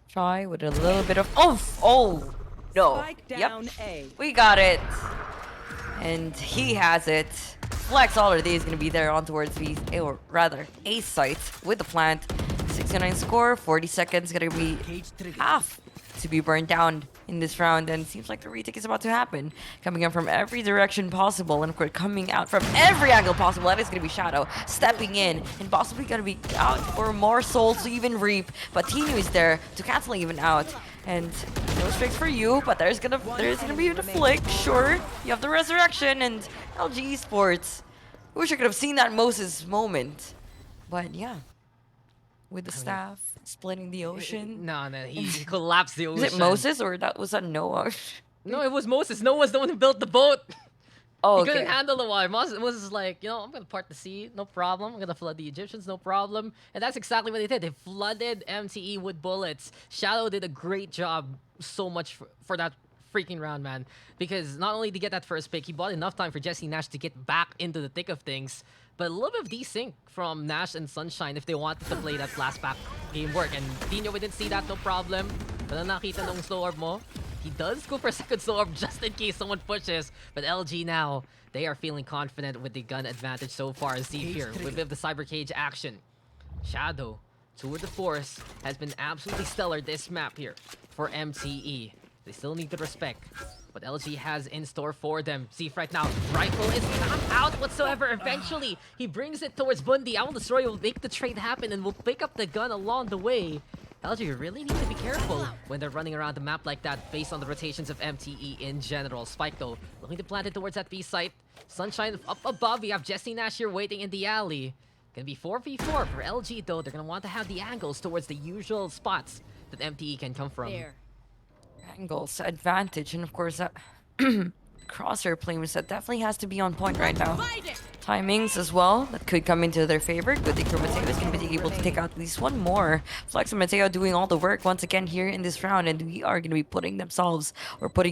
Try with a little bit of oh no. Yep, we got it, and he has it. Flex already is gonna be there on towards B, or rather A site with the plant. 69 score, 40 seconds, gonna be half to be burned down in this round, and it seems like the retake is about to happen. Coming in from every direction possible, and of course coming out from every angle possible. That is going to be Shadow stepping in, and possibly going to be out for more souls to even reap. But Tinu is there to cancel even out, and no strikes for you. But there's gonna be the flick. Sure, you have the resurrection, and LG Esports. Wish I could have seen that Moses moment, but yeah, with the staff. Splitting the ocean? No, he collapsed the ocean. Is it Moses or was that Noah? No, it was Moses. Noah's the one who built the boat. Oh, He couldn't handle the water. Moses is like, you know, I'm gonna part the sea, no problem. I'm gonna flood the Egyptians, no problem. And that's exactly what they did. They flooded MTE with bullets. Shadow did a great job so much for that freaking round, man. Because not only did he get that first pick, he bought enough time for Jesse Nash to get back into the thick of things. But a little bit of desync from Nash and Sunshine if they wanted to play that last back game work. And Dino, we didn't see that, no problem. But nakita nung slow orb mo, he does go for a second slow orb just in case someone pushes. But LG now, they are feeling confident with the gun advantage so far. Z here with the Cyber Cage action. Shadow, Tour de Force, has been absolutely stellar this map here for MTE. They still need the respect. What LG has in store for them. Zeef right now. Rifle is not out whatsoever. Eventually, he brings it towards Bundy. Owl Destroyer will make the trade happen and will pick up the gun along the way. LG really need to be careful when they're running around the map like that based on the rotations of MTE in general. Spike though, looking to plant it towards that B site. Sunshine up above. We have Jesse Nash here waiting in the alley. Gonna be 4v4 for LG though. They're gonna want to have the angles towards the usual spots that MTE can come from. Angles, advantage, and of course that crosshair plays that definitely has to be on point right now. Timings as well, that could come into their favor. Good thing for Mateo is going to be able to take out at least one more. Flex and Mateo doing all the work once again here in this round, and we are going to be putting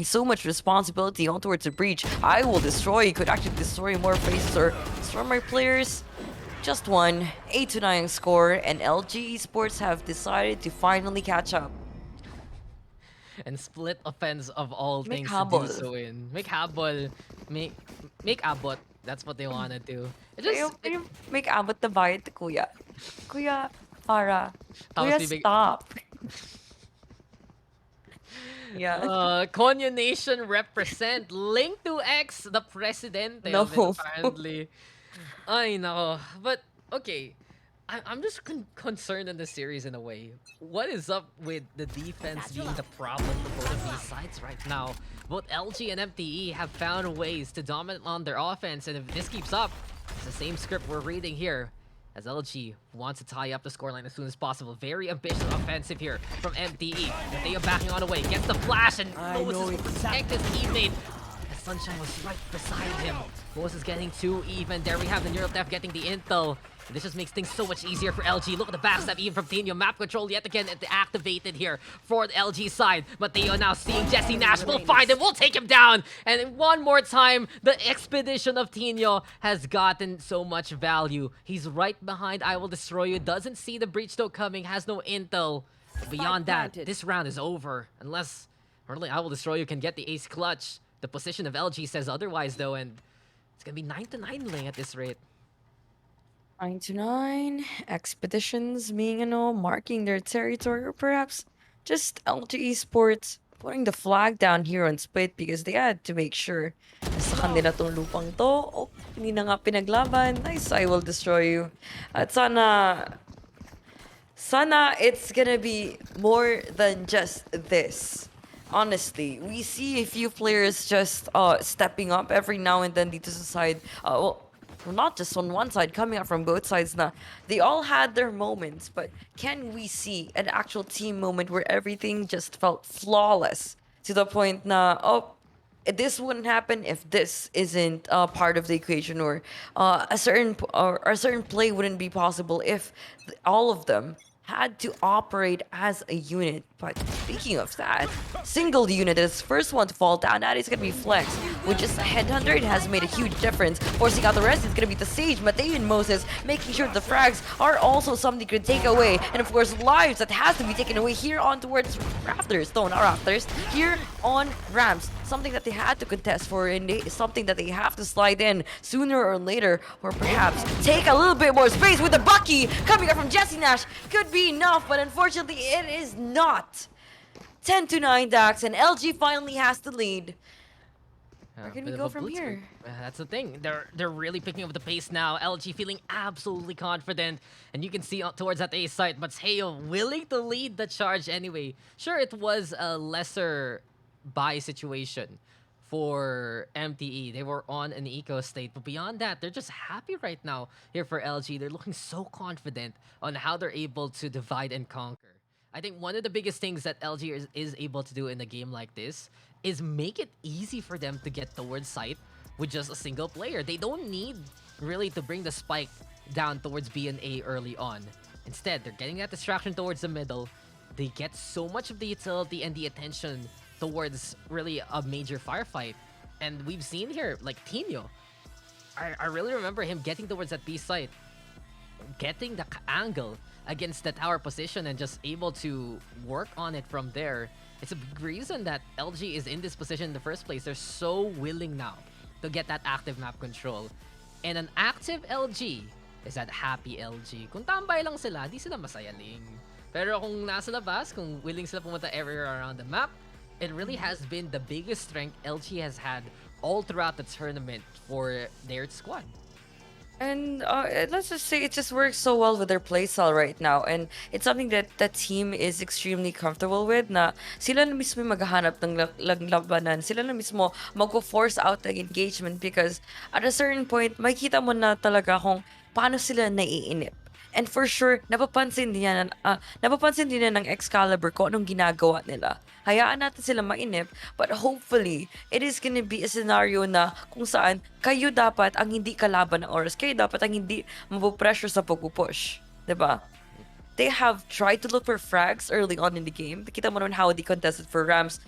so much responsibility on towards the breach. I will destroy, could actually destroy more faces or destroy my players. Just one, 8-9 score, and LG Esports have decided to finally catch up. And split offense of all Make things habol. to do so in. Make habol. Make abot. That's what they wanna do. It just, Make abot the bayad to Kuya. Kuya, para. Tapos Kuya, stop. Yeah. Konyo Nation represent. Link to X, the president No. of it, apparently. Ay, nako. But, okay. I'm just concerned in this series in a way. What is up with the defense being the problem for both of these sides right now? Both LG and MTE have found ways to dominate on their offense, and if this keeps up, it's the same script we're reading here. As LG wants to tie up the scoreline as soon as possible. Very ambitious offensive here from MTE. They are backing on away. Gets the flash, and Moses will protect his teammate. As Sunshine was right beside him. Moses getting too even. There we have the neural theft getting the intel. And this just makes things so much easier for LG. Look at the backstab even from Tino. Map control yet again activated here for the LG side. But they are now seeing Jesse Nash. We'll find him. We'll take him down. And one more time, the expedition of Tino has gotten so much value. He's right behind I Will Destroy You. Doesn't see the breach though coming. Has no intel. Beyond that, this round is over. Unless really I Will Destroy You can get the ace clutch. The position of LG says otherwise though. And it's going to be 9-9 lane at this rate. 9-9 expeditions being marking their territory, or perhaps just LG Esports putting the flag down here on Split because they had to make sure sa kanila tong lupang to. Oh, hindi na nga pinaglaban. Nice, I Will Destroy You. At sana it's gonna be more than just this. honestly, we see a few players just stepping up every now and then dito sa side. Well, not just on one side, coming up from both sides na. They all had their moments, but can we see an actual team moment where everything just felt flawless to the point na, oh, this wouldn't happen if this isn't part of the equation, or a certain play wouldn't be possible if all of them had to operate as a unit. But speaking of that, single unit is first one to fall down. That is gonna be Flex, with just a headhunter. It has made a huge difference. Forcing out the rest is gonna be the Sage, Mateo, and Moses, making sure the frags are also something you could take away. And of course, lives that has to be taken away here on towards Rafters. No, not Rafters. Here on Rams. Something that they had to contest for, and something that they have to slide in sooner or later, or perhaps take a little bit more space with the Bucky coming up from Jesse Nash. Could be enough, but unfortunately it is not. 10-9 Dax, and LG finally has the lead. Where can we go from here? That's the thing. They're really picking up the pace now. LG feeling absolutely confident, and you can see towards that A site, but Teo willing to lead the charge anyway. Sure, it was a lesser buy situation for MTE. They were on an eco state, but beyond that, they're just happy right now here for LG. They're looking so confident on how they're able to divide and conquer. I think one of the biggest things that LG is able to do in a game like this is make it easy for them to get towards site with just a single player. They don't need really to bring the spike down towards B and A early on. Instead, they're getting that distraction towards the middle. They get so much of the utility and the attention towards really a major firefight. And we've seen here, like Tino, I really remember him getting towards that B site, getting the angle against the tower position and just able to work on it from there. It's a big reason that LG is in this position in the first place. They're so willing now to get that active map control. And an active LG is that happy LG. Kung tambay lang sila, di sila masayaling. Pero kung nasa labas, kung willing sila pumunta everywhere around the map, it really has been the biggest strength LG has had all throughout the tournament for their squad. And let's just say it just works so well with their playstyle right now. And it's something that that team is extremely comfortable with, na sila na mismo maghahanap ng labanan. Sila na mismo mag-force out the engagement, because at a certain point, makikita mo na talaga kung paano sila naiinip. And for sure, napapansin din yan ng Excalibur kung anong ginagawa nila. Hayaan natin sila mainip, but hopefully, it is gonna be a scenario na kung saan kayo dapat ang hindi kalaban ng oras. Kayo dapat ang hindi mapupressure sa pagpupush. Diba? They have tried to look for frags early on in the game. Kita mo naman how they contested for Rams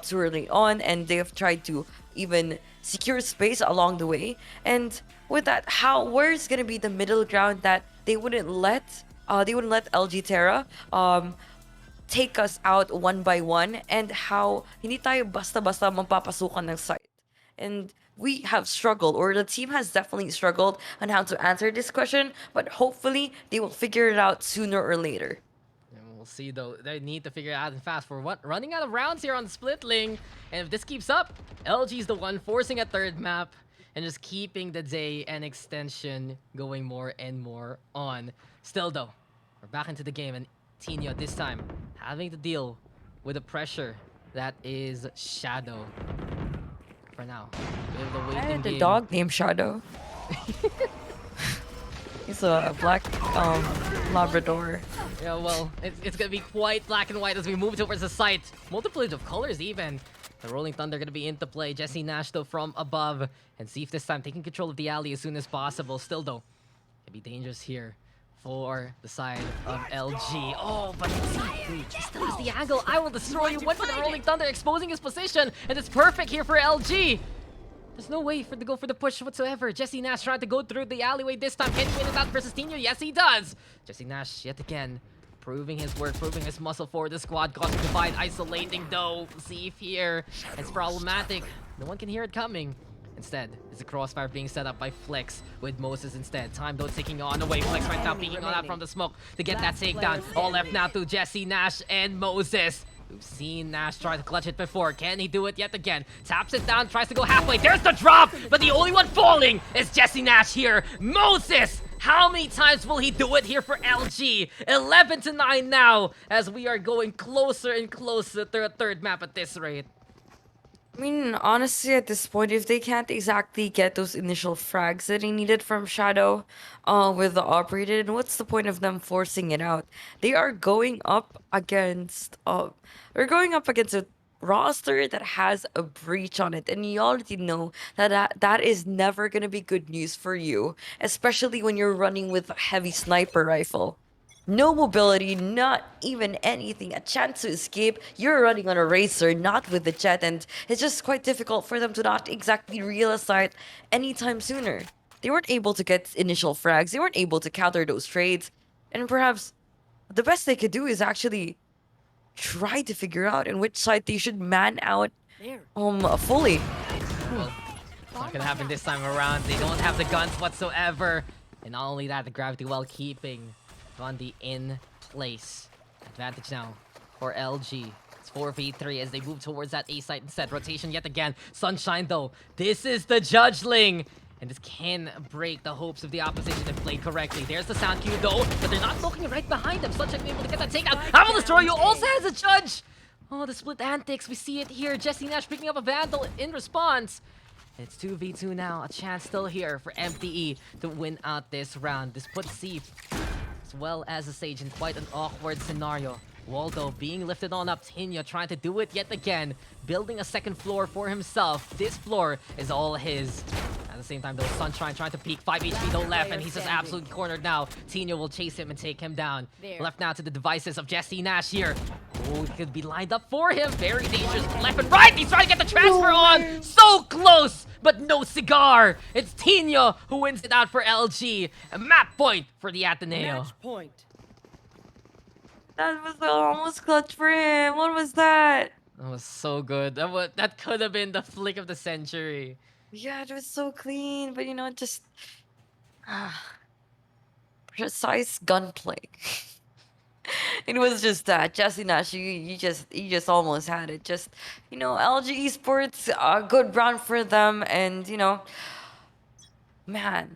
too early on, and they have tried to even secure space along the way. And with that, where's gonna be the middle ground that they wouldn't let LG Terra take us out one by one, and how hindi tayo basta-basta mapapasukan ng site. And we have struggled, or the team has definitely struggled on how to answer this question, but hopefully they will figure it out sooner or later. And we'll see though, they need to figure it out fast. For what, running out of rounds here on the split lane, and if this keeps up, LG's the one forcing a third map and just keeping the day and extension going more and more on. Still though, we're back into the game, and Tino this time having to deal with the pressure that is Shadow. For now, we have the waiting game. The dog named Shadow. He's a black Labrador. Yeah, well, it's gonna be quite black and white as we move towards the site. Multitude of colors even. The Rolling Thunder gonna be into play. Jesse Nash though from above, and see if this time taking control of the alley as soon as possible. Still though, it'd be dangerous here for the side of LG. Oh, but he still has the angle. I will destroy you. Went for the Rolling Thunder, exposing his position, and it's perfect here for LG. There's no way to go for the push whatsoever. Jesse Nash trying to go through the alleyway this time. Can he win it out versus Tino? Yes, he does. Jesse Nash yet again proving his work, proving his muscle for the squad. Causing divide, isolating though. See if here it's problematic. No one can hear it coming. Instead, it's a crossfire being set up by Flex with Moses instead. Time though ticking on away. Flex right now peeking on out from the smoke to get that takedown. All left now to Jesse Nash and Moses. We've seen Nash try to clutch it before. Can he do it yet again? Taps it down, tries to go halfway. There's the drop, but the only one falling is Jesse Nash here. Moses How many times will he do it here for LG? 11-9 now, as we are going closer and closer to a third map at this rate. I mean, honestly, at this point, if they can't exactly get those initial frags that they needed from Shadow, with the operator, then what's the point of them forcing it out? They are going up against, they're going up against a roster that has a breach on it, and you already know that is never gonna be good news for you, especially when you're running with a heavy sniper rifle. No mobility, not even anything, a chance to escape. You're running on a racer, not with the jet, and it's just quite difficult for them to not exactly realize that anytime sooner. They weren't able to get initial frags, they weren't able to counter those trades, and perhaps the best they could do is actually try to figure out in which side they should man out fully. Well, it's not gonna happen this time around. They don't have the guns whatsoever. And not only that, the gravity well keeping Gandhi in place. Advantage now for LG. It's 4v3 as they move towards that A site instead. Rotation yet again. Sunshine though. This is the Judgeling. And this can break the hopes of the opposition if played correctly. There's the sound cue though, but they're not looking right behind them. Sunshine able to get that takeout. How will destroy you also has a judge. Oh, the split antics. We see it here. Jesse Nash picking up a Vandal in response. It's 2v2 now. A chance still here for MTE to win out this round. This puts Seep as well as the Sage in quite an awkward scenario. Waldo being lifted on up. Tinya trying to do it yet again. Building a second floor for himself. This floor is all his. At the same time though, Sunshine trying to peek. 5 HP though left, and he's just absolutely cornered now. Tinya will chase him and take him down. Left now to the devices of Jesse Nash here. Oh, he could be lined up for him. Very dangerous left and right. He's trying to get the transfer on. So close, but no cigar. It's Tinya who wins it out for LG. A map point for the Ateneo. Match point. That was almost clutch for him. What was that? That was so good. That could have been the flick of the century. Yeah, it was so clean, but just precise gunplay. It was just that Jesse Nash, you just almost had it. Just LG Esports, a good round for them, and man,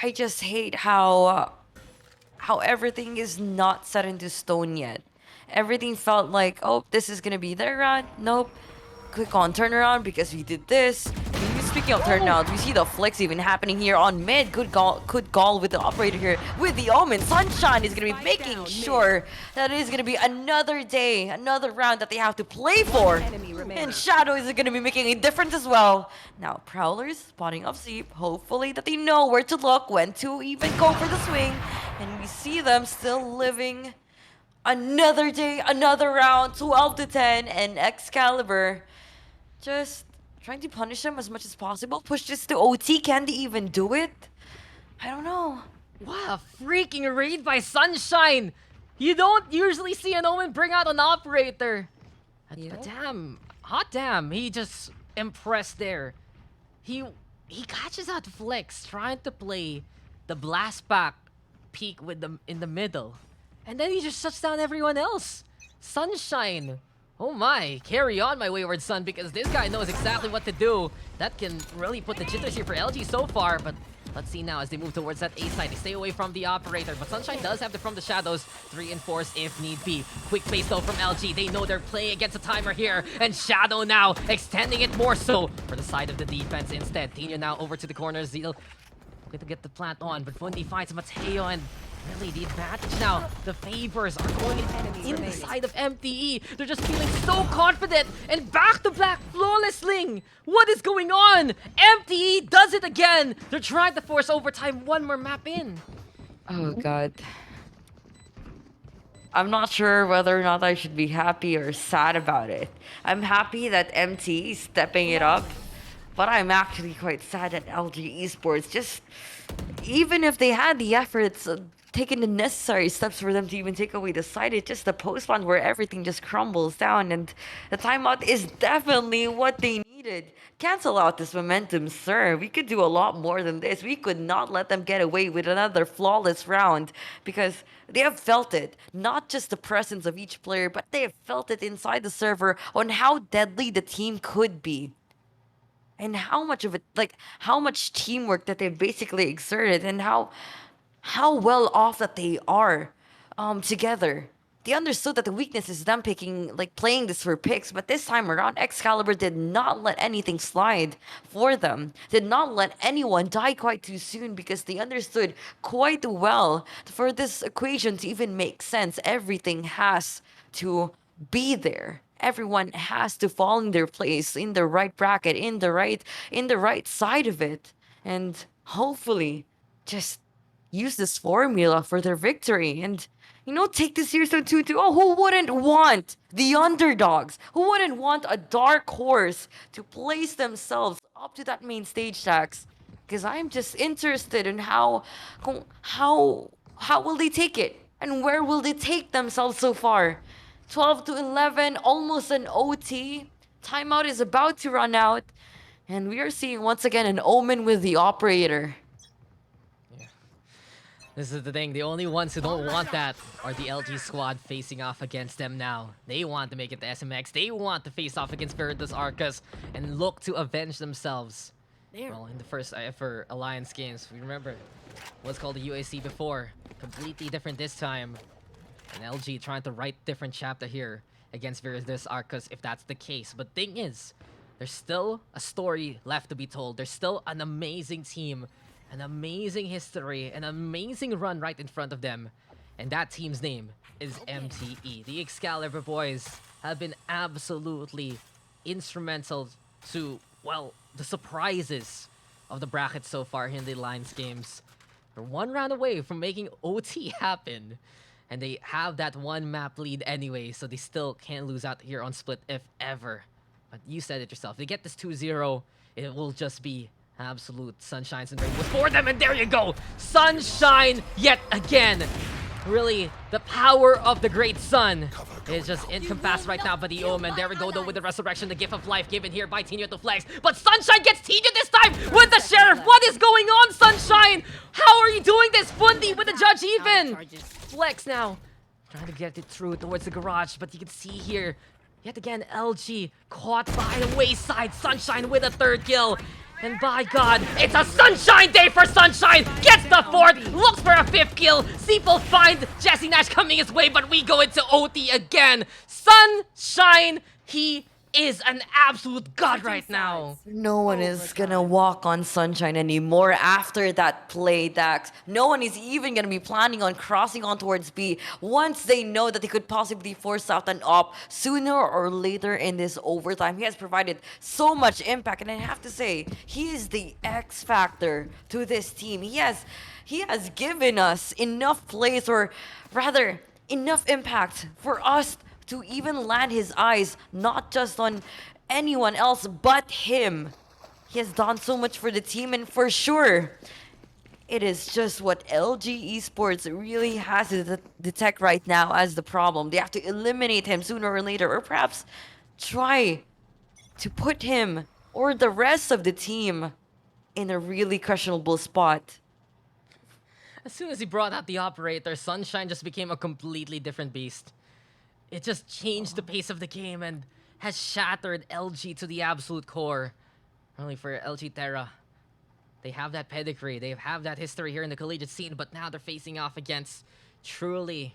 I just hate how everything is not set into stone yet. Everything felt like, oh, this is gonna be their round. Nope. Click on turnaround because we did this. Speaking of turnaround, we see the flicks even happening here on mid. Good call with the operator here with the Omen. Sunshine is gonna be making sure that it is gonna be another day, another round that they have to play for. And Shadow is gonna be making a difference as well. Now Prowlers spotting up Zeep. Hopefully that they know where to look, when to even go for the swing. And we see them still living another day, another round, 12-10, and Excalibur just trying to punish them as much as possible. Push this to OT. Can they even do it? I don't know. What a freaking raid by Sunshine! You don't usually see an Omen bring out an operator. Damn, hot damn, he just impressed there. He catches out Flex trying to play the blast pack peak with them in the middle. And then he just shuts down everyone else. Sunshine. Oh my, carry on my wayward son, because this guy knows exactly what to do. That can really put the jitters here for LG so far, but let's see now as they move towards that A side. They stay away from the operator, but Sunshine does have from the shadows reinforce if need be. Quick pace though from LG. They know they're playing against a timer here, and Shadow now extending it more so for the side of the defense instead. Tina now over to the corner. Zeal going to get the plant on, but Fundi finds Mateo, and really the advantage now. The favors are going in the side of MTE. They're just feeling so confident, and back-to-back flawless Ling. What is going on? MTE does it again. They're trying to force overtime, one more map in. Oh god. I'm not sure whether or not I should be happy or sad about it. I'm happy that MTE is stepping it up, but I'm actually quite sad at LG Esports. Just even if they had the efforts, taking the necessary steps for them to even take away the side, it's just the post-spawn where everything just crumbles down, and the timeout is definitely what they needed. Cancel out this momentum, sir. We could do a lot more than this. We could not let them get away with another flawless round, because they have felt it. Not just the presence of each player, but they have felt it inside the server on how deadly the team could be. and how much of it, like how much teamwork that they've basically exerted, and how well off that they are together. They understood that the weakness is them playing this for picks, but this time around, Excalibur did not let anything slide for them. Did not let anyone die quite too soon because they understood quite well for this equation to even make sense. Everything has to be there. Everyone has to fall in their place, in the right bracket, in the right side of it, and hopefully, just use this formula for their victory and take this series to 2-2. Oh, who wouldn't want the underdogs? Who wouldn't want a dark horse to place themselves up to that main stage, Tax? Because I'm just interested in how will they take it and where will they take themselves so far. 12-11, almost an OT. Timeout is about to run out, and we are seeing once again an omen with the operator. This is the thing, the only ones who don't want that are the LG squad facing off against them now. They want to make it to SMX, they want to face off against Veritas Arcus and look to avenge themselves. Well, in the first ever Alliance games, we remember what's called the UAC before. Completely different this time. And LG trying to write different chapter here against Veritas Arcus if that's the case. But thing is, there's still a story left to be told. There's still an amazing team, an amazing history, an amazing run right in front of them. And that team's name is MTE. The Excalibur boys have been absolutely instrumental to, well, the surprises of the bracket so far in the Alliance games. They're one round away from making OT happen. And they have that one map lead anyway, so they still can't lose out here on Split if ever. But you said it yourself. If they get this 2-0, it will just be absolute sunshines and rainbows for them, and there you go! Sunshine yet again! Really, the power of the great sun is just encompassed right now by the Omen. There we go though with the resurrection, the gift of life given here by Tino to Flex. But Sunshine gets TJ this time with the Sheriff! What is going on, Sunshine? How are you doing this? Fundi with the Judge even! Flex now, trying to get it through towards the garage, but you can see here, yet again, LG caught by the wayside. Sunshine with a third kill. And by God, it's a sunshine day for Sunshine! Gets the fourth, looks for a fifth kill. Seaple finds Jesse Nash coming his way, but we go into OT again. Sunshine, he is an absolute god right now. No one is gonna walk on Sunshine anymore after that play, Dax. No one is even gonna be planning on crossing on towards B once they know that they could possibly force out an op sooner or later in this overtime. He has provided so much impact, and I have to say, he is the X factor to this team. He has given us enough plays, or rather, enough impact for us to even land his eyes not just on anyone else but him. He has done so much for the team, and for sure, it is just what LG Esports really has to detect right now as the problem. They have to eliminate him sooner or later, or perhaps try to put him or the rest of the team in a really questionable spot. As soon as he brought out the operator, Sunshine just became a completely different beast. It just changed the pace of the game and has shattered LG to the absolute core. Only for LG Terra. They have that pedigree, they have that history here in the collegiate scene, but now they're facing off against truly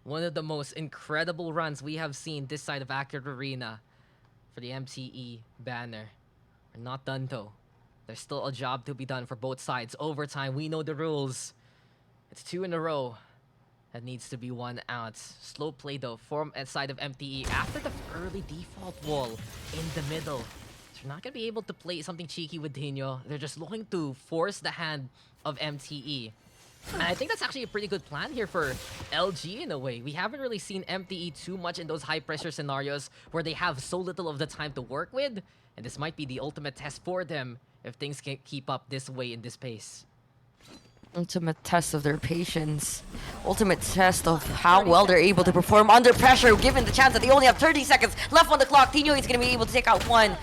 one of the most incredible runs we have seen this side of AcadArena for the MTE banner. We're not done though. There's still a job to be done for both sides. Overtime, we know the rules. It's 2 in a row. That needs to be won out. Slow play though from side of MTE after the early default wall in the middle. So they're not gonna be able to play something cheeky with Dino. They're just looking to force the hand of MTE. And I think that's actually a pretty good plan here for LG in a way. We haven't really seen MTE too much in those high pressure scenarios where they have so little of the time to work with. And this might be the ultimate test for them if things can keep up this way in this pace. Ultimate test of their patience. Ultimate test of how well they're able to perform under pressure, given the chance that they only have 30 seconds left on the clock. Tino is going to be able to take out one.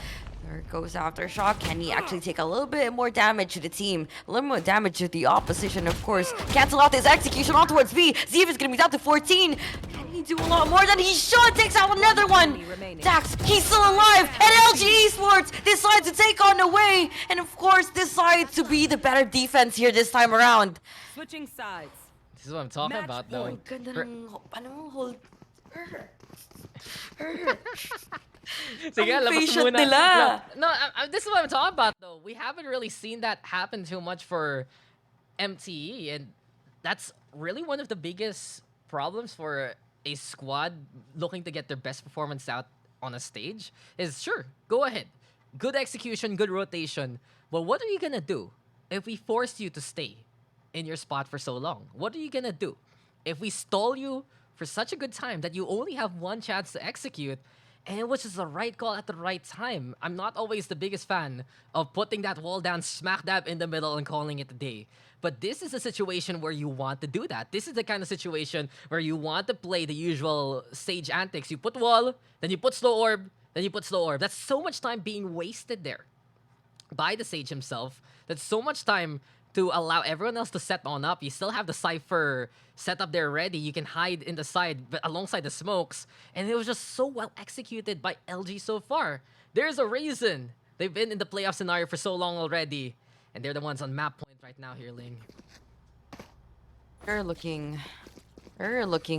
They're goes Aftershock. Can he actually take a little bit more damage to the team? A little more damage to the opposition, of course. Cancel out his execution on towards B. Ziv is gonna be down to 14. Can he do a lot more than he should? Takes out another one. Dax, he's still alive. And LG Esports decides to take on the way. And of course, decides to be the better defense here this time around. Switching sides. This is what I'm talking about, though. Sige, labas muna. Nila. No, this is what I'm talking about, though. We haven't really seen that happen too much for MTE, and that's really one of the biggest problems for a squad looking to get their best performance out on a stage. Is sure, go ahead, good execution, good rotation, but what are you gonna do if we force you to stay in your spot for so long? What are you gonna do if we stall you for such a good time that you only have one chance to execute? And it was just the right call at the right time. I'm not always the biggest fan of putting that wall down smack dab in the middle and calling it a day. But this is a situation where you want to do that. This is the kind of situation where you want to play the usual stage antics. You put wall, then you put slow orb, then you put slow orb. That's so much time being wasted there by the Sage himself. That's so much time to allow everyone else to set on up. You still have the Cypher set up there ready. You can hide in the side but alongside the smokes. And it was just so well executed by LG so far. There's a reason they've been in the playoff scenario for so long already. And they're the ones on map point right now here, Ling. They're looking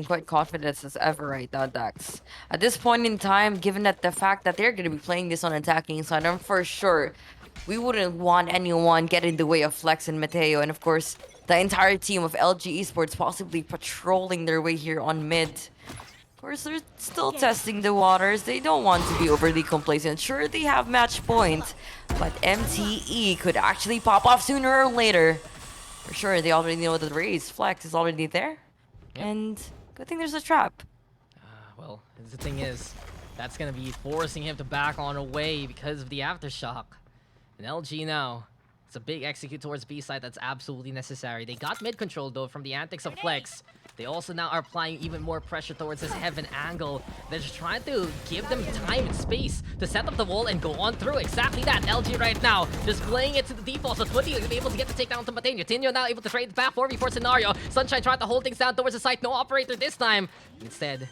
quite confident as ever right now, Dax. At this point in time, given that the fact that they're going to be playing this on attacking side, I'm for sure we wouldn't want anyone get in the way of Flex and Mateo. And of course, the entire team of LG Esports possibly patrolling their way here on mid. Of course, they're still testing the waters. They don't want to be overly complacent. Sure, they have match point, but MTE could actually pop off sooner or later. For sure, they already know that the raise. Flex is already there. Yep. And good thing there's a trap. Well, the thing is, that's going to be forcing him to back on away because of the Aftershock. And LG now, it's a big execute towards B side that's absolutely necessary. They got mid control though from the antics of Flex. They also now are applying even more pressure towards this heaven angle. They're just trying to give them time and space to set up the wall and go on through. Exactly that. LG right now just playing it to the default. So Twitty will be able to get the takedown to Matenyo. Tinyo now able to trade back 4v4 scenario. Sunshine trying to hold things down towards the site. No operator this time. Instead,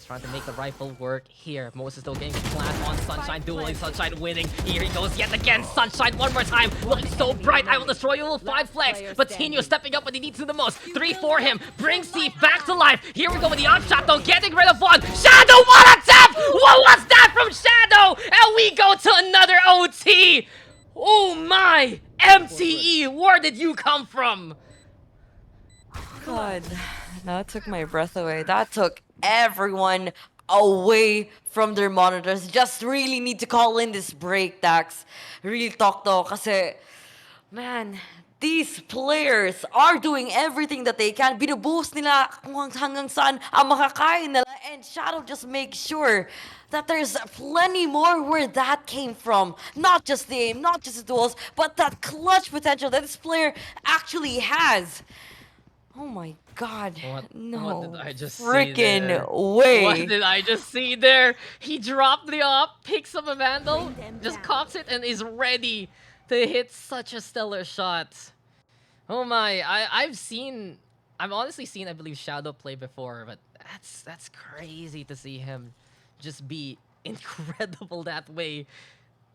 trying to make the rifle work here. Moses still getting plant on Sunshine, dueling Sunshine winning. Here he goes yet again. Sunshine one more time, looking so bright. I will destroy you. Will 5 flex, but Tinyo stepping up when he needs to the most. 3 for him, brings Steve back to life. Here we go with the upshot though, getting rid of one. Shadow, what a tap! What was that from Shadow? And we go to another OT. Oh my, MTE, where did you come from? God, that took my breath away. That took everyone away from their monitors. Just really need to call in this break, Dax. Real talk though, kasi, man, these players are doing everything that they can. Binubuhos nila kung hanggang saan ang makakain nila. And Shadow just makes sure that there's plenty more where that came from. Not just the aim, not just the duels, but that clutch potential that this player actually has. Oh my God, no. What did I just freaking see there? way. What did I just see there? He dropped the op, picks up a Vandal, just cocks it and is ready to hit such a stellar shot. Oh my, I've honestly seen, I believe, Shadow play before, but that's crazy to see him just be incredible that way.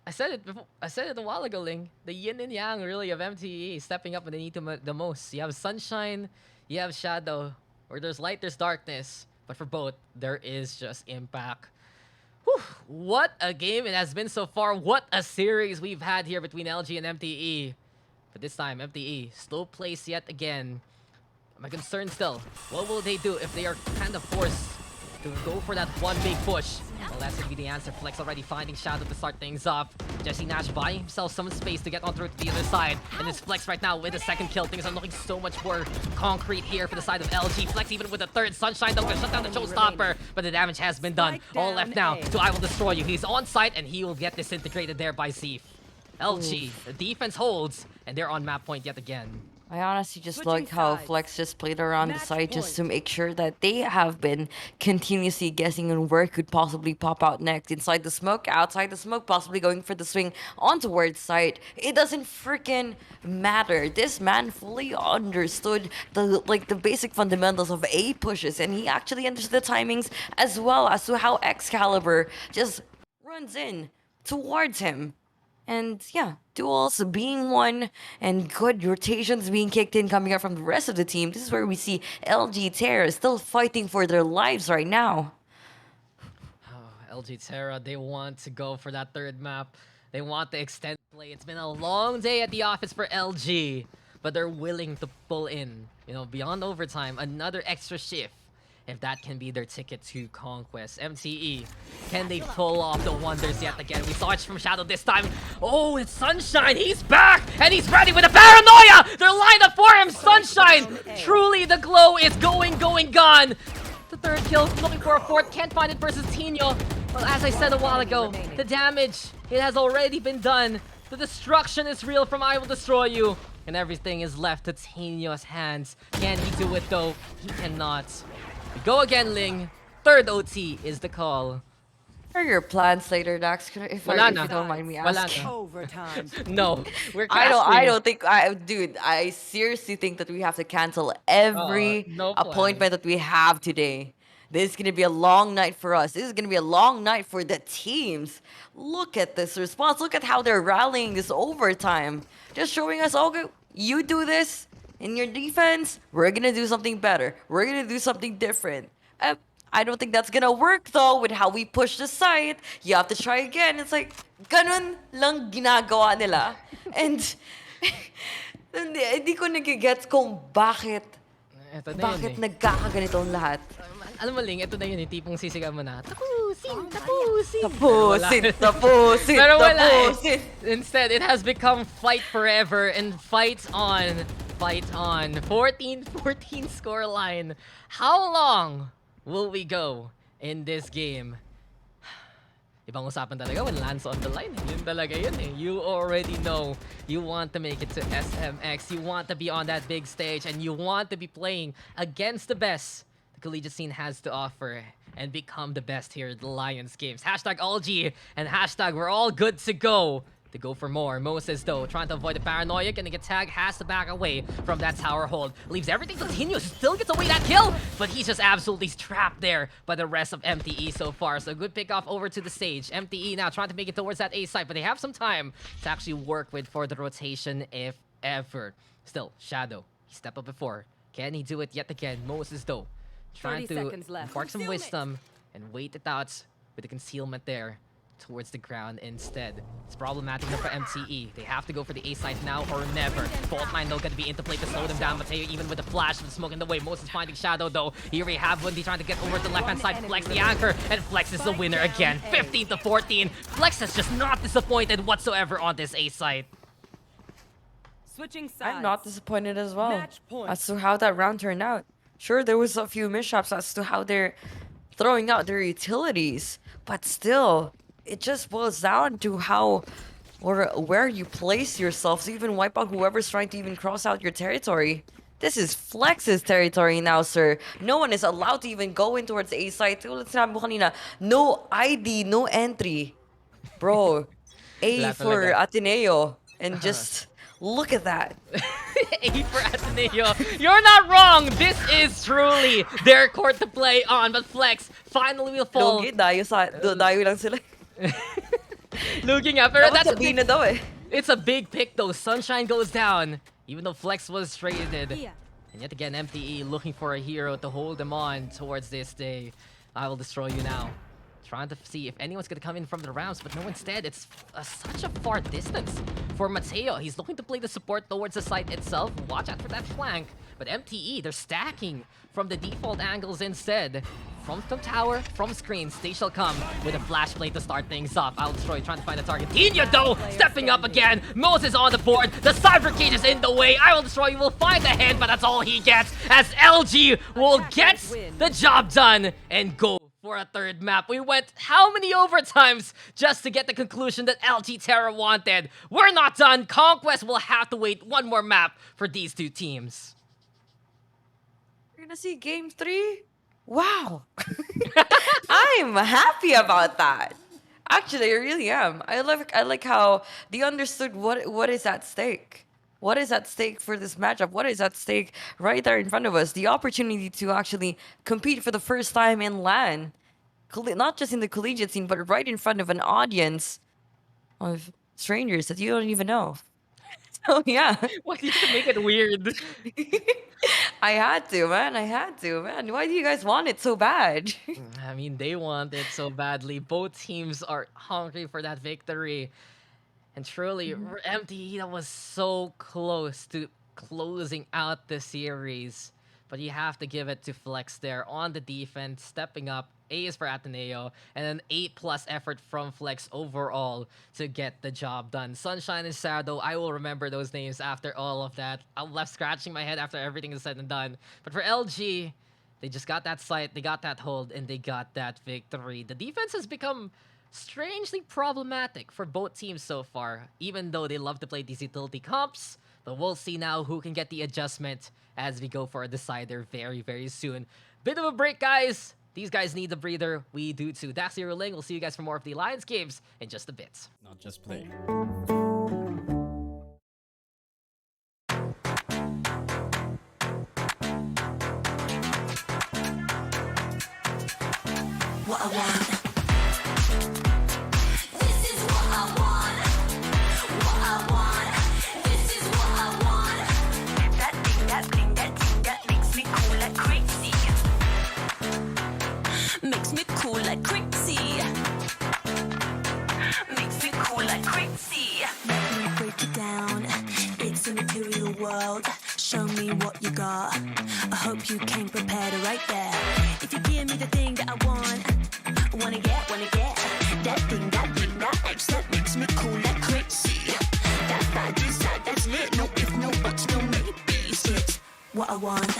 I said it a while ago, Ling. The yin and yang really of MTE stepping up when they need to the most. You have Sunshine, you have Shadow. Where there's light, there's darkness. But for both, there is just impact. Whew, what a game it has been so far. What a series we've had here between LG and MTE. But this time, MTE, slow place yet again. My concern still, what will they do if they are kind of forced to go for that one big push? Well, that's gonna be the answer. Flex already finding Shadow to start things off. Jesse Nash buying himself some space to get on through to the other side. And it's Flex right now with a second kill. Things are looking so much more concrete here for the side of LG. Flex even with the third. Sunshine though, gonna shut down the showstopper. But the damage has been done. All left now to I Will Destroy You. He's on site and he will get disintegrated there by Zeef. LG, the defense holds, and they're on map point yet again. I honestly just like how Flex just played around the side just to make sure that they have been continuously guessing on where could possibly pop out next. Inside the smoke, outside the smoke, possibly going for the swing on towards side. It doesn't freaking matter. This man fully understood the basic fundamentals of A pushes, and he actually understood the timings as well as to how Excalibur just runs in towards him. And yeah, duels being won and good rotations being kicked in coming up from the rest of the team. This is where we see LG Terra still fighting for their lives right now. LG Terra, they want to go for that third map. They want the extended play. It's been a long day at the office for LG, but they're willing to pull in, beyond overtime, another extra shift. If that can be their ticket to conquest. MTE, can they pull off the wonders yet again? We saw it from Shadow this time. Oh, it's Sunshine. He's back, and he's ready with a paranoia. They're lined up for him. Sunshine, truly the glow is going, gone. The third kill, looking for a fourth. Can't find it versus Tino. Well, as I said a while ago, the damage, it has already been done. The destruction is real from I Will Destroy You. And everything is left to Tino's hands. Can he do it though? He cannot. We go again, Ling. Third OT is the call. What are your plans later, Dax? If you don't mind me asking. Overtime. No, we're I don't think, dude, I seriously think that we have to cancel every appointment that we have today. This is going to be a long night for us. This is going to be a long night for the teams. Look at this response. Look at how they're rallying this overtime. Just showing us, okay, you do this in your defense, we're going to do something better. We're going to do something different. I don't think that's going to work, though, with how we push the site. You have to try again. It's like, ganun lang ginagawa nila. And, hindi ko nagigets kung bakit nagkakaganito ang lahat. Alam mo, Ling, ito na yun, yung tipong sisigaw mo na, tapusin. Pero wala eh. Instead, it has become fight forever and fight on. 14-14 scoreline. How long will we go in this game? Ibang usapan talaga when lands on the line. Yun talaga yun eh. You already know you want to make it to SMX. You want to be on that big stage and you want to be playing against the best the collegiate scene has to offer and become the best here at the Lions games. Hashtag LG and hashtag we're all good to go. To go for more. Moses, though, trying to avoid the paranoia. Gonna get tagged, has to back away from that tower hold. Leaves everything to Tino. Still gets away that kill, but he's just absolutely trapped there by the rest of MTE so far. So good pick off over to the stage. MTE now trying to make it towards that A site, but they have some time to actually work with for the rotation if ever. Still, Shadow. He stepped up before. Can he do it yet again? Moses, though, trying to impart some wisdom and wait it out with the concealment there. Towards the ground instead. It's problematic enough for MTE. They have to go for the A site now or never. Fault line though gonna be into play to slow them down. Mateo even with the flash and the smoke in the way. Moses finding Shadow though. Here we have Wendy trying to get over to the left hand side. Flex the anchor and Flex is the winner again. 15-14. Flex has just not disappointed whatsoever on this A site. Switching sides. I'm not disappointed as well as to how that round turned out. Sure, there was a few mishaps as to how they're throwing out their utilities, but still, it just boils down to how or where you place yourself to even wipe out whoever's trying to even cross out your territory. This is Flex's territory now, sir. No one is allowed to even go in towards A site. No ID, no entry. Bro, A for Ateneo. And just look at that. A for Ateneo. You're not wrong. This is truly their court to play on. But Flex finally will fall. Dayo lang sila. Looking at pero that's it's a big pick though. Sunshine goes down even though Flex was traded. And yet again MTE looking for a hero to hold them on towards this day. I Will Destroy You now. Trying to see if anyone's gonna come in from the rounds, but no, instead it's such a far distance for Mateo. He's looking to play the support towards the site itself. Watch out for that flank. But MTE, they're stacking from the default angles instead. From the tower, from screens, they shall come with a flash play to start things off. I Will Destroy, trying to find a target. Tino, though, stepping up again. Moses on the board. The Cyber Cage is in the way. I Will Destroy, you will find the head, but that's all he gets. As LG will get the job done and go for a third map. We went how many overtimes just to get the conclusion that LG Terra wanted? We're not done. Conquest will have to wait one more map for these two teams. We're gonna see game 3? Wow. I'm happy about that. Actually, I really am. I like how they understood what is at stake. What is at stake for this matchup? What is at stake right there in front of us? The opportunity to actually compete for the first time in LAN. Not just in the collegiate scene, but right in front of an audience of strangers that you don't even know. So yeah. Why do you have to make it weird? I had to, man. Why do you guys want it so bad? I mean, they want it so badly. Both teams are hungry for that victory. And truly, MTE that was so close to closing out the series. But you have to give it to Flex there on the defense, stepping up. A is for Ateneo, and an 8+ effort from Flex overall to get the job done. Sunshine and Shadow, I will remember those names after all of that. I'm left scratching my head after everything is said and done. But for LG, they just got that sight, they got that hold, and they got that victory. The defense has become strangely problematic for both teams so far, even though they love to play these utility comps. But we'll see now who can get the adjustment as we go for a decider very, very soon. Bit of a break, guys. These guys need a breather. We do too. That's Zero Ling. We'll see you guys for more of the Alliance games in just a bit. Not just play. What I want. Makes me cool like crazy. Makes me cool like crazy. Let me break it down. It's a material world. Show me what you got. I hope you came prepared right there. If you give me the thing that I wanna get that thing, that X that makes me cool like crazy. That bad is that, that's lit. No if, no buts, no maybes. It's what I want.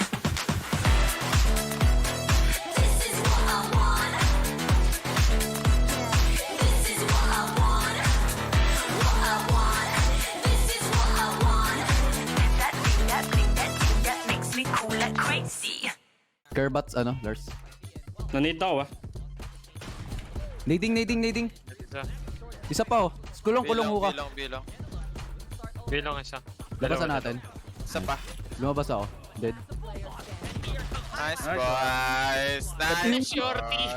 Kerbats, ano, Lars? Nanate ako Nading. Isa pa, oh. Kulong ho ka. Bilang isa. Labasan natin. Isa pa. Lumabas ako. Dead. Nice boys. Nice Shorty.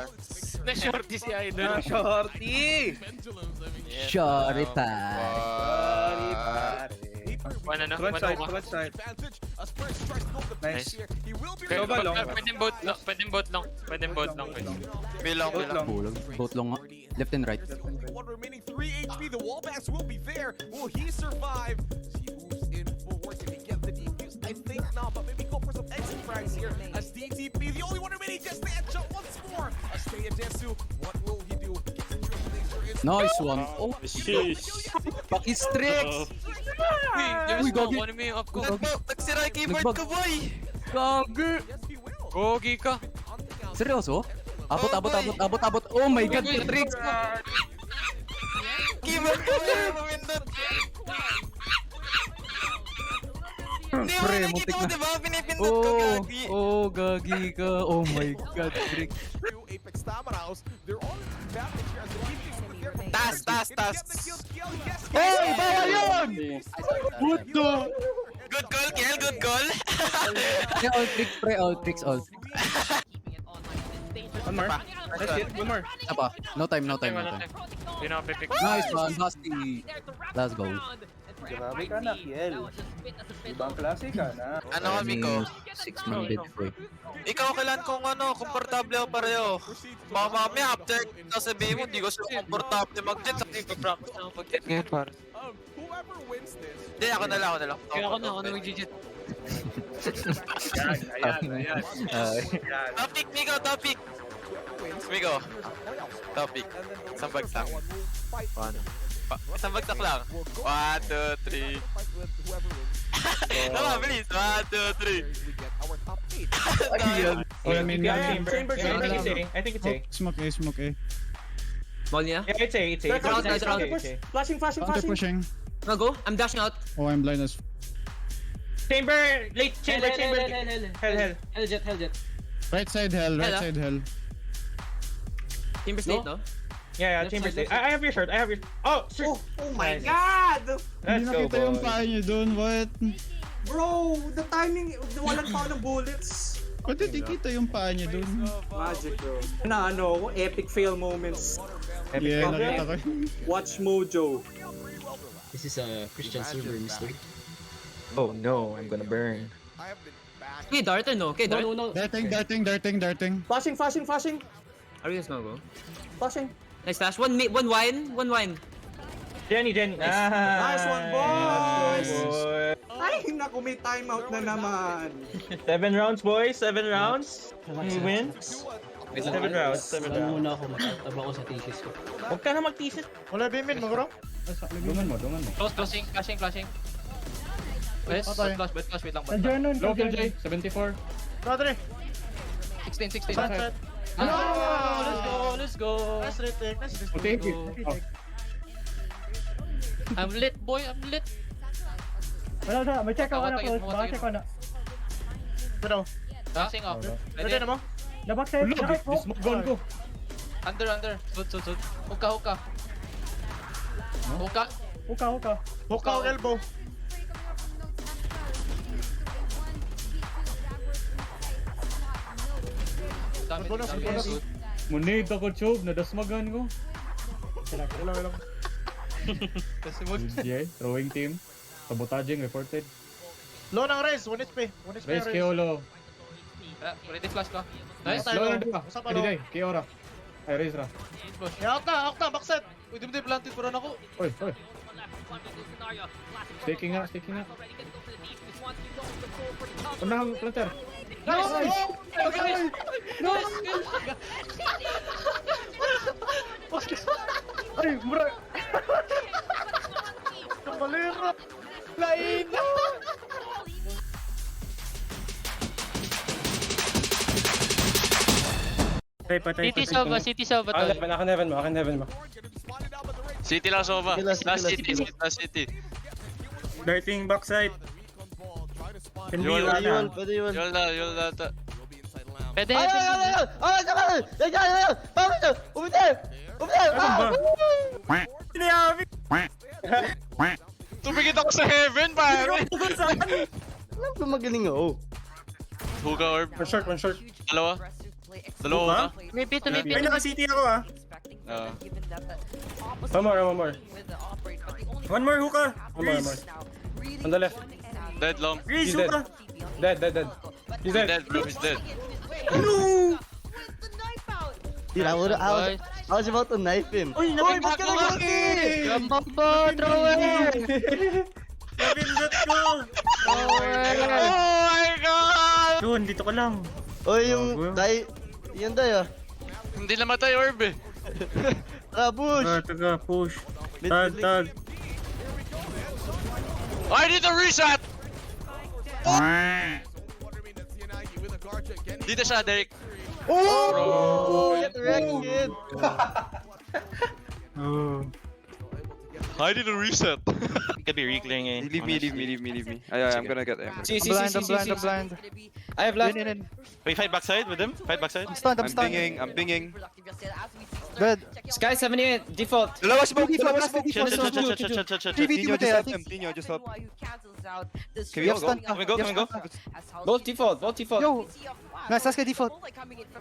Na-shorty si Idol. Shorty pare. One side. Nice. Pwedeng boat long. Bilang. Both long. Left and right. One remaining 3 HP. The wall pass will be there. Will he survive? He moves in forward. Can he get the defuse? I think not, but maybe go for some exit frags here. As DTP, the only one remaining, just the headshot once more. Stay at Desu. What will he do? Nice one. Oh, sheesh. Pakistrix. Uy, gagi. Nagsira yung keyboard ko, boy. Gogi ka. Seryoso? Abot. Oh my god, Trix. Keyboard ko, pumindot. Hindi mo nakikita mo, diba? Pinipindot ko, gagi. Oh, gagi ka. Oh my god, Trix. Apex Tamaraos, they're all in the advantage here as the team takes with their Tas. Hey, bawal yun! Good goal, Kiel. Good goal. All tricks. One more. That's it. One more. Apa? No time. Hindi na pipick. Nice one, Basti. Let's go. Grabe ka na, Kiel. Ibang klase ka na. Ano kami ko? 6-man bid ko. Ikaw kailan kung komportable ako pareho. Baka mamaya after sasabihin mo, hindi ko sila komportable mag-jet. Sabi ko, practice na mag-jet ngayon para. Hindi, ako na lang. Kaya ako na mag-jet. Ayan. Topic. Topic. Isang bags lang. Isang bagsak lang. 1, 2, 3. Tama, bilis. 1, 2, 3. Oh, I mean, Chamber, I think it's A. Smoke A, smoke A. Ball niya? Yeah, it's A, it's A. Flashing. Pushing. I'll go. I'm dashing out. Oh, I'm blind as. Chamber. Hell. Hell jet. Right side hell, Timber's late, no? Yeah, Chamber late. I have your shirt. Oh, shirt. Oh my god! Let's go, nakita yung paa niyo dun, what? Bro, the timing, walang pa ng bullets. Ba't hindi kita yung paa niya dun? Magic, bro. Ano, epic fail moments. Yeah, nakita ko. Watch Mojo. This is a Christian server, mister. Oh no, I'm gonna burn. Okay, darter no. Okay, darter. No. Darting. Flashing. Are you guys gonna go? Flashing. Nice flash. One wine. Jenny. Nice one, boys! Ay, naku, may timeout na naman. 7 rounds, boys. 7 rounds. We win. 7 rounds. Muna ako, matataba ko sa thesis ko. Huwag ka na mag-thesis. Wala bimin mo, bro. Dungan mo. Flashing. Wait lang. Nandiyan nun, low kill J, 74. Brother. 16. Let's go. Nice retake. Okay. I'm lit, boy. Wala, may check ako na close. Baka check ako na. Pero, Flashing off. ready na mo? Labak sa'yo. Smoke gun ko. Under. Sud. Hookah. Hook out elbow. Munid ako, Chob. Nadasmagan ko. Wala. Yeah, throwing team. Sabotaging reported. Low ng Rez. 1 HP. Race Keolo. Ready flash ko. Nice. Low na diba? Kaya Keora. Ay, race ra. Out na, backset. Uy, di planted pa rin ako. Oy. Staking nga. Unahang planter. Nice! No! Ay, mura! Kabalera! Lain na! City Sova. Akin heaven mo. City lang, Sova. Last City. Darting backside. Yol na. Pwede. Tumigit ako sa heaven, pare. Alam ko magaling ako. Hookah orb. One short. Dalawa. Maybe. Ay, naka-city ako ah. One more. One more hookah. One more. On the left. Dead long. Grease hookah. Dead. He's dead, bro. He's dead. No! Dude, I was about to knife him. Uy, ba't ka nag-ulti? Throw it! Nabindot ko! Oh my god! Doon, dito ka lang. Oy, yung day. Yan day ah. Hindi namatay orb eh. Push! Taga, push. Tag. I need to reset! Dito siya, Derek. Oh! Get wrecked, kid! I need to reset. Could be reclearing A. Leave me. I'm gonna get him. I'm blind. I have left. We fight backside with him. I'm stunned. I'm pinging. Good. Sky 78, default. Dalawa smoke. Shit. Tino, just help. Can we go? Both default. Yo! Nice, Sasuke default.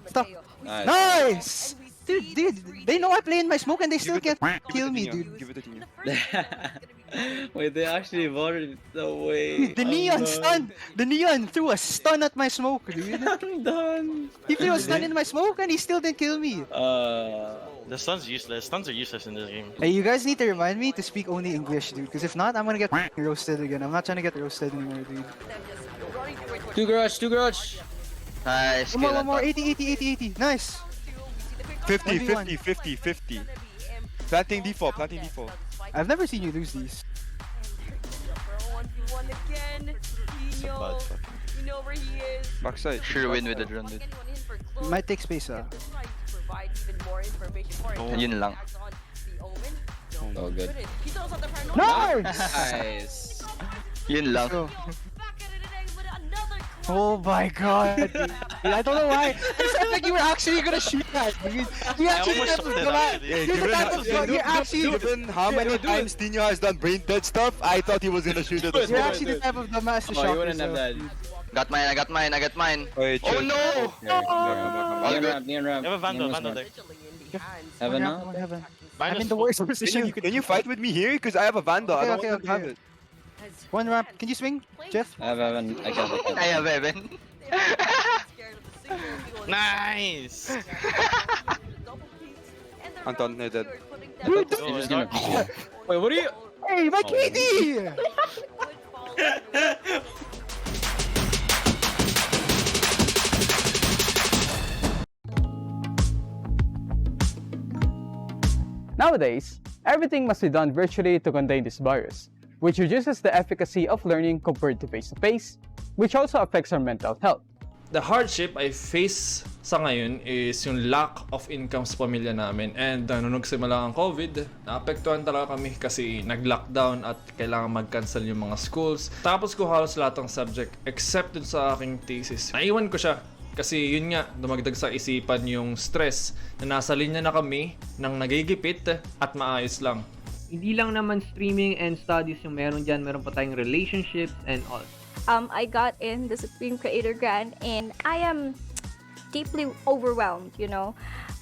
Stop. Nice. Dude, they know I play in my smoke and they still can't kill me, dude. Give it to Tino. Wait, they actually voted the way. The neon stun! The neon threw a stun at my smoke, dude. I'm done. He threw a stun in my smoke and he still didn't kill me. The stun's useless. Stuns are useless in this game. Hey, you guys need to remind me to speak only English, dude. Because if not, I'm gonna get roasted again. I'm not trying to get roasted anymore, dude. Two garage. Nice. One more. 80. Nice. 50. Planting default. I've never seen you lose these. 1v1 again. Dino. You know where he is. Backside. Sure win with the drone, dude. Might take space, ah. Provide even more information for him. Yun lang. Oh, good. He throws out the front. Nice! Yun lang. Oh my god. Dude, I don't know why. It felt like you were actually gonna shoot that. You actually Given how many times Dino has done brain dead stuff, I thought he was gonna shoot it as You're well. actually the type of dumbass to Oh, shoot you wouldn't have yourself. that. I got mine. Wait, Oh no! Near ramp, near ramp. You have a Vandal, Near Vandal ramp. there. Heaven now? Heaven. I'm in the worst position. Can you fight with me here? Because I have a Vandal. I don't Okay, want to have it. One ramp. Can you swing, Jeff? I have heaven. I can't. I have Evan. Nice! Anton, no dead. Dude, You're just gonna peek. Wait, what are you? hey, my KD! Nowadays, everything must be done virtually to contain this virus, which reduces the efficacy of learning compared to face-to-face, which also affects our mental health. The hardship I face sa ngayon is yung lack of income sa pamilya namin, and nung nagsimula ang COVID, naapektuhan talaga kami kasi nag-lockdown at kailangan mag-cancel yung mga schools. Tapos ko halos lahat ng subject except dun sa aking thesis. Naiwan ko siya kasi yun nga, dumagdag sa isipan yung stress na nasa linya na kami ng nagigipit at maayos lang. Hindi lang naman streaming and studies yung meron dyan, meron pa tayong relationships and all. I got in the Supreme Creator Grant and I am deeply overwhelmed, you know.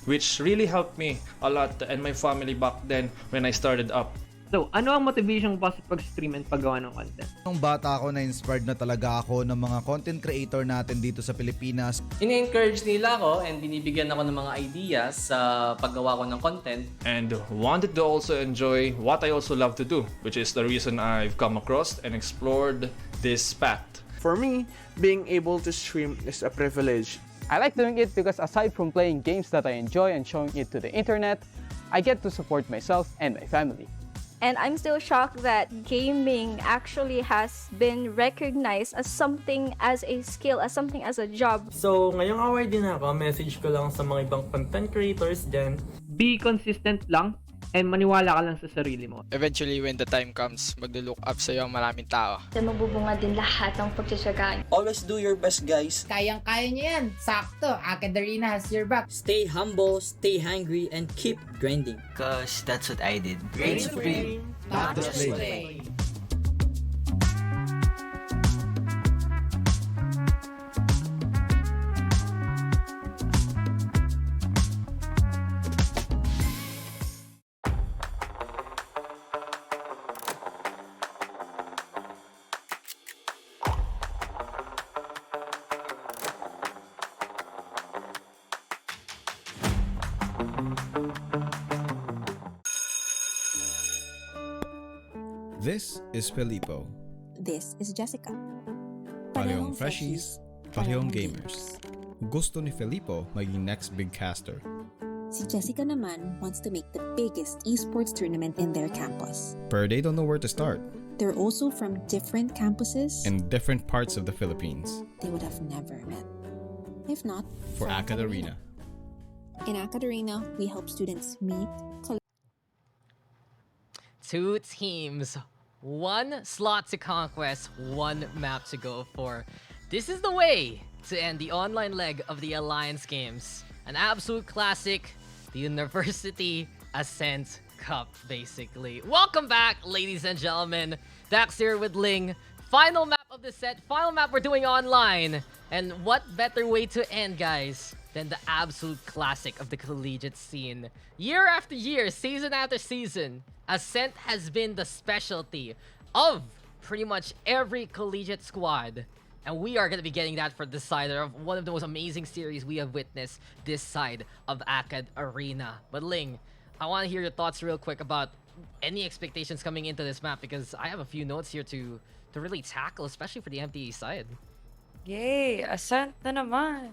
Which really helped me a lot and my family back then when I started up. So, ano ang motivation mo pa sa pag-stream and paggawa ng content? Nung bata ako, na-inspired na talaga ako ng mga content creator natin dito sa Pilipinas. Ini-encourage nila ako and binibigyan ako ng mga ideas sa paggawa ko ng content. And wanted to also enjoy what I also love to do, which is the reason I've come across and explored this path. For me, being able to stream is a privilege. I like doing it because aside from playing games that I enjoy and showing it to the internet, I get to support myself and my family. And I'm still shocked that gaming actually has been recognized as something as a skill, as something as a job. So, ngayong hour din ako, message ko lang sa mga ibang content creators dyan. Be consistent lang and maniwala ka lang sa sarili mo. Eventually, when the time comes, maglo-look up sa'yo ang maraming tao. Mabubunga din lahat ng pagtsatsagaan. Always do your best, guys. Kayang-kaya niyo yan. Sakto, AcadArena has your back. Stay humble, stay hungry, and keep grinding. Cause that's what I did. Reign supreme, not display. This is Filippo. This is Jessica. Parehong freshies, parehong gamers. Gusto ni Filippo maging next big caster. Si Jessica naman wants to make the biggest esports tournament in their campus. But they don't know where to start. They're also from different campuses. In different parts of the Philippines. They would have never met. If not, For AcadArena. In AcadArena, we help students meet, Two teams, one slot to conquest, one map to go for. This is the way to end the online leg of the Alliance Games. An absolute classic, the University Ascent Cup, basically. Welcome back, ladies and gentlemen. Dax here with Ling. Final map of the set, final map we're doing online. And what better way to end, guys, than the absolute classic of the collegiate scene. Year after year, season after season, Ascent has been the specialty of pretty much every collegiate squad. And we are going to be getting that for this side of one of the most amazing series we have witnessed this side of AcadArena. But Ling, I want to hear your thoughts real quick about any expectations coming into this map, because I have a few notes here to really tackle, especially for the MTE side. Yay! Ascent na naman!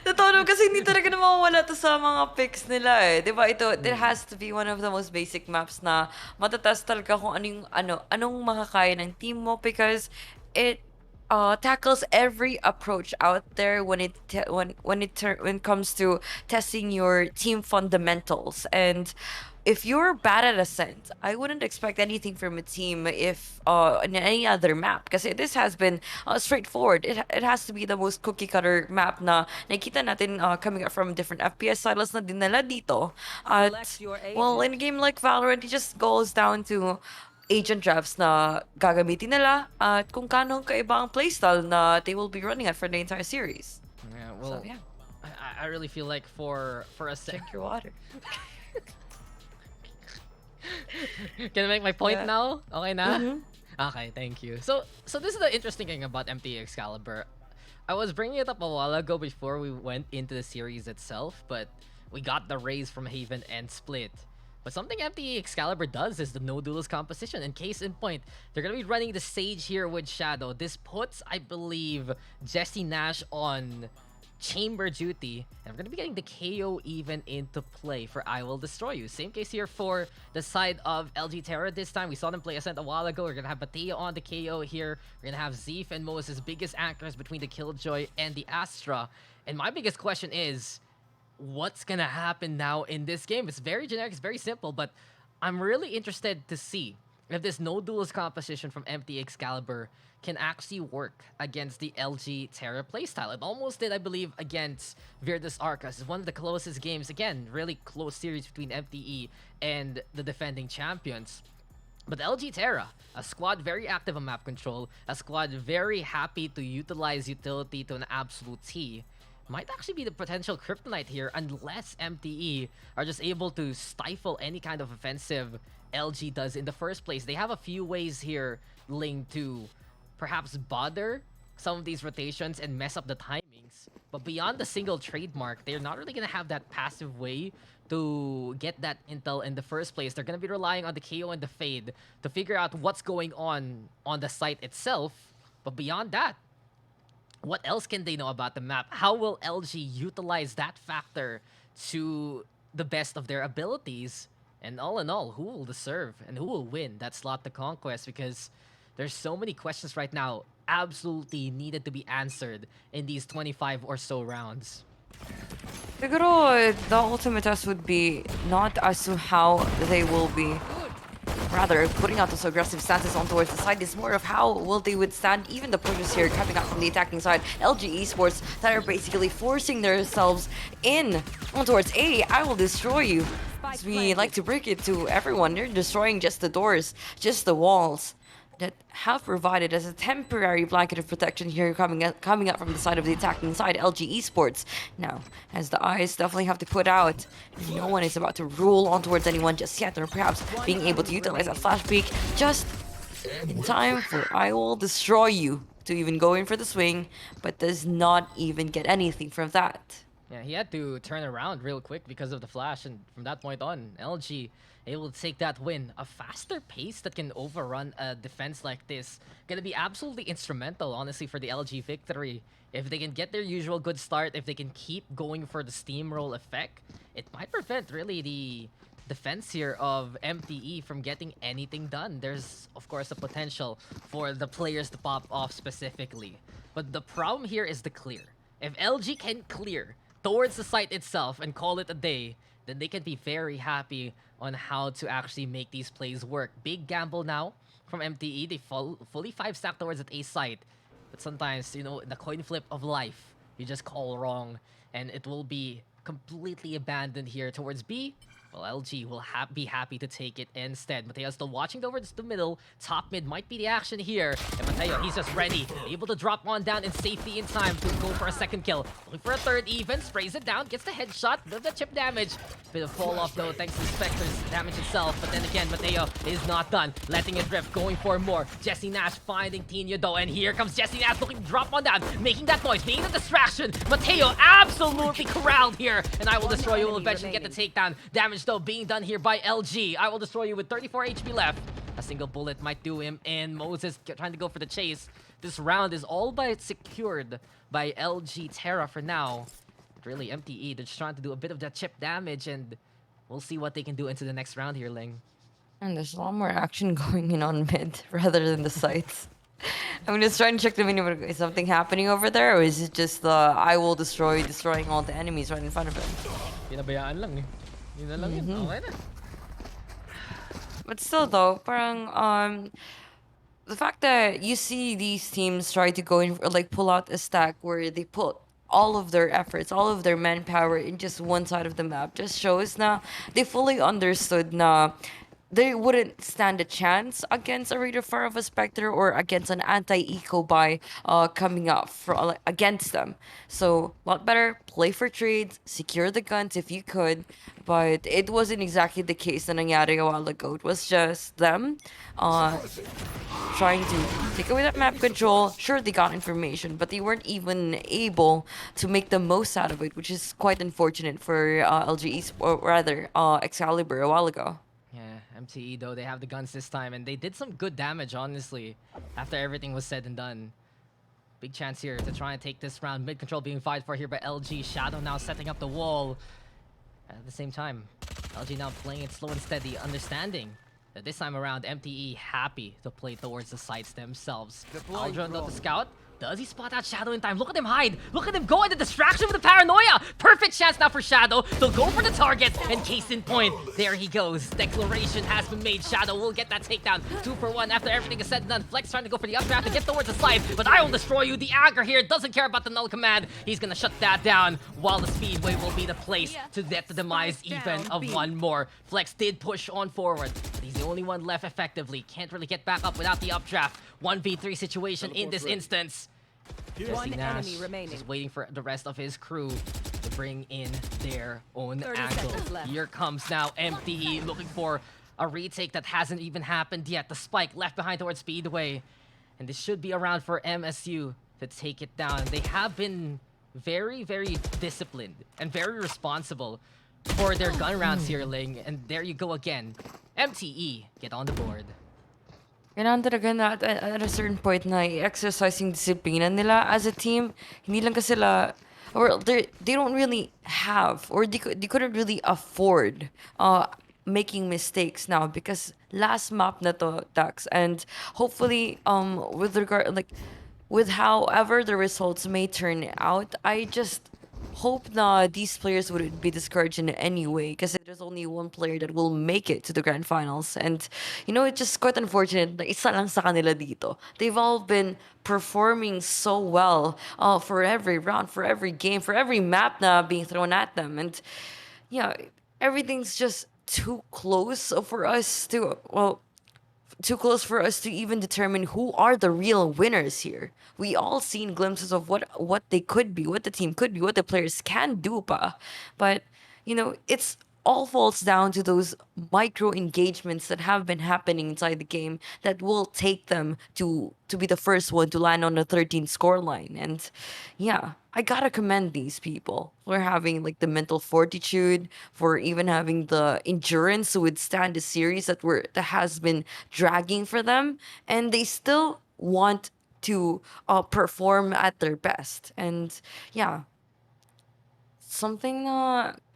Totoo alam kasi hindi talaga na mawawala to sa mga picks nila eh. Di ba ito, it has to be one of the most basic maps na matatest talaga kung anong makakaya ng team mo because it tackles every approach out there when it comes to testing your team fundamentals. And if you're bad at Ascent, I wouldn't expect anything from a team if in any other map. Because this has been straightforward. It has to be the most cookie cutter map na nakita natin coming up from different FPS titles na dinala dito. At well, in a game like Valorant, it just goes down to agent drafts na gagamitin nila at kung kanong kaiba ang playstyle na they will be running at for the entire series. Yeah, well, So, yeah. I really feel like for a Drink your water. Can I make my point Yeah. now? Okay na? Mhm. Okay, thank you. So this is the interesting thing about MTE Excalibur. I was bringing it up a while ago before we went into the series itself, but we got the raise from Haven and Split. But something MTE Excalibur does is the no duelist composition. And case in point, they're gonna be running the Sage here with Shadow. This puts, I believe, Jesse Nash on chamber duty, and we're gonna be getting the KO even into play for I Will Destroy You. Same case here for the side of LG Terra this time. We saw them play Ascent a while ago. We're gonna have Mateo on the KO here. We're gonna have Zeef and Moses, biggest anchors between the Killjoy and the Astra. And my biggest question is, what's gonna happen now in this game? It's very generic, it's very simple, but I'm really interested to see if this no duelist composition from MTE Excalibur can actually work against the LG Terra playstyle. It almost did, I believe, against Virtus Arcas. It's one of the closest games. Again, really close series between MTE and the defending champions. But LG Terra, a squad very active on map control, a squad very happy to utilize utility to an absolute T, might actually be the potential kryptonite here unless MTE are just able to stifle any kind of offensive LG does in the first place. They have a few ways here linked to perhaps bother some of these rotations and mess up the timings. But beyond the single trademark, they're not really going to have that passive way to get that intel in the first place. They're going to be relying on the KO and the Fade to figure out what's going on the site itself. But beyond that, what else can they know about the map? How will LG utilize that factor to the best of their abilities? And all in all, who will deserve and who will win that slot to conquest? Because there's so many questions right now absolutely needed to be answered in these 25 or so rounds. Siguro, the ultimate test would be not as to how they will be rather putting out those aggressive stances on towards the side. It's more of how will they withstand even the pushes here coming out from the attacking side. LG Esports that are basically forcing themselves in on towards A. I will destroy you. As we like to break it to everyone, they're destroying just the doors, just the walls that have provided as a temporary blanket of protection here coming up from the side of the attacking side, LG Esports. Now, as the eyes definitely have to put out, no one is about to rule on towards anyone just yet, or perhaps being able to utilize that flash peek just in time for I Will Destroy You to even go in for the swing, but does not even get anything from that. Yeah, he had to turn around real quick because of the flash, and from that point on, LG able to take that win. A faster pace that can overrun a defense like this gonna be absolutely instrumental, honestly, for the LG victory. If they can get their usual good start, if they can keep going for the steamroll effect, it might prevent really the defense here of MTE from getting anything done. There's, of course, a potential for the players to pop off specifically. But the problem here is the clear. If LG can clear towards the site itself and call it a day, then they can be very happy on how to actually make these plays work. Big gamble now from MTE. They fully 5-stack towards that A site. But sometimes, you know, the coin flip of life, you just call wrong, and it will be completely abandoned here towards B. Well, LG will be happy to take it instead. Mateo still watching towards the middle. Top mid might be the action here. And Mateo, he's just ready. Able to drop one down in safety in time to go for a second kill. Looking for a third even. Sprays it down. Gets the headshot. Does the chip damage. Bit of fall off though thanks to Spectre's damage itself. But then again, Mateo is not done. Letting it drift. Going for more. Jesse Nash finding Tino though. And here comes Jesse Nash looking to drop one down. Making that noise. Being the distraction. Mateo absolutely corralled here. And I Will Destroy You will eventually get the takedown. Damage though being done here by LG. I Will Destroy You with 34 HP left. A single bullet might do him in. Moses trying to go for the chase. This round is all but secured by LG Terra for now. really, MTE, they're just trying to do a bit of that chip damage, and we'll see what they can do into the next round here, Ling. And there's a lot more action going in on mid rather than the sites. I'm just trying to check the menu. Is something happening over there, or is it just the I will destroying all the enemies right in front of him? Pinabayaan lang eh. Yun na lang yun. Okay na. But still, though, parang the fact that you see these teams try to go in, like pull out a stack where they put all of their efforts, all of their manpower in just one side of the map, just shows na they fully understood na they wouldn't stand a chance against a Rate of Fire of a Spectre or against an anti-eco buy coming up against them. So, a lot better, play for trades, secure the guns if you could, but it wasn't exactly the case na nangyari a while ago. It was just them trying to take away that map control. Sure, they got information, but they weren't even able to make the most out of it, which is quite unfortunate for LG Esports, or rather, Excalibur a while ago. Yeah, MTE though, they have the guns this time, and they did some good damage, honestly, after everything was said and done. Big chance here to try and take this round. Mid control being fight for here by LG. Shadow now setting up the wall. At the same time, LG now playing it slow and steady, understanding that this time around, MTE happy to play towards the sites themselves. Aldrin the scout. Does he spot out Shadow in time? Look at him hide! Look at him go in the distraction with the paranoia! Perfect chance now for Shadow. They'll go for the target, and case in point, there he goes. Declaration has been made. Shadow will get that takedown. 2 for 1 after everything is said and done. Flex trying to go for the updraft to get towards the side, but I will destroy you. The Aggro here doesn't care about the null command. He's gonna shut that down, while the Speedway will be the place to get the demise even of one more. Flex did push on forward, but he's the only one left effectively. Can't really get back up without the updraft. 1v3 situation in this instance. One enemy remaining. Just waiting for the rest of his crew to bring in their own 30 angle. seconds left. Here comes now MTE looking for a retake that hasn't even happened yet. The spike left behind towards Speedway. And this should be around for MSU to take it down. They have been very, very disciplined and very responsible for their gun rounds here, Ling. And there you go again. MTE get on the board. Kailangan talaga na at a certain point na i-exercise yung disiplina nila as a team. Hindi lang kasi sila, or they don't really have, or they couldn't really afford making mistakes now because last map na to, Dax, and hopefully with however the results may turn out, I just hope na these players wouldn't be discouraged in any way because there's only one player that will make it to the grand finals, and it's just quite unfortunate na isa lang sa kanila dito. They've all been performing so well for every round, for every game, for every map na being thrown at them, and yeah, everything's just too close for us to even determine who are the real winners here. We all seen glimpses of what they could be, what the team could be, what the players can do, but it's all falls down to those micro engagements that have been happening inside the game that will take them to be the first one to land on the 13 scoreline. And yeah, I gotta commend these people for having like the mental fortitude, for even having the endurance to withstand a series that has been dragging for them, and they still want to perform at their best. And yeah, something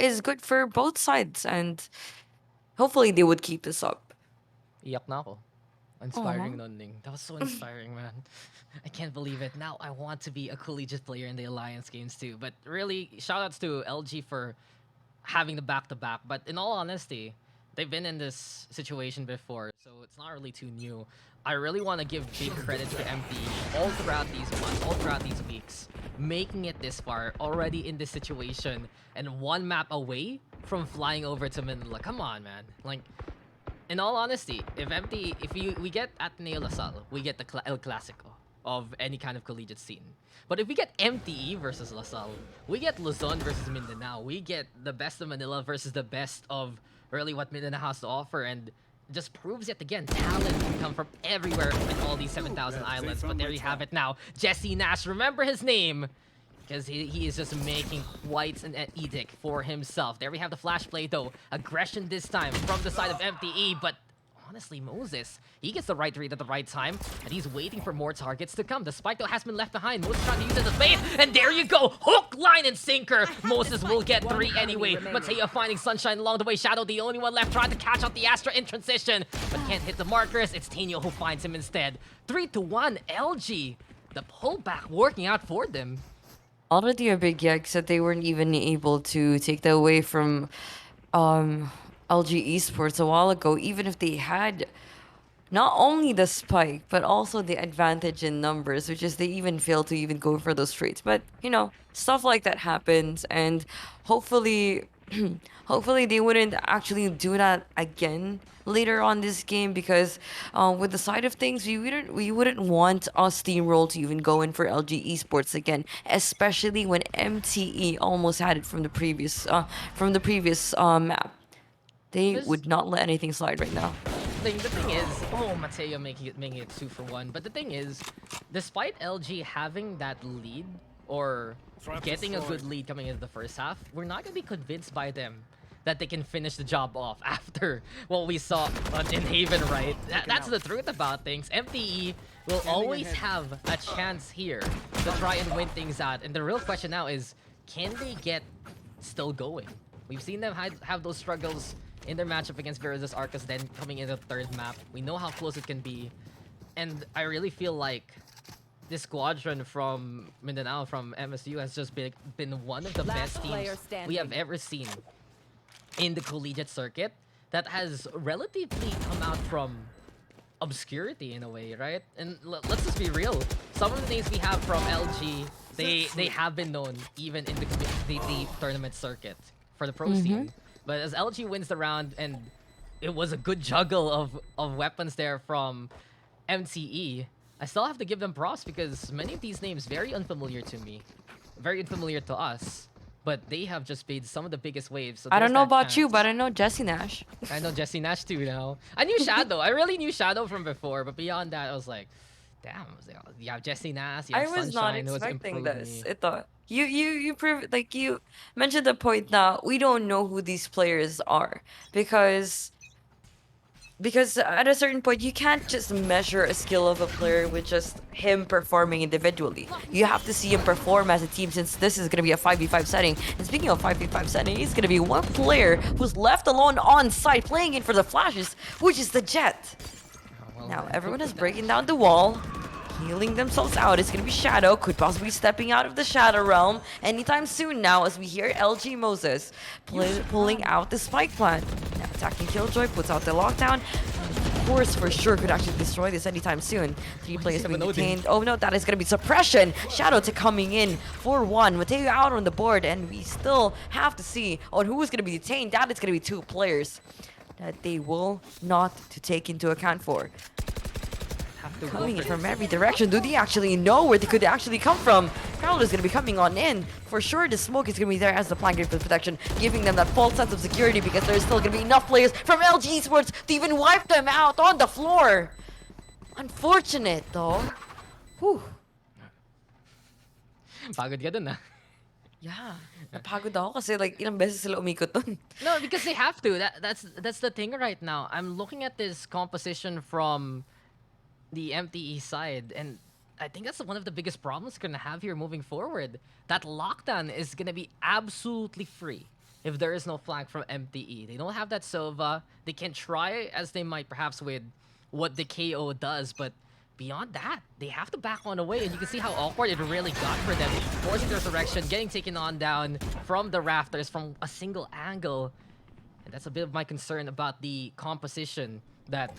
is good for both sides, and hopefully they would keep this up. Iyak na ako. Inspiring nun, Ning. That was so inspiring, man. I can't believe it. Now I want to be a collegiate player in the Alliance games too. But really, shoutouts to LG for having the back-to-back. But in all honesty, they've been in this situation before, so it's not really too new. I really want to give big credit to MTE all throughout these months, all throughout these weeks, making it this far, already in this situation, and one map away from flying over to Manila. Come on, man. Like, in all honesty, if we get Ateneo LaSalle, we get the El Clasico of any kind of collegiate scene. But if we get MTE versus LaSalle, we get Luzon versus Mindanao. We get the best of Manila versus the best of really what Mindanao has to offer, and just proves yet again, talent can come from everywhere in all these 7,000 islands. But there you have it now. Jesse Nash, remember his name, because he is just making quite an edict for himself. There we have the flash play though. Aggression this time from the side of MTE, but honestly, Moses, he gets the right read at the right time, and he's waiting for more targets to come. The spike, though, has been left behind. Moses trying to use it as bait, and there you go! Hook, line, and sinker! Moses will get 3 anyway. Mateo finding Sunshine along the way. Shadow, the only one left, trying to catch out the Astra in transition, but can't hit the markers. It's Tino who finds him instead. 3-1, LG. The pullback working out for them. Already a big yikes that they weren't even able to take that away from LG Esports a while ago, even if they had not only the spike, but also the advantage in numbers, which is they even failed to even go for those trades. But, you know, stuff like that happens, and hopefully, hopefully they wouldn't actually do that again later on this game, because with the side of things, we wouldn't want a steamroll to even go in for LG Esports again, especially when MTE almost had it from the previous map. They would not let anything slide right now. The thing is, oh, Mateo making it 2 for 1. But the thing is, despite LG having that lead, or getting a good lead coming into the first half, we're not going to be convinced by them that they can finish the job off after what we saw in Haven, right? That's the truth about things. MTE will always have a chance here to try and win things out. And the real question now is, can they get still going? We've seen them have those struggles in their matchup against Versus Arcus, then coming into the third map. We know how close it can be. And I really feel like this squadron from Mindanao, from MSU, has just been one of the best teams we have ever seen in the collegiate circuit that has relatively come out from obscurity in a way, right? And let's just be real. Some of the names we have from LG, they have been known even in the tournament circuit for the pro scene. But as LG wins the round, and it was a good juggle of weapons there from MTE, I still have to give them props, because many of these names very unfamiliar to me, very unfamiliar to us, but they have just made some of the biggest waves. So I don't know about you, but I know Jesse Nash. I know Jesse Nash too now. I knew Shadow. I really knew Shadow from before, but beyond that, I was like, damn, you have Jesse Nash, you have Sunshine, not who has expecting improved this. me. I thought you mentioned the point now. We don't know who these players are, because at a certain point you can't just measure a skill of a player with just him performing individually. You have to see him perform as a team, since this is going to be a 5v5 setting. And speaking of 5v5 setting, he's going to be one player who's left alone on site playing in for the flashes, which is the Jet. Now everyone is breaking down the wall, healing themselves out. It's gonna be Shadow, could possibly be stepping out of the Shadow realm anytime soon now, as we hear LG Moses pulling out the spike plant. Now attacking Killjoy, puts out the lockdown. Of course, for sure, could actually destroy this anytime soon. 3 players being detained. Oh no, that is gonna be suppression. Shadow to coming in for 1. Mateo out on the board, and we still have to see on who is gonna be detained. That is gonna be 2 players that they will not to take into account for. Coming in from every direction. Do they actually know where they could actually come from? Prowler's gonna be coming on in. For sure, the smoke is gonna be there as the flank for protection, giving them that false sense of security, because there's still gonna be enough players from LG Esports to even wipe them out on the floor. Unfortunate, though. Whew. Pagod ka dun, ah. Yeah. Napagod ako kasi like ilang beses sila umikot dun. No, because they have to. That's the thing right now. I'm looking at this composition from the MTE side, and I think that's one of the biggest problems we're gonna have here moving forward. That lockdown is gonna be absolutely free if there is no flank from MTE. They don't have that Silva. They can try as they might perhaps with what the KO does, but beyond that, they have to back on away, and you can see how awkward it really got for them. Forcing the resurrection, getting taken on down from the rafters from a single angle. And that's a bit of my concern about the composition that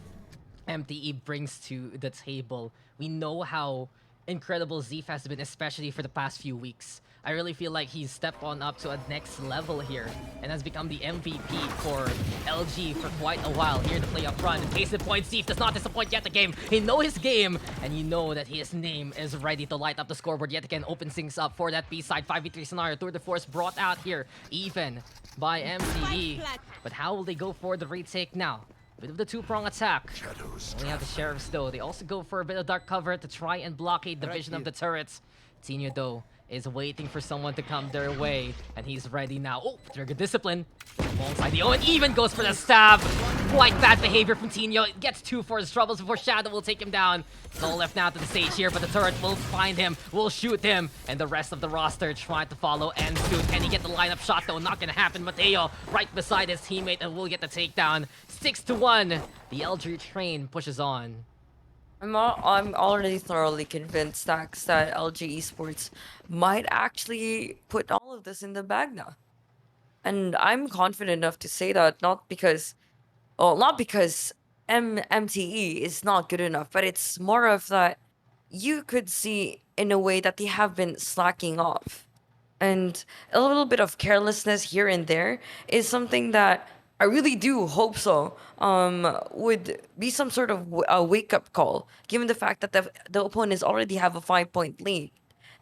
MTE brings to the table. We know how incredible Zeef has been, especially for the past few weeks. I really feel like he's stepped on up to a next level here and has become the MVP for LG for quite a while. Here to play up front. And case in point, Zeef does not disappoint yet the game. He knows his game, and you know that his name is ready to light up the scoreboard yet again. Opens things up for that B-side 5v3 scenario. Tour de Force brought out here, even by MTE. But how will they go for the retake now? Bit of the 2-prong attack. Only have the Sheriffs though. They also go for a bit of dark cover to try and blockade the vision of the turrets. Tino though is waiting for someone to come their way, and he's ready now. Oh, trigger discipline. Alongside the and even goes for the stab. Quite bad behavior from Tino. Gets 2 for his troubles before Shadow will take him down. No left now to the stage here, but the turret will find him, will shoot him, and the rest of the roster trying to follow and shoot. Can he get the lineup shot though? Not gonna happen. Mateo right beside his teammate and will get the takedown. 6-1. The LG train pushes on. I'm already thoroughly convinced that LG Esports might actually put all of this in the bag now. And I'm confident enough to say that not because MTE is not good enough, but it's more of that you could see in a way that they have been slacking off. And a little bit of carelessness here and there is something that I really do hope so would be some sort of a wake-up call, given the fact that the opponents already have a 5-point lead.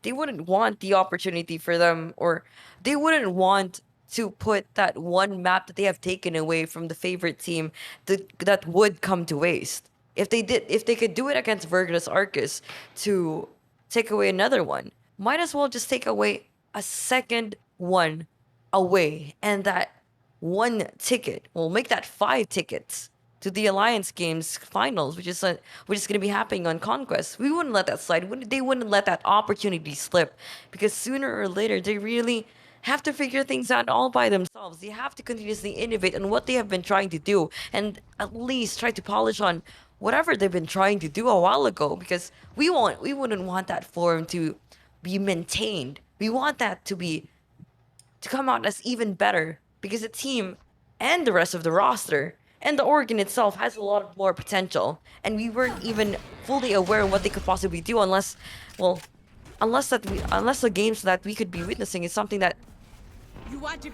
They wouldn't want the opportunity for them, or they wouldn't want to put that one map that they have taken away from the favorite team that would come to waste. If they could do it against Virgus Arcus to take away another one, might as well just take away a second one away, and that one ticket will make that 5 tickets to the Alliance Games Finals, which is going to be happening on Conquest. We wouldn't let that slide. They wouldn't let that opportunity slip, because sooner or later they really have to figure things out all by themselves. They have to continuously innovate on what they have been trying to do, and at least try to polish on whatever they've been trying to do a while ago, because we wouldn't want that form to be maintained. We want that to come out as even better, because the team and the rest of the roster and the organ itself has a lot more potential, and we weren't even fully aware of what they could possibly do unless the games that we could be witnessing is something that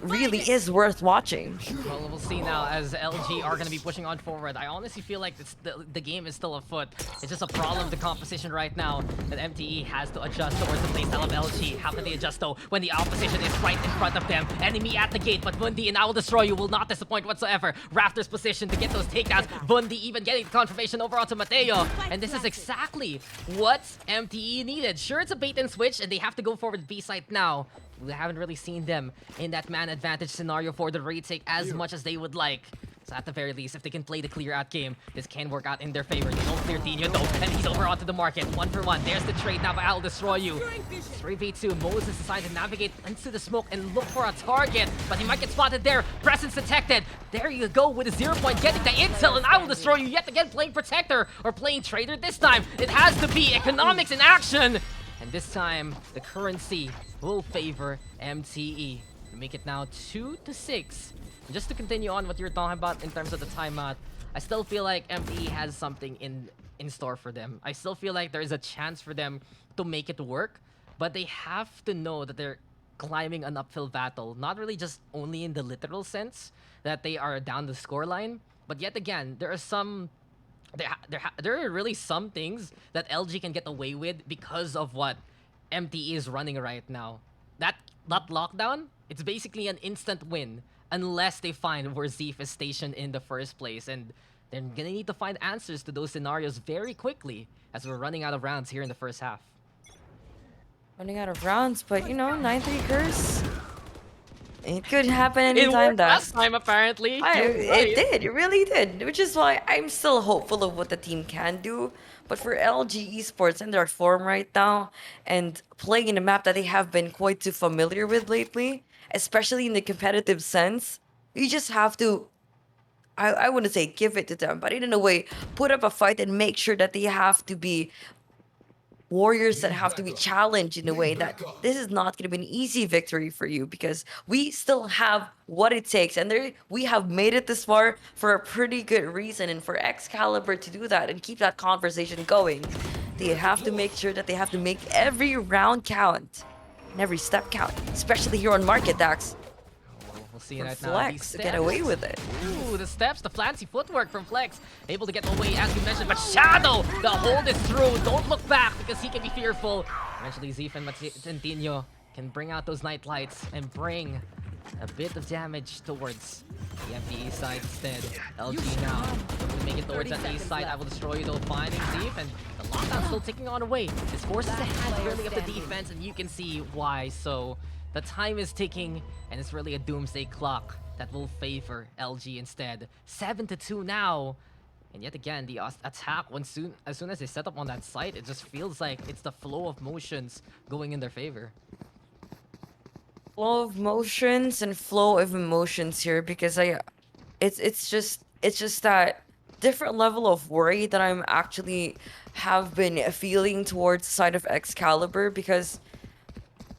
really is worth watching. Well, we'll see now as LG are going to be pushing on forward. I honestly feel like the game is still afoot. It's just a problem, the composition right now, that MTE has to adjust towards the playstyle of LG. How can they adjust though when the opposition is right in front of them? Enemy at the gate, but Bundy and I Will Destroy You will not disappoint whatsoever. Raptor's position to get those takedowns. Bundy even getting the confirmation over onto Mateo. And this is exactly what MTE needed. Sure, it's a bait and switch, and they have to go forward B site now. We haven't really seen them in that man advantage scenario for the retake as much as they would like. So at the very least, if they can play the clear out game, this can work out in their favor. They don't clear Tino though, and he's over onto the market. 1-for-1. There's the trade now by I Will Destroy You. 3v2. Moses decides to navigate into the smoke and look for a target, but he might get spotted there. Presence detected. There you go with a 0 point, getting the intel, and I Will Destroy You yet again playing Protector or playing Trader this time. It has to be economics in action. And this time, the currency will favor MTE. To make it now 2-6. And just to continue on what you were talking about in terms of the timeout, I still feel like MTE has something in store for them. I still feel like there is a chance for them to make it work, but they have to know that they're climbing an uphill battle. Not really just only in the literal sense that they are down the scoreline, but yet again, there are really some things that LG can get away with because of what MTE is running right now. That lockdown, it's basically an instant win unless they find where Zeef is stationed in the first place, and they're gonna need to find answers to those scenarios very quickly as we're running out of rounds here in the first half. Running out of rounds, but 9-3 curse. It could happen anytime. Last time, apparently. It did. It really did. Which is why I'm still hopeful of what the team can do. But for LG Esports and their form right now, and playing in a map that they have been quite too familiar with lately, especially in the competitive sense, you just have to, I wouldn't say give it to them, but in a way, put up a fight and make sure that they have to be warriors that have to be challenged in a way that this is not going to be an easy victory for you, because we still have what it takes, and we have made it this far for a pretty good reason. And for Excalibur to do that and keep that conversation going, they have to make sure that they have to make every round count and every step count, especially here on Market, Dax. We'll see right Flex now. to get away with it. Ooh, the steps, the fancy footwork from Flex. Able to get away, as you mentioned, but Shadow, the hold is through. Don't look back because he can be fearful. Eventually, Zeef and Tino can bring out those night lights and bring a bit of damage towards the MTE side instead. LG now looking to make it towards that A side. I will destroy you though, finding Deep, and the lockdown still ticking on away. This forces ahead really of the defense, and you can see why. So the time is ticking, and it's really a doomsday clock that will favor LG instead. 7-2 now. And yet again, the attack, as soon as they set up on that site, it just feels like it's the flow of motions going in their favor. Flow of motions and flow of emotions here, because it's just that different level of worry that I'm actually have been feeling towards the side of Excalibur, because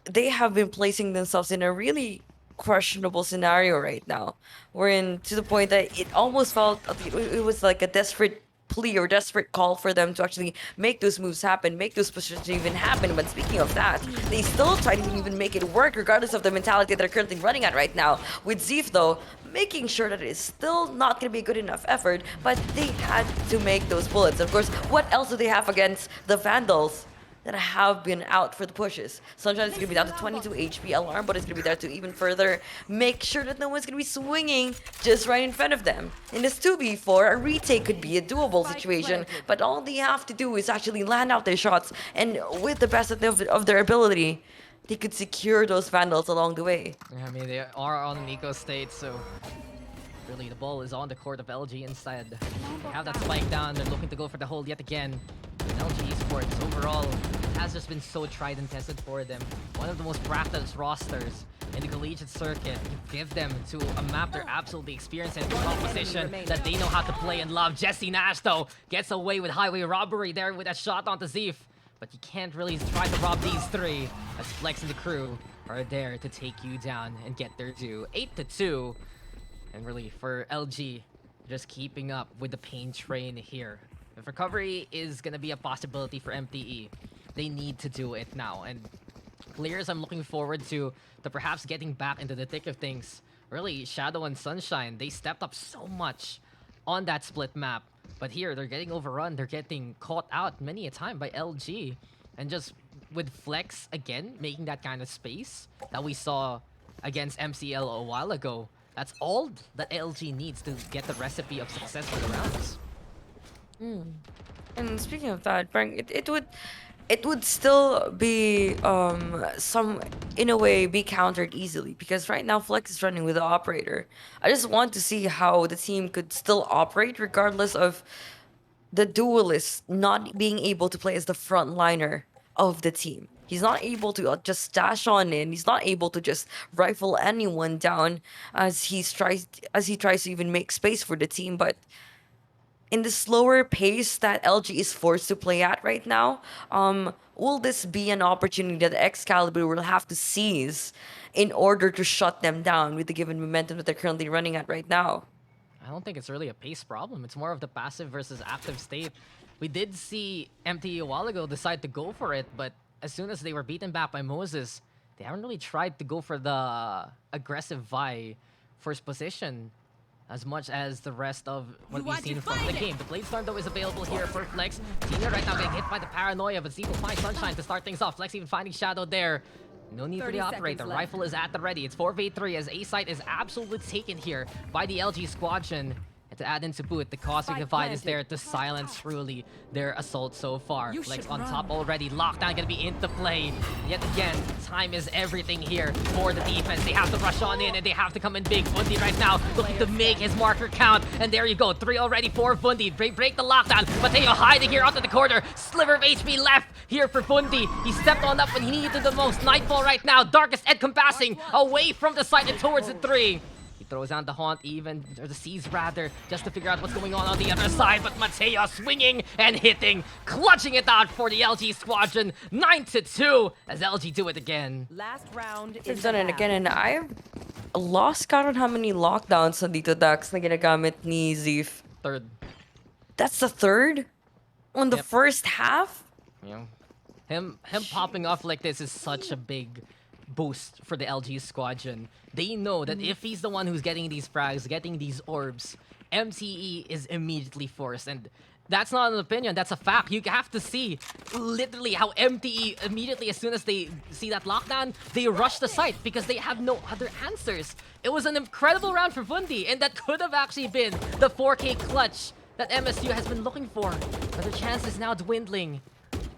they have been placing themselves in a really questionable scenario right now. Wherein to the point that it almost felt it was like a desperate plea or desperate call for them to actually make those moves happen, make those positions even happen. But speaking of that, they still try to even make it work regardless of the mentality they're currently running at right now. With Zeef though, making sure that it is still not going to be a good enough effort, but they had to make those bullets. Of course, what else do they have against the Vandals that have been out for the pushes? Sunshine is going to be down to 22 HP. Alarm Bot is going to be there to even further make sure that no one's going to be swinging just right in front of them. In this 2v4, a retake could be a doable situation, but all they have to do is actually land out their shots, and with the best of their ability, they could secure those Vandals along the way. Yeah, I mean, they are on an eco state, so really the ball is on the court of LG instead. They have that spike down, they're looking to go for the hold yet again. LG Esports overall has just been so tried and tested for them. One of the most practiced rosters in the collegiate circuit. You give them to a map they're absolutely experienced in, a composition that they know how to play and love. Jesse Nash though gets away with highway robbery there with that shot onto Zeef. But you can't really try to rob these three, as Flex and the crew are there to take you down and get their due. 8-2. And really for LG, just keeping up with the pain train here. If recovery is going to be a possibility for MTE, they need to do it now. And players I'm looking forward to perhaps getting back into the thick of things. Really, Shadow and Sunshine, they stepped up so much on that split map. But here, they're getting overrun. They're getting caught out many a time by LG. And just with Flex, again, making that kind of space that we saw against MCL a while ago, that's all that LG needs to get the recipe of success for the rounds. And speaking of that, Frank, it would still be in a way be countered easily, because right now Flex is running with the operator. I just want to see how the team could still operate regardless of the duelist not being able to play as the frontliner of the team. He's not able to just dash on in. He's not able to just rifle anyone down as he tries to even make space for the team. But in the slower pace that LG is forced to play at right now, will this be an opportunity that Excalibur will have to seize in order to shut them down with the given momentum that they're currently running at right now? I don't think it's really a pace problem. It's more of the passive versus active state. We did see MTE a while ago decide to go for it, but as soon as they were beaten back by Moses, they haven't really tried to go for the aggressive Vi first position as much as the rest of what we've seen from the game. The Blade Storm though is available here for Flex. Tina right now getting hit by the paranoia, but Zeke will find Sunshine to start things off. Flex even finding Shadow there. No need for the operator. Rifle is at the ready. It's 4v3 as A site is absolutely taken here by the LG squadron. And to add into boot, the Cosmic Divide is there to silence truly their assault so far. Flex on top already. Lockdown gonna be into play. Yet again, time is everything here for the defense. They have to rush on in and they have to come in big. Bundy right now looking to make his marker count. And there you go. 3 already for Bundy. Break the lockdown. Mateo hiding here onto the corner. Sliver of HP left here for Bundy. He stepped on up when he needed the most. Nightfall right now. Darkest encompassing away from the site and towards the 3. Throws down the Haunt even, or the Seas rather, just to figure out what's going on the other side. But Mateo swinging and hitting, clutching it out for the LG squadron. 9-2 as LG do it again. Last round They've done it again, and I've lost count on how many lockdowns nandito Dax na ginagamit ni Zeef. Third. That's the third? On the first half? Yeah. Him popping off like this is such a big boost for the LG squadron. They know that if he's the one who's getting these frags, getting these orbs, MTE is immediately forced. And That's not an opinion, that's a fact. You have to see literally how MTE immediately as soon as they see that lockdown, they rush the site because they have no other answers. It was an incredible round for Vundi, and that could have actually been the 4K clutch that MSU has been looking for. But their chance is now dwindling.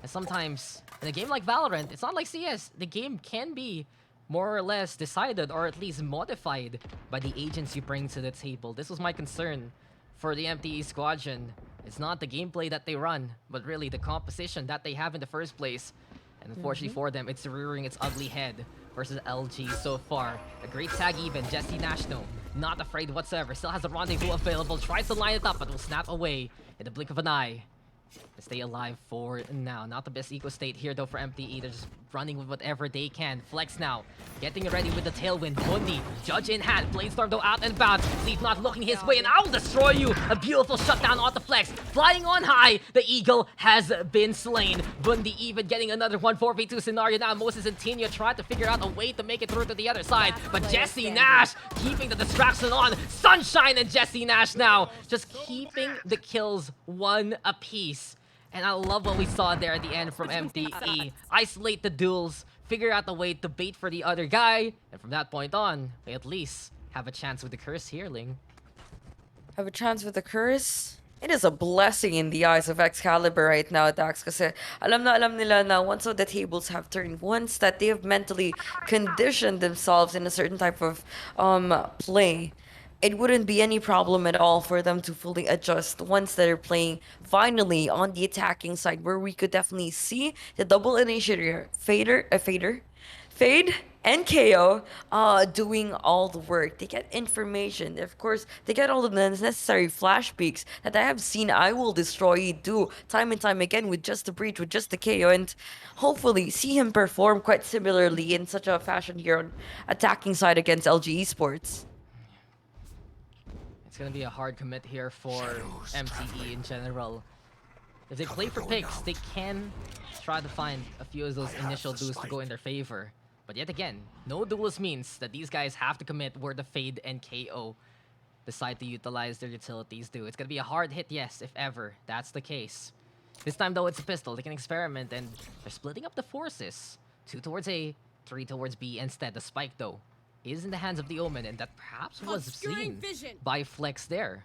And sometimes, in a game like Valorant, it's not like CS. The game can be more or less decided or at least modified by the agents you bring to the table. This was my concern for the MTE squadron. It's not the gameplay that they run, but really the composition that they have in the first place. And unfortunately for them, it's rearing its ugly head versus LG so far. A great tag even, Jesse Nashno. Not afraid whatsoever, still has a rendezvous available, tries to line it up, but will snap away in the blink of an eye. To stay alive for now. Not the best eco state here though for MTE. They're just running with whatever they can. Flex now. Getting ready with the tailwind. Mundi, Judge in hand. Bladestorm though out and bound. Sleep not looking his way and I'll destroy you. A beautiful shutdown on the Flex. Flying on high. The Eagle has been slain. Mundi even getting another 1-4v2 scenario now. Moses and Tino trying to figure out a way to make it through to the other side. But Jesse Nash keeping the distraction on. Sunshine and Jesse Nash now. Just keeping the kills one apiece. And I love what we saw there at the end from MTE. Isolate the duels, figure out a way to bait for the other guy, and from that point on, they at least have a chance with the curse here, Ling. Have a chance with the curse? It is a blessing in the eyes of Excalibur right now, Dax, kasi alam na alam nila na once the tables have turned, once that they have mentally conditioned themselves in a certain type of play, it wouldn't be any problem at all for them to fully adjust once they're playing finally on the attacking side, where we could definitely see the double initiator, Fade and KO doing all the work. They get information. Of course, they get all the necessary flash peaks that I have seen I Will Destroy You do time and time again with just the breach, with just the KO, and hopefully see him perform quite similarly in such a fashion here on attacking side against LG Esports. It's gonna be a hard commit here for MTE in general. If they play for picks, they can try to find a few of those initial duels to go in their favor. But yet again, no duels means that these guys have to commit where the Fade and KO decide to utilize their utilities do. It's gonna be a hard hit, yes, if ever that's the case. This time though, it's a pistol. They can experiment and they're splitting up the forces. 2 towards A, 3 towards B instead. The spike though is in the hands of the Omen, and that perhaps was seen by Flex there.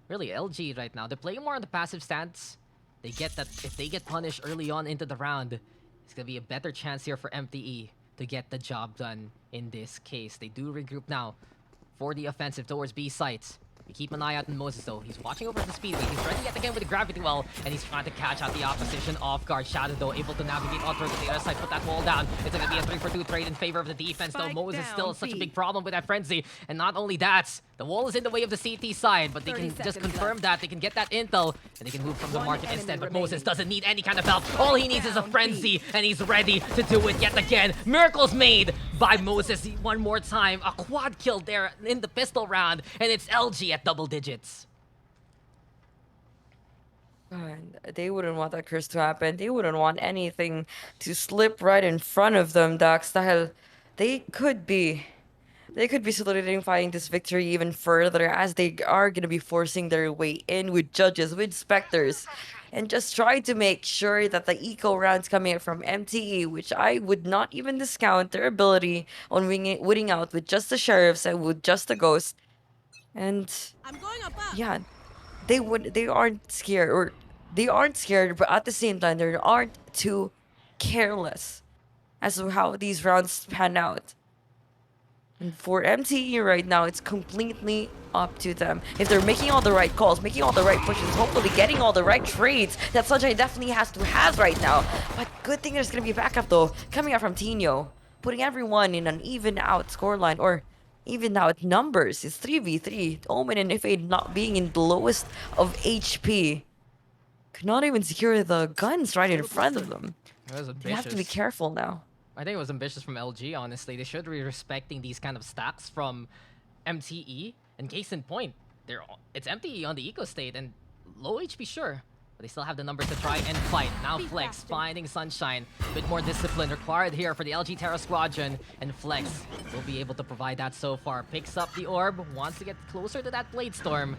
Really, LG right now, they're playing more on the passive stance. They get that if they get punished early on into the round, it's gonna be a better chance here for MTE to get the job done in this case. They do regroup now for the offensive towards B sites. We keep an eye out on Moses though. He's watching over the speedway. He's ready yet again with the gravity well, and he's trying to catch out the opposition off guard. Shadow though able to navigate on through to the other side, put that wall down. It's gonna be a 3-for-2 trade in favor of the defense though. Moses still such a big problem with that frenzy, and not only that, the wall is in the way of the CT side, but they can just confirm that. They can get that intel, and they can move from the market instead. But Moses doesn't need any kind of help. All he needs is a frenzy, and he's ready to do it yet again. Miracles made by Moses one more time. A quad kill there in the pistol round, and it's LG at double digits. And they wouldn't want that curse to happen. They wouldn't want anything to slip right in front of them, Dax. Dahil they could be solidifying this victory even further, as they are going to be forcing their way in with judges, with specters, and just try to make sure that the eco rounds coming out from MTE, which I would not even discount their ability on winning out with just the sheriffs and with just the ghost. And yeah, they aren't scared, but at the same time they aren't too careless as to how these rounds pan out. And for MTE right now, it's completely up to them. If they're making all the right calls, making all the right pushes, hopefully getting all the right trades that Sunshine definitely has right now. But good thing there's gonna be a backup though, coming out from Tino, putting everyone in an even out scoreline, or even out numbers. It's 3v3. Omen and Ife not being in the lowest of HP. Could not even secure the guns right in front of them. They have to be careful now. I think it was ambitious from LG, honestly. They should be respecting these kind of stacks from MTE. And case in point, it's MTE on the eco state and low HP, sure. But they still have the numbers to try and fight. Now Flex finding Sunshine. A bit more discipline required here for the LG Terra Squadron. And Flex will be able to provide that so far. Picks up the orb, wants to get closer to that Blade Storm.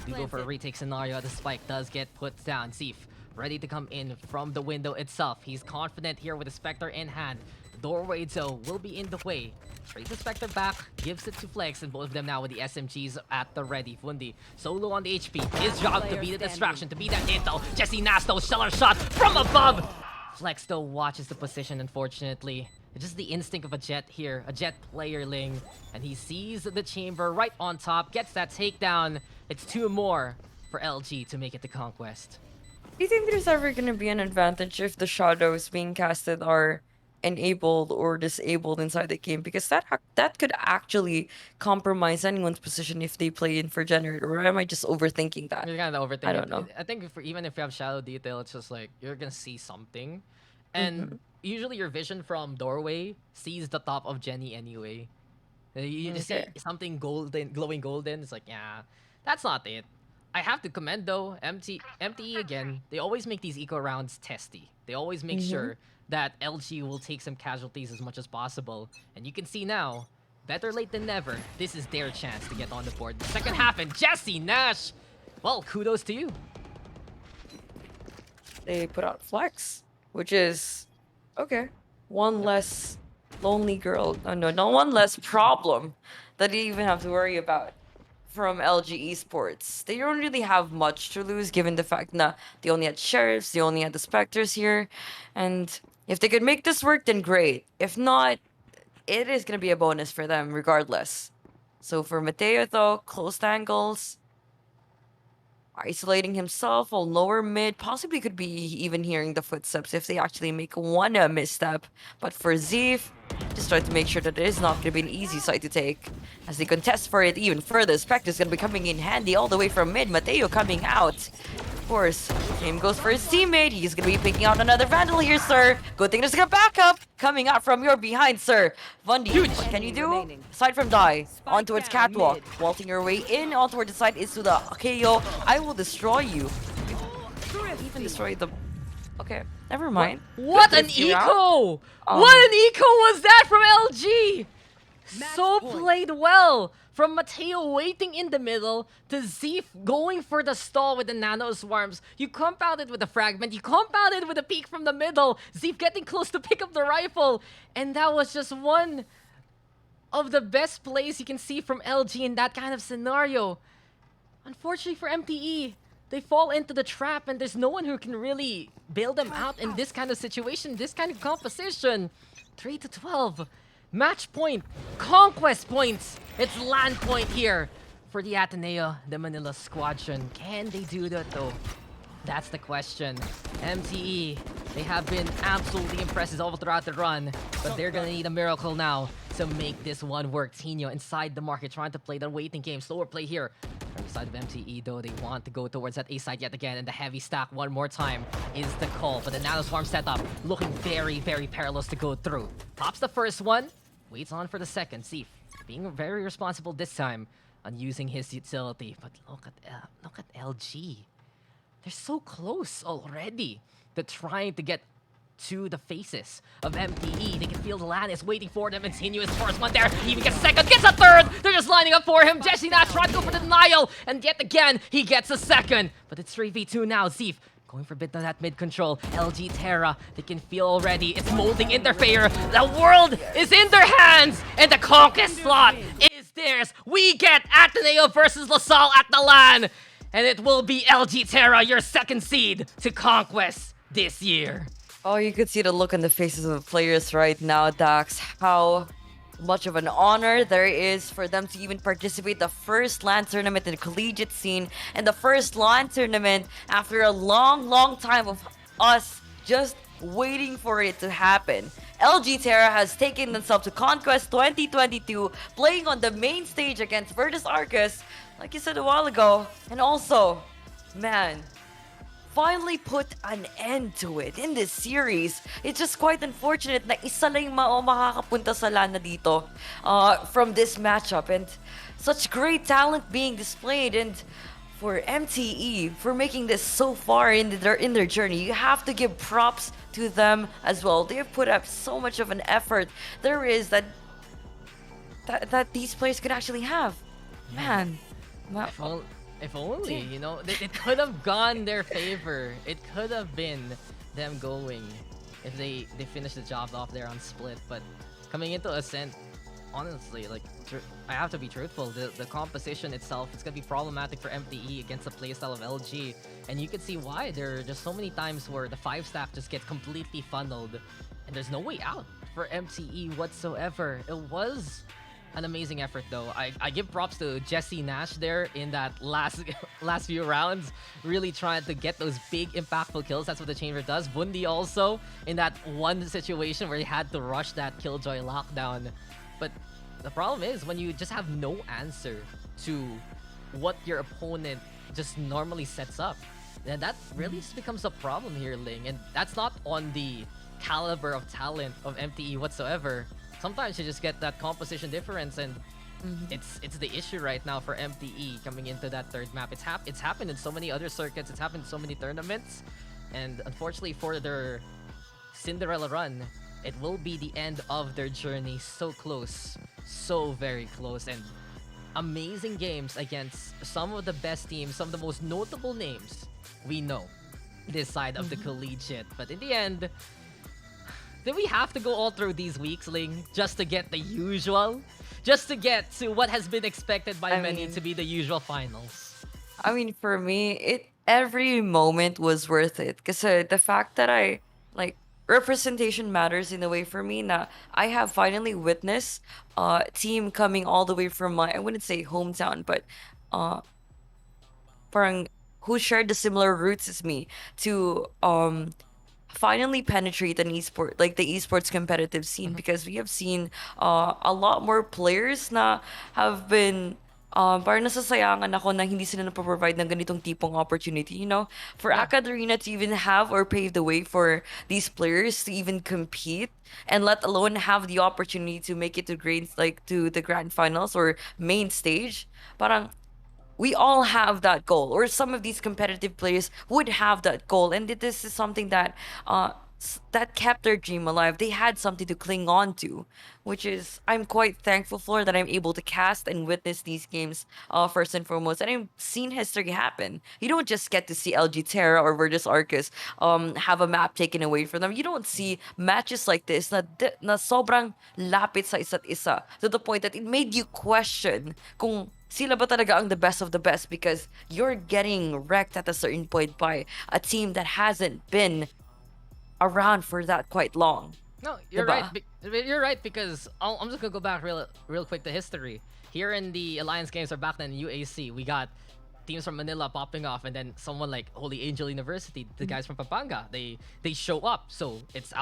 We do go for a retake scenario. The spike does get put down. Zeef ready to come in from the window itself. He's confident here with the Spectre in hand. The doorway though will be in the way. Straight the Spectre back, gives it to Flex, and both of them now with the SMGs at the ready. Fundi solo on the HP. His job to be the distraction, to be that intel. Jesse Nasto, stellar shot from above. Flex though watches the position, unfortunately. It's just the instinct of a Jet here, a Jet playerling, and he sees the chamber right on top, gets that takedown. It's 2 more for LG to make it to Conquest. Do you think there's ever gonna be an advantage if the shadows being casted are enabled or disabled inside the game? Because that could actually compromise anyone's position if they play in for generator. Or am I just overthinking that? You're kind of overthinking. I don't know. I think even if you have shadow detail, it's just like you're gonna see something, and usually your vision from doorway sees the top of Jenny anyway. You just see something golden, glowing golden. It's like, yeah, that's not it. I have to commend though MTE again. They always make these eco rounds testy. They always make sure that LG will take some casualties as much as possible. And you can see now, better late than never, this is their chance to get on the board. The second half, and Jesse Nash, well, kudos to you. They put out Flex, which is, okay, one less lonely girl. No, not one less problem that you even have to worry about from LG Esports. They don't really have much to lose given the fact that they only had Sheriffs, they only had the Spectres here. And if they could make this work, then great. If not, it is going to be a bonus for them regardless. So for Mateo though, close angles, isolating himself on lower mid, possibly could be even hearing the footsteps if they actually make one misstep. But for Zeef, just try to make sure that it is not going to be an easy side to take. As they contest for it even further, Spectre is going to be coming in handy all the way from mid. Mateo coming out. Of course, same goes for his teammate. He's going to be picking out another Vandal here, sir. Good thing there's a backup coming out from your behind, sir. Vundi, what can you do? Aside from die, on towards Catwalk. Vaulting your way in, on towards the side is to the KO. I will destroy you. Even destroy the... Okay, never mind. What an eco! What an eco was that from LG? So played well. From Mateo waiting in the middle to Zeef going for the stall with the nano swarms. You compounded with the fragment. You compounded with a peek from the middle. Zeef getting close to pick up the rifle. And that was just one of the best plays you can see from LG in that kind of scenario. Unfortunately for MTE, they fall into the trap and there's no one who can really bail them out in this kind of situation, this kind of composition. 3-12. Match point, conquest points. It's land point here for the Ateneo, the Manila Squadron. Can they do that though? That's the question. MTE, they have been absolutely impressive all throughout the run, but they're gonna need a miracle now to make this one work. Tino inside the market trying to play the waiting game. Slower play here. From the side of MTE though, they want to go towards that A side yet again, and the heavy stack one more time is the call. But the Nano Swarm setup looking very, very perilous to go through. Pops the first one, waits on for the second. Zeef being very responsible this time on using his utility. But look at LG. They're so close already to trying to get to the faces of MTE. They can feel the land is waiting for them. Continuous first one there. He even gets a second, gets a third. They're just lining up for him. Jesse Nash trying to go for the denial. And yet again, he gets a second. But it's 3v2 now. Zeef going for a bit of that mid control. LG Terra, they can feel already. It's molding in their favor. The world is in their hands. And the conquest slot is theirs. We get Ateneo versus LaSalle at the LAN. And it will be LG Terra, your second seed to conquest this year. Oh, you could see the look on the faces of the players right now, Dax. How much of an honor there is for them to even participate the first LAN tournament in the collegiate scene, and the first LAN tournament after a long time of us just waiting for it to happen. LG Terra has taken themselves to Conquest 2022, playing on the main stage against Virtus Arcus, like you said a while ago, and also, man, finally put an end to it in this series. It's just quite unfortunate na isa lang makakapunta sa LAN na dito from this matchup, and such great talent being displayed. And for MTE for making this so far in their journey. You have to give props to them as well. They have put up so much of an effort. There is that these players could actually have. Man. If only, you know, it could have gone their favor. It could have been them going if they finished the job off there on split. But coming into Ascent, honestly, like, I have to be truthful. The composition itself, it's gonna be problematic for MTE against the playstyle of LG, and you can see why. There are just so many times where the 5-stack just get completely funneled, and there's no way out for MTE whatsoever. It was an amazing effort though. I give props to Jesse Nash there in that last few rounds, really trying to get those big impactful kills. That's what the Chamber does. Bundy also in that one situation where he had to rush that Killjoy lockdown. But the problem is when you just have no answer to what your opponent just normally sets up, then that really just becomes a problem here, Ling. And that's not on the caliber of talent of MTE whatsoever. Sometimes you just get that composition difference, and it's the issue right now for MTE coming into that third map. It's happened in so many other circuits. It's happened in so many tournaments, and unfortunately for their Cinderella run, it will be the end of their journey. So close, so very close, and amazing games against some of the best teams, some of the most notable names we know this side of the collegiate. But in the end, did we have to go all through these weeks, Ling, just to get the usual? Just to get to what has been expected by many to be the usual finals? I mean, for me, every moment was worth it. Because the fact that representation matters in a way for me. Na I have finally witnessed a team coming all the way from my, I wouldn't say hometown, but parang who shared the similar roots as me to finally penetrate an esport, like the esports competitive scene, because we have seen a lot more players na have been parang nasasayangan ako na hindi sila napaprovide ng ganitong tipong opportunity, you know, for AcadArena to even have or pave the way for these players to even compete, and let alone have the opportunity to make it to to the grand finals or main stage. Parang we all have that goal, or some of these competitive players would have that goal, and this is something that that kept their dream alive. They had something to cling on to, which is I'm quite thankful for, that I'm able to cast and witness these games first and foremost. And I've seen history happen. You don't just get to see LG Terra or Virtus Arcus have a map taken away from them. You don't see matches like this na sobrang lapit sa isa't isa, to the point that it made you question kung sila ba talaga ang the best of the best, because you're getting wrecked at a certain point by a team that hasn't been around for that quite long. No, you're right. You're right, because I'm just gonna go back real quick to history. Here in the Alliance Games, or back then in UAC, we got teams from Manila popping off, and then someone like Holy Angel University, the guys from Pampanga, they show up. So it's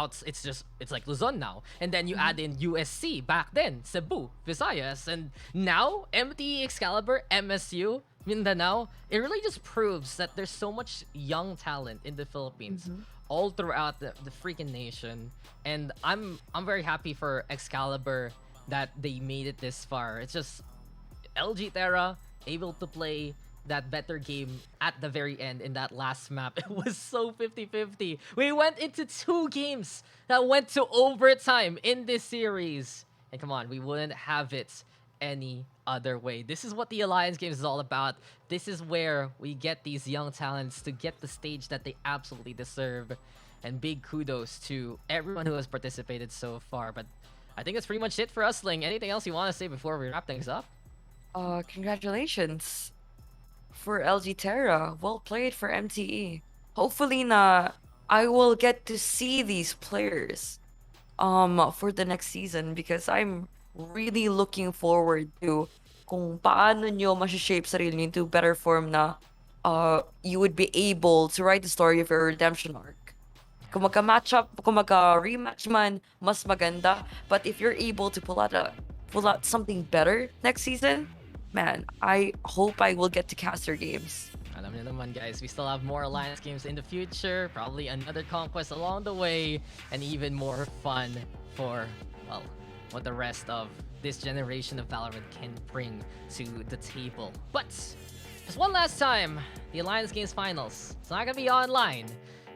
like Luzon now, and then you add in USC back then, Cebu, Visayas, and now MTE Excalibur, MSU, Mindanao. It really just proves that there's so much young talent in the Philippines, all throughout the freaking nation, and I'm very happy for Excalibur that they made it this far. It's just LG Terra able to play that better game at the very end in that last map. It was so 50-50. We went into 2 games that went to overtime in this series, and come on, we wouldn't have it any other way. This is what the Alliance Games is all about. This is where we get these young talents to get the stage that they absolutely deserve, and big kudos to everyone who has participated so far. But I think that's pretty much it for us, Ling. Anything else you want to say before we wrap things up? Congratulations for LG Terra. Well played for MTE. Hopefully na I will get to see these players for the next season, because I'm really looking forward to kung paano nyo shape sarili nyo into better form na you would be able to write the story of your redemption arc. Kung magka-matchup, kung magka-rematch man, mas maganda. But if you're able to pull out something better next season, man, I hope I will get to cast your games. Alam niyo naman, guys, we still have more Alliance Games in the future, probably another conquest along the way, and even more fun for, well, what the rest of this generation of Valorant can bring to the table. But Just one last time, the Alliance Games Finals. It's not gonna be online.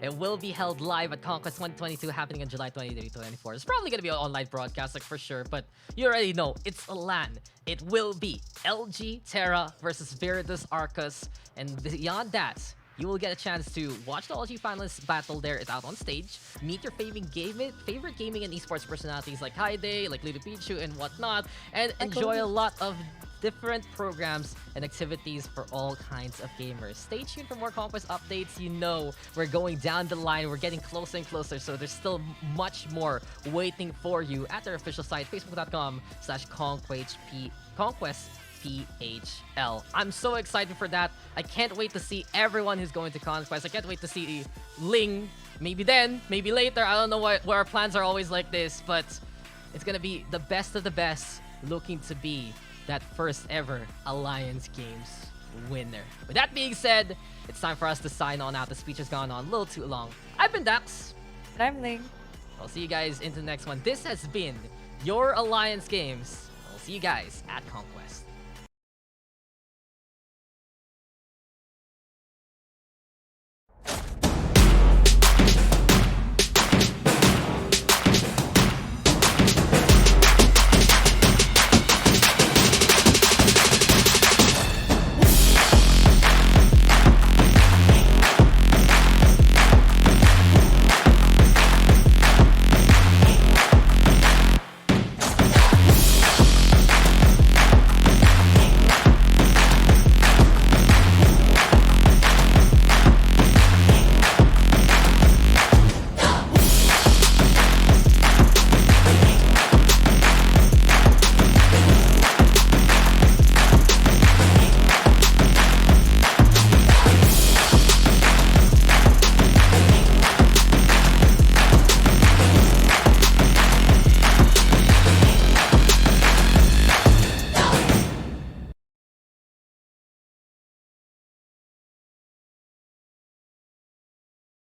It will be held live at Conquest 2022 happening on July 23-24. It's probably gonna be an online broadcast, like for sure, but you already know, it's a LAN. It will be LG, Terra versus Viridus Arcus, and beyond that, you will get a chance to watch the LG finalists battle there. It's out on stage. Meet your favorite gaming and esports personalities like Haide, like LogitechG.Ph and whatnot, and enjoy a lot of different programs and activities for all kinds of gamers. Stay tuned for more Conquest updates. You know, we're going down the line. We're getting closer and closer, so there's still much more waiting for you at our official site, facebook.com/ConquestPHL. I'm so excited for that. I can't wait to see everyone who's going to Conquest. I can't wait to see Ling. Maybe then, maybe later. I don't know why our plans are always like this, but it's gonna be the best of the best, looking to be that first ever Alliance Games winner. With that being said, it's time for us to sign on out. The speech has gone on a little too long. I've been Dax. And I'm Ling. I'll see you guys into the next one. This has been your Alliance Games. I'll see you guys at Conquest.